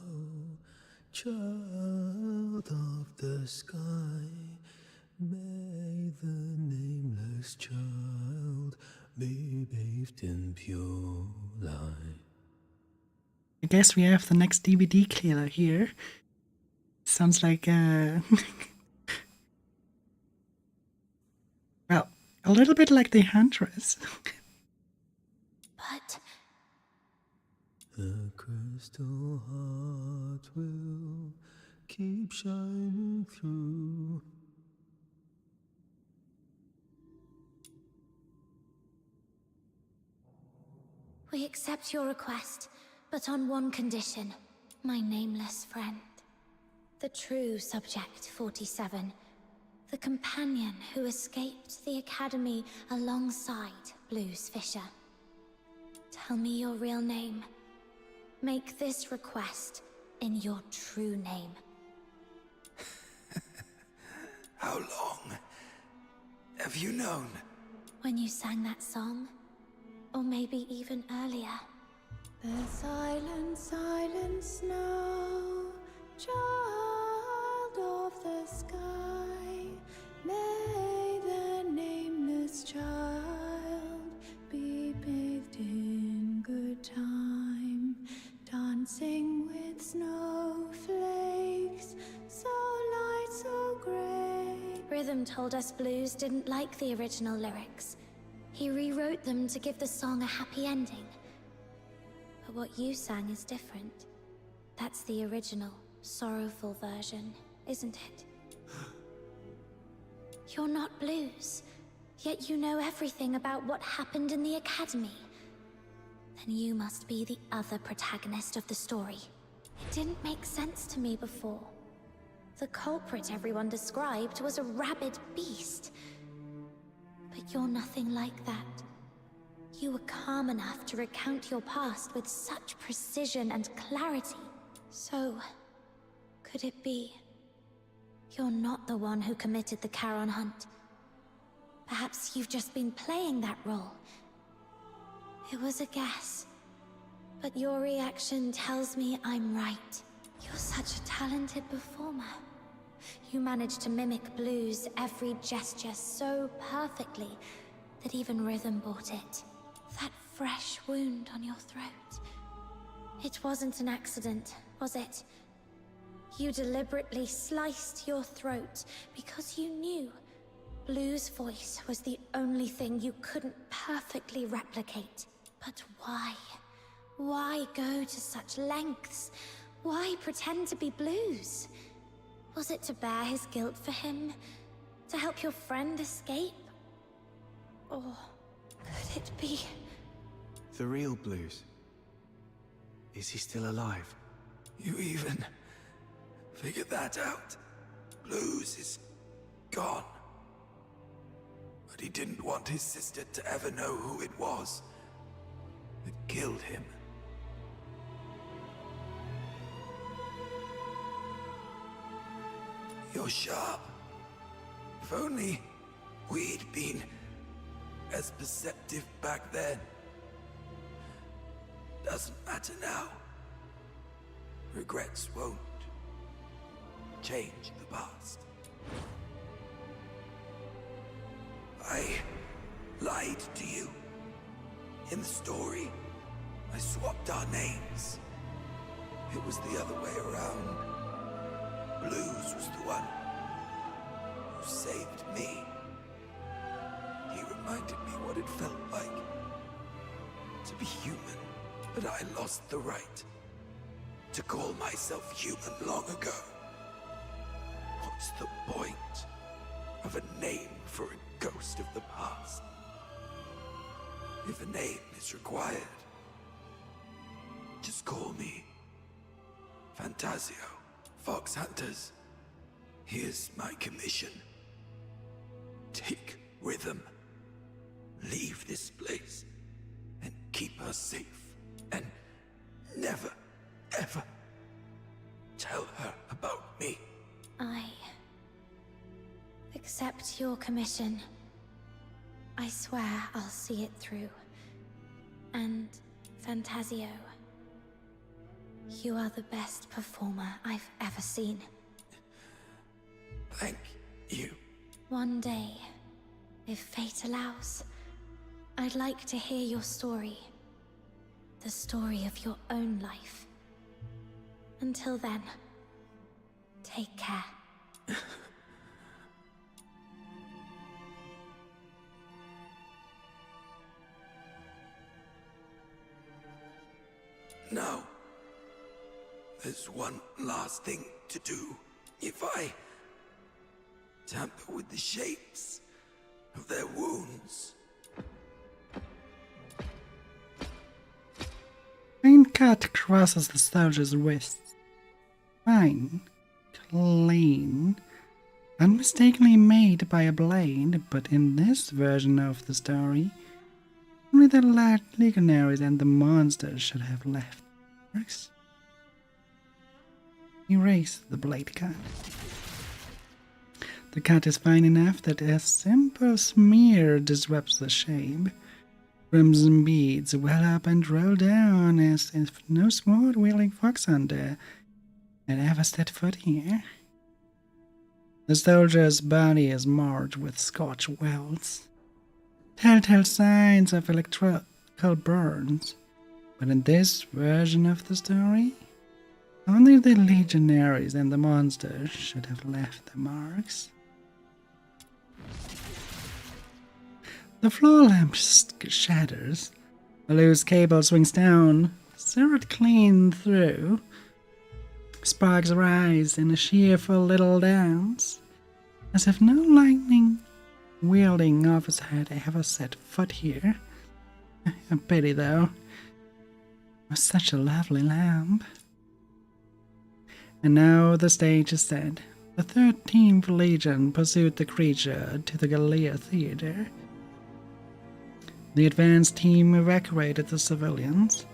child of the sky, may the nameless child be bathed in pure light. I guess we have the next DVD killer here. Sounds like well, a little bit like the Huntress. But the crystal heart will keep shining through. we accept your request, but on one condition, my nameless friend. The true Subject 47. The companion who escaped the Academy alongside Blues Fisher. Tell me your real name. Make this request in your true name. How long have you known? When you sang that song? Or maybe even earlier. The silent, silent snow, child of the sky, may the nameless child be bathed in good time, dancing with snowflakes, so light, so gray. Rhythm told us Blues didn't like the original lyrics. He rewrote them to give the song a happy ending. But what you sang is different. That's the original, sorrowful version, isn't it? You're not Blues, yet you know everything about what happened in the Academy. Then you must be the other protagonist of the story. It didn't make sense to me before. The culprit everyone described was a rabid beast. But you're nothing like that. You were calm enough to recount your past with such precision and clarity. So, could it be you're not the one who committed the Charon hunt? Perhaps you've just been playing that role. It was a guess, but your reaction tells me I'm right. You're such a talented performer. you managed to mimic Blue's every gesture so perfectly that even Rhythm bought it. That fresh wound on your throat. It wasn't an accident, was it? You deliberately sliced your throat because you knew Blue's voice was the only thing you couldn't perfectly replicate. But why? Why go to such lengths? Why pretend to be Blue's? Was it to bear his guilt for him? To help your friend escape? Or could it be... The real Blues? Is he still alive? You even figured that out? Blues is gone. But he didn't want his sister to ever know who it was that killed him. You're sharp. If only we'd been as perceptive back then. Doesn't matter now. Regrets won't change the past. I lied to you. In the story, I swapped our names. It was the other way around. Blues was the one who saved me. He reminded me what it felt like to be human, but I lost the right to call myself human long ago. What's the point of a name for a ghost of the past? If a name is required, just call me Fantasio. Fox Hunters, here's my commission. Take Rhythm, leave this place, and keep her safe. And never, ever tell her about me. I accept your commission. I swear I'll see it through. And Fantasio, you are the best performer I've ever seen. Thank you. One day, if fate allows, I'd like to hear your story. The story of your own life. Until then, take care. Now, there's one last thing to do. If I tamper with the shapes of their wounds. Green cut crosses the soldier's wrist. Fine, clean, unmistakably made by a blade, but in this version of the story, only the legionaries and the monsters should have left marks. Erase the blade cut. The cut is fine enough that a simple smear disrupts the shape. Crimson beads well up and roll down as if no sword-wielding fox hunter had ever set foot here. The soldier's body is marked with scorch welts, telltale signs of electrical burns, but in this version of the story, only the legionaries and the monsters should have left the marks. The floor lamp shatters. A loose cable swings down, severed clean through. Sparks rise in a cheerful little dance, as if no lightning-wielding officer had ever set foot here. A pity, though. It was such a lovely lamp. And now the stage is set. The 13th Legion pursued the creature to the Gallia Theater. The advance team evacuated the civilians,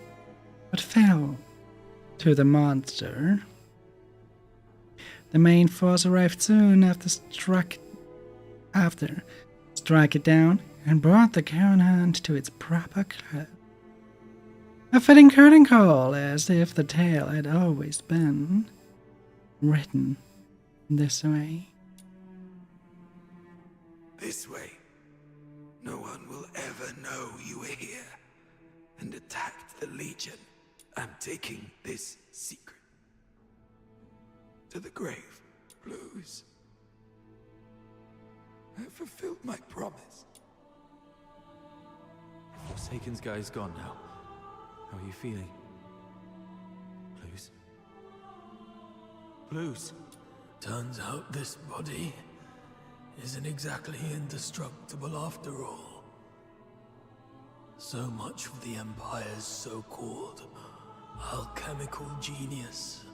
but fell to the monster. The main force arrived soon after struck it down and brought the Karen Hunt to its proper close. A fitting curtain call, as if the tale had always been written This way. This way. No one will ever know you were here and attacked the Legion. I'm taking this secret to the grave, Blues. I fulfilled my promise. Forsaken's guy is gone now. How are you feeling? Blues? Blues? Turns out this body isn't exactly indestructible after all. So much of the Empire's so-called alchemical genius,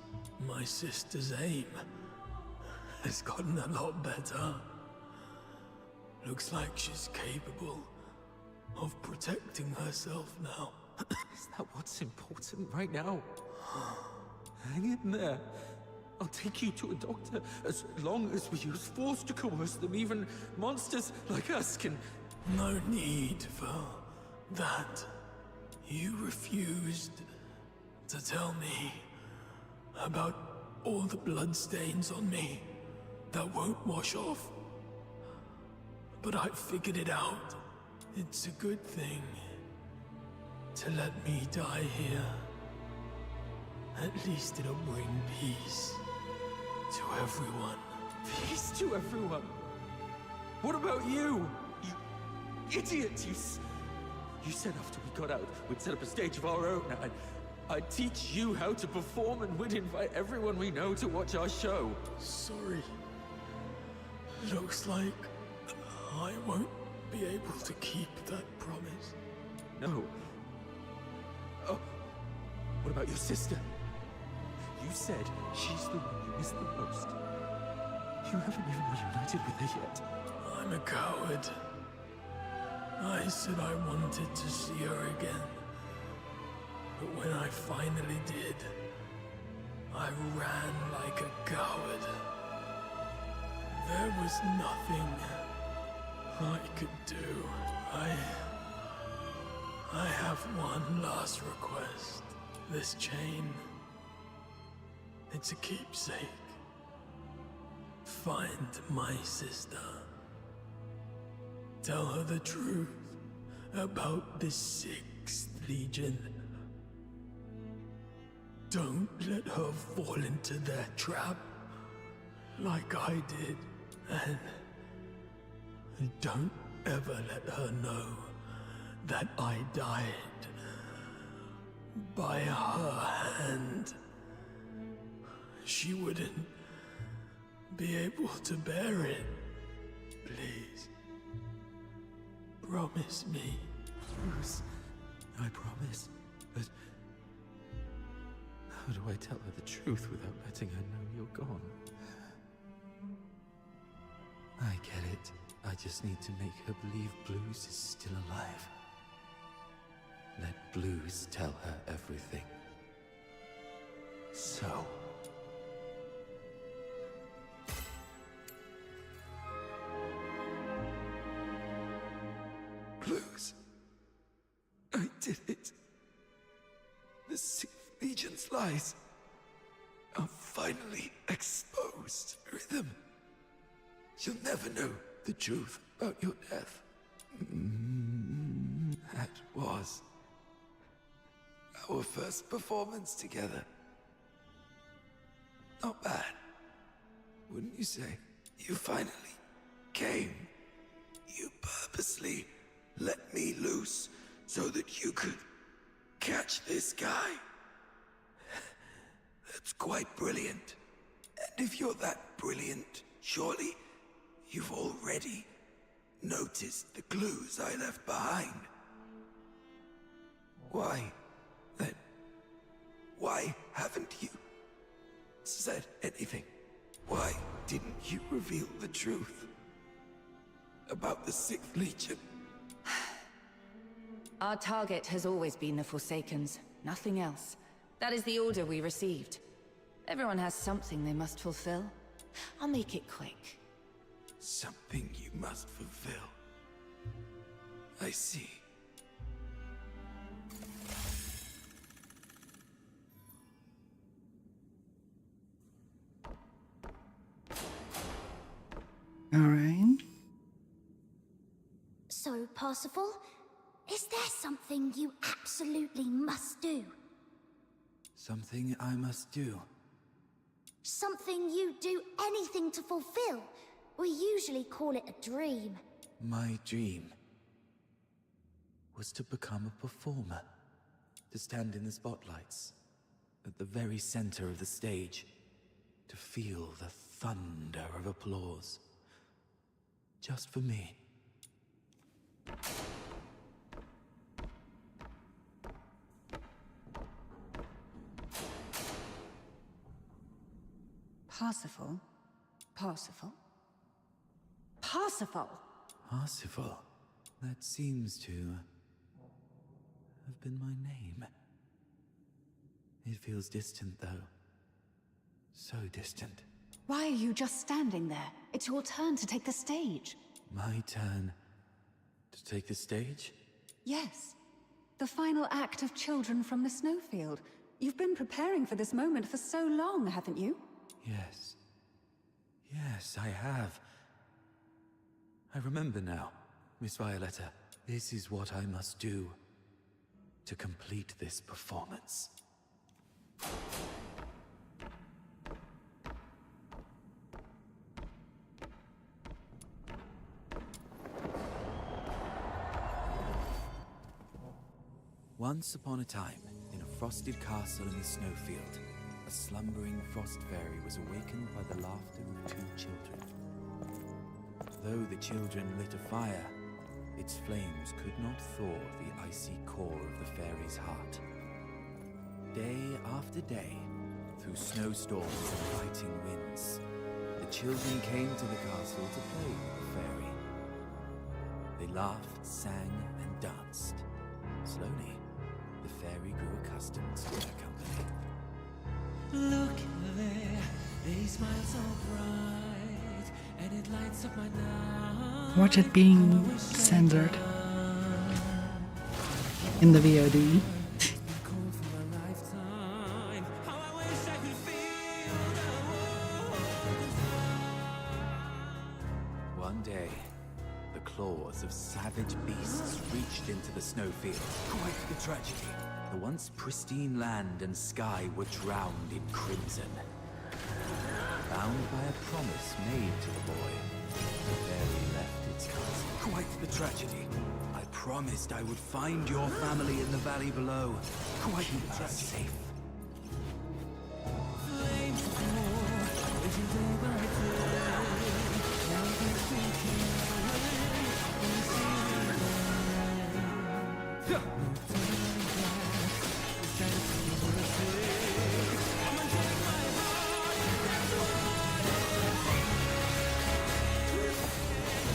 my sister's aim, has gotten a lot better. Looks like she's capable of protecting herself now. Is that what's important right now? Hang in there. I'll take you to a doctor as long as we use force to coerce them. Even monsters like us can... No need for that. You refused to tell me about all the bloodstains on me that won't wash off. But I figured it out. It's a good thing to let me die here. At least it'll bring peace to everyone. Peace to everyone? What about you? You idiot! You said after we got out, we'd set up a stage of our own. I'd teach you how to perform and we'd invite everyone we know to watch our show. Sorry. Looks like I won't be able to keep that promise. No. Oh, what about your sister? You said she's the one you miss the most. You haven't even reunited with her yet. I'm a coward. I said I wanted to see her again. But when I finally did, I ran like a coward. There was nothing I could do. I have one last request. This chain, it's a keepsake. Find my sister. Tell her the truth about the 6th Legion. Don't let her fall into their trap like I did. And don't ever let her know that I died by her hand. She wouldn't be able to bear it. Please. Promise me. Bruce, I promise. But how do I tell her the truth without letting her know you're gone? I get it. I just need to make her believe Blues is still alive. Let Blues tell her everything. So... Blues. I did it. The 6th Legion's lies are finally exposed. Rhythm, you'll never know the truth about your death. That was our first performance together. Not bad, wouldn't you say? You finally came. You purposely let me loose so that you could catch this guy. That's quite brilliant. And if you're that brilliant, surely you've already noticed the clues I left behind. Why, then? Why haven't you said anything? Why didn't you reveal the truth about the 6th Legion? Our target has always been the Forsakens, nothing else. That is the order we received. Everyone has something they must fulfill. I'll make it quick. Something you must fulfill. I see. So, Parsifal, is there something you absolutely must do? Something I must do. Something you do anything to fulfill? We usually call it a dream. My dream was to become a performer, to stand in the spotlights, at the very center of the stage, to feel the thunder of applause, just for me. Parsifal? Parsifal? Parsifal! Parsifal. That seems to have been my name. It feels distant, though. So distant. Why are you just standing there? It's your turn to take the stage. My turn to take the stage? Yes. The final act of Children from the Snowfield. You've been preparing for this moment for so long, haven't you? Yes. Yes, I have. I remember now, Miss Violetta. This is what I must do to complete this performance. Once upon a time, in a frosted castle in the snowfield, a slumbering frost fairy was awakened by the laughter of two children. Though the children lit a fire, its flames could not thaw the icy core of the fairy's heart. Day after day, through snowstorms and biting winds, the children came to the castle to play with the fairy. They laughed, sang, and danced. Slowly, the fairy grew accustomed to their company. Look there, they smile so bright, and it lights up my night. Watch it being censored in the VOD. One day, the claws of savage beasts reached into the snowfield. Quite the tragedy. The once pristine land and sky were drowned in crimson. Bound by a promise made to the boy, the fairy left its castle. Quite the tragedy. I promised I would find your family in the valley below. Quite the tragedy. Safe.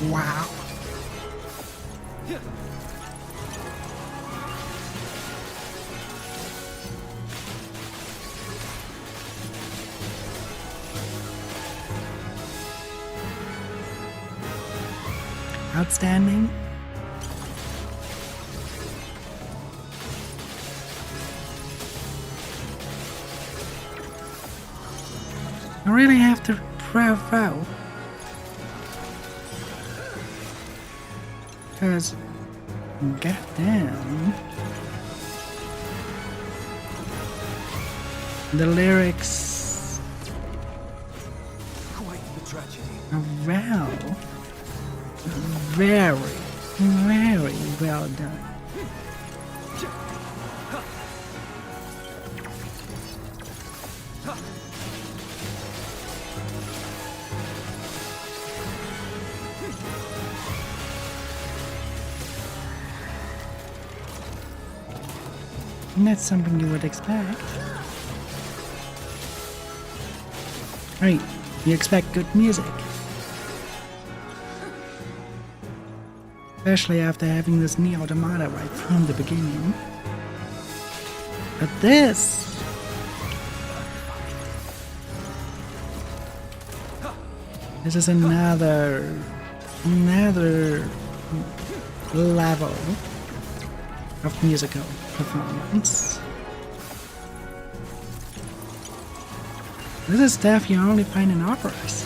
Wow. Outstanding. I really have to bravo. Because, goddamn, the lyrics Quite the tragedy. are very, very well done. And that's something you would expect. Right, you expect good music. Especially after having this Nier Automata right from the beginning. But this is another level of musical performance. This is stuff you only find in operas.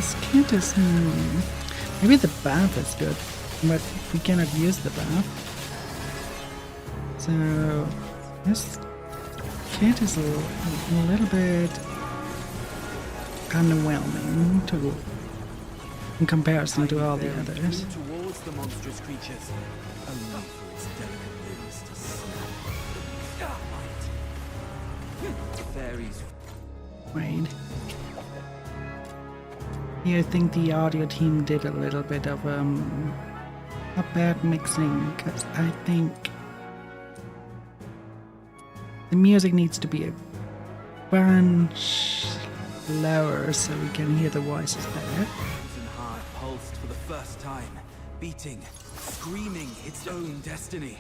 this kid is... maybe the bath is good, but we cannot use the bath. So this kid is a little bit underwhelming in comparison to all the others. Towards the monstrous creatures, only for its delicate limbs to snap. Fairies. Wait. Yeah, I think the audio team did a little bit of a bad mixing, because I think the music needs to be a bunch lower so we can hear the voices better. Crimson heart pulsed for the first time, beating, screaming its own destiny.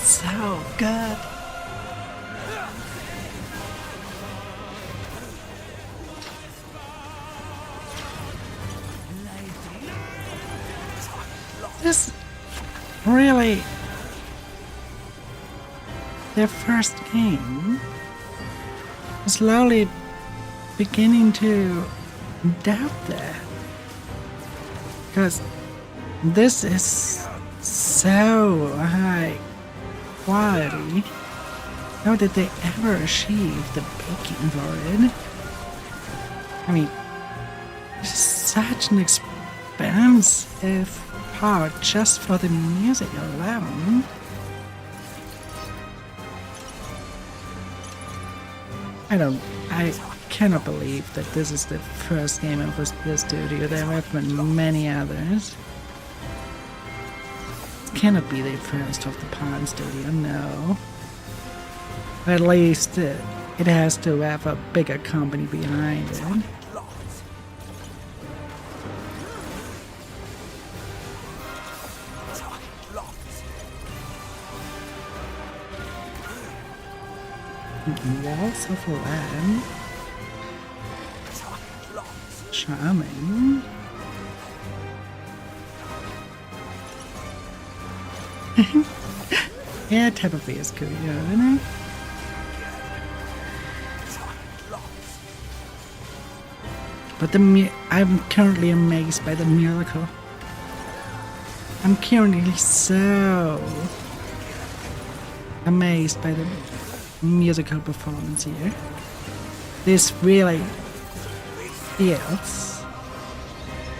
So good. This really, their first game, slowly beginning to doubt that, because this is so high quality. How did they ever achieve the baking for it? I mean, this is such an expensive part just for the music alone. I cannot believe that this is the first game of this studio. There have been many others. Cannot be the first of the Palm Studio, no. At least it has to have a bigger company behind it. Walls of Land. Charming. Yeah, Tapperby is good, yeah, isn't it? But I'm currently amazed by the miracle. I'm currently so amazed by the musical performance here. This really feels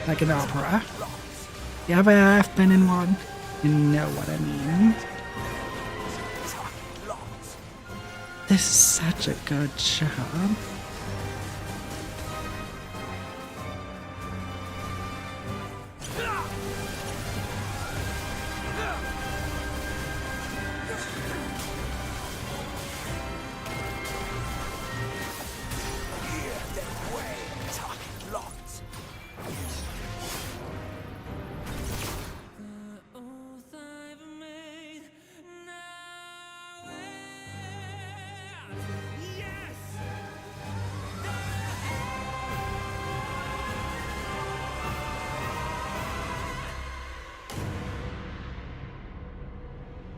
like an opera. If you ever have been in one, you know what I mean. This is such a good job.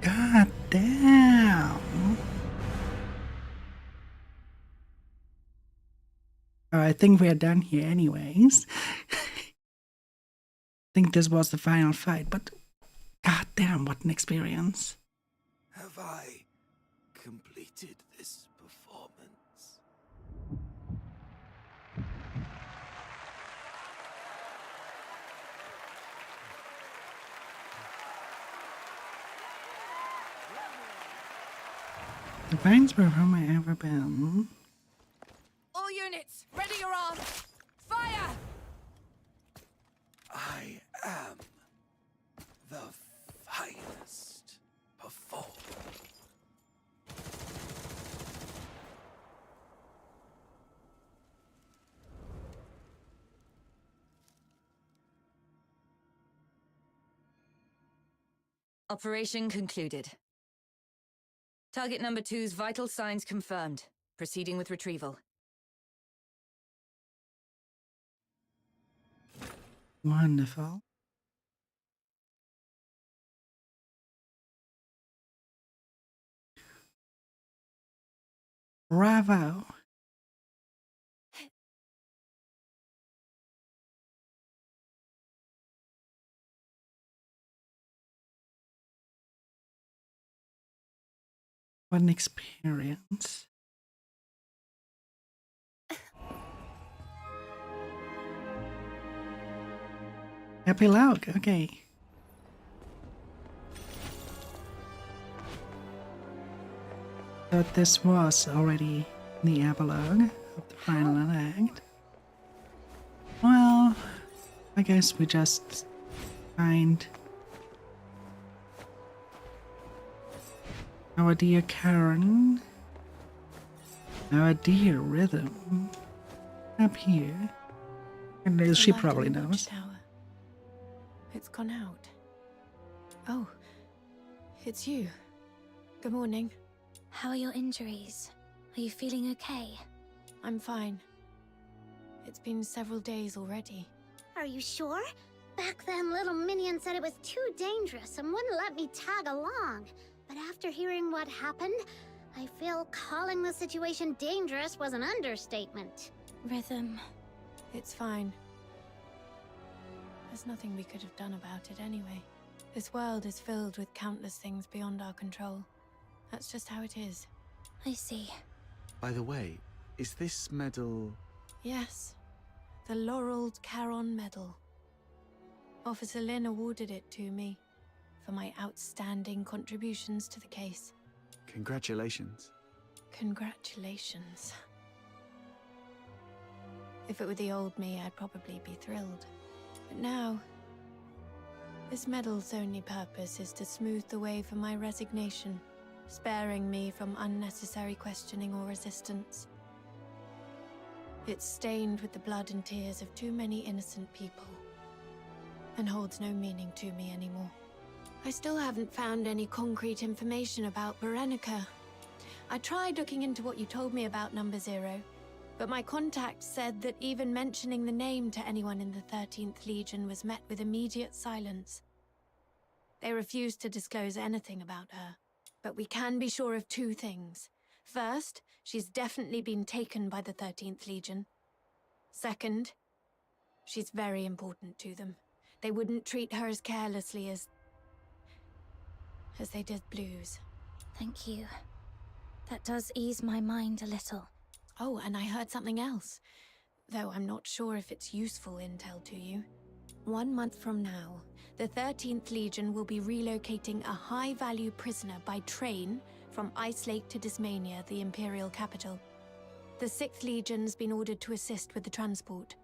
God damn. I think we're done here anyways. I think this was the final fight, but god damn, what an experience. Have I completed this performance? Depends where have I ever been. All units, ready your arms. Fire! I am the finest performer. Operation concluded. Target number 2's vital signs confirmed. Proceeding with retrieval. Wonderful. Bravo. What an experience. Epilogue, okay. So this was already the epilogue of the final act. Well, I guess we just find our dear Karen, our dear Rhythm, up here. And as she probably knows. It's gone out. Oh, it's you. Good morning. How are your injuries? Are you feeling okay? I'm fine. It's been several days already. Are you sure? Back then, little Minion said it was too dangerous and wouldn't let me tag along. But after hearing what happened, I feel calling the situation dangerous was an understatement. Rhythm. It's fine. There's nothing we could have done about it anyway. This world is filled with countless things beyond our control. That's just how it is. I see. By the way, is this medal... Yes. The Laureled Charon Medal. Officer Lin awarded it to me for my outstanding contributions to the case. Congratulations. Congratulations. If it were the old me, I'd probably be thrilled. But now, this medal's only purpose is to smooth the way for my resignation, sparing me from unnecessary questioning or resistance. It's stained with the blood and tears of too many innocent people, and holds no meaning to me anymore. I still haven't found any concrete information about Berenica. I tried looking into what you told me about Number Zero, but my contact said that even mentioning the name to anyone in the 13th Legion was met with immediate silence. They refused to disclose anything about her. But we can be sure of two things. First, she's definitely been taken by the 13th Legion. Second, she's very important to them. They wouldn't treat her as carelessly as they did Blues. Thank you. That does ease my mind a little. Oh, and I heard something else, though I'm not sure if it's useful intel to you. 1 month from now, the 13th Legion will be relocating a high-value prisoner by train from Ice Lake to Dysmania, the Imperial capital. The 6th Legion's been ordered to assist with the transport.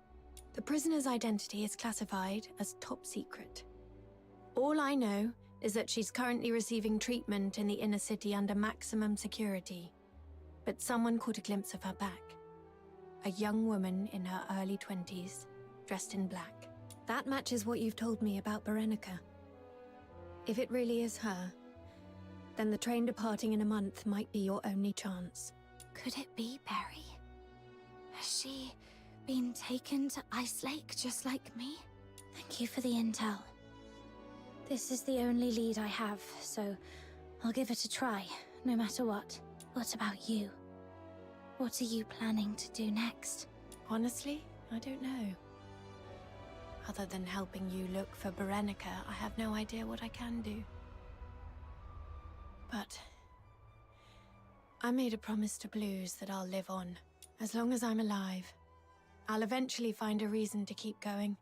The prisoner's identity is classified as top secret. All I know is that she's currently receiving treatment in the inner city under maximum security. But someone caught a glimpse of her back. A young woman in her early 20s, dressed in black. That matches what you've told me about Berenica. If it really is her, then the train departing in a month might be your only chance. Could it be Barry? Has she been taken to Ice Lake just like me? Thank you for the intel. This is the only lead I have, so I'll give it a try, no matter what. What about you? What are you planning to do next? Honestly, I don't know. Other than helping you look for Berenica, I have no idea what I can do. But I made a promise to Blues that I'll live on. As long as I'm alive, I'll eventually find a reason to keep going.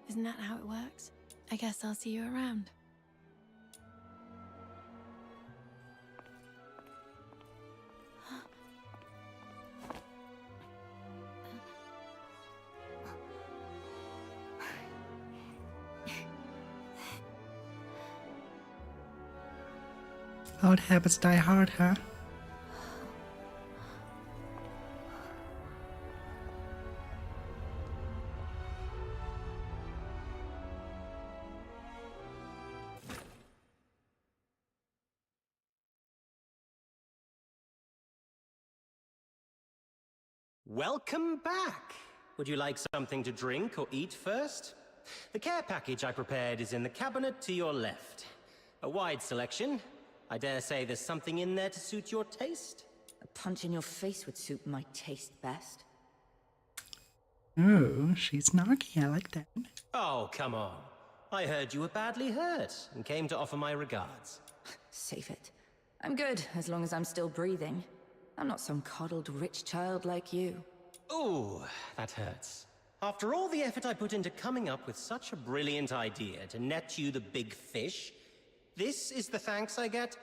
Isn't that how it works? I guess I'll see you around. Old habits die hard, huh? Welcome back! Would you like something to drink or eat first? The care package I prepared is in the cabinet to your left. A wide selection. I dare say there's something in there to suit your taste? A punch in your face would suit my taste best. Oh, she's snarky. I like that. Oh, come on. I heard you were badly hurt and came to offer my regards. Save it. I'm good, as long as I'm still breathing. I'm not some coddled rich child like you. Ooh, that hurts. After all the effort I put into coming up with such a brilliant idea to net you the big fish, this is the thanks I get?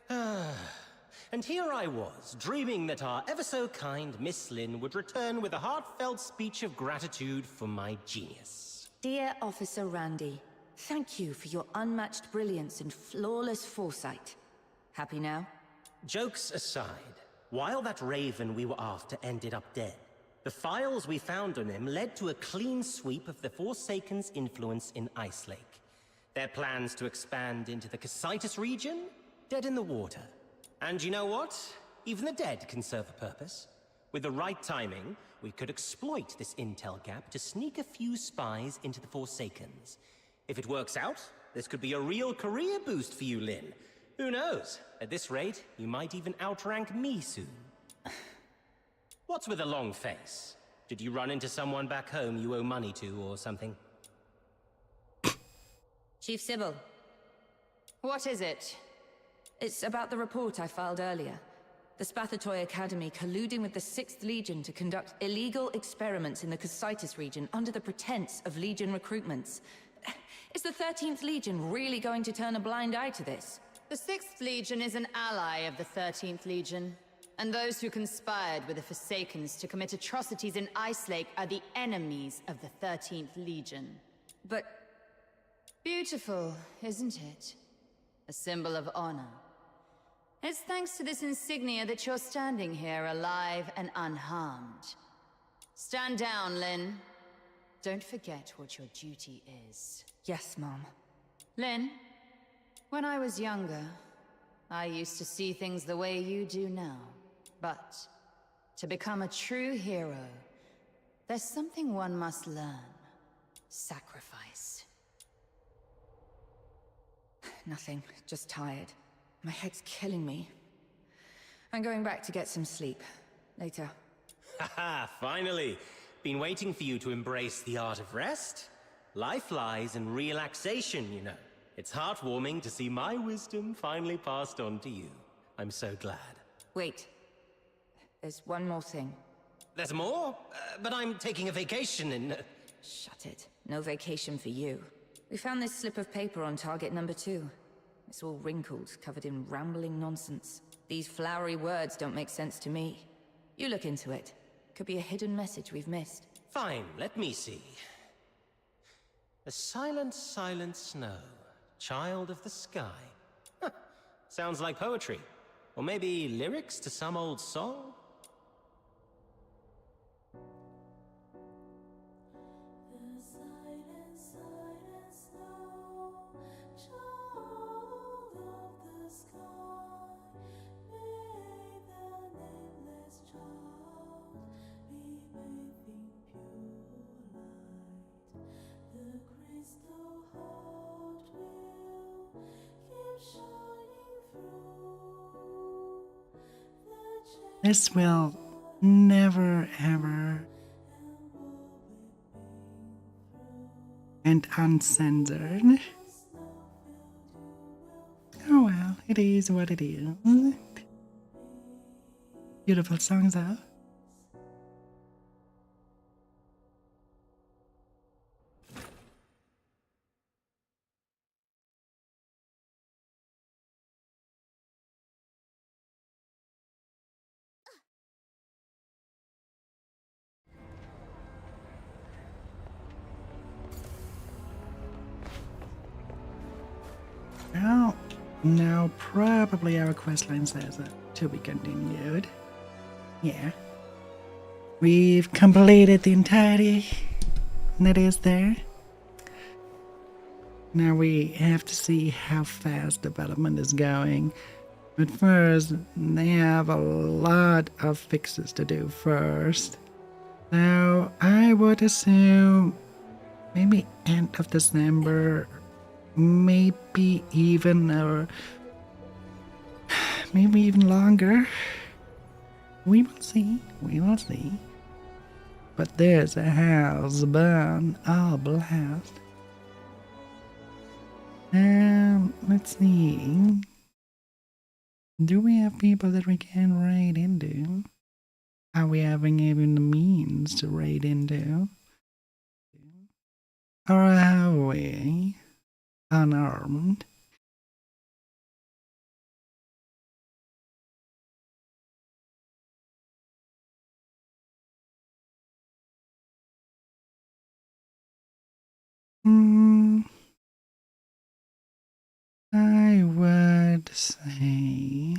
And here I was, dreaming that our ever-so-kind Miss Lin would return with a heartfelt speech of gratitude for my genius. Dear Officer Randy, thank you for your unmatched brilliance and flawless foresight. Happy now? Jokes aside, while that Raven we were after ended up dead, the files we found on him led to a clean sweep of the Forsaken's influence in Ice Lake. Their plans to expand into the Cocytus region? Dead in the water. And you know what? Even the dead can serve a purpose. With the right timing, we could exploit this intel gap to sneak a few spies into the Forsakens. If it works out, this could be a real career boost for you, Lin. Who knows? At this rate, you might even outrank me soon. What's with a long face? Did you run into someone back home you owe money to or something? Chief Sybil. What is it? It's about the report I filed earlier. The Spathatoy Academy colluding with the 6th Legion to conduct illegal experiments in the Cocytus region under the pretense of Legion recruitments. Is the 13th Legion really going to turn a blind eye to this? The 6th Legion is an ally of the 13th Legion, and those who conspired with the Forsakens to commit atrocities in Ice Lake are the enemies of the 13th Legion. But... beautiful, isn't it? A symbol of honor. It's thanks to this insignia that you're standing here alive and unharmed. Stand down, Lin. Don't forget what your duty is. Yes, Mom. Lin, when I was younger, I used to see things the way you do now. But to become a true hero, there's something one must learn. Sacrifice. Nothing, just tired. My head's killing me. I'm going back to get some sleep. Later. Haha, finally! Been waiting for you to embrace the art of rest. Life lies in relaxation, you know. It's heartwarming to see my wisdom finally passed on to you. I'm so glad. Wait. There's one more thing. There's more? But I'm taking a vacation and... Shut it. No vacation for you. We found this slip of paper on target number 2. It's all wrinkled, covered in rambling nonsense. These flowery words don't make sense to me. You look into it. Could be a hidden message we've missed. Fine, let me see. A silent, silent snow. Child of the sky. Huh. Sounds like poetry. Or maybe lyrics to some old song? This will never ever and uncensored. Oh well, it is what it is. Beautiful songs though. Well, Now, probably our questline says to be continued. Yeah. We've completed the entirety that is there. Now we have to see how fast development is going. But first, they have a lot of fixes to do first. So I would assume maybe end of December, maybe even or maybe even longer. We will see. We will see. But there's a house burn all blast. Let's see. Do we have people that we can raid into? Are we having even the means to raid into? Or are we unarmed? I would say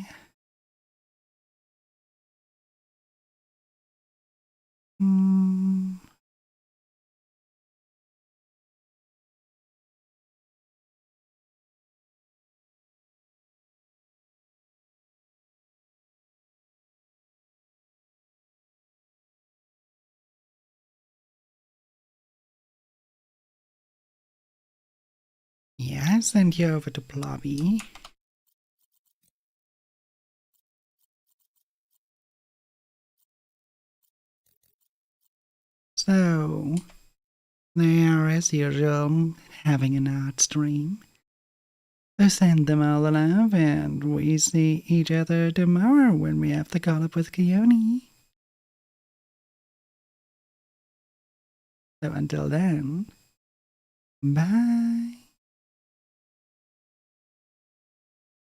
yeah, I sent you over to Blobby. So, they are as usual having an art stream. So send them all the love, and we see each other tomorrow when we have the call up with Keone. So until then, bye.